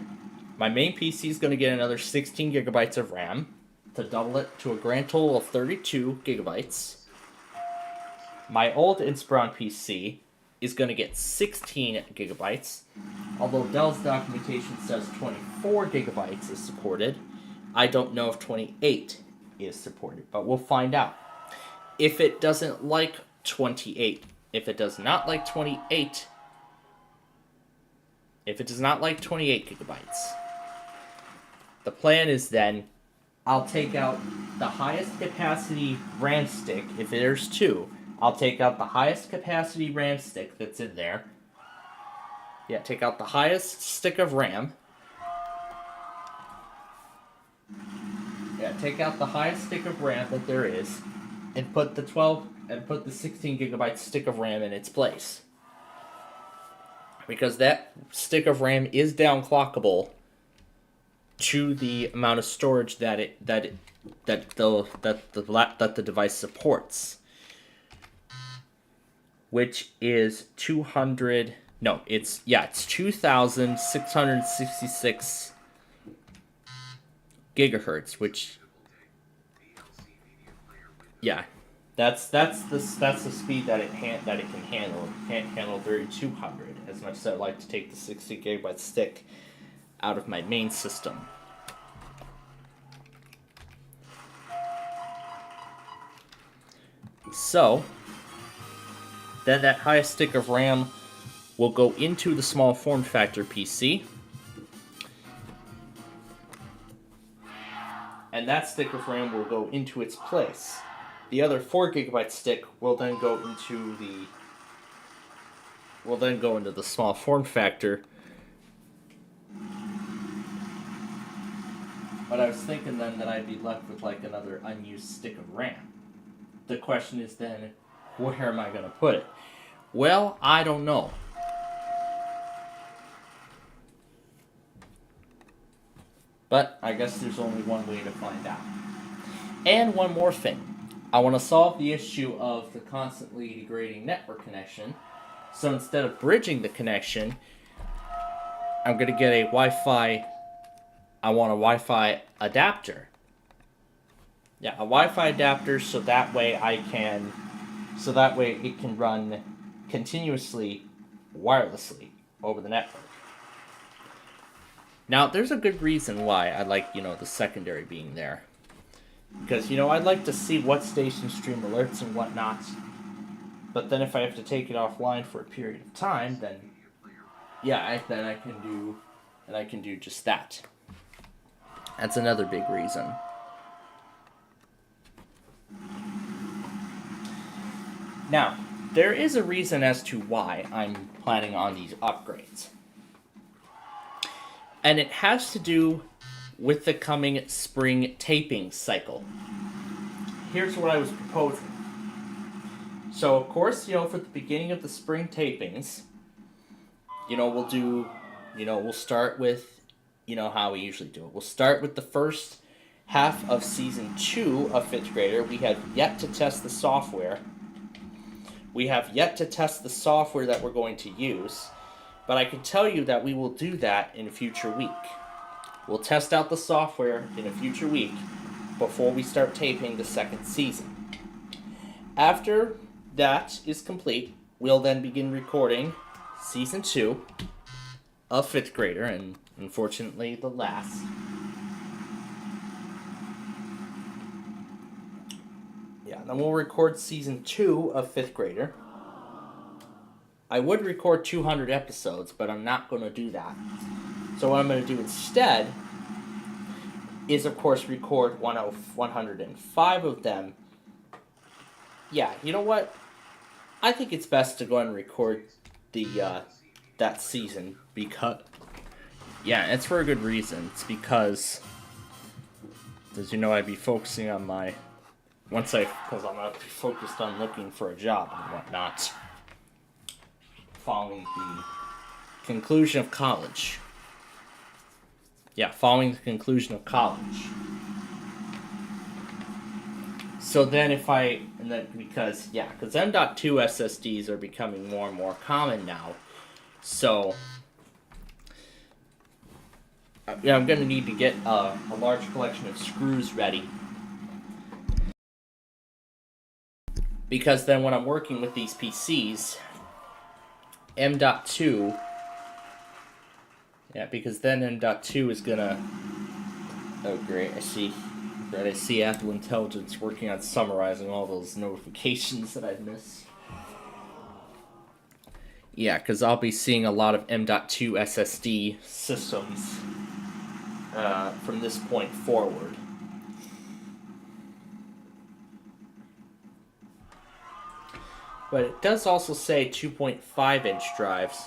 My main PC is going to get another 16 gigabytes of RAM to double it to a grand total of 32 gigabytes. My old Inspiron PC is going to get 16 gigabytes, although Dell's documentation says 24 gigabytes is supported. I don't know if 28 is supported, but we'll find out. If it doesn't like 28, if it does not like 28 gigabytes, the plan is then I'll take out the highest capacity RAM stick. If there's 2, I'll take out the highest capacity RAM stick that's in there. Yeah, take out the highest stick of RAM. Yeah, take out the highest stick of RAM that there is, and put the 16 gigabyte stick of RAM in its place. Because that stick of RAM is downclockable to the amount of storage that the device supports, which is 2,666 gigahertz, which that's the speed that it can handle. It can't handle 3200, as much as I'd like to take the 60 gigabyte stick out of my main system. So then that highest stick of RAM will go into the small form factor PC, and that stick of RAM will go into its place. The other 4 gigabyte stick will then go into the small form factor. But I was thinking then that I'd be left with like another unused stick of RAM. The question is then, where am I going to put it? Well, I don't know. But I guess there's only one way to find out. And one more thing. I want to solve the issue of the constantly degrading network connection. So instead of bridging the connection, I'm going to get a Wi-Fi adapter. Yeah, a Wi-Fi adapter, so that way I can so that way it can run continuously wirelessly over the network. Now, there's a good reason why I like, the secondary being there. Because, I'd like to see what stations stream alerts and whatnot. But then if I have to take it offline for a period of time, then, I can do just that. That's another big reason. Now, there is a reason as to why I'm planning on these upgrades. And it has to do with the coming spring taping cycle. Here's what I was proposing. So, of course, for the beginning of the spring tapings, we'll start with, how we usually do it. We'll start with the first half of Season 2 of 5th Grader. We have yet to test the software. We have yet to test the software that we're going to use. But I can tell you that we will do that in a future week. We'll test out the software in a future week before we start taping the second season. After that is complete, we'll then begin recording Season 2 of 5th Grader, and unfortunately the last. Then we'll record Season 2 of 5th Grader. I would record 200 episodes, but I'm not going to do that. So what I'm going to do instead is, of course, record 105 of them. Yeah, you know what? I think it's best to go and record that season because... Yeah, it's for a good reason. It's because, as you know, I'd be focusing on my... because I'm going to be focused on looking for a job and whatnot. Following the conclusion of college. Following the conclusion of college. So then because M.2 SSDs are becoming more and more common now. So, I'm going to need to get a large collection of screws ready. Because then when I'm working with these PCs, M.2, because then M.2 is gonna, oh great, I see Apple Intelligence working on summarizing all those notifications that I've missed. Because I'll be seeing a lot of M.2 SSD systems from this point forward. But it does also say 2.5-inch drives.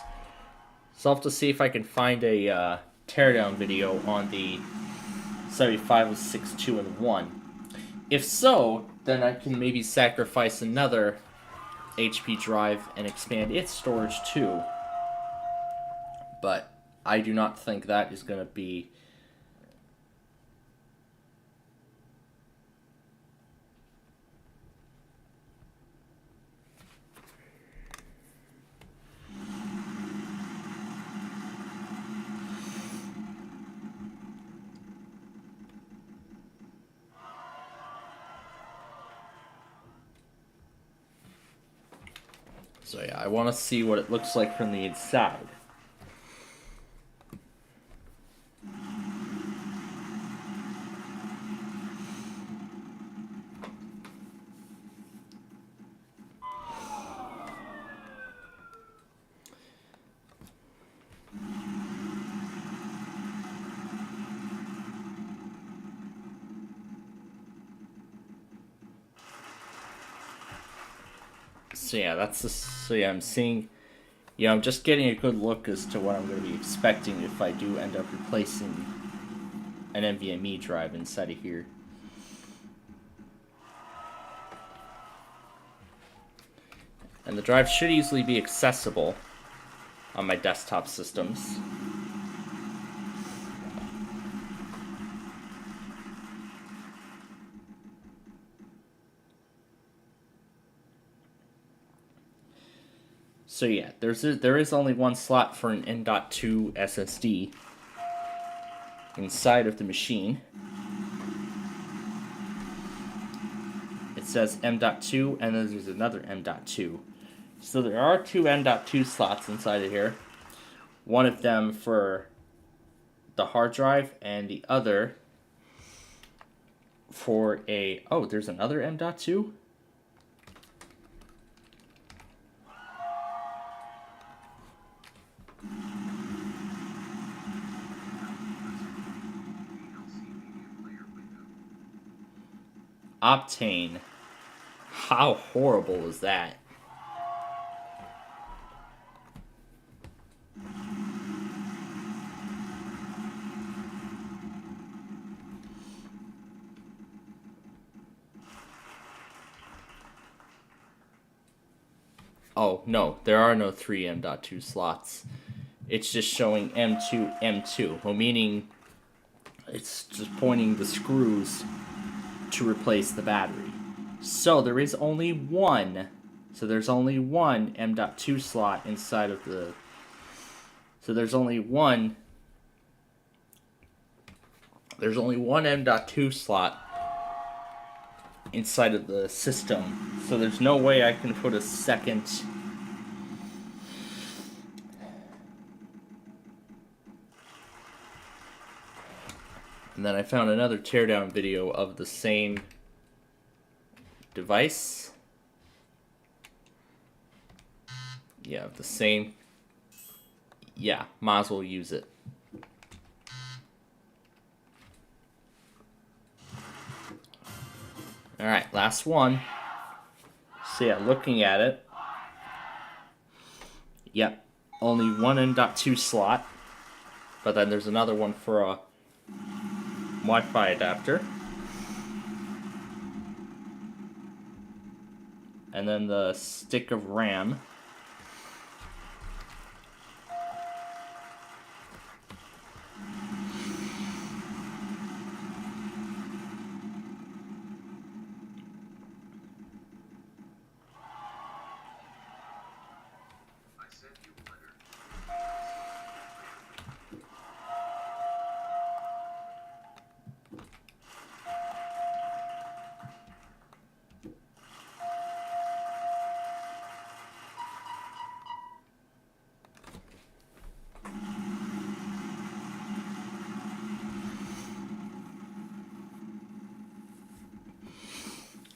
So I'll have to see if I can find a teardown video on the 7506 2-in-1. If so, then I can maybe sacrifice another HP drive and expand its storage too. But I do not think that is going to be... So I want to see what it looks like from the inside. So I'm seeing, I'm just getting a good look as to what I'm going to be expecting if I do end up replacing an NVMe drive inside of here. And the drive should easily be accessible on my desktop systems. So there is only one slot for an M.2 SSD inside of the machine. It's says M.2, and then there's another M.2. So there are 2 M.2 slots inside of here. One of them for the hard drive, and the other for a... Oh, there's another M.2? Optane. How horrible is that? Oh, no, there are no 3 M.2 slots. It's just showing M2, M2. Well, meaning it's just pointing the screws to replace the battery. So there is only one. So there's only one M.2 slot inside of the... So there's only one... There's only one M.2 slot inside of the system. So there's no way I can put a second... And then I found another teardown video of the same device. Yeah, the same. Yeah, might as well use it. Alright, last one. So yeah, looking at it. Yep, only one M.2 slot. But then there's another one for a Wi-Fi adapter. And then the stick of RAM.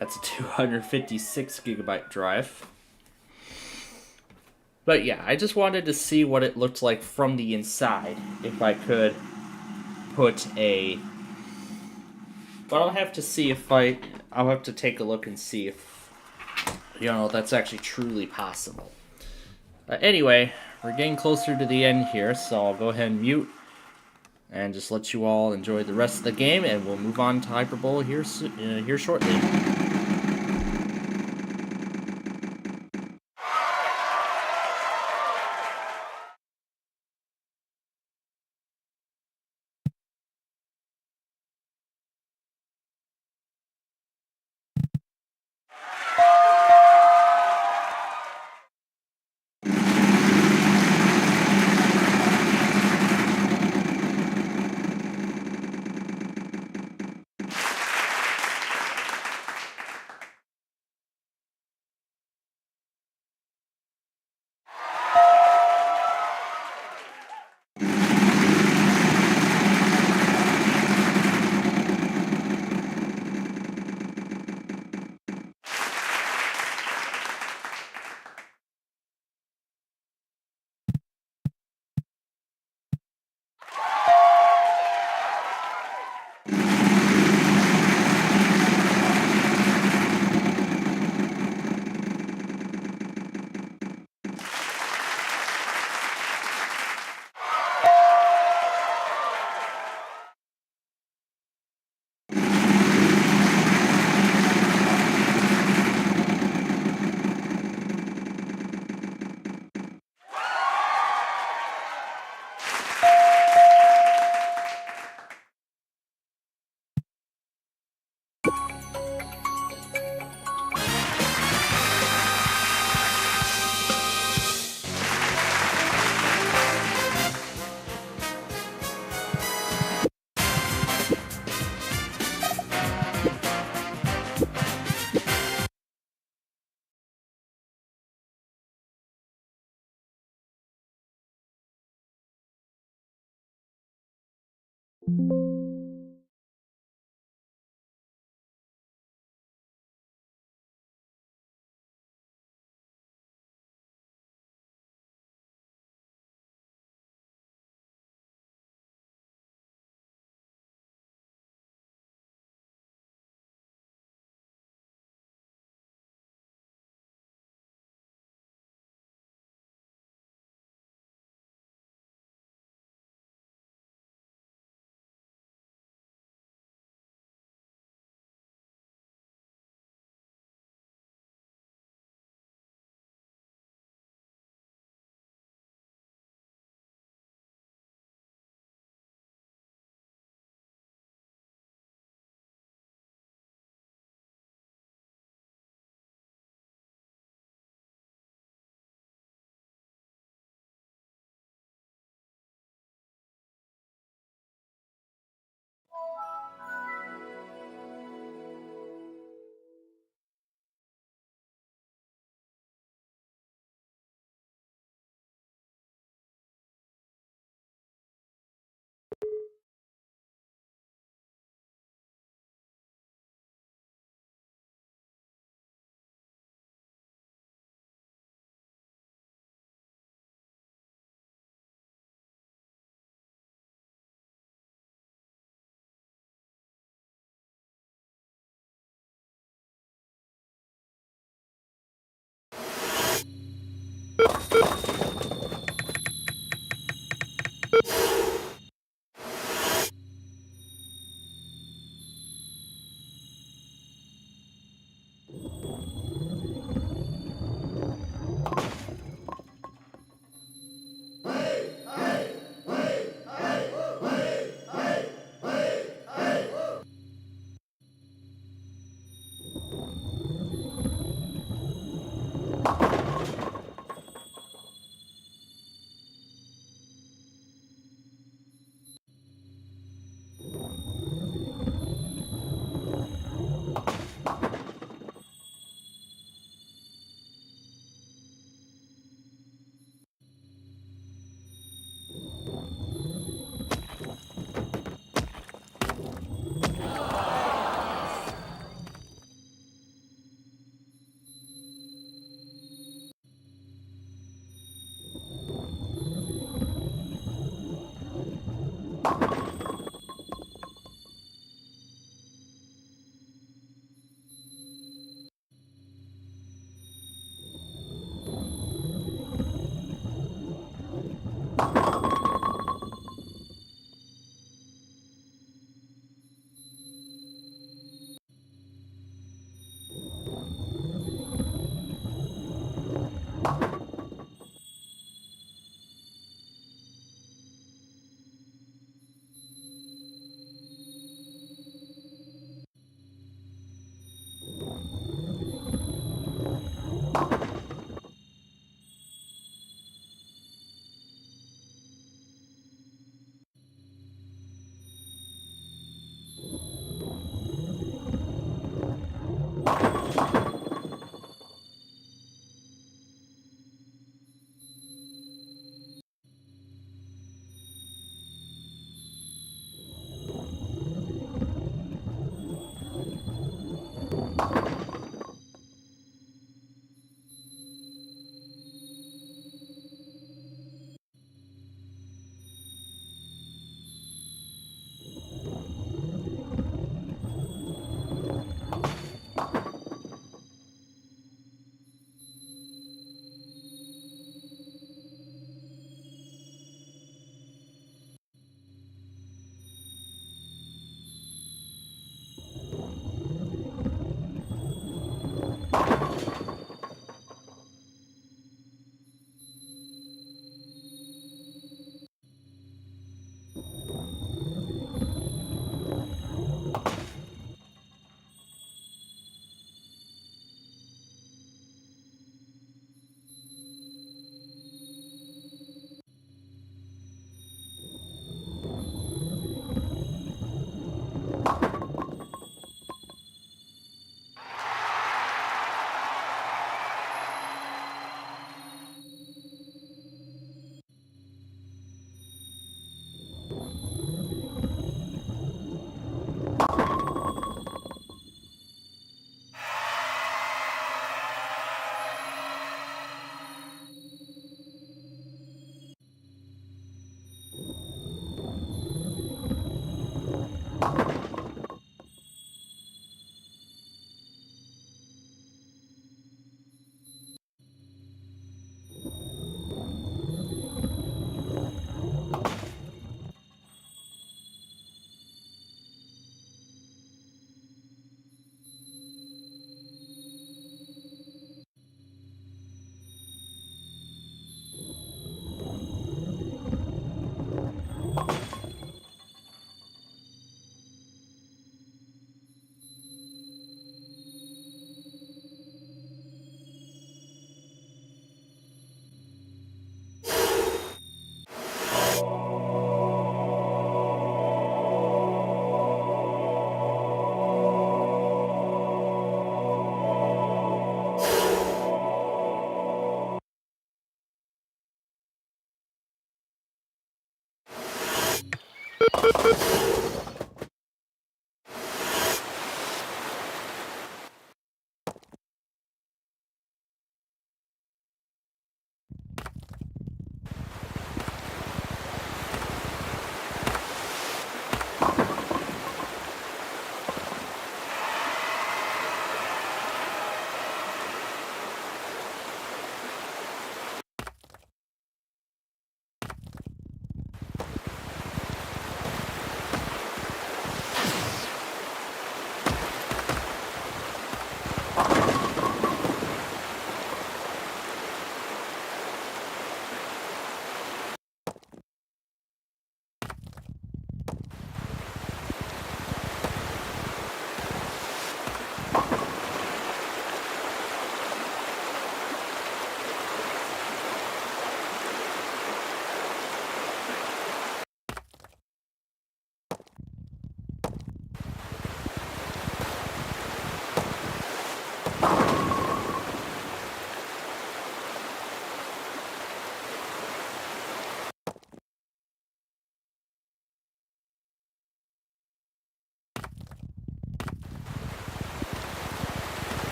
That's a 256 gigabyte drive. But yeah, I just wanted to see what it looked like from the inside. If I could put a... But I'll have to see if I'll have to take a look and see if, that's actually truly possible. But anyway, we're getting closer to the end here, so I'll go ahead and mute. And just let you all enjoy the rest of the game, and we'll move on to Hyperbola here shortly.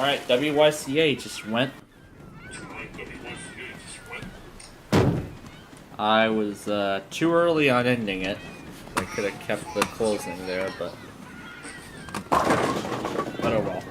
Alright, WYCA just went. I was too early on ending it. I could have kept the closing there, but oh well.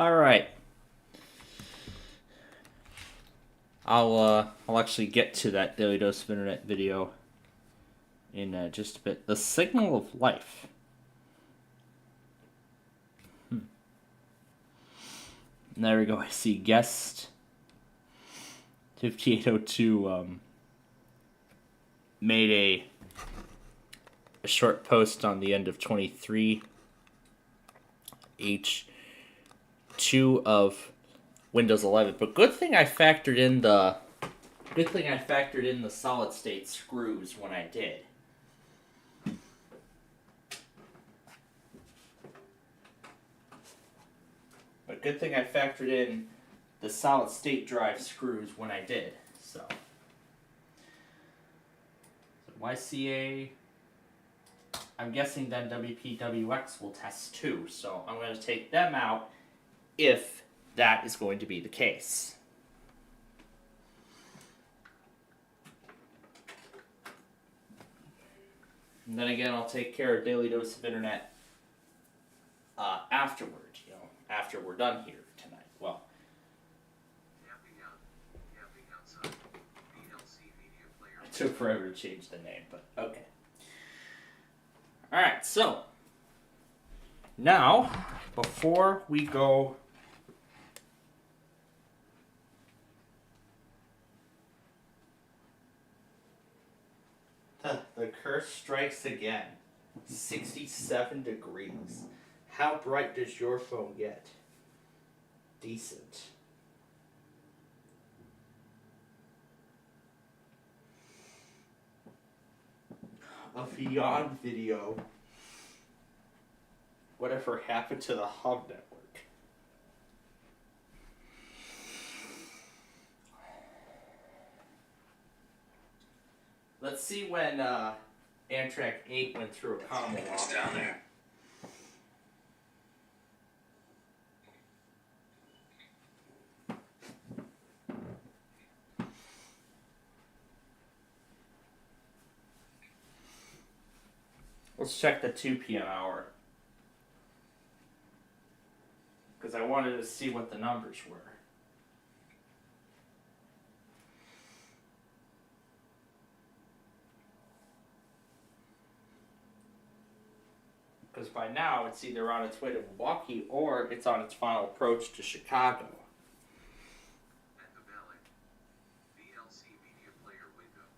All right. I'll actually get to that Daily Dose of Internet video in just a bit. The Signal of Life. And there we go. I see guest 5802 made a short post on the end of 23 H2 of Windows 11. But good thing I factored in the solid state screws when I did. But good thing I factored in the solid state drive screws when I did. So YCA, I'm guessing then WPWX will test too. So I'm going to take them out if that is going to be the case. And then again, I'll take care of Daily Dose of Internet afterward, after we're done here tonight. Well, it took forever to change the name, but okay. Alright, so now, before we go the curse strikes again. 67 degrees. How bright does your phone get? Decent. A Beyond video. Whatever happened to the Hub Network? Let's see when Amtrak 8 went through a combo. What's down there? Let's check the 2 p.m. hour. Because I wanted to see what the numbers were. Because by now it's either on its way to Milwaukee or it's on its final approach to Chicago.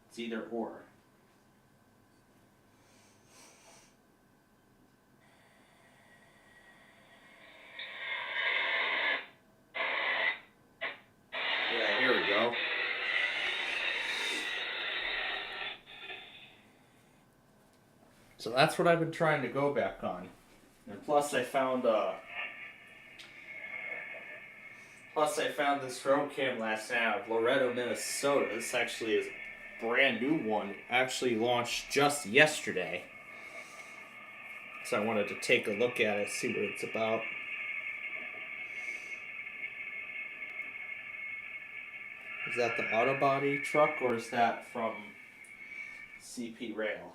It's either or. Yeah, here we go. So that's what I've been trying to go back on. And plus I found this drone cam last night out of Loretto, Minnesota. This actually is a brand new one. Actually launched just yesterday. So I wanted to take a look at it, see what it's about. Is that the Autobody truck or is that from CP Rail?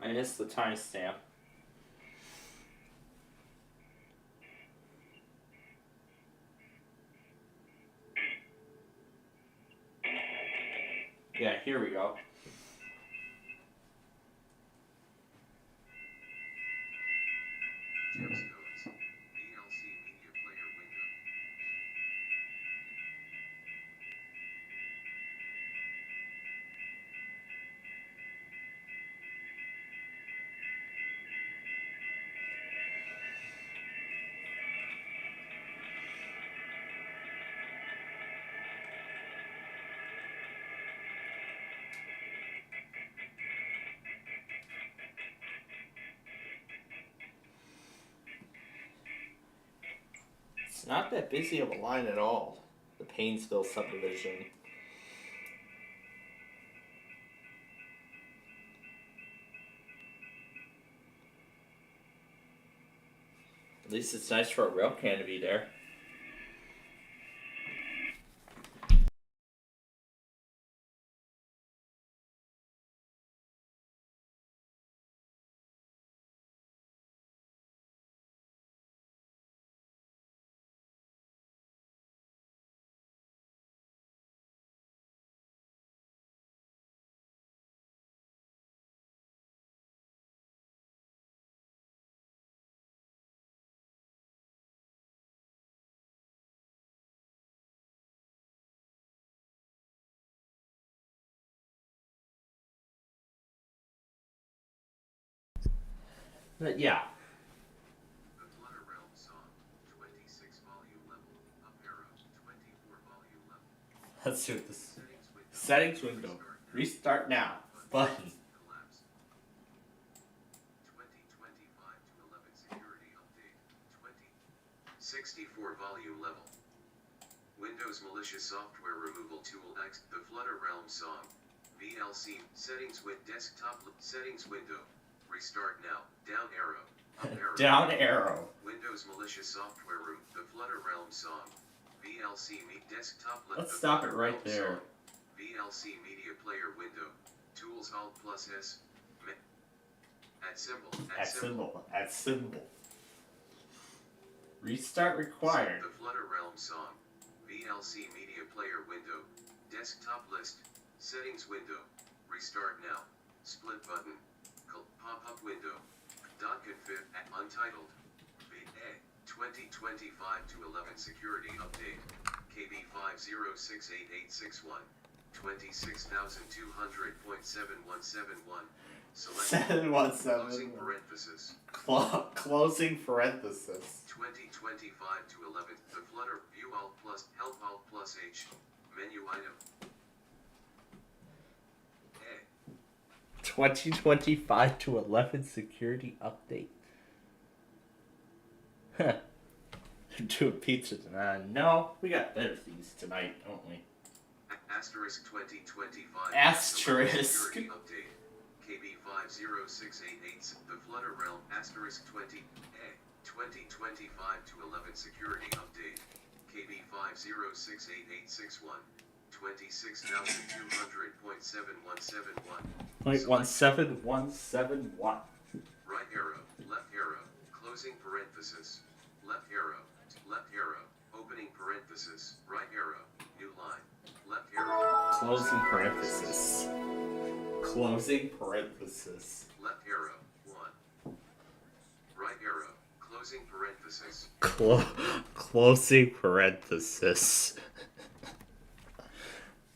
I missed the timestamp. Yeah, here we go. It's not that busy of a line at all. The Painesville subdivision. At least it's nice for a rail can to be there. But yeah. The Flutter Realm song, 26 volume level, up arrow, 24 volume level. Let's do this. Settings window. Restart now. Button. Collapse. 2025 to 11 security update. 64 volume level. Windows malicious software removal tool X. The Flutter Realm song. VLC. Settings with desktop settings window. Restart now. Down arrow. Up arrow. Down arrow. Windows malicious software room. The Flutter Realm song. VLC desktop. Let's stop it right there. VLC media player window. Tools Alt plus S. At symbol. At symbol. Restart required. The Flutter Realm song. VLC media player window. Desktop list. Settings window. Restart now. Split button. Pop-up window. .config at untitled. VA 2025 to 11 security update. KB 5068861. 26,200.7171. Select 717. closing parenthesis. Closing parenthesis. 2025 to 11. The Flutter View Alt plus Help Alt plus H. Menu item. 2025 to 11 security update. Huh. Do a pizza tonight. No, we got better things tonight, don't we? Asterisk 2025. Asterisk. Security update. KB 50688. The Flutter Realm. Asterisk 2025 to 11 security update. KB 5068861. 26,200.7171. 0.17171. Right arrow, left arrow, closing parenthesis, left arrow, opening parenthesis, right arrow, new line, left arrow, Closing parenthesis. Closing parenthesis. left arrow, 1. Right arrow, closing parenthesis. Closing parenthesis.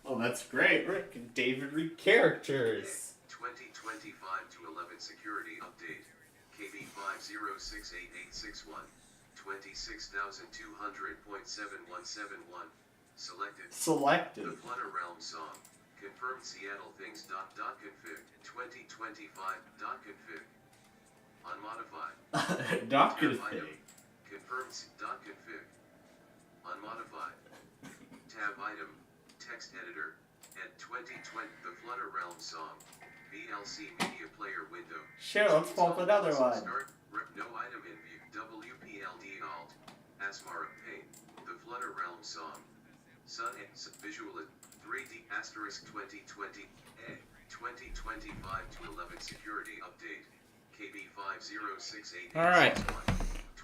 Oh, that's great. Rick and David read characters. 2025 to 11 security update. KB 5068861. 26,200.7171. Selected. The Flutter Realm song. Confirmed Seattle things. Config. 2025.config. Unmodified. Config. Confirmed. Config. Unmodified. Tab item. Text editor. And 2020. The Flutter Realm song. VLC media player window. Sure, let's pull up another one. Start. No item in view. WPLD Alt. Asmara Paint. The Flutter Realm song. Sun X Visual 3D asterisk 2020 A 2025 to 11 security update. KB 50688. Alright.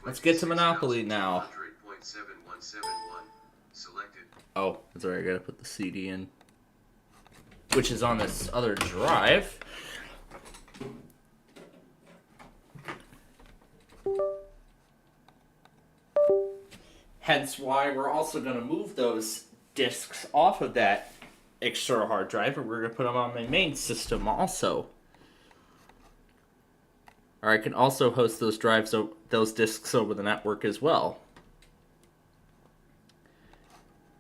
Let's get to Monopoly now. Selected. Oh, that's alright, I gotta put the CD in. Which is on this other drive. Hence why we're also going to move those discs off of that external hard drive, and we're going to put them on my main system also. Or I can also host those those discs over the network as well.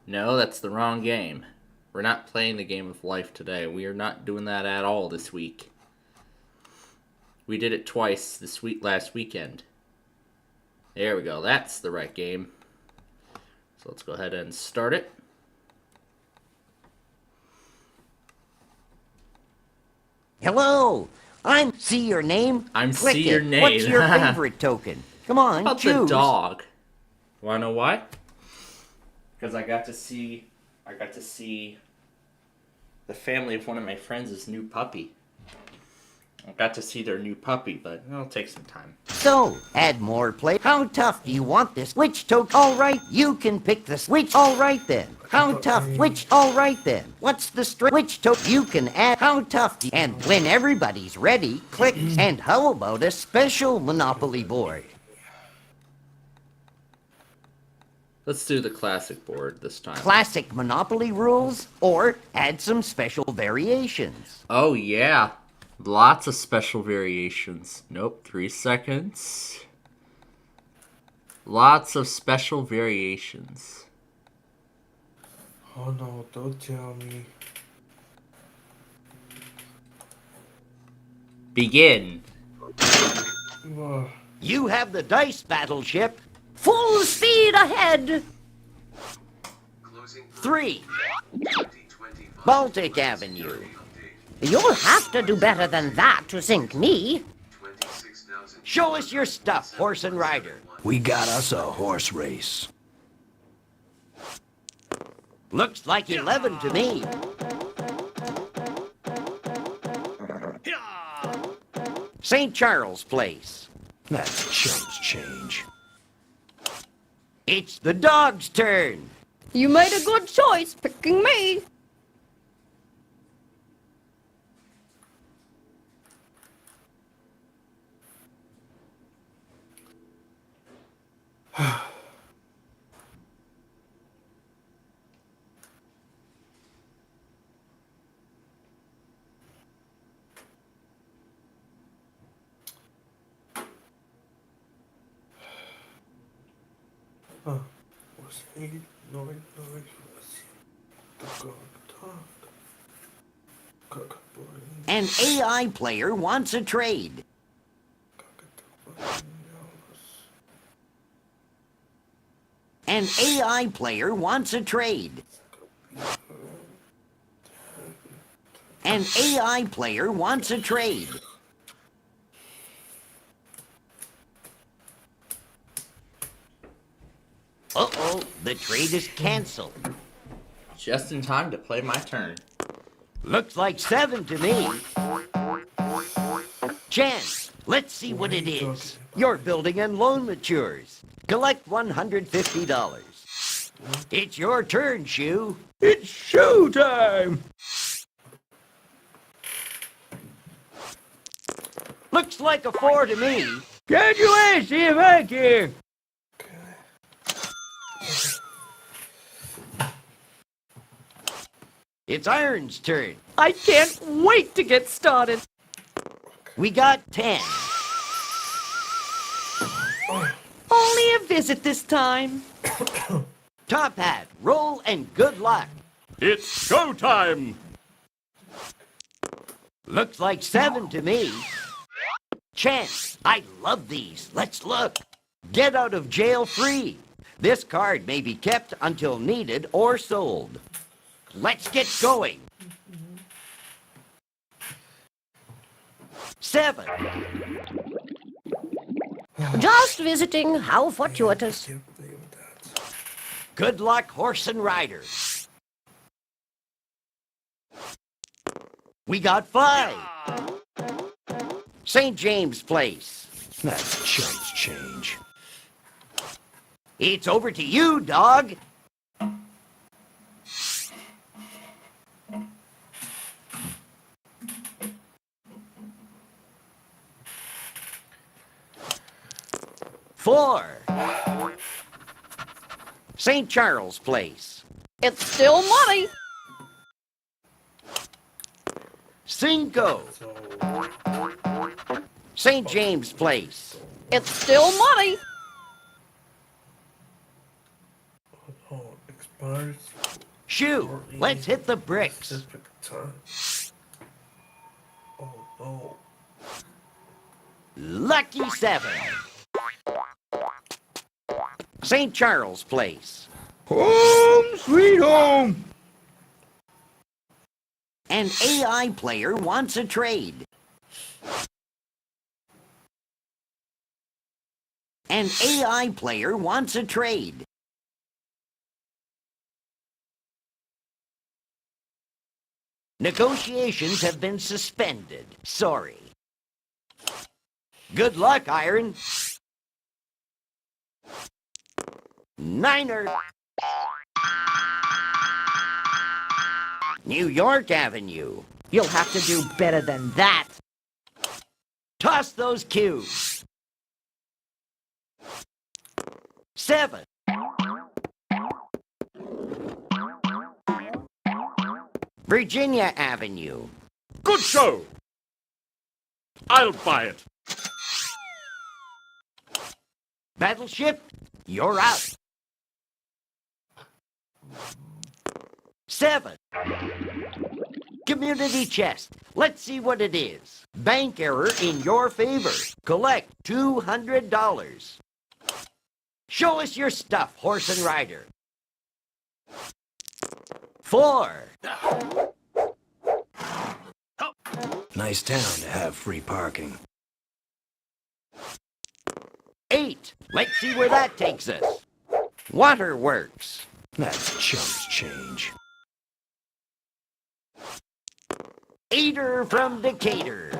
No, that's the wrong game. We're not playing the game of life today. We are not doing that at all this week. We did it twice last weekend. There we go. That's the right game. So let's go ahead and start it. Hello. See your name? Click See it. your name. What's your favorite token? Come on, How about choose. the dog? Wanna know why? Because I got to see the family of one of my friends' new puppy. I got to see their new puppy, but it'll take some time. So, add more play. How tough do you want this? Which token? All right, you can pick the switch. All right then. How tough? Which? All right then. What's the string? Which token? You can add. How tough? And when everybody's ready, click. And how about a special Monopoly board? Let's do the classic board this time. Classic Monopoly rules, or add some special variations. Oh yeah. Lots of special variations. Nope, 3 seconds. Lots of special variations. Oh no, don't tell me. Begin. You have the dice battleship. Full speed ahead. 3. Baltic Avenue. You'll have to do better than that to sink me. Show us your stuff, horse and rider. We got us a horse race. Looks like 11 to me. St. Charles Place. That's chumps change. It's the dog's turn. You made a good choice picking me. Was he noise, An AI player wants a trade. An AI player wants a trade. An AI player wants a trade. Uh-oh, the trade is canceled. Just in time to play my turn. Looks like 7 to me. Chance, let's see what it is. You're building and loan matures. Collect $150. It's your turn, Shoe. It's show time! Looks like a 4 to me. Get your ass here back here! It's Iron's turn. I can't wait to get started. We got 10. Only a visit this time. Top Hat, roll and good luck. It's showtime! Looks like 7 to me. Chance, I love these. Let's look. Get out of jail free. This card may be kept until needed or sold. Let's get going. 7. Just visiting. How fortuitous. Good luck, horse and rider. We got 5. St. James Place. That's chumps change. It's over to you, dog. Four. St. Charles Place. It's still money. 5. St. James Place. It's still money. Oh, expires. Shoe, let's hit the bricks. Specific time. Oh no. Lucky 7. St. Charles Place. Home sweet home! An AI player wants a trade. An AI player wants a trade. Negotiations have been suspended. Sorry. Good luck, Iron. Niner. New York Avenue. You'll have to do better than that. Toss those cubes. 7. Virginia Avenue. Good show. I'll buy it. Battleship, you're out. 7. Community chest. Let's see what it is. Bank error in your favor. Collect $200. Show us your stuff, horse and rider. 4. Nice town to have free parking. 8. Let's see where that takes us. Waterworks. That's chumps change. Eater from Decatur.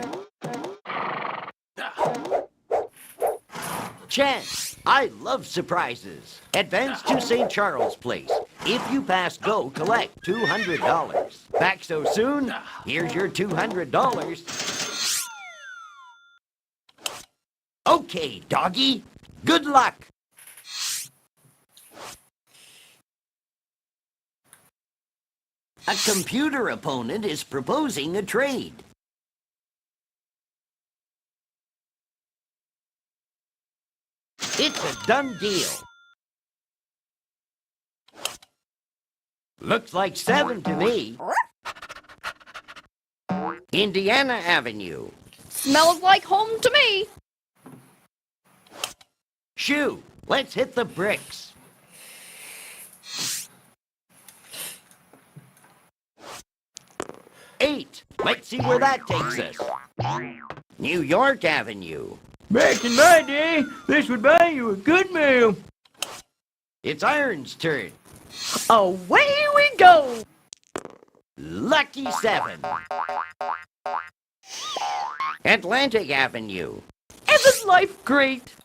Chance. I love surprises. Advance to St. Charles Place. If you pass go, collect $200. Back so soon? Here's your $200. Okay, doggy. Good luck. A computer opponent is proposing a trade. It's a done deal. Looks like 7 to me. Indiana Avenue. Smells like home to me. Shoo, let's hit the bricks. 8. Let's see where that takes us. New York Avenue. Back in my day, this would buy you a good meal. It's Iron's turn. Away we go! Lucky 7. Atlantic Avenue. Isn't life great?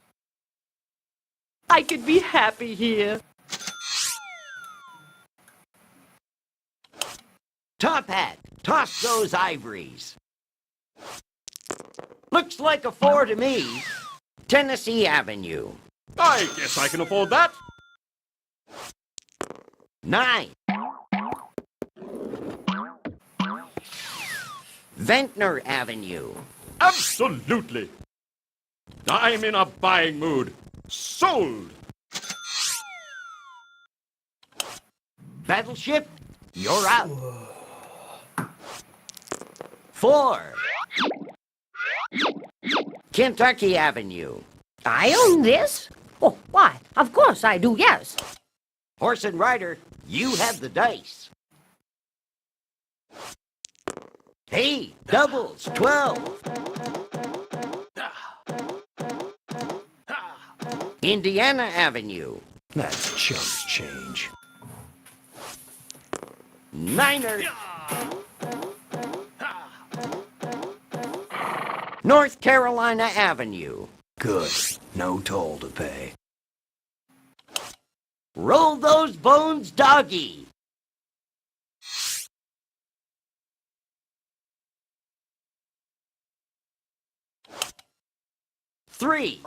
I could be happy here. Top Hat. Toss those ivories. Looks like a 4 to me. Tennessee Avenue. I guess I can afford that. 9. Ventnor Avenue. Absolutely. I'm in a buying mood. Sold. Battleship, you're out. 4. Kentucky Avenue. I own this? Oh, why? Of course I do, yes. Horse and rider, you have the dice. Hey, doubles, 12. Indiana Avenue. That's chumps change. Niner. North Carolina Avenue. Good. No toll to pay. Roll those bones, doggy. Three.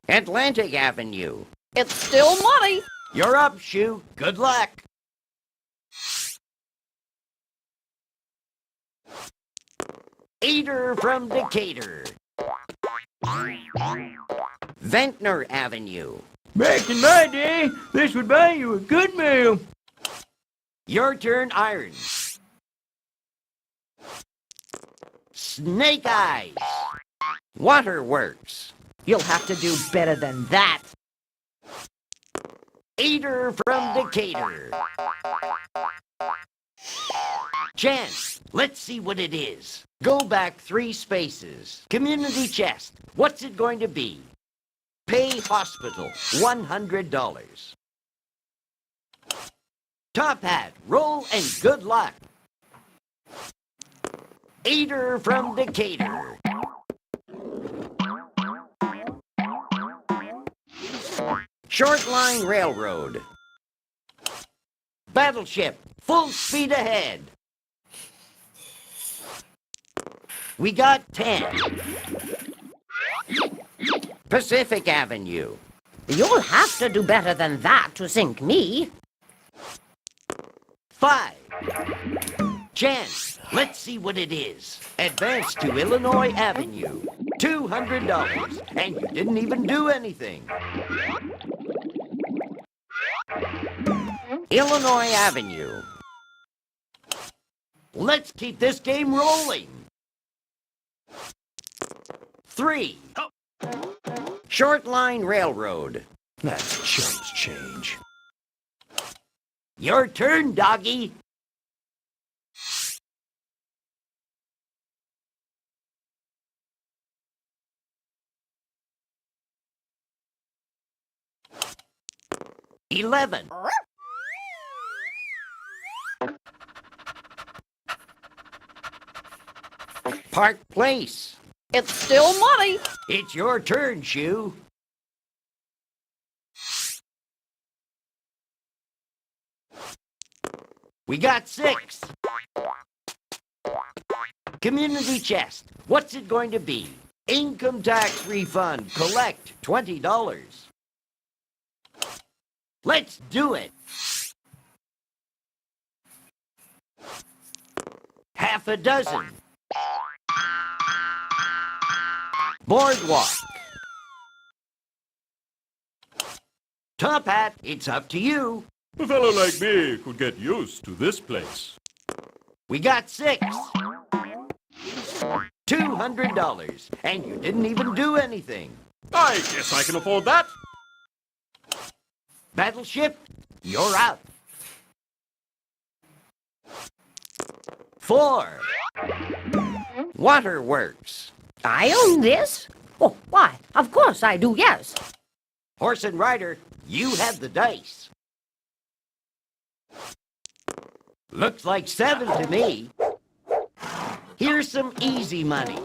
Atlantic Avenue. It's still money. You're up, Shoo. Good luck. Eater from Decatur. Ventnor Avenue. Back in my day, this would buy you a good meal. Your turn, Iron. Snake Eyes. Waterworks. You'll have to do better than that. Eater from Decatur. Chance, let's see what it is. Go back 3 spaces. Community chest. What's it going to be? Pay hospital, $100. Top hat, roll and good luck. Eater from Decatur. Short line railroad. Battleship, full speed ahead. We got 10. Pacific Avenue. You'll have to do better than that to sink me. 5. Chance, let's see what it is. Advance to Illinois Avenue. $200. And you didn't even do anything. Illinois Avenue. Let's keep this game rolling. 3. Short line railroad. That's chumps change. Your turn, doggy. $11. Park Place. It's still money. It's your turn, Shoe. We got 6. Community chest. What's it going to be? Income tax refund. Collect $20. Let's do it. Half a dozen. Boardwalk. Top hat, it's up to you. A fellow like me could get used to this place. We got 6. $200. And you didn't even do anything. I guess I can afford that. Battleship, you're out. 4. Waterworks. I own this. Oh, why? Of course I do, yes. Horse and rider, you have the dice. Looks like 7 to me. Here's some easy money.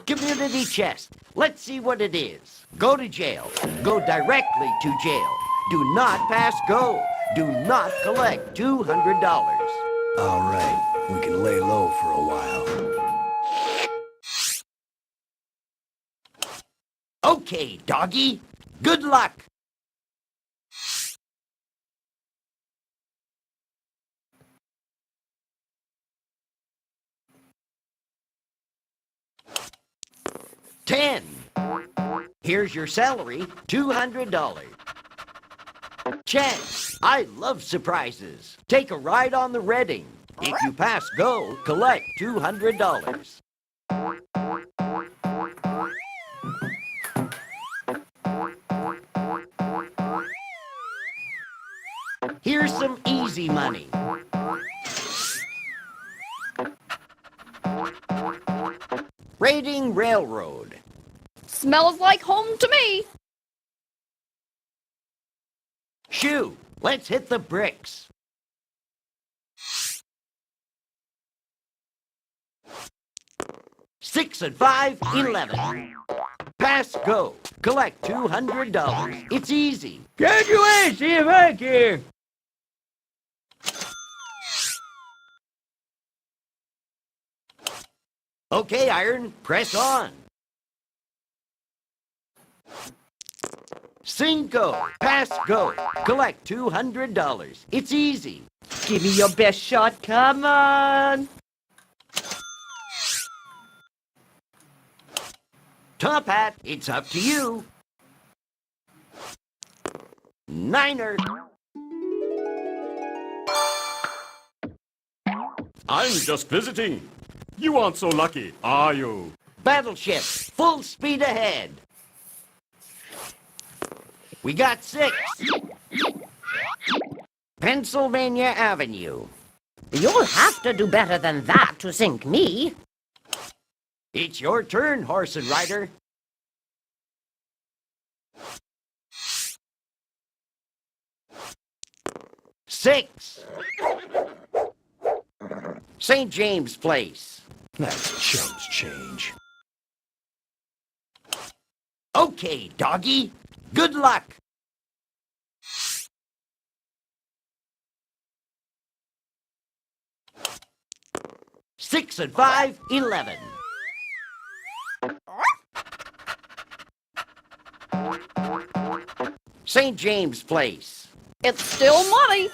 Community chest. Let's see what it is. Go to jail. Go directly to jail. Do not pass go. Do not collect $200. All right, we can lay low for a while. Okay, doggy. Good luck. $10. Here's your salary, $200. Chance, I love surprises. Take a ride on the Reading. If you pass go, collect $200. Here's some easy money. Raiding Railroad. Smells like home to me. Shoe, let's hit the bricks. $6 and $5, $11. Pass go. Collect $200. It's easy. Get your ass here back here. Okay, Iron, press on. 5. Pass go. Collect $200. It's easy. Give me your best shot, come on. Top hat, it's up to you. 9. I'm just visiting. You aren't so lucky, are you? Battleship, full speed ahead. We got 6. Pennsylvania Avenue. You'll have to do better than that to sink me. It's your turn, horse and rider. Six. St. James Place. That's chumps change. Okay, doggy. Good luck. Six and 5, 11. St. James Place. It's still money.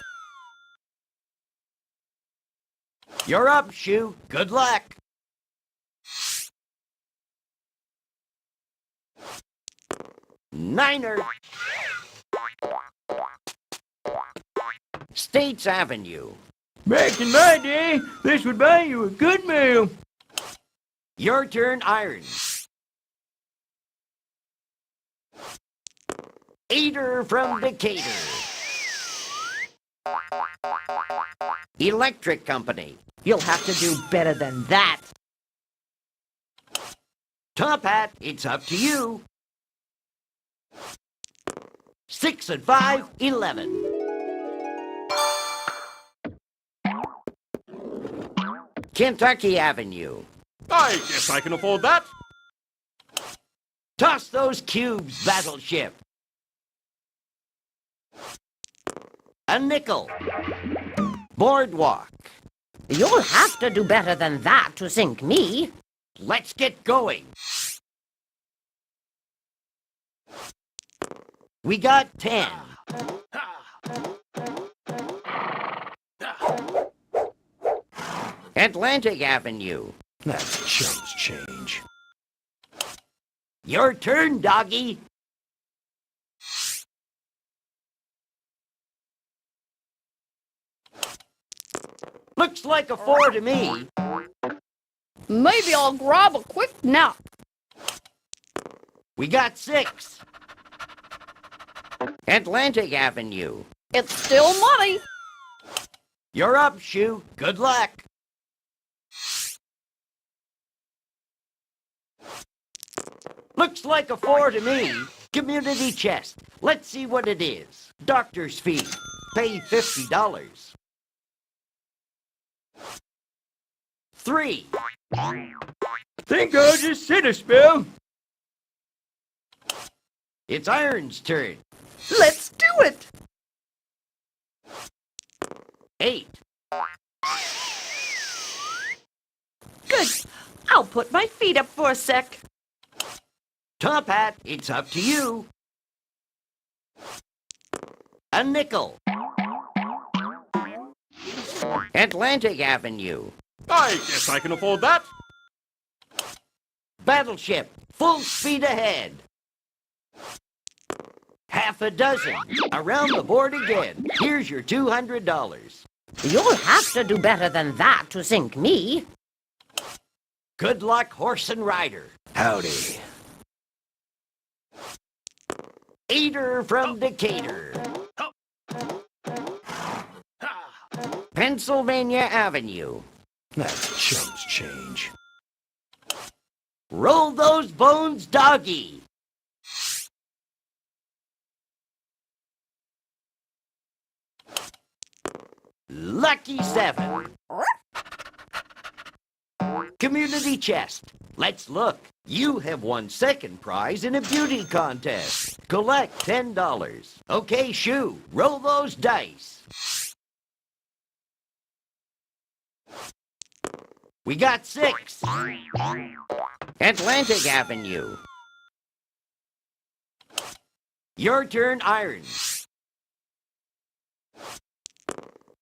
You're up, Shoe. Good luck. Niner. States Avenue. Back in my day, this would buy you a good meal. Your turn, Iron. Eater from Decatur. Electric Company. You'll have to do better than that. Top Hat, it's up to you. 6 and 5, 11. Kentucky Avenue. I guess I can afford that. Toss those cubes, Battleship. A nickel. Boardwalk. You'll have to do better than that to sink me. Let's get going. We got 10. Atlantic Avenue. That's chumps change. Your turn, doggy. Looks like a 4 to me. Maybe I'll grab a quick nap. We got 6. Atlantic Avenue. It's still money. You're up, Shoe. Good luck. Looks like a 4 to me. Community chest. Let's see what it is. Doctor's fee. Pay $50. 3. Think I'll just sit a spell. It's Iron's turn. Let's do it. 8. Good. I'll put my feet up for a sec. Top Hat, it's up to you. A nickel. Atlantic Avenue. I guess I can afford that. Battleship, full speed ahead. Half a dozen. Around the board again. Here's your $200. You'll have to do better than that to sink me. Good luck, horse and rider. Howdy. Eater from Decatur. Pennsylvania Avenue. That's chumps change. Roll those bones, doggy. Lucky 7. Community chest. Let's look. You have won second prize in a beauty contest. Collect $10. Okay, Shoe, roll those dice. We got 6. Atlantic Avenue. Your turn, Iron.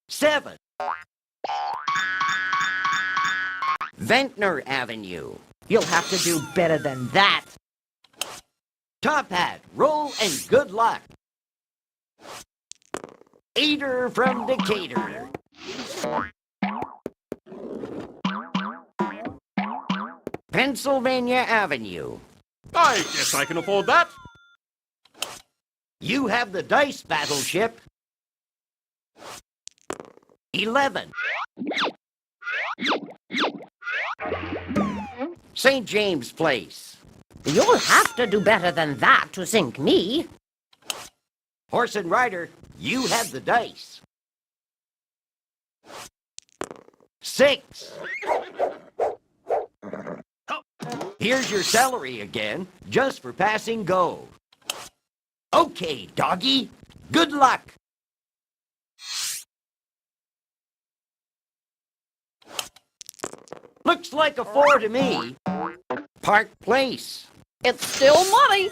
7. Ventnor Avenue. You'll have to do better than that. Top Hat, roll and good luck. Eater from Decatur. Pennsylvania Avenue. I guess I can afford that. You have the dice, Battleship. 11. St. James Place. You'll have to do better than that to sink me. Horse and rider, you have the dice. 6. Here's your salary again, just for passing go. Okay, doggy. Good luck. Looks like a 4 to me. Park Place. It's still money.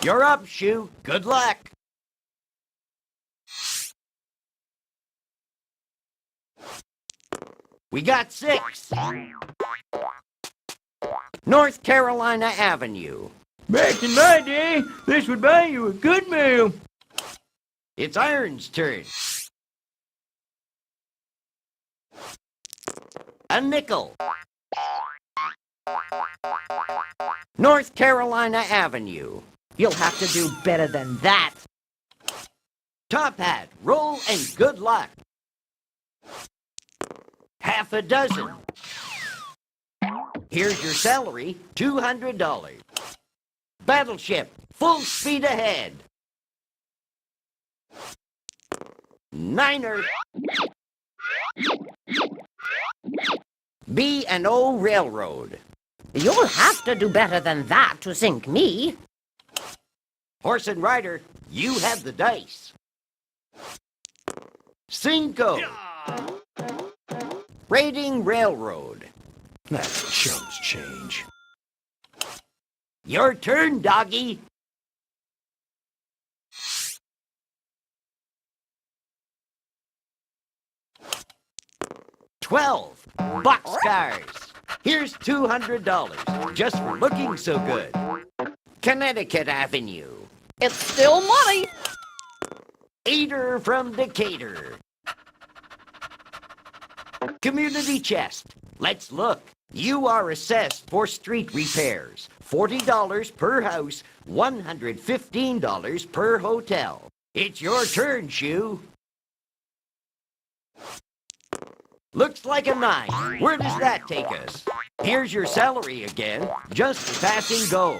You're up, Shoe. Good luck. We got 6. North Carolina Avenue. Back in my day, this would buy you a good meal. It's Iron's turn. A nickel. North Carolina Avenue. You'll have to do better than that. Top hat, roll and good luck. Half a dozen. Here's your salary, $200. Battleship, full speed ahead. Niner. B&O Railroad. You'll have to do better than that to sink me. Horse and rider, you have the dice. 5. Raiding Railroad. That's chum's change. Your turn, doggy. $12. Boxcars. Here's $200, just for looking so good. Connecticut Avenue. It's still money. Eater from Decatur. Community chest. Let's look. You are assessed for street repairs. $40 per house, $115 per hotel. It's your turn, Shoe. Looks like a 9. Where does that take us? Here's your salary again, just for passing go.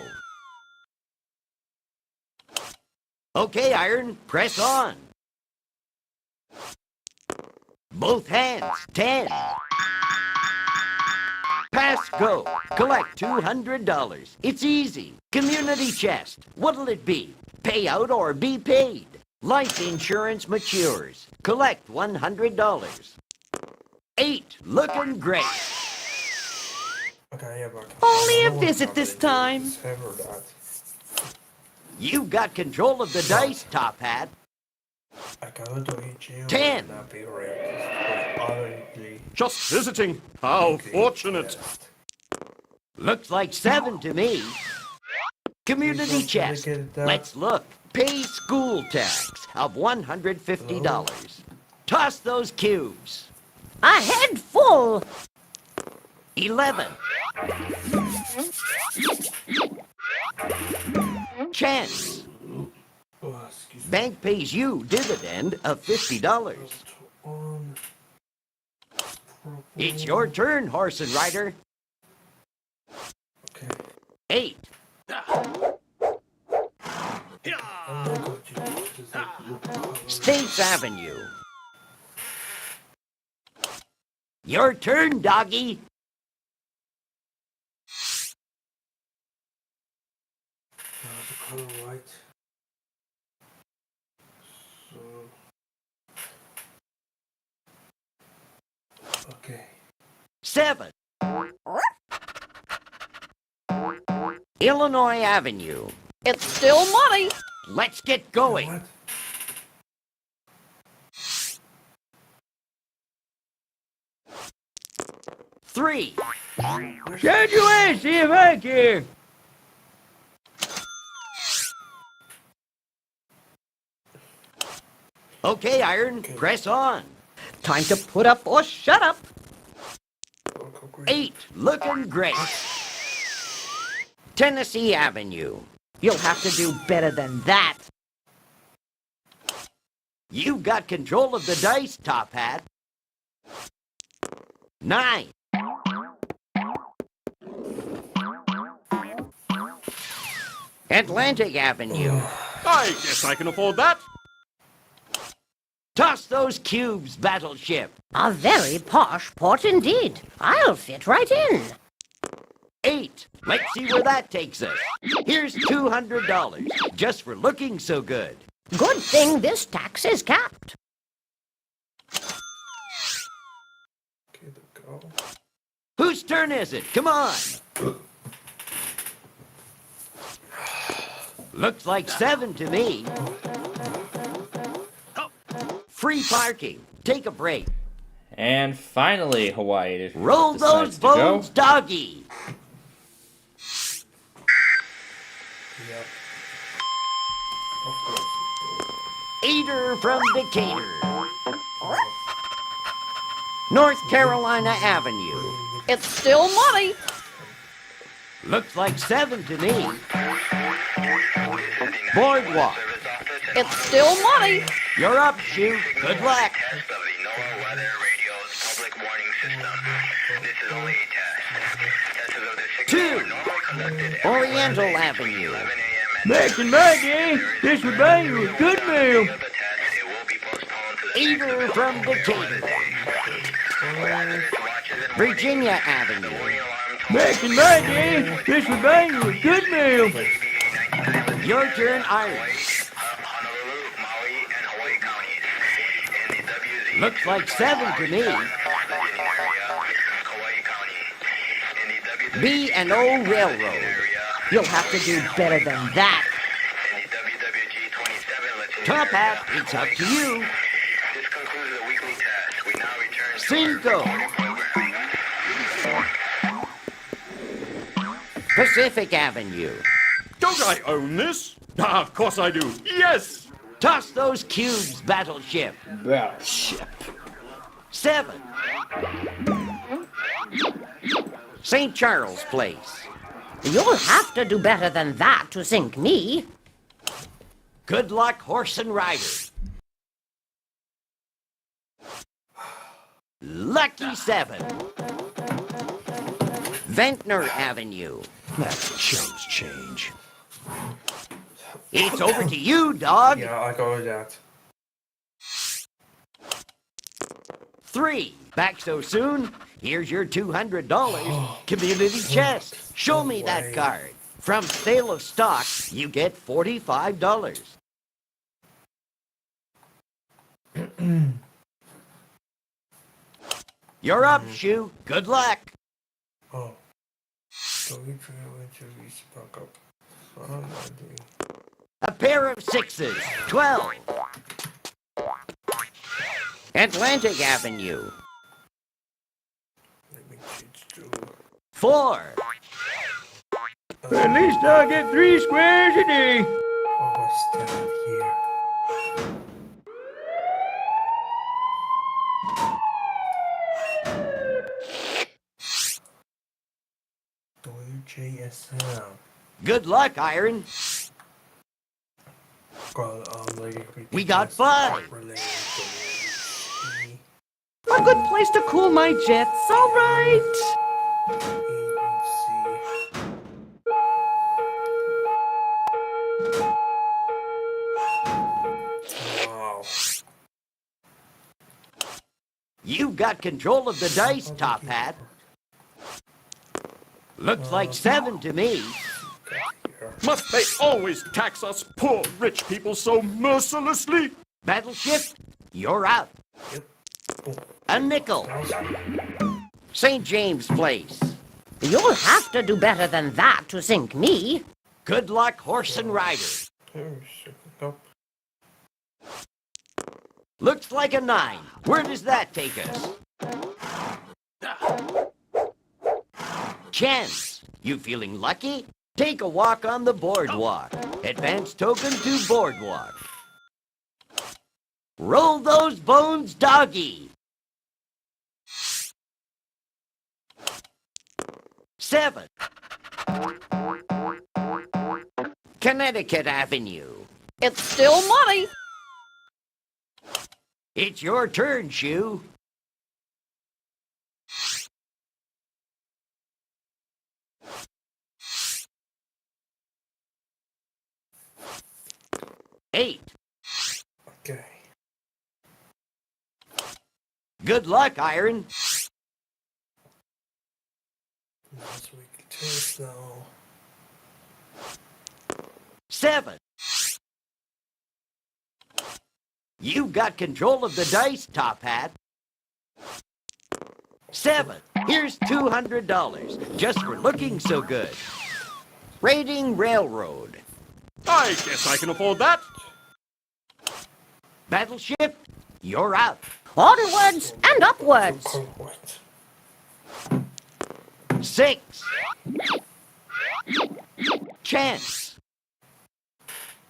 Okay, Iron, press on. Both hands, 10. Pass go. Collect $200. It's easy. Community chest. What'll it be? Pay out or be paid? Life insurance matures. Collect $100. 8. Looking great. Only a visit this time. You got control of the dice, Top Hat. 10. Just visiting. How fortunate. Looks like 7 to me. Community chest. Let's look. Pay school tax of $150. Toss those cubes. A head full. 11. Chance. Bank pays you dividend of $50. It's your turn, horse and rider. 8. States Avenue. Your turn, doggy. Okay. 7. Illinois Avenue. It's still money. Let's get going. What? 3. Shut your ass, see if I care. Okay, Iron, press on. Time to put up or shut up. 8. Looking great. Tennessee Avenue. You'll have to do better than that. You got control of the dice, Top Hat. 9. Atlantic Avenue. I guess I can afford that. Toss those cubes, Battleship. A very posh port indeed. I'll fit right in. 8. Let's see where that takes us. Here's $200, just for looking so good. Good thing this tax is capped. Okay, go. Whose turn is it? Come on. Looks like 7 to me. Free parking. Take a break. And finally, Hawaii Roll those decides to go. bones, doggy. Yep. Of course. Eater from Decatur. North Carolina Avenue. It's still money. Looks like 7 to me. Boardwalk. It's still money. You're up, Shoe. Good luck. Test of the NOAA Weather Radio's public warning system. This is only a test. Tests of the signal are normally conducted every Oriental Wednesday Avenue. between 11 a.m. Back in my day, this would buy you a good meal. of the test. It will be postponed to the Eater from Decatur. Virginia Avenue. Back in my day, this would buy you a good meal. Your turn, Irish. Looks like 7 to me. B&O Railroad. You'll have to do better than that. Top Hat, it's up to you. This concludes the weekly test. We now return to Cinco. Pacific Avenue. Don't I own this? Ah, of course I do. Yes! Toss those cubes, Battleship. Battleship. 7. St. Charles Place. You'll have to do better than that to sink me. Good luck, horse and rider. Lucky 7. Ventnor Avenue. That's chum's change. It's over to you, dog. Yeah, I go with that. 3. Back so soon? Here's your $200. Community chest. Show me that card. From sale of stock, you get $45. You're up, Shoe. Good luck. Oh. So we try to reach back up. A pair of 6s. 12. Atlantic Avenue. 4. At least I'll get 3 squares a day. What's that here? WJSM. Good luck, Iron. We got 5. A good place to cool my jets, all right. You got control of the dice, Top Hat. Looks like 7 to me. Must they always tax us poor rich people so mercilessly? Battleship, you're out. A nickel. St. James Place. You'll have to do better than that to sink me. Good luck, horse and rider. Looks like a 9. Where does that take us? Chance. You feeling lucky? Take a walk on the boardwalk. Advance token to boardwalk. Roll those bones, doggy. 7. Connecticut Avenue. It's still money. It's your turn, Shoe. 8. Okay. Good luck, Iron. Last week test now. 7. You've got control of the dice, Top Hat. 7. Here's $200, just for looking so good. Raiding Railroad. I guess I can afford that. Battleship, you're out. Onwards and upwards. 6. Chance.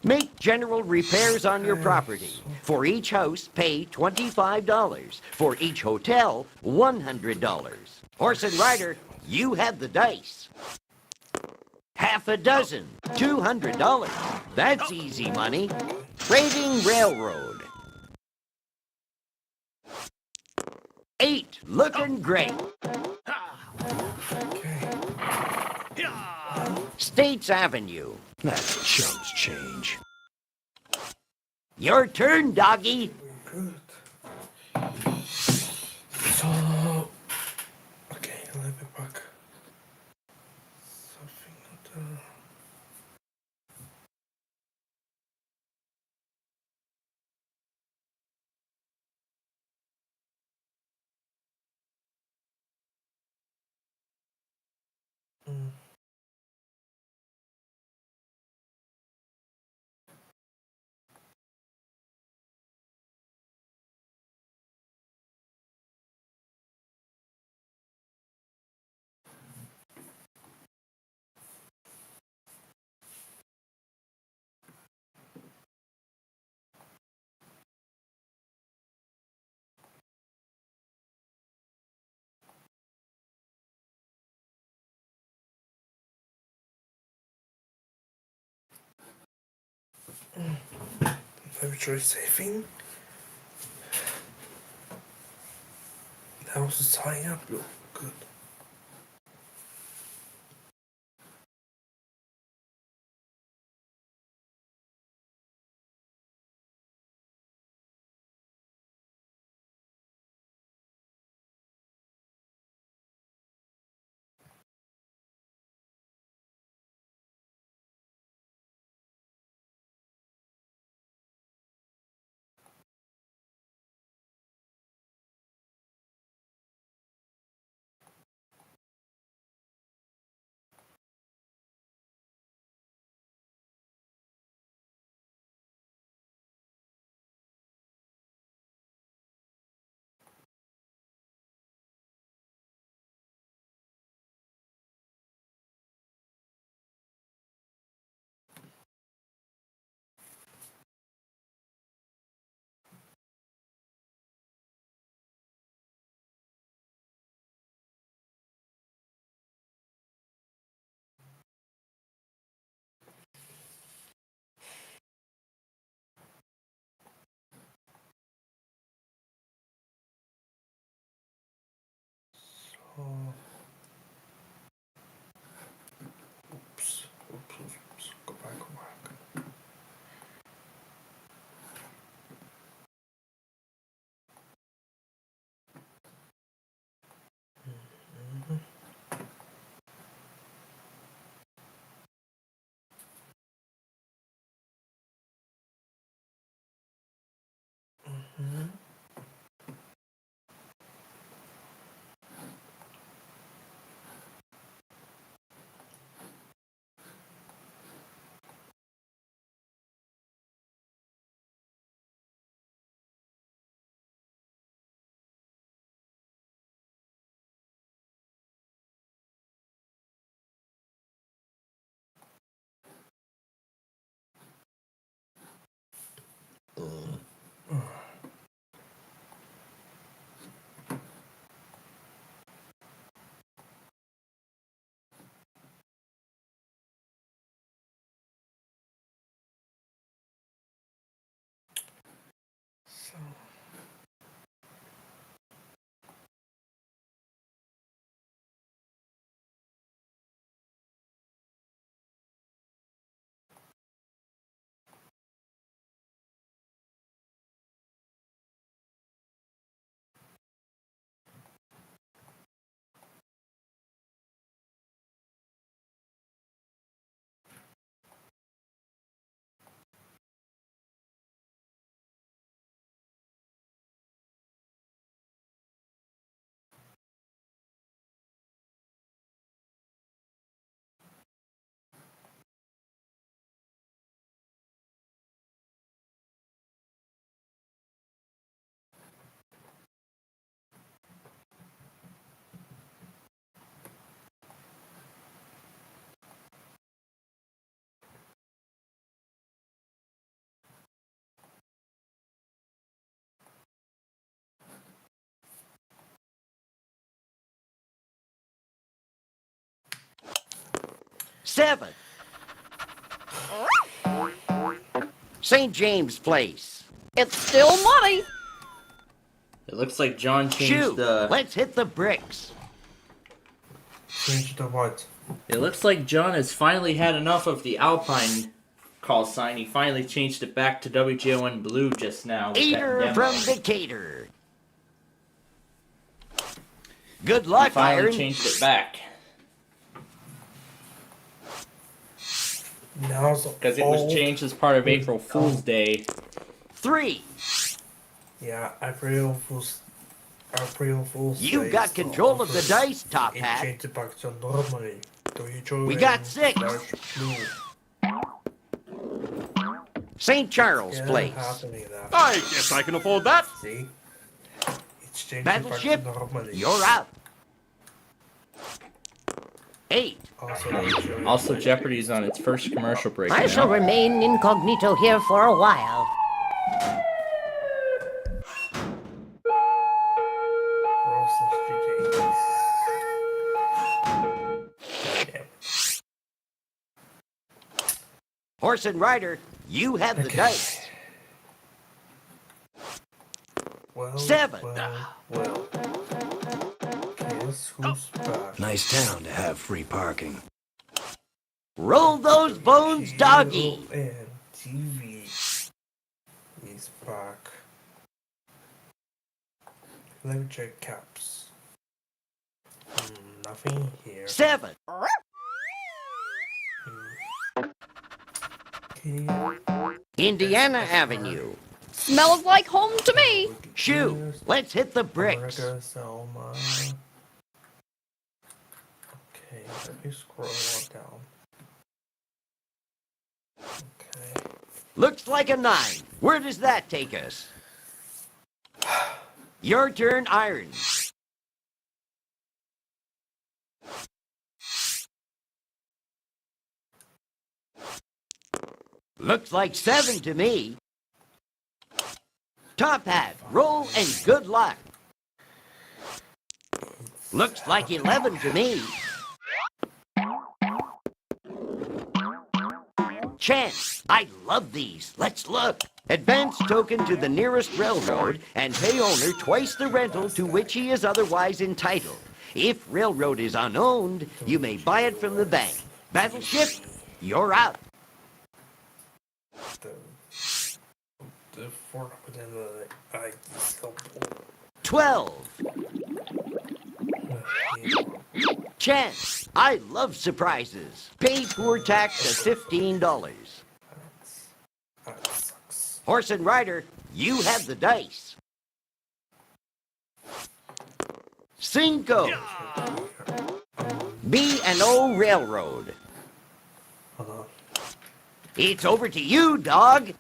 Make general repairs on your property. For each house, pay $25. For each hotel, $100. Horse and rider, you have the dice. Half a dozen, $200. That's easy money. Raiding Railroad. 8, looking great. States Avenue. That's chum's change. Your turn, doggy. Good. So, okay, let me back. Something not. Let me try saving. That was a sign up. Good. So, oops. Go back. 7. St. James Place. It's still money. It looks like John changed Shoot, the... let's hit the bricks. Change the what? It looks like John has finally had enough of the Alpine call sign. He finally changed it back to WJON Blue just now. with that Eater demo. from Decatur. Good He luck, finally Iron. changed it back. Because it was changed as part of April Fool's Day. 3. Yeah, April Fool's You Day, got so control of the dice, Top it Hat. changed it back to normally. We got 6. St. Charles Place. I guess I can afford that. See? It's changed Battleship, it back to normally. you're out. 8. Also, Jeopardy's on its first commercial break I now. shall remain incognito here for a while. Horse and Rider, you have the dice. Well, 7. well. Guess who's back? Nice town to have free parking. Roll those bones, doggy. And TV is back. Let me check caps. Nothing here. 7. Indiana Avenue. Smells like home to me. Shoo, let's hit the bricks. America, Selma. Okay, let me scroll on down. Okay. Looks like a 9. Where does that take us? Your turn, Iron. Looks like 7 to me. Top Hat, roll and good luck. Looks like 11 to me. Chance, I love these. Let's look. Advance token to the nearest railroad and pay owner twice the rental to which he is otherwise entitled. If railroad is unowned, you may buy it from the bank. Battleship, you're out. The 4 I 12. Chance, I love surprises. Pay poor tax of $15. Horse and Rider, you have the dice. 5. B&O Railroad. It's over to you, dog.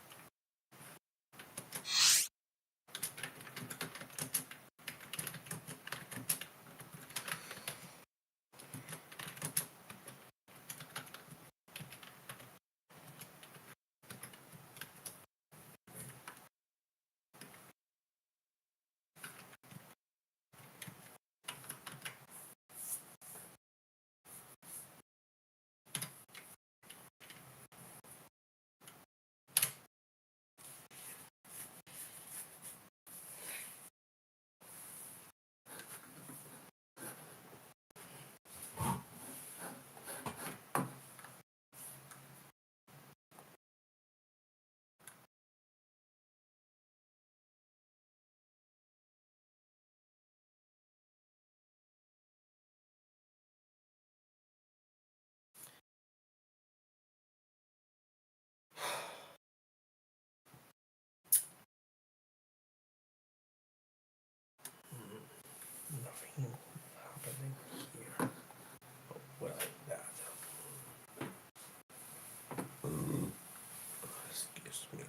Nothing happening here. Well, that. Excuse me.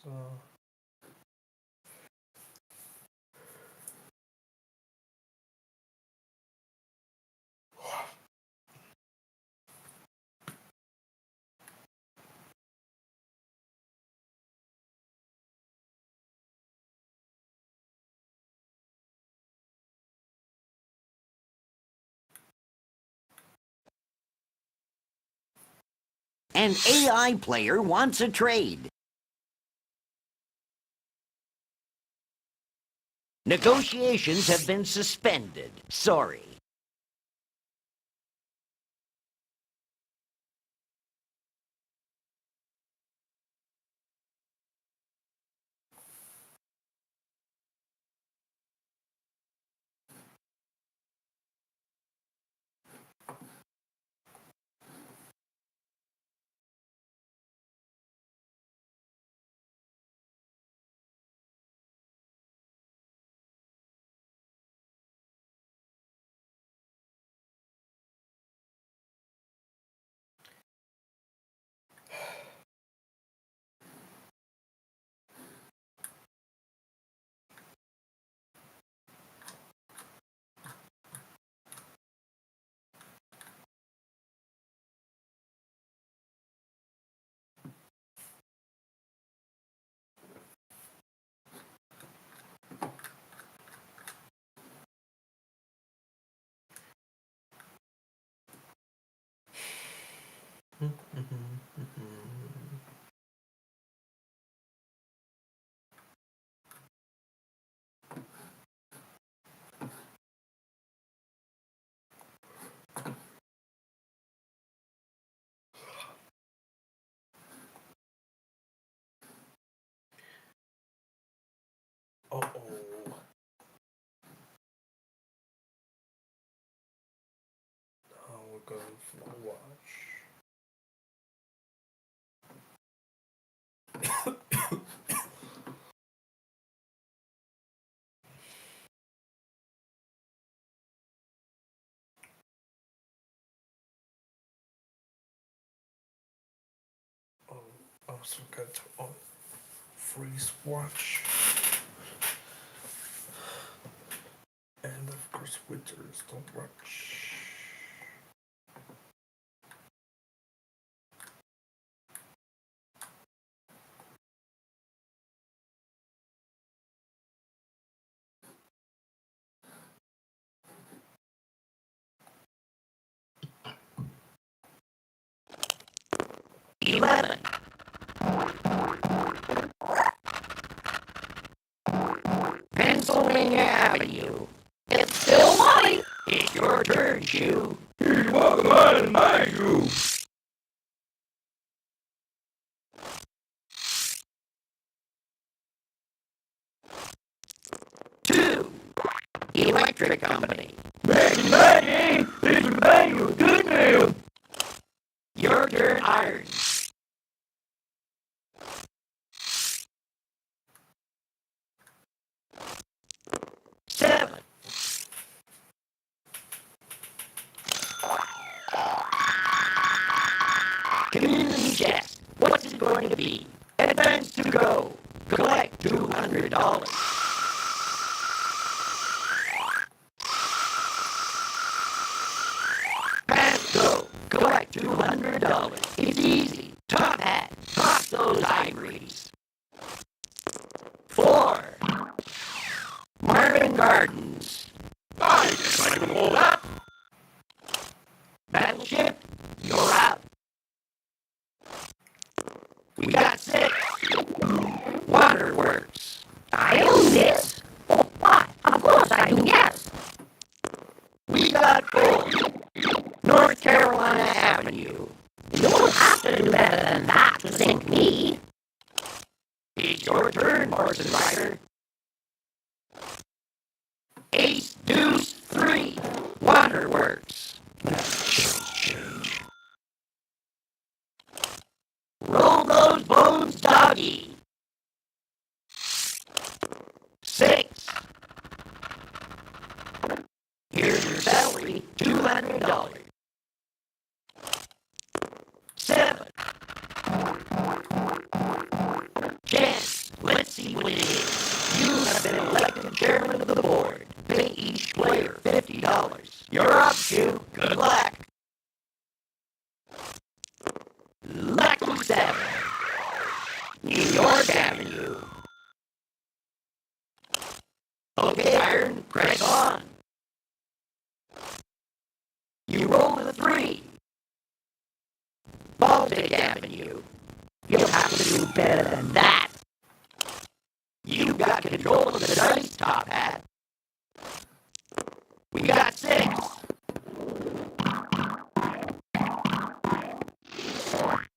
So. An AI player wants a trade. Negotiations have been suspended. Sorry. Uh-oh. Now we're going for a watch. Oh, I also got to on freeze watch. And of course winters don't watch. Pennsylvania Avenue. It's still mine. It's your turn, Shoe. He's walking out of my shoe. Electric Company. Maggie, Maggie, this is Daniel Goodmail. Your turn, Iron. Seven. Community chest. What's it going to be? Advance to go. Collect $200. Pass go. Collect $200. It's easy. Top hat. Toss those ivories. 4. Marvin Gardens. I guess I can hold up. Battleship, you're out. We got 6. Waterworks. I own this. Oh, why? Of course I can guess. We got 4. North Carolina Avenue. You don't have to do better than that to sink me. It's your turn, horse and rider. Ace, deuce, 3. Waterworks. Roll those bones, doggy. 6. Here's your salary, $200. 7. Chance, let's see what it is. You have been elected chairman of the board. Pay each player $50. You're up, Shoe. Good luck. Lucky 7. New York Avenue. Okay, Iron, press on. You roll with a 3. Baltic better than that. You got control of the dice, Top Hat. We got 6.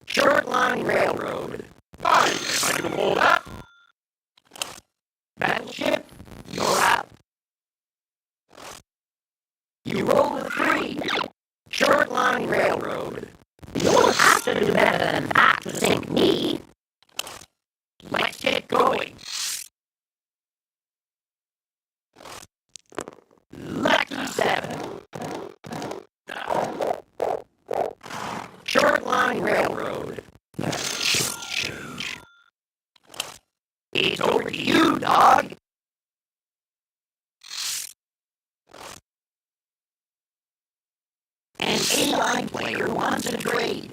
Short Line Railroad. I can hold that. Battleship, you're out. You rolled a 3. Short Line Railroad. You'll have to do better than that to sink me. Let's get going. Lucky 7. Short Line Railroad. It's over to you, dog. An A-line player wants a trade.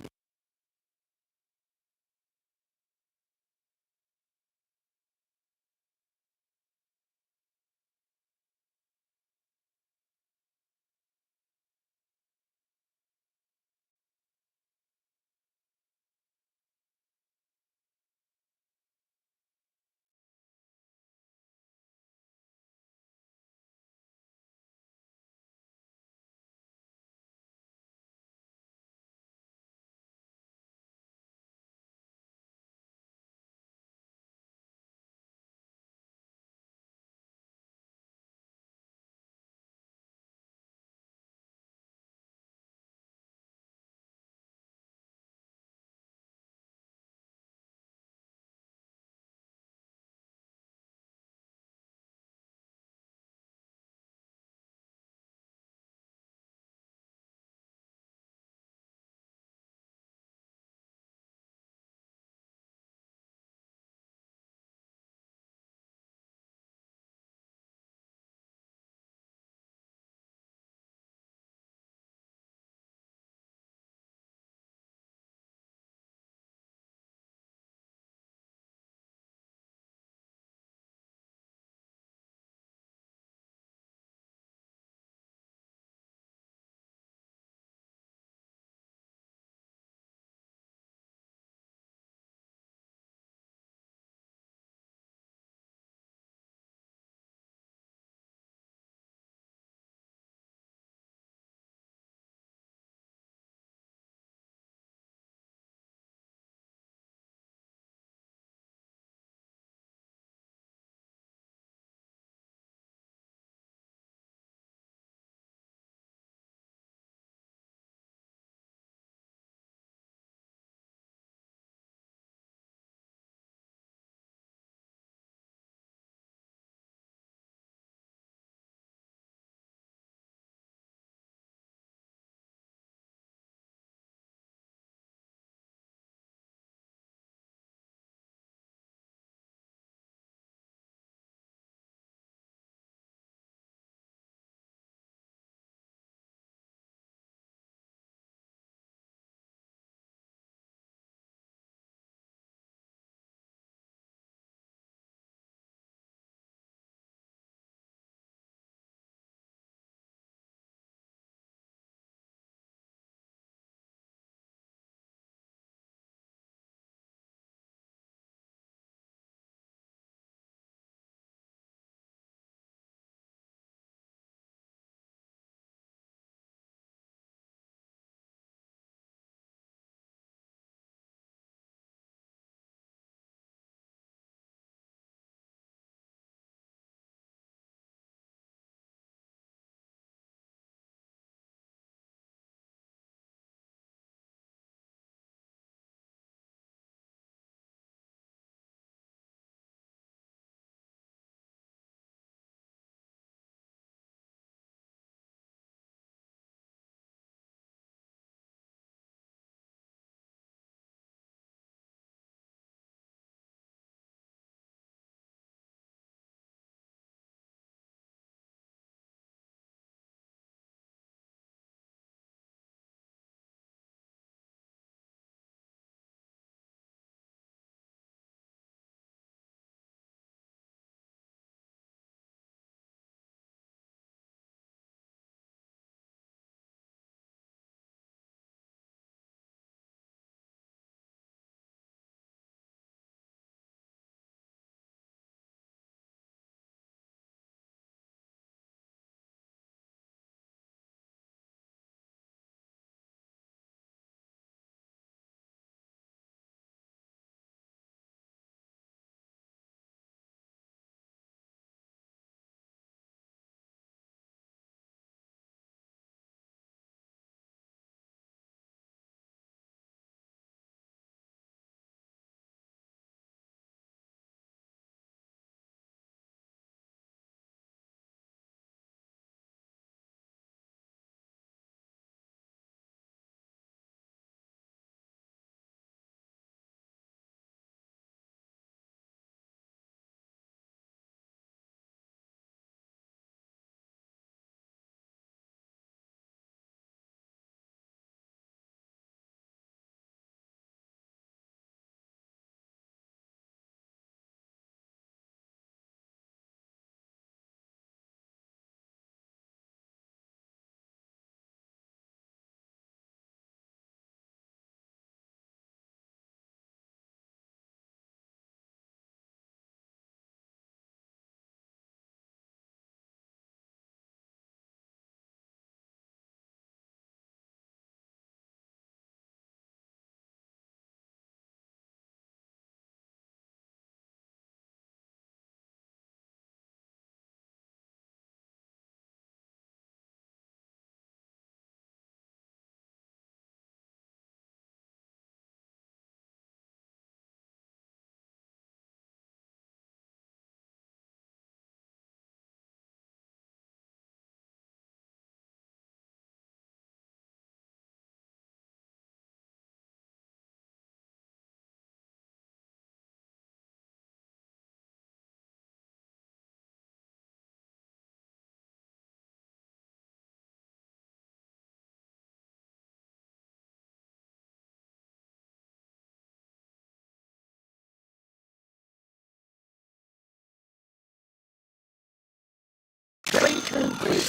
completed.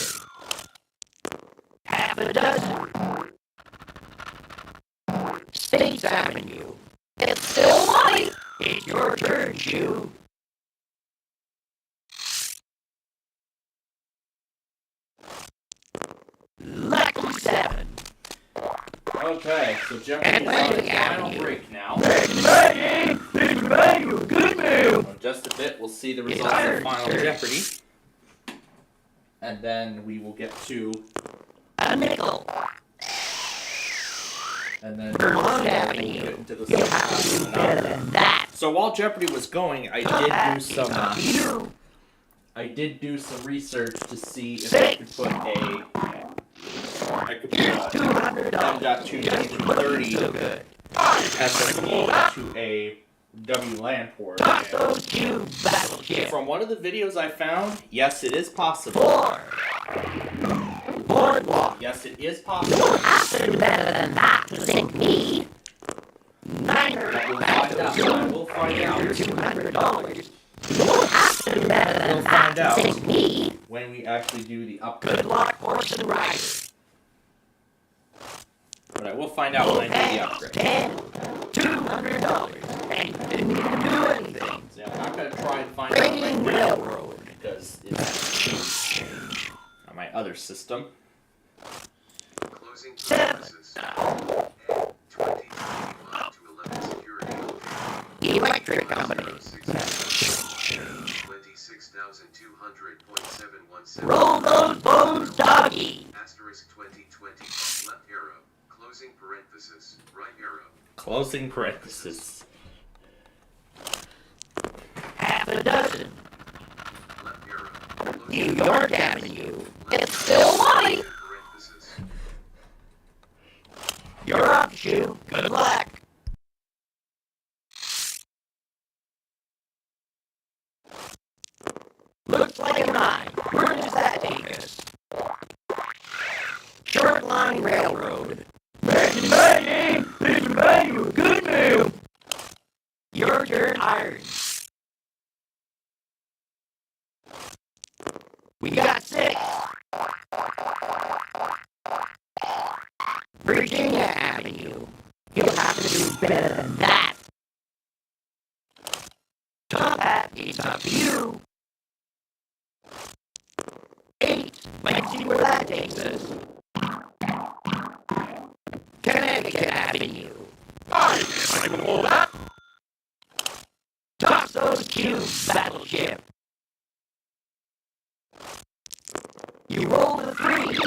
Half a dozen. States Avenue. It's still light. It's your turn, Shu. Lucky 7. Okay, so Jeopardy is on its final break now. In just a bit, we'll see the results of Final Jeopardy. And then we will get to a nickel. And then we'll get into the second half. So while Jeopardy was going, I did do some research to see if I could put a M.230 SSD to a WLAN port. From one of the videos I found, yes, it is possible. Yes, it is possible. Better than that to think me. We'll find out. We'll find out. $200. Better than that to think me. When we actually do the upgrade. Good luck, horse and rider. But I will find out when I do the upgrade. $200. And you didn't even do anything. So I'm not going to try and find out right now because it's on my other system. Closing 7. Electric company. 26,200.717. Roll those bones, doggy. Asterisk 2020. Left arrow. Closing parenthesis. Right arrow. Closing parenthesis. Half a dozen. Left arrow. New York Avenue. It's still light. You're up, Shu. Good luck. Looks like a ride. Where does that take us? Short Line Railroad. Good move. Your turn, Iron. We got 6. Virginia Avenue. You'll have to do better than that. Top hat is up to you. 8. Let's see where that takes us. Connecticut Avenue. I guess I can hold that. Toss those cubes, battleship. You roll the 3.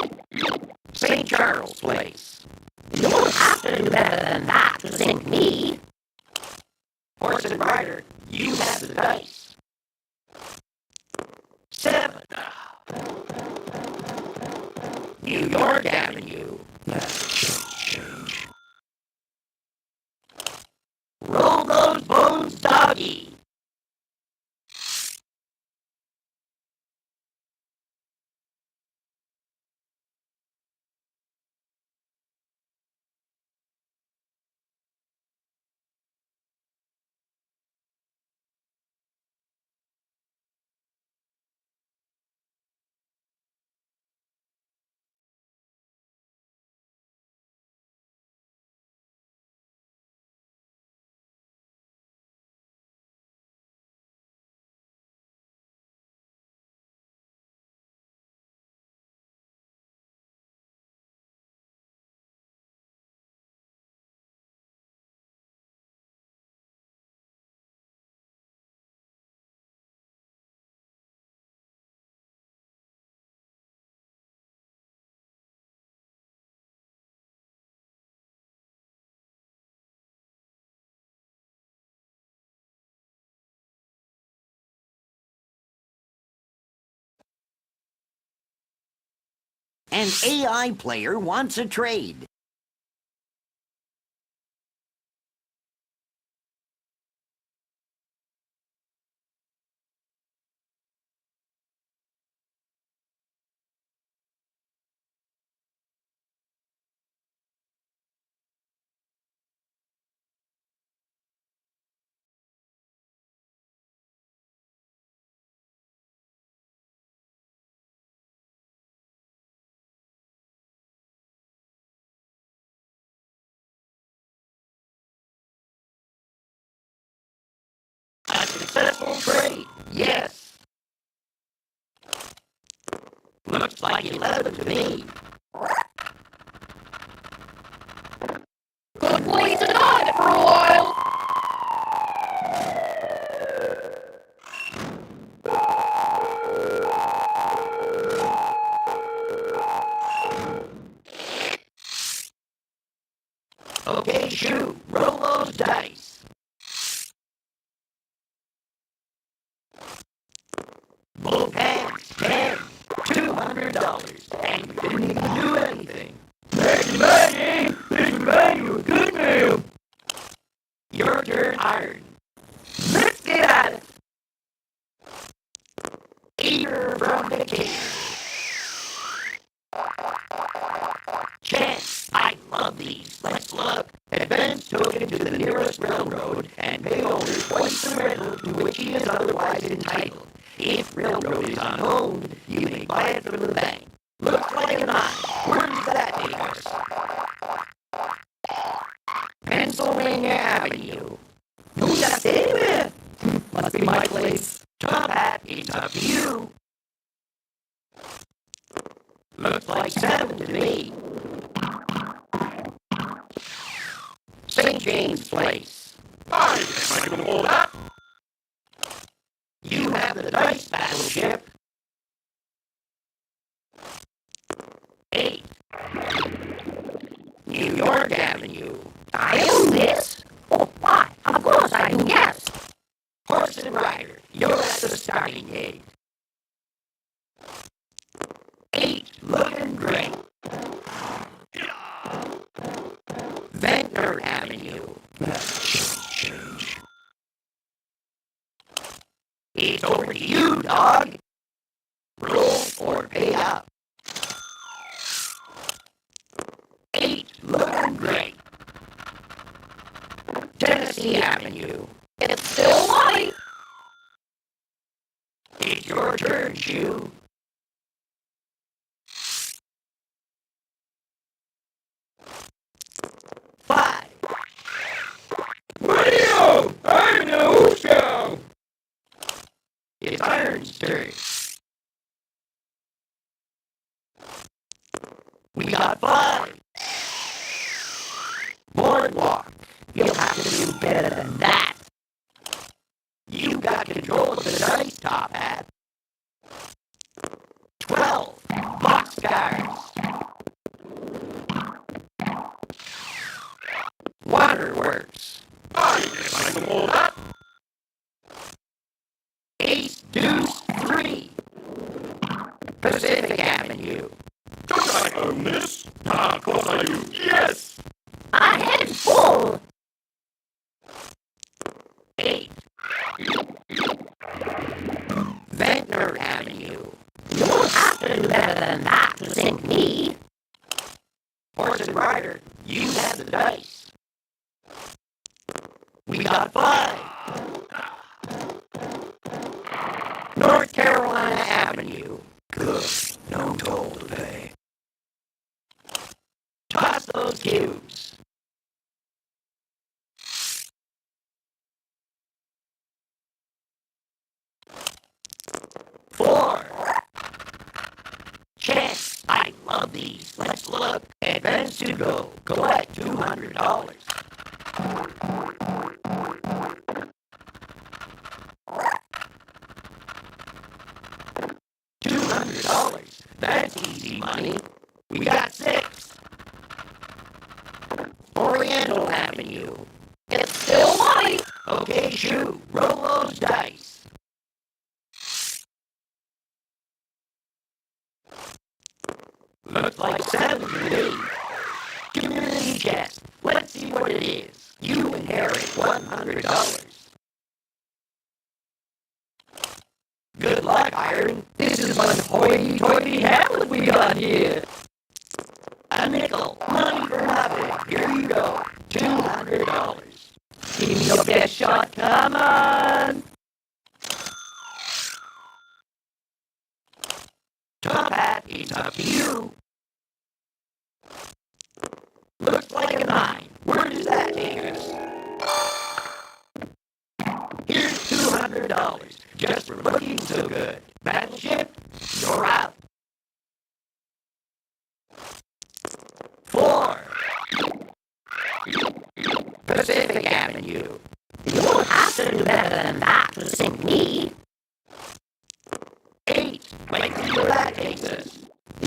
St. Charles Place. You won't have to do better than that to think me. Horse and rider, you have the dice. 7. New York Avenue. Roll those bones, doggy. An AI player wants a trade. Successful trade, yes. Looks like 11 to me. Good place to die for a while. Okay, shoot. Roll those dice. Both hands, 10, $200, and you didn't even do anything. Maggie, this would buy you a good meal. Your turn, Iron. Let's get at it. Eater from the king. Chance, I love these. Let's look. Advance token to the nearest railroad and pay owner twice the rental to which he is otherwise entitled. If railroad is unowned, you may buy it from the bank. Looks like a 9. Where does that take us? Pennsylvania Avenue. Who's that anywhere? Must be my place. Top Hat, it's up to you. Looks like 7 to me. St. James Place. I guess I can hold that. You have the dice battleship. 8. New York Avenue. I own this. Oh, why? Of course I do, yes. Horse and Rider, you're at the starting gate. 8. Looking great. Ventnor Avenue. Change. It's over to you, dog. Roll or pay up. 8. Looking great. Tennessee Avenue. It's still light. It's your turn, Shoe. 5. Radio! I'm the Whoosco! It's Iron's turn. We got 5. Boardwalk. You'll have to do better than that. You got control of the dice, Top Hat. 12. Boxcars. Waterworks. I guess I can hold that. Ace, Deuce, 3. Pacific Avenue. Don't I own this? Of course I do. Yes! I had full. 8. Ventnor Avenue. You'll have to do better than that to sink me. Horse and Rider, you have the dice. We got 5. North Carolina Avenue. Good. No toll to pay. Toss those cubes. 4. Chance, I love these. Let's look. Advance to go. Collect $200. $200. That's easy money. We got 6. Oriental Avenue. It's still light. Okay, Shoe. Roll those dice. Looks like 7 to me. Community chest. Let's see what it is. You inherit $100. Good luck, Iron. This is a bunch of hoity-toity Hamlet we got here. A nickel. Money for nothing. Here you go. $200. Give me your best shot. Come on. Top Hat, it's up to you. Looks like a 9. Where does that take us? Here's $200. $200 just for looking so good. Battleship, you're out. 4. Pacific Avenue. You won't have to do better than that to sink me. 8. Wait till where that takes us.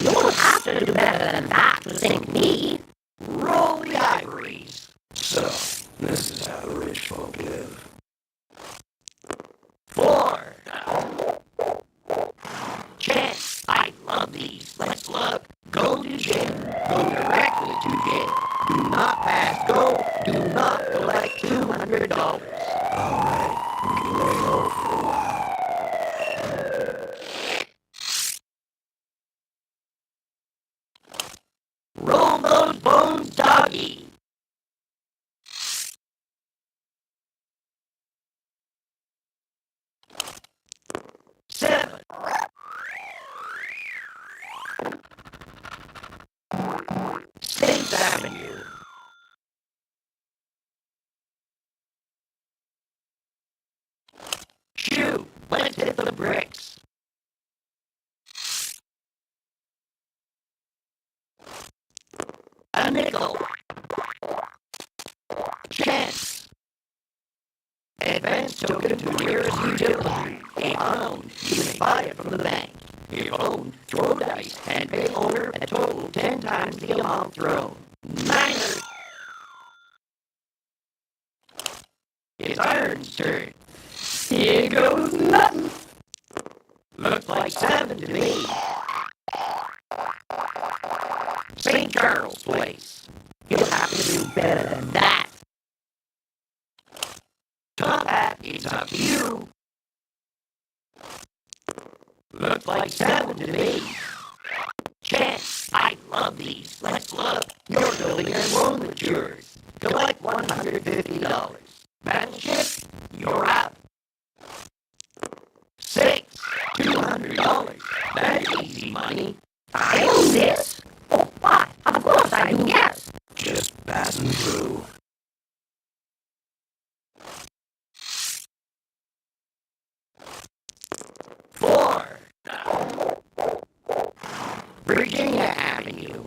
You won't have to do better than that to sink me. Roll the ivories. So, this is how the rich folk live. 4. Chance, I love these. Let's look. Go to jail. Go directly to jail. Do not pass go. Do not collect $200. Alright, we can lay low for a while. Roll those bones, doggy. 7. State Avenue. 2. Let's hit the bricks. 1 nickel. Chance. Advance token to nearest utility. If owned, you may buy it from the bank. If owned, throw dice and pay owner a total 10 times the amount thrown. 9. It's Iron's turn. Here goes nothing. Looks like 7 to me. St. Charles Place. You'll have to do better than that. Top hat, it's up to you. Looks like 7 to me. Chance, I love these. Let's look. You're building a loan with yours. Collect $150. Battleship, you're out. 6. $200. That's easy money. I own this. Oh, why? Of course I do, yes. Just passing through. 4. Virginia Avenue.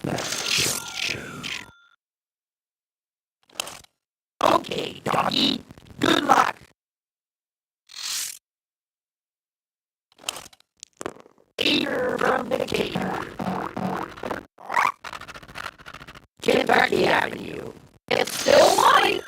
That's change. Okay, doggy. Good luck. 8 from Decatur. Kentucky Avenue. It's still money.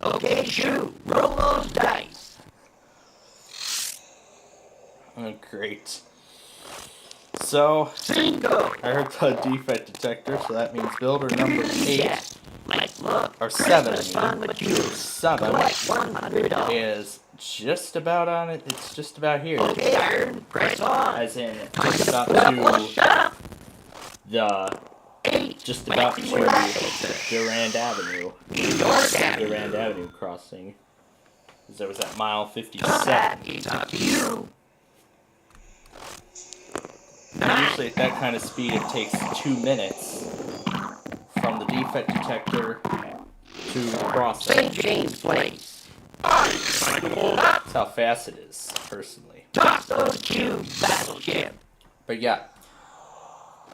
Okay, shoot. Roll those dice. Oh, great. So, Cinco. I heard the defect detector, so that means builder number 8, Let's look. or 7, Christmas fun with you. 7 Collect $100. is just about on it. It's just about here. Okay, Iron. Press on. As in, just about to Shut up. the, 8. just about to Durand Avenue. Durand Avenue crossing. Because there was that mile 57. It's up to you. Usually at that kind of speed it takes 2 minutes from the defect detector to the crossing. St. James Place. That's how fast it is, personally. Toss those cubes, Battleship. But yeah,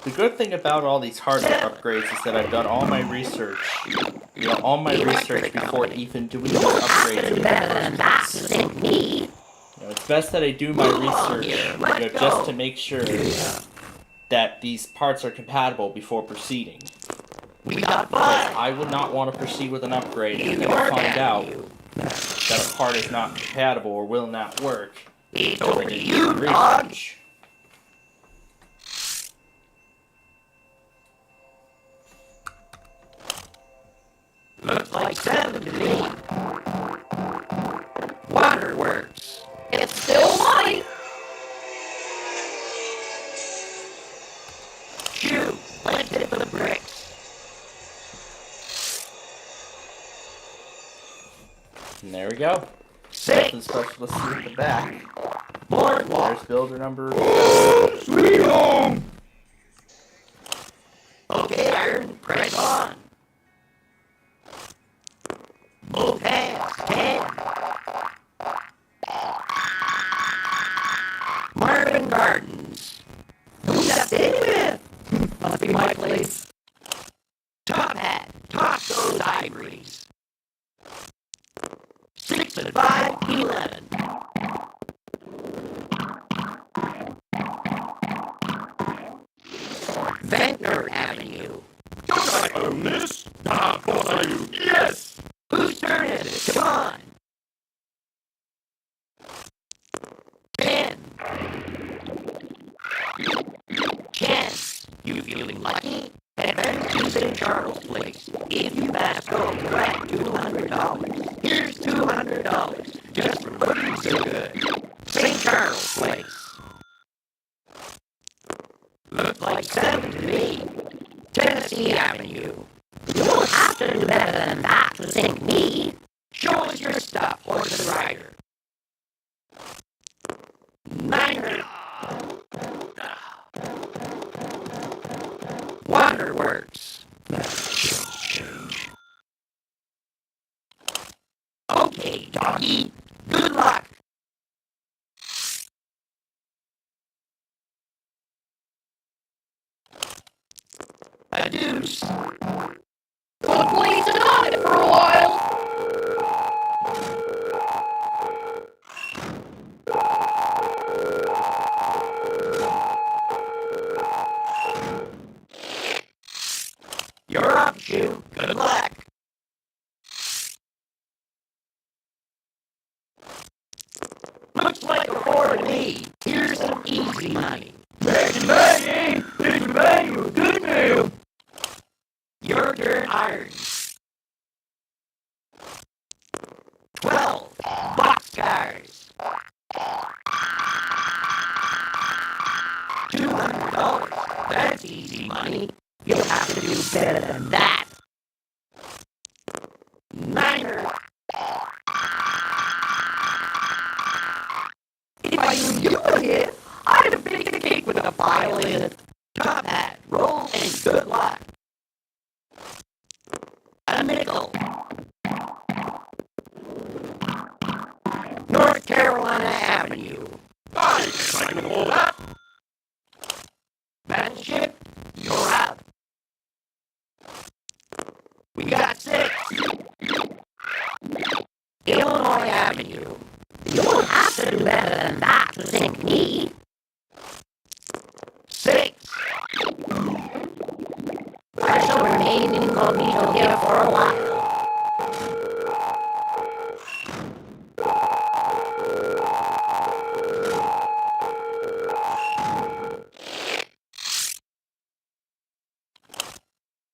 the good thing about all these hardware upgrades is that I've done all my research, all my research before even doing these upgrades. It's best that I do my research, just to make sure that these parts are compatible before proceeding. I would not want to proceed with an upgrade and then find out that a part is not compatible or will not work during the research. Looks like 7 to me. Waterworks. It's still money. Shoot, let's hit the bricks. And there we go. Nothing special to see at the back. There's builder number. Sweet home! Okay, Iron, press on. Both hands, 10. Marvin Gardens. Who's that with? Must be my place. Top hat, toss those ivories. 6 and 5, 11. Ventnor Avenue. Don't I own this? Of course I do. Yes! Whose turn is it? Come on. 10. Chance. You feeling lucky? Advance to St. Charles Place. If you pass, go collect $200. Here's $200. Just for looking so good. St. Charles Place. Looks like 7 to me. Tennessee Avenue. You won't have to do better than that to sink me. Show us your stuff, horse and rider. Niner. Waterworks. Okay, doggy. Good luck. A deuce. Good place to hide for a while. You're up, Shoe. Good luck. Looks like a 4 to me. Here's some easy money. Maggie! It's Maggie! Good mail! Your turn, Iron. 12. Boxcars. $200. That's easy money. You'll have to do better than that. Niner. If I knew you were here, I'd have baked a cake with a pile in it. Top hat, roll, and good luck. A nickel. North Carolina Avenue. I guess I can hold that. Battleship, you're up. We got 6. Illinois Avenue. You won't have to do better than that to sink me. 6. I shall remain incognito here for a while.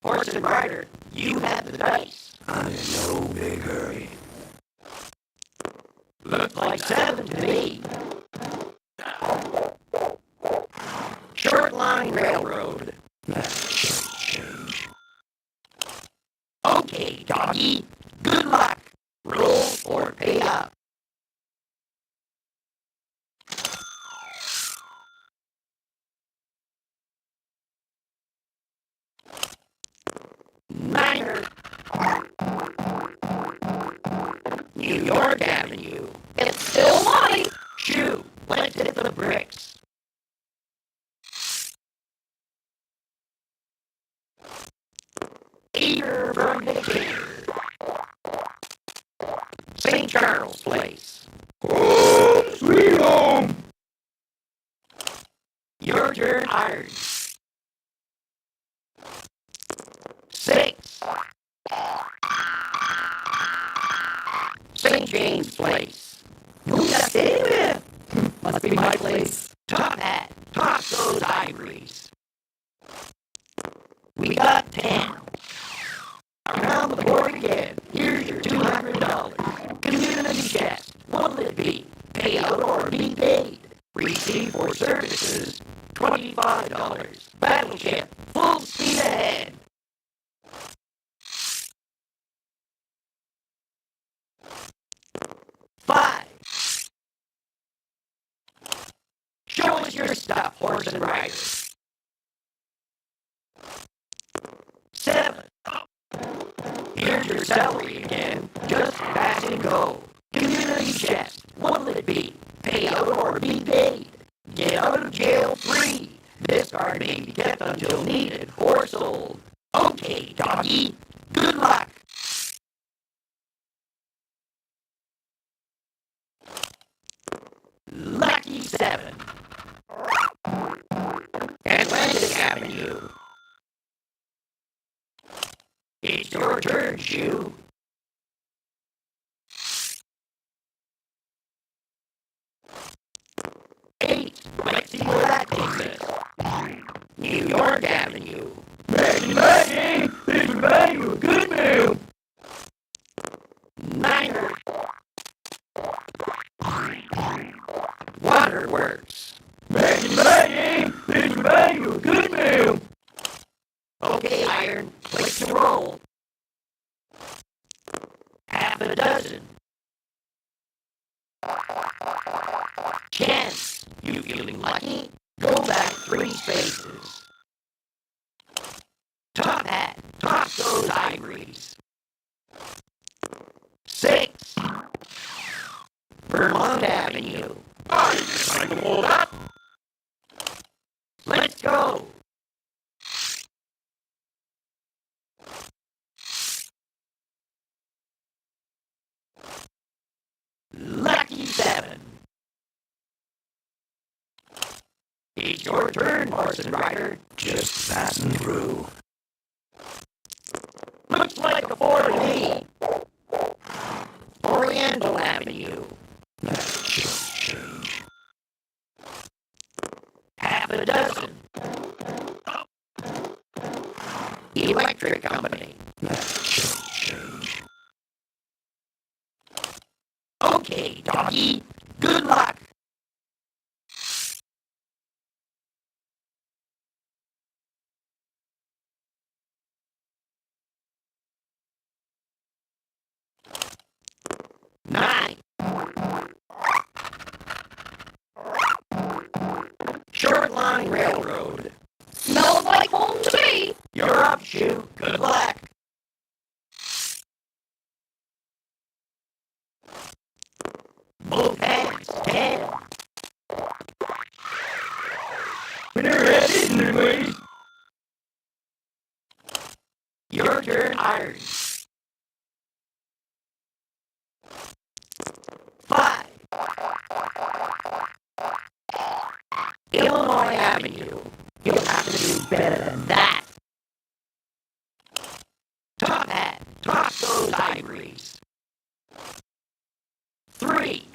Horse and rider, you have the dice. I'm in no big hurry. Looks like 7 to me. Short Line Railroad. Okay, doggy. Good luck. Roll or pay up. Niner. New York Avenue. It's still money. Shoo, let's hit the bricks. Eater from Decatur. St. Charles Place. Oh, sweet home! Your turn, Iron. 6. St. James Place. Who's that staying with? Must be my place. Top hat. Toss those ivories. We got 10. Around the board again. Here's your $200. Community chest. What'll it be? Pay out or be paid? Receive for services. $25. Battleship. Full speed ahead. 5. and Rider. 7. Here's your salary again. Just pass and go. Community chest. What'll it be? Pay out or be paid? Get out of jail free. This card may be kept until needed or sold. Okay, doggy. Good luck. Lucky 7. Atlantic Avenue. It's your turn, Shoe. 8. Let's see where that takes us. New York Avenue. Maggie, this would buy you a good meal. 9. Waterworks. Maggie, this would buy you a good meal. Okay, Iron, click to roll. Half a dozen. Chance, you feeling lucky? Go back 3 spaces. Top hat, toss those ivories. 6. Vermont Avenue. I can hold up. Let's go. Lucky 7. It's your turn, horse and rider. Just passing through. Looks like a 4 to me. Oriental Avenue. That's just change. Half a dozen. Electric Company. That's just change. Okay, doggy. Good luck. Nine. Short Line Railroad. Smells like home to me. You're up, Shoe. Good luck. Both hands. 10. They're headed anyways. Your turn, Iron. 5. Illinois Avenue. You'll have to do better than that. Top hat. Toss those ivories. 3.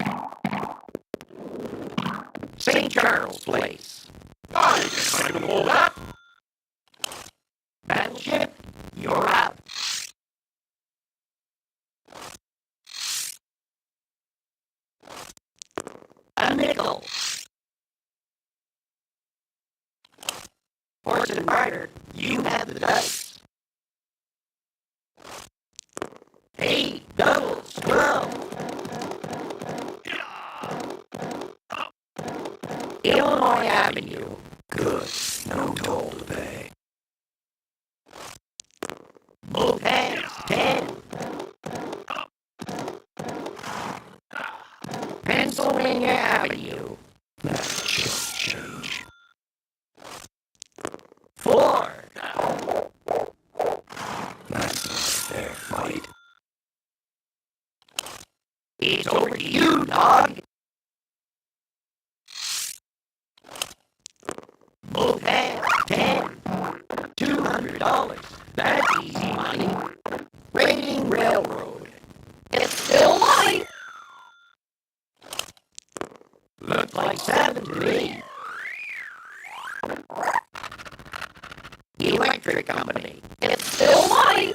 St. Charles Place. I guess I can hold up. Battleship, you're out. A nickel. Horse and rider, you have the dice. 8 doubles, 12. Illinois Avenue. Good. No toll to pay. Both hands, 10. Pennsylvania Avenue. That's just change. 4. That's not a fair fight. It's over to you, dog. Both hands, 10. $200. That's easy money. Rating Railroad. It's still money. Looks like 7 to me. Electric Company. It's still money.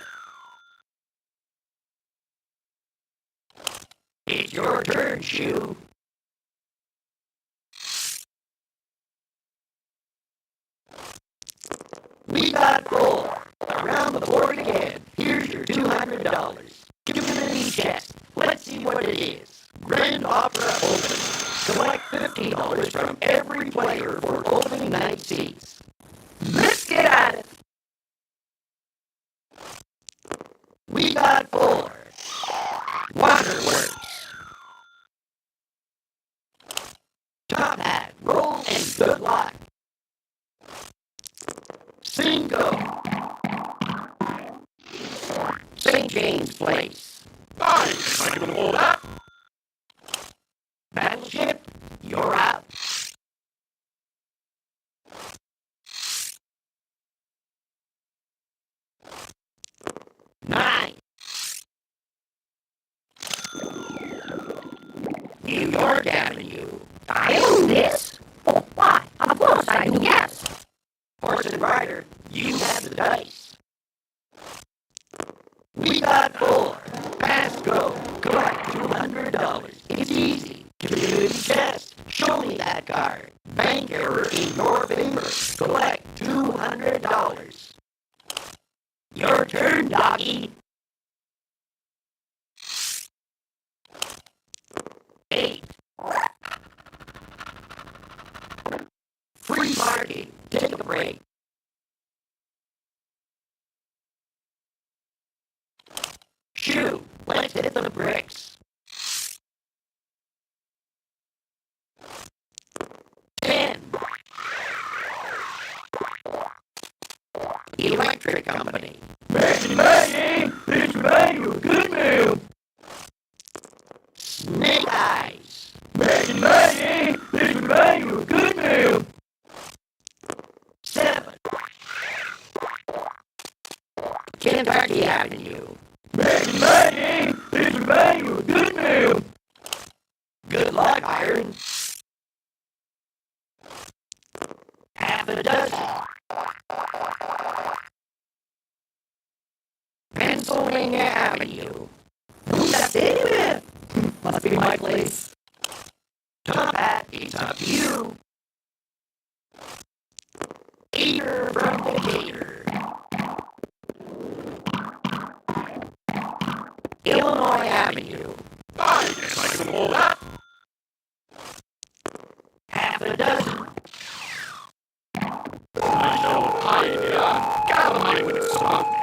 It's your turn, Shoe. We got 4. Around the board again. Here's your $200. Community chest. Let's see what it is. Grand Opera open. Collect $50 from every player for opening night seats. Let's get at it. We got 4. Waterworks. Top Hat, roll and good luck. 5. St. James Place. Nice! I can hold that. Battleship, you're out. 9. New York Avenue. I own this. Oh, why? Of course I do, yes. Horse and Rider, you have the dice. We got 4. Pass go. Collect $200. It's easy. Community chest. Show me that card. Bank error in your favor. Collect $200. Your turn, doggy. 8. Free market. Take a break. Shoot. Let's hit the bricks. 10. Electric Company. Maggie, it's Manuel Goodman. Snake Eyes. Maggie, it's Manuel Goodman. 7. Kentucky Avenue. Maggie, it's Manuel Goodman. Good luck, Iron. Half a dozen. Pennsylvania Avenue. Who's that there? Must be my place. Top Hat, it's up to you. Eater from Decatur. Illinois Avenue. I guess I can hold that. Half a dozen. I know I got with something.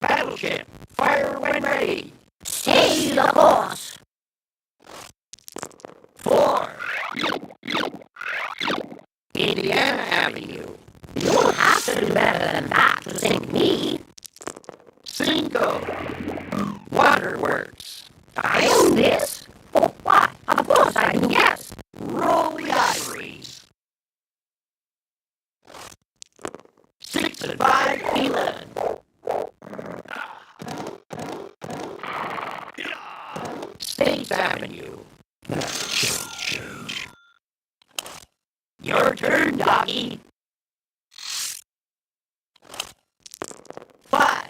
Battleship, fire when ready. Stay the course. 4. Indiana Avenue. You don't have to do better than that to sink me. 5. Waterworks. I own this. Oh, why? Of course I do, yes. Roll the ivories. 6 and 5, 11. State Avenue. Your turn, doggy. 5.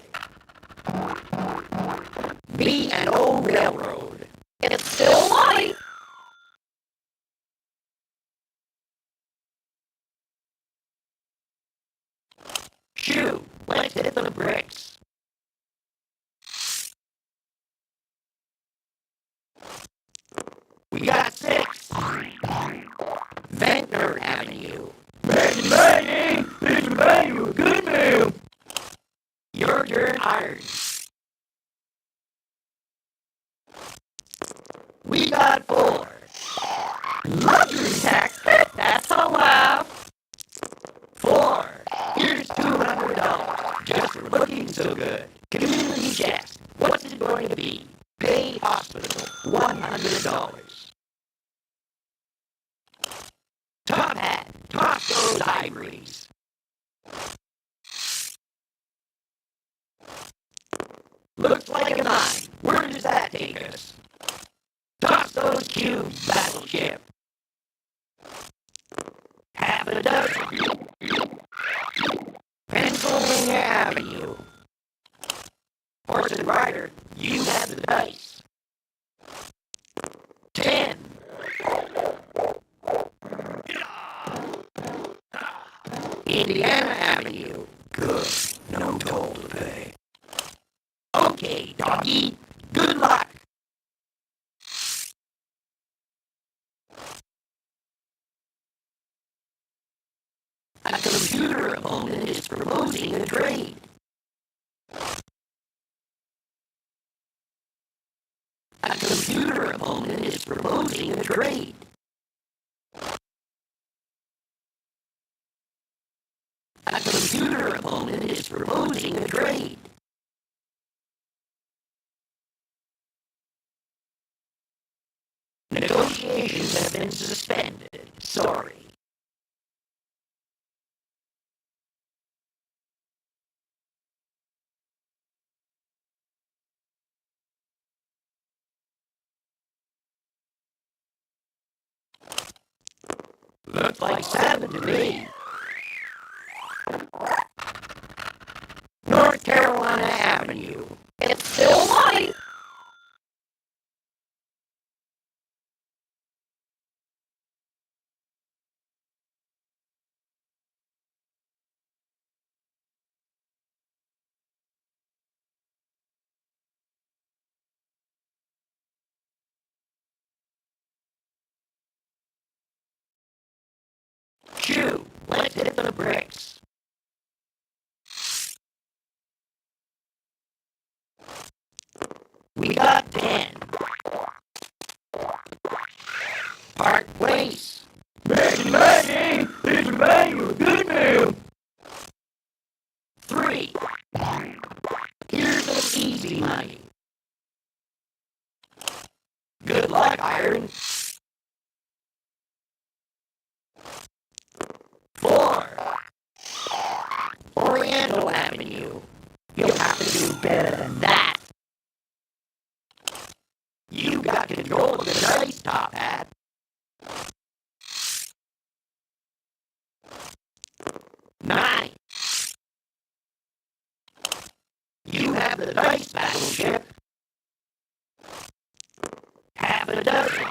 B&O Railroad. It's still light. 2. Let's hit the bricks. We got 6. Ventnor Avenue. Maggie, it's Manuel Goodman. Your turn, Iron. We got 4. Luxury tax. That's a laugh. 4. Here's $200. Just for looking so good. Community chest. What's it going to be? Pay hospital. $100. Top Hat. Toss those ivories. Looks like a 9. Where does that take us? Toss those cubes, Battleship. Half a dozen. Pennsylvania Avenue. Horse and Rider, you have the dice. 10. Indiana Avenue. Good. No toll to pay. Okay, doggy. Good luck. A computer opponent is proposing a trade. A computer opponent is proposing a trade. A computer opponent is proposing a trade. Negotiations have been suspended. Sorry. Looks like 7 to me. North Carolina Avenue. It's still light. Shoo, let's hit the bricks. We got 10. Park Place. Maggie, it's Emmanuel. Good man. 3. Here's some easy money. Good luck, Iron. 4. Oriental Avenue. You'll have to do better than that. You got control of the dice, Top Hat. 9. You have the dice battleship. Half a dozen.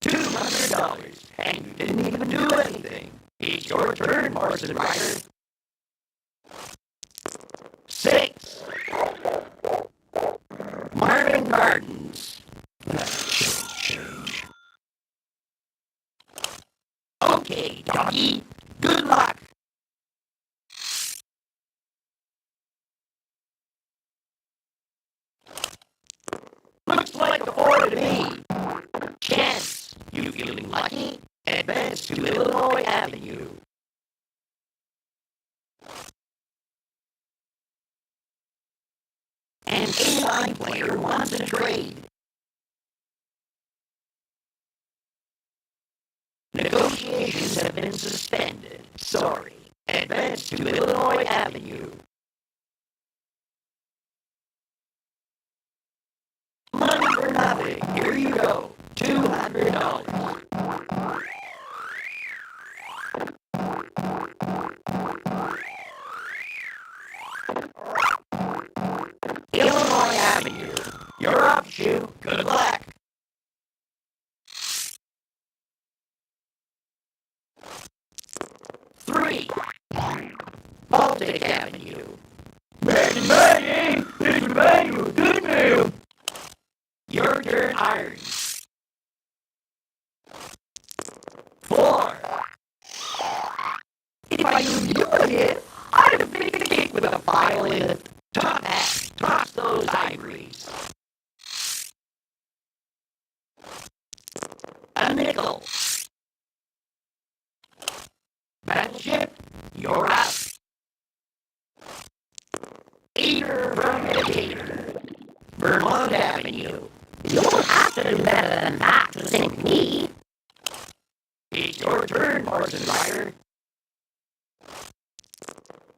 $200. And you didn't even do anything. It's your turn, Morrison Rider. 6. Marvin Gardens. Okay, doggy. Good luck. Looks like a 4 to me. Chance, you feeling lucky? Advance to Illinois Avenue. An A-line player wants a trade. Negotiations have been suspended. Sorry. Advance to Illinois Avenue. Money for nothing. Here you go. $200. Illinois Avenue. You're up, Shoe. Good luck. 3. Baltic Avenue. Maggie, it's Emmanuel. Good man. Your turn, Iron. 4. If I knew you were here, I'd have made a cake with a file in it. Top Hat, toss those ivories. A nickel. Battleship, you're up. Eater from Educator. Vermont Avenue. You'll have to do better than that to sink me. It's your turn, Morrison Rider.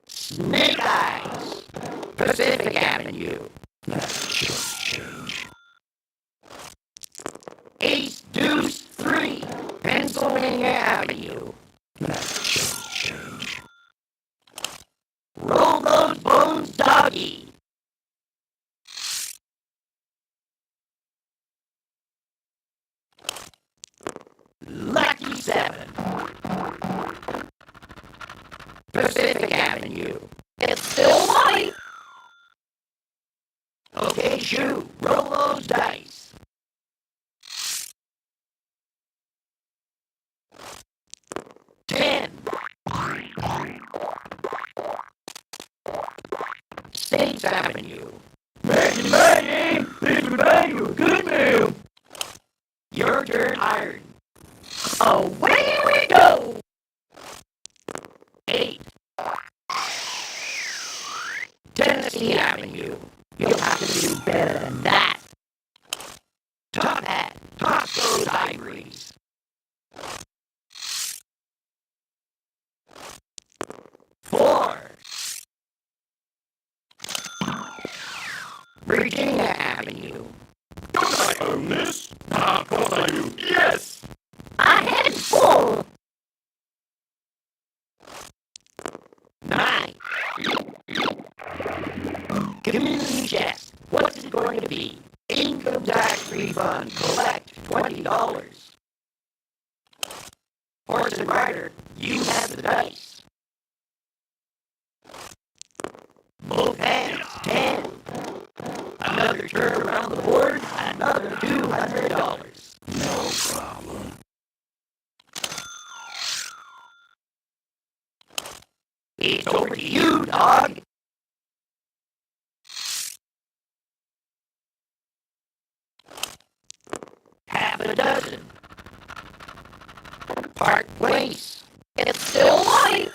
Snake Eyes. Pacific Avenue. Ace Deuce 3. Pennsylvania Avenue. Roll those bones, doggy. Lucky 7. Pacific Avenue. It's still light. Okay, Shoe, roll those dice. 10. States Avenue. Maggie, Maggie, this would bang you a good meal. Your turn, Iron. Away we go. 8. Tennessee Avenue. You'll have to do better than that. Top Hat, toss those ivories. 4. Virginia Avenue. Don't I own this? Of course I do. Yes! I had 4. 9. Community chest. What's it going to be? Income tax refund. Collect $20. Horse and rider. You have the dice. Both hands. 10. Another turn around the board. Another $200. No problem. It's over to you, dog. Half a dozen. Park Place. It's still light.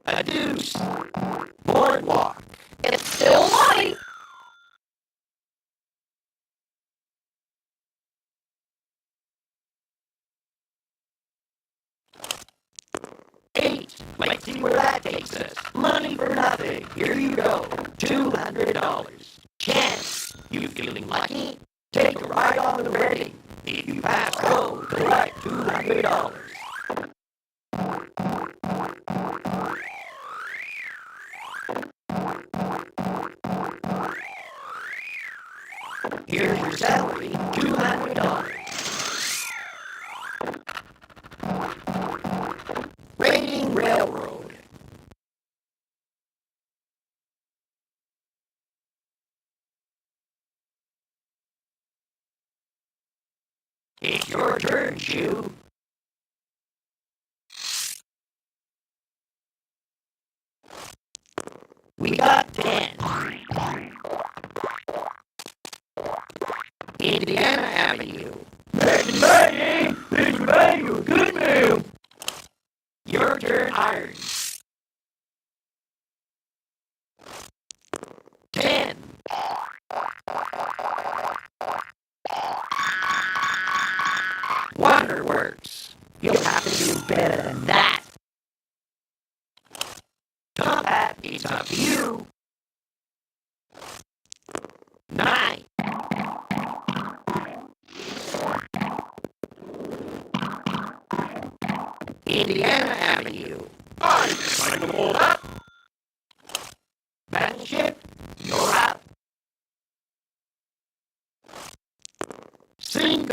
A deuce. Boardwalk. It's still light. Let's see where that takes us. Money for nothing. Here you go. $200. Chance. You feeling lucky? Take a ride on the Reading. If you pass go, collect $200. Here's your salary, $200. Reading Railroad. It's your turn, Shoe. We got 10. Indiana Avenue. Maggie, this would bang you a good meal. Your turn, Iron. 10. Waterworks. You'll have to do better than that. Top Hat, it's up to you. 9. Indiana Avenue. I signed them all up. Battleship, you're up. 5.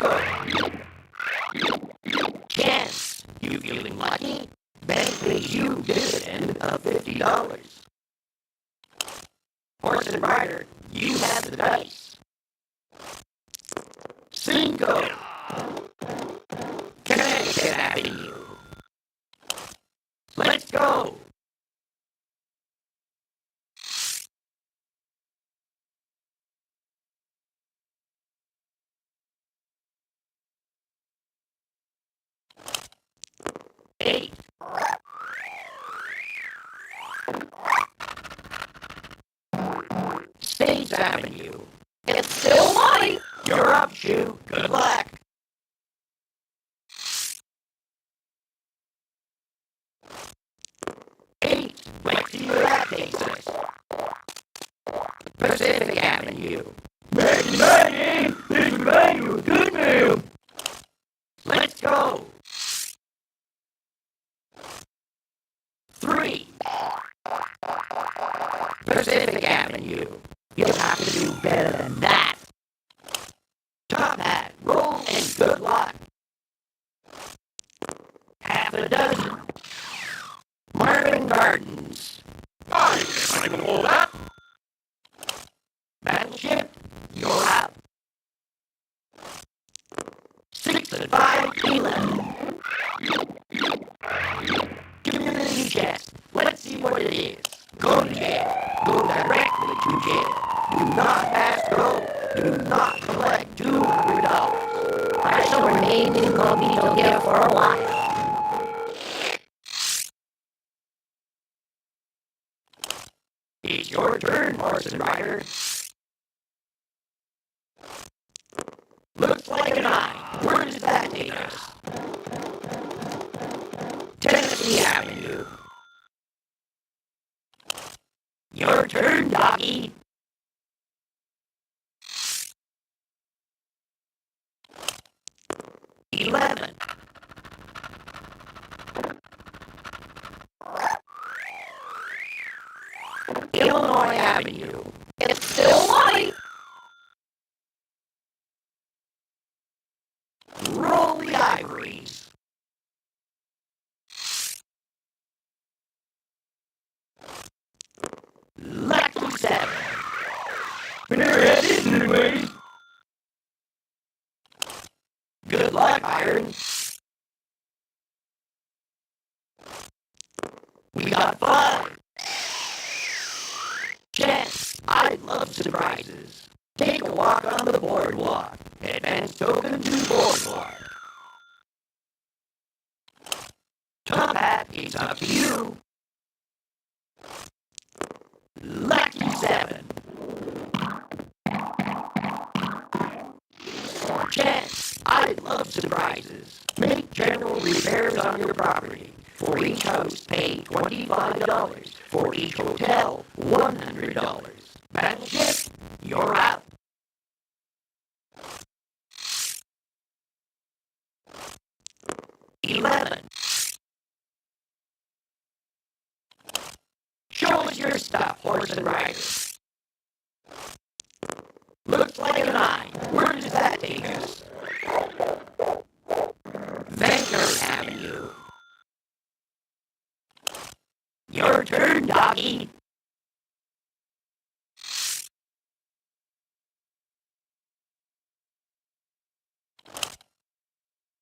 Chance, you feeling lucky? Bank pays you dividend of $50. Horse and rider, you have the dice. 5. Connecticut Avenue. Let's go. Eight. States Avenue. It's still light. You're up, Shoe. Good luck. 8. Let's see where that takes us. Pacific Avenue. Maggie, this would bang you a good meal. Let's go. 3. Pacific Avenue. Good luck. Half a dozen. Marvin Gardens. I can hold that. Battleship, you're out. 6 and 5, 11. Community chest. Let's see what it is. Go to jail. Go directly to jail. Do not pass go. Do not collect $200. I shall remain incognito here for a while. It's your turn, horse and rider. Looks like an eye. Where does that take us? Tennessee Avenue. Your turn, doggy. $11. Illinois Avenue. It's still money. Roll the ivories. Lucky 7. There it is, anyway. Good luck, Iron. We got 5. Chance, I love surprises. Take a walk on the boardwalk. Advance token to boardwalk. Top hat, it's up to you. Lucky 7. Chance, I love surprises. Make general repairs on your property. For each house, pay $25. For each hotel, $100. Battleship, you're out. $11. Show us your stuff, horse and rider. Looks like an eye. Where does that take us? Vanguard Avenue. Your turn, doggy.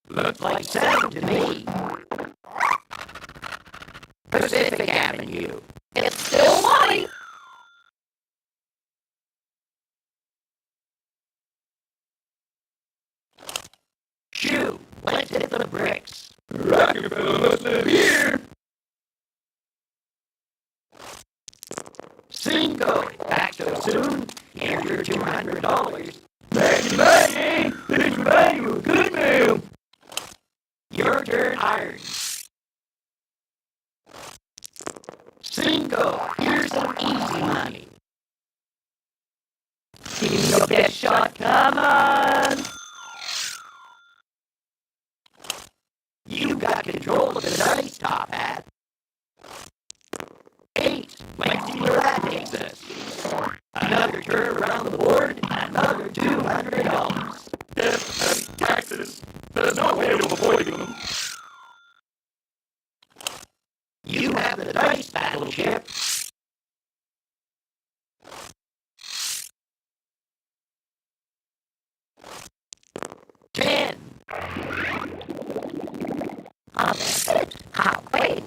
Looks like 7 to me. Pacific Avenue. It's still money. Shoot, let's hit the bricks. Rockefeller must live here. Cinco, back so soon. Here's your $200. Maggie, this would buy you a good meal. Your turn, Iron. Cinco, here's some easy money. Give me your best shot, come on. You got control of the dice, Top Hat. 8, let's see where that takes us. Another turn around the board, another $200. Yes, and taxes. There's no way of avoiding them. You have the dice, Battleship. $10. How quaint.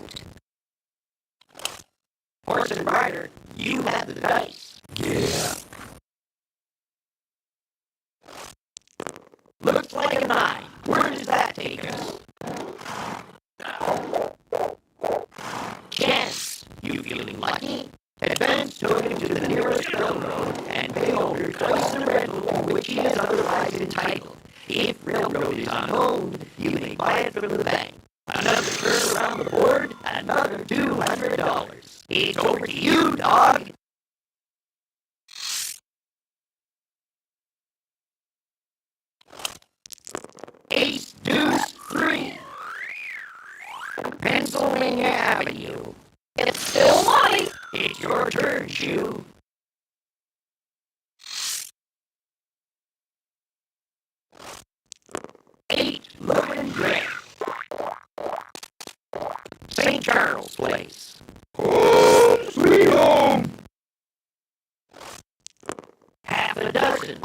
Horse and rider, you have the dice. Yeah. Looks like a 9. Where does that take us? Chance, you feeling lucky? Advance token to the nearest railroad and pay owner twice the rental to which he is otherwise entitled. If railroad is unowned, you may buy it from the bank. Another turn around the board, another $200. It's over to you, dog. Ace, deuce, 3. Pennsylvania Avenue. It's still money. It's your turn, Shoe. and Grant. St. Charles Place. Sweet home! Half a dozen.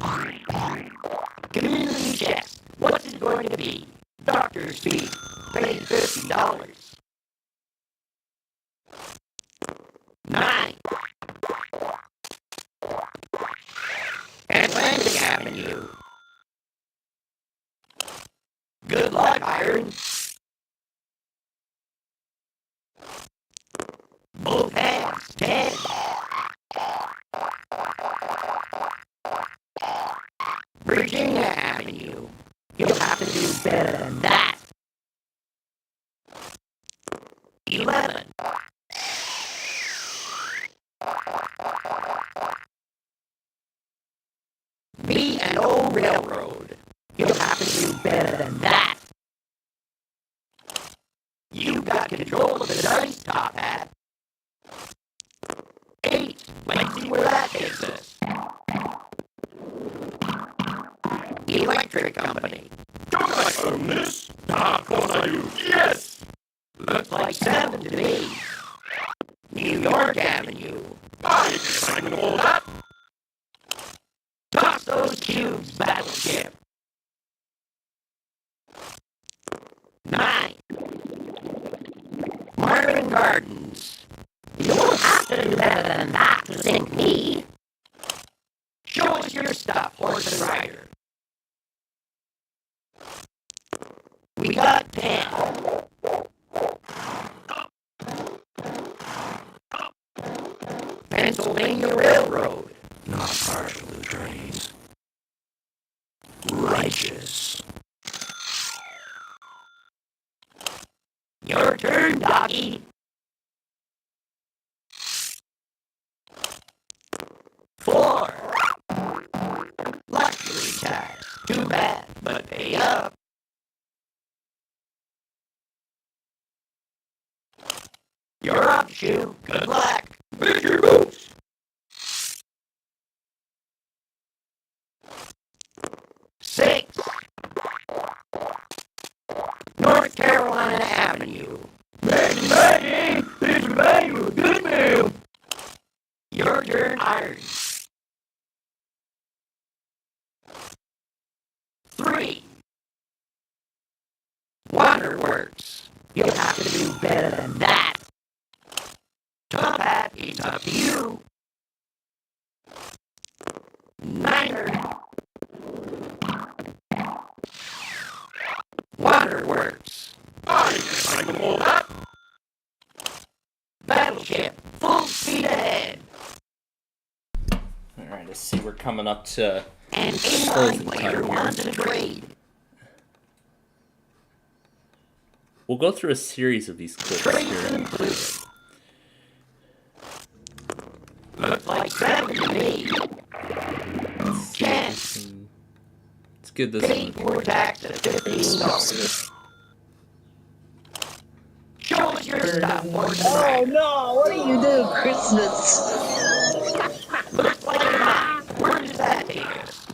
Community chest. What's it going to be? Doctor's fee. Paid $50. 9. Atlantic Avenue. Good luck, Iron. Both hands, 10. Virginia Avenue. You'll have to do better than that. 11. B&O Railroad. You'll have to do better than that. You got control of the dice, Top Hat. 8. Let's see where that takes us. Electric Company. Don't I own this? Of course I do. Yes! Looks like 7 to me. New York Avenue. I guess I can hold that. Toss those cubes, Battleship. 9. Marvin Gardens. You'll have to do better than that to sink me. Show us your stuff, horse and rider. We got 10. Pennsylvania Railroad. Not partial to trains. Righteous. Your turn, doggy. 4. Luxury tax. Too bad, but pay up. You're up, Shoe. Good luck. Make your boots. 6. North Carolina Avenue. Maggie, this is Maggie with good mail. Your turn, Iron. 3. Waterworks. You'll have to do better than that. Top Hat, it's up to you. 9. Waterworks. I guess I can hold that. Battleship, full speed ahead. Alright, let's see, we're coming up to An closing inline player time wants here. a trade. We'll go through a series of these clips Trades here. included. Looks like 7 to me. 10. Let's get this Paid one. for tax at $15. Show us your stuff, horse and rider. no, what do you do, Christmas? Looks like a 9. Where does that take us?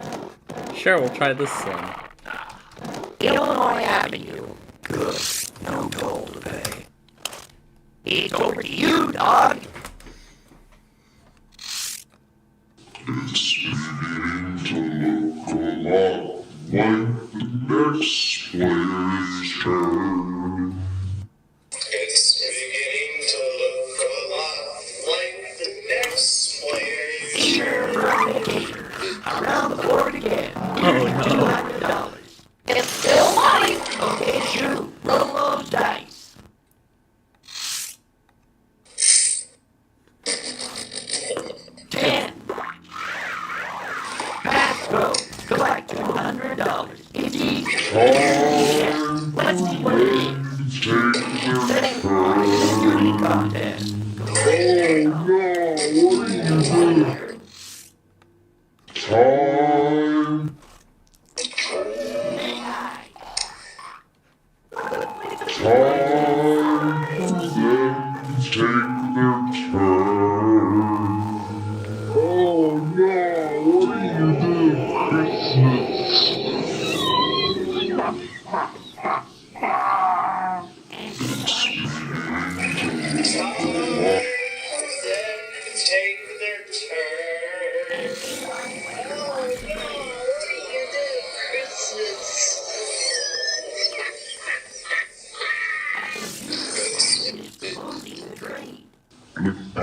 Sure, we'll try this one. Illinois Avenue. Good. No toll to pay. It's over to you, dog. It's beginning to look a lot like the next player's turn. It's beginning to look a lot like the next player's Fear eradicator. Around the board again. Oh no. $200. It's still money. Okay, shoot. Roll those dice. 10. Pass go. Collect $200. It's easy. Let's see what it is. Setting for the beauty contest. Oh no, what are you doing? Time. Time for them to take their turn. Oh no, what are you doing, Christmas?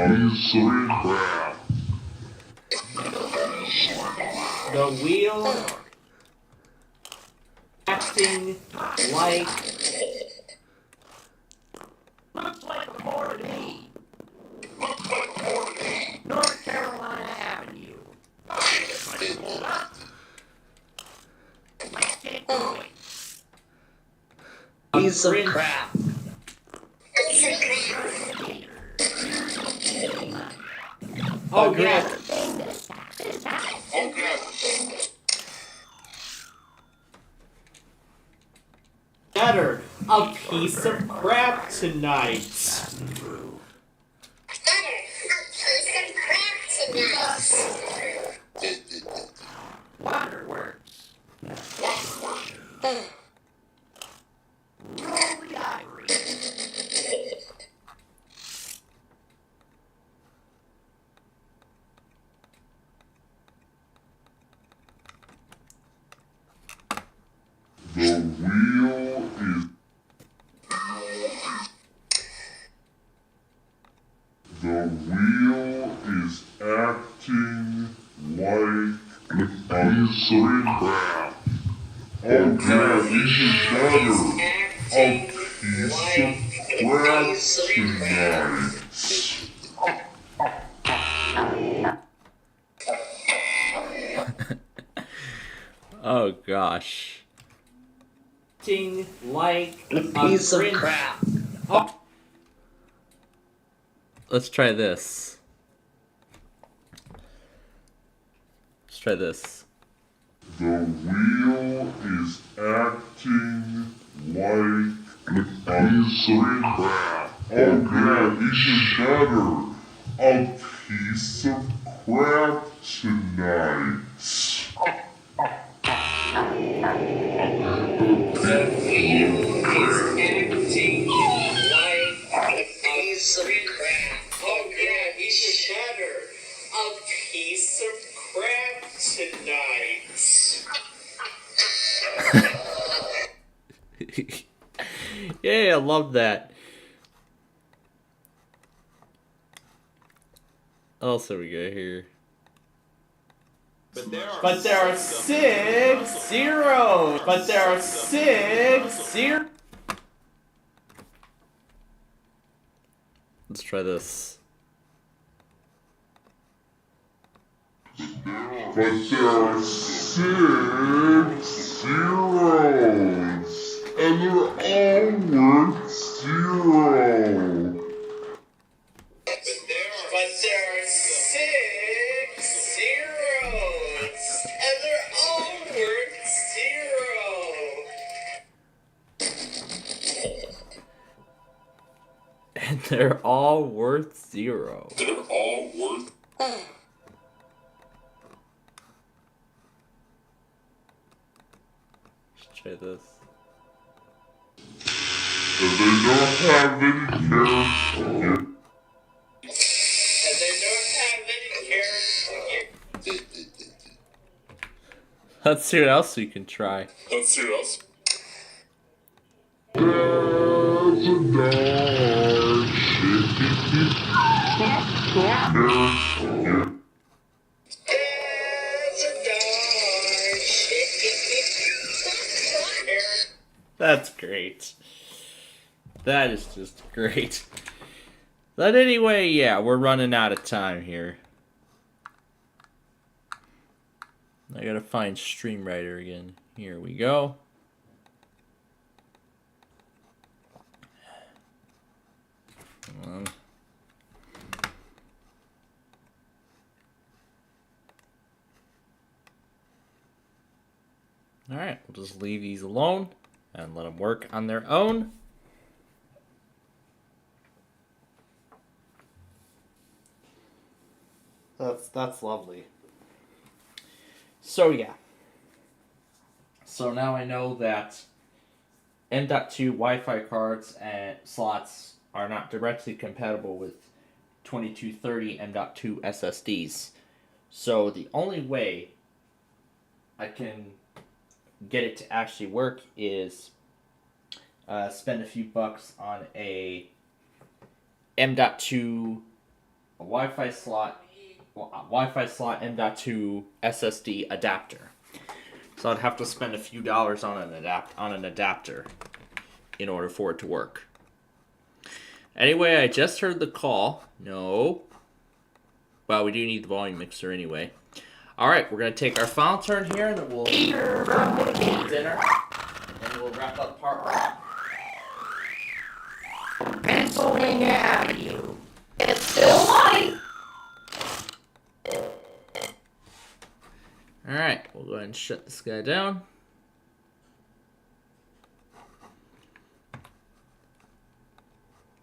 piece of crap. The wheel acting like Looks like a Morty. North Carolina Avenue. Let's get going. Piece of crap. Oh, yeah. Better. A piece of crap tonight. Waterworks. Roll the ivory. The wheel is... The wheel is acting like a piece of crap. Okay, this is better. A piece of crap tonight. Oh gosh. Like a piece of crap. Oh. Let's try this. Let's try this. The wheel is acting like a piece of crap. Okay, this is better. A piece of crap tonight. The wheel is acting like a piece of crap. Oh yeah, he should shatter a piece of crap tonight. Yeah, I love that. What else have we got here? But there are 6 zeros. But there are 6 zeros. Let's try this. But there are 6 zeros, and they're all worth 0. But there are 6 zeros, and they're all worth 0. And they're all worth 0. They're all worth... Let's try this. And they don't have any carrots to give. And they don't have any carrots to give. Let's see what else we can try. Let's see what else. There's a dark That's great. That is just great. But anyway, yeah, we're running out of time here. I gotta find StreamWriter again. Here we go. Alright, we'll just leave these alone and let them work on their own. That's lovely. So yeah. So now I know that M.2 Wi-Fi cards and slots are not directly compatible with 2230 M.2 SSDs. So the only way I can get it to actually work is spend a few bucks on a M.2 a Wi-Fi slot M.2 SSD adapter. So I'd have to spend a few dollars on an adapter in order for it to work. Anyway, I just heard the call. No. Well, we do need the volume mixer anyway. Alright, we're going to take our final turn here, and then we'll eat dinner. And then we'll wrap up part 1. Pennsylvania Avenue. It's still light. Alright, we'll go ahead and shut this guy down.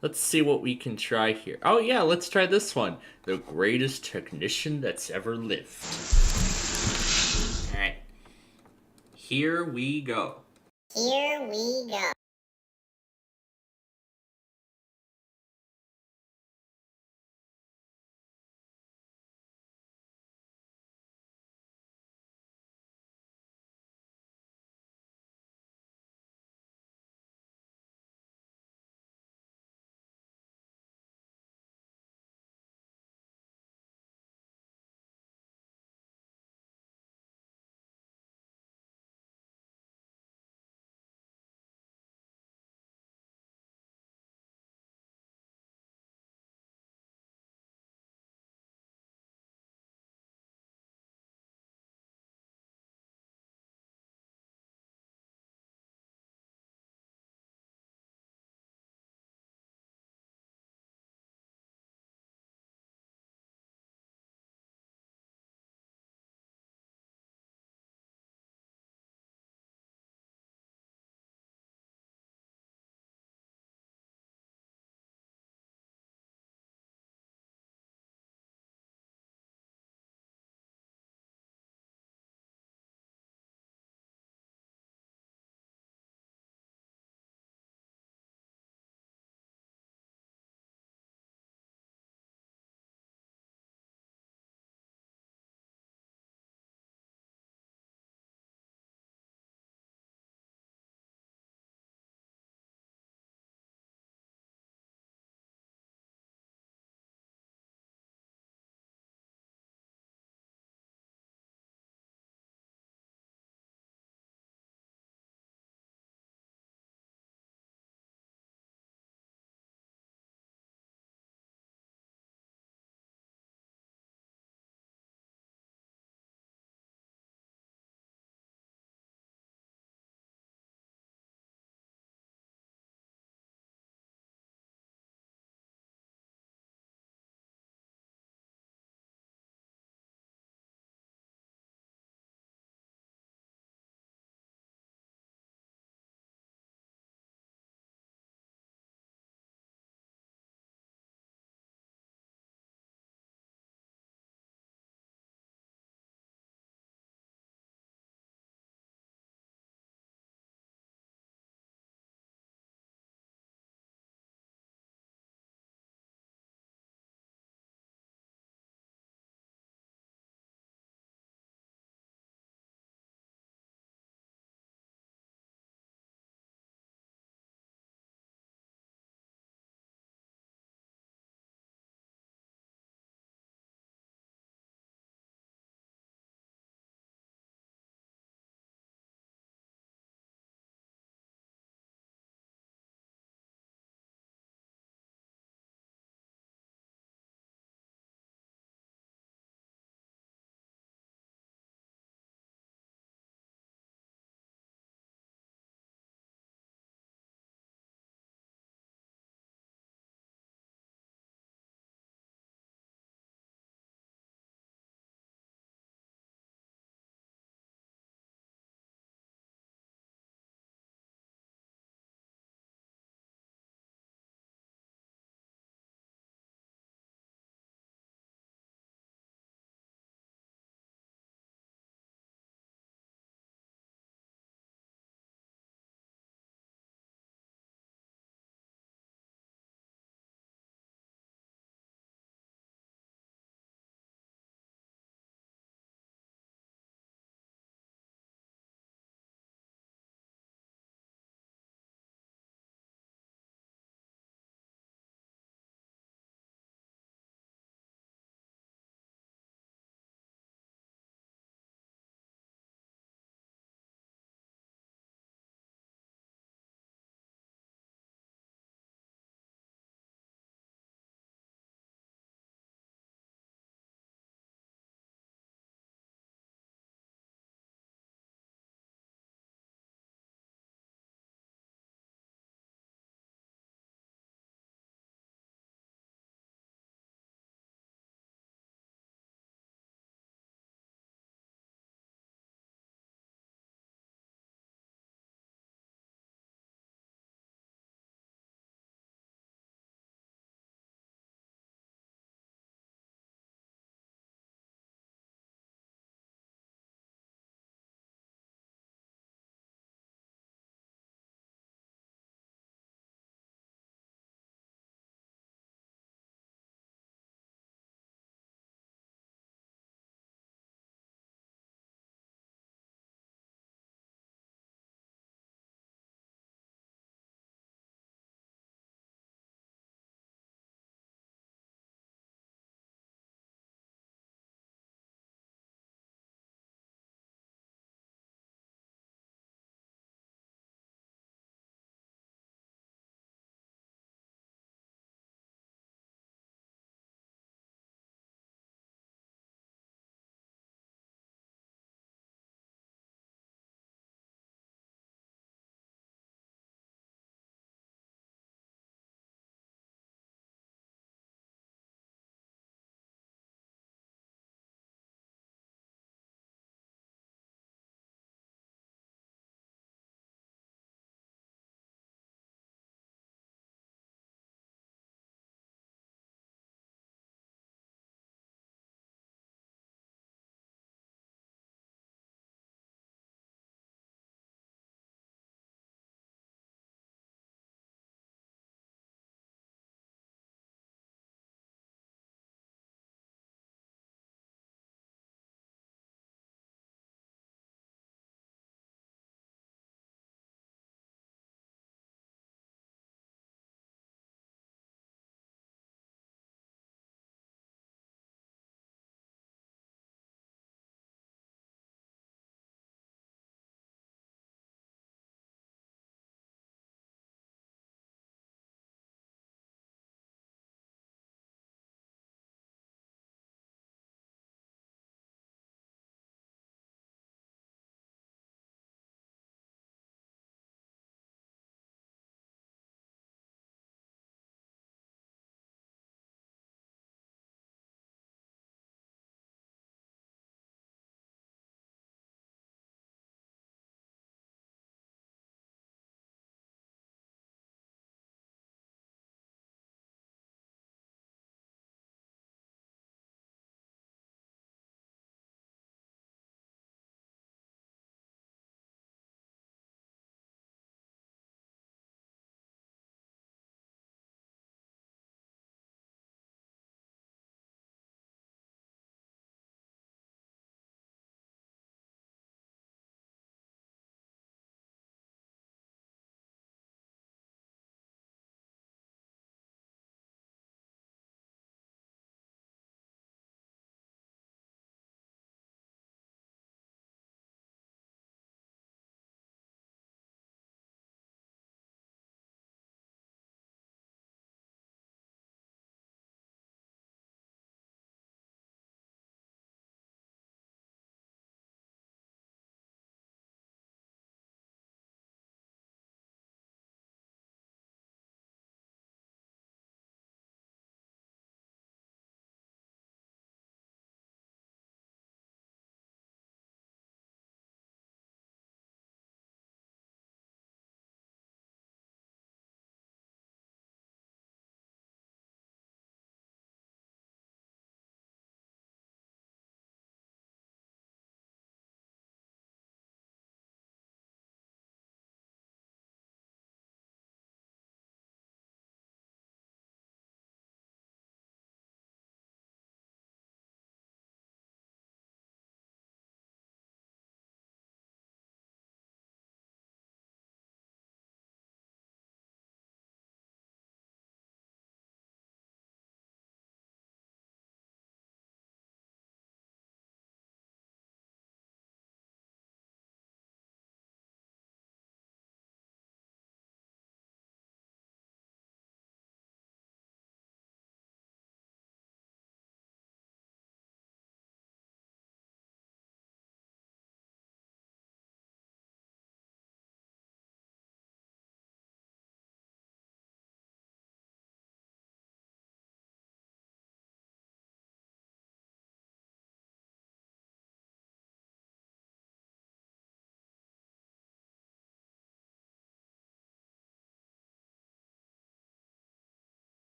Let's see what we can try here. Oh yeah, let's try this one. The greatest technician that's ever lived. Alright. Here we go. Here we go.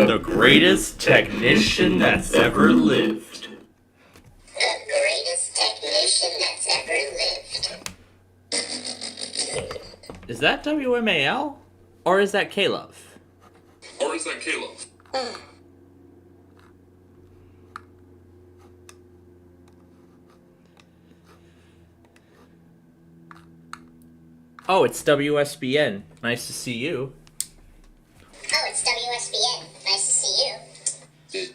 The greatest technician that's ever lived. The greatest technician that's ever lived. Is that WMAL? Or is that Caleb? Or is that Caleb? Oh, it's WSBN. Nice to see you. Oh, it's WSBN. Nice to see you.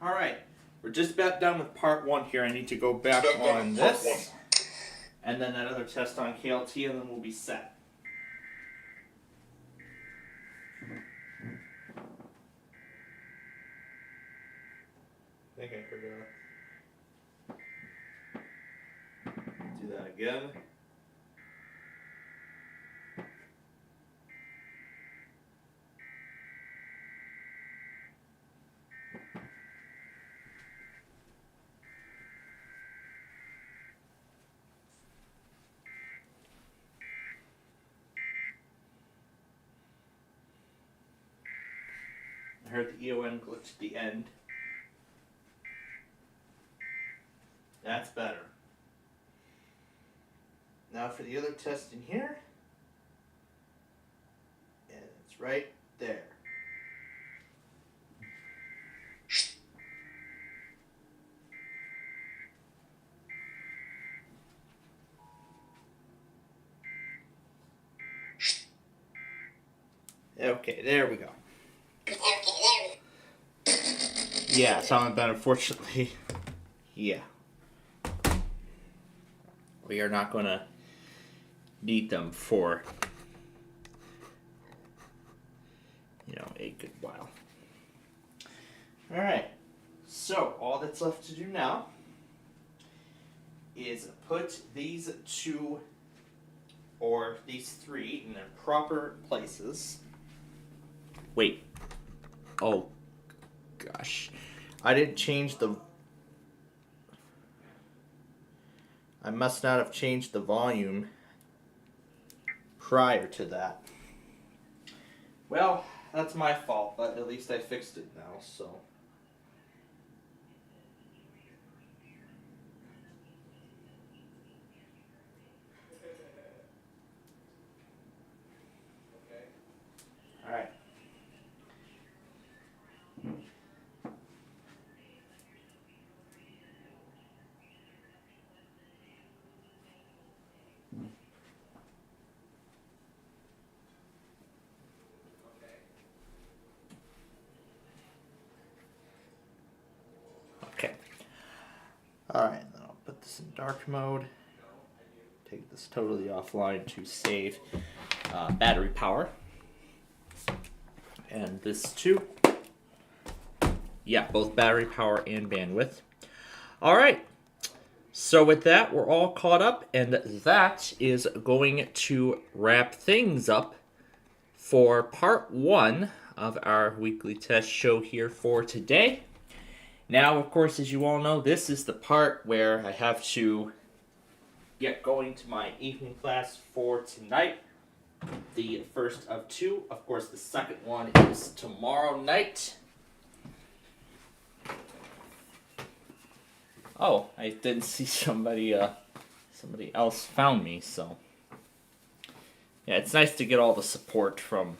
Alright, we're just about done with part 1 here. I need to go back on this. And then that other test on KLT, and then we'll be set. I think I forgot. Do that again. I heard the EON glitch at the end. That's better. Now for the other test in here. And it's right there. Okay, there we go. Yeah, sounded better. Unfortunately, yeah. We are not going to need them for, a good while. Alright, so all that's left to do now is put these 2 or these 3 in their proper places. Wait. Oh, gosh. I didn't change the... I must not have changed the volume prior to that. Well, that's my fault, but at least I fixed it now, so... Alright. Okay. Alright, then I'll put this in dark mode. Take this totally offline to save battery power. And this too. Yeah, both battery power and bandwidth. Alright. So with that, we're all caught up, and that is going to wrap things up for part 1 of our weekly test show here for today. Now, of course, as you all know, this is the part where I have to get going to my evening class for tonight. The first of 2. Of course, the second one is tomorrow night. Oh, I didn't see somebody else found me, so... Yeah, it's nice to get all the support from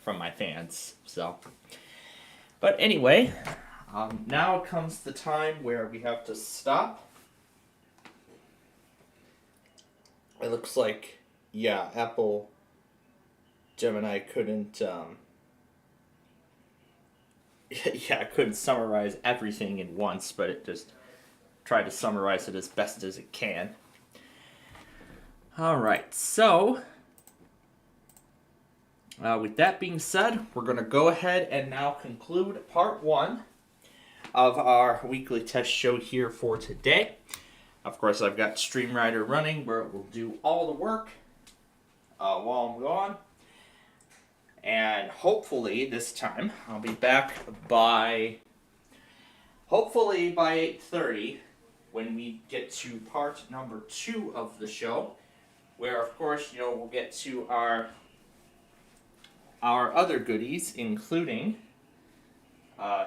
my fans, so... But anyway, now comes the time where we have to stop. It looks like, yeah, Apple Gemini couldn't, yeah, it couldn't summarize everything in once, but it just tried to summarize it as best as it can. Alright, so, with that being said, we're going to go ahead and now conclude part 1 of our weekly test show here for today. Of course, I've got StreamRider running where it will do all the work while I'm gone. And hopefully this time I'll be back by 8:30 when we get to part number 2 of the show, where of course, we'll get to our our other goodies, including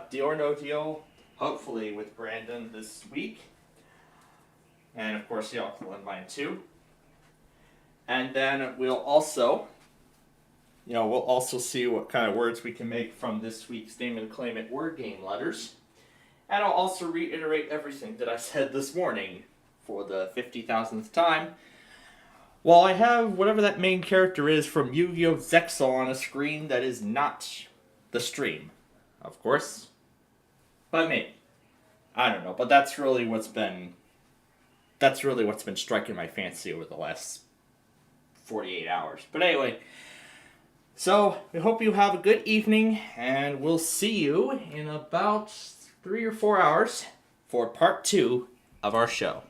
Deal or No Deal, hopefully with Brandon this week. And of course, y'all can win mine too. And then we'll also see what kind of words we can make from this week's Name and Claim It word game letters. And I'll also reiterate everything that I said this morning for the 50,000th time. While I have whatever that main character is from Yu-Gi-Oh! Zexal on a screen that is not the stream, of course. But me. I don't know, but that's really what's been striking my fancy over the last 48 hours. But anyway, so we hope you have a good evening, and we'll see you in about 3 or 4 hours for part 2 of our show.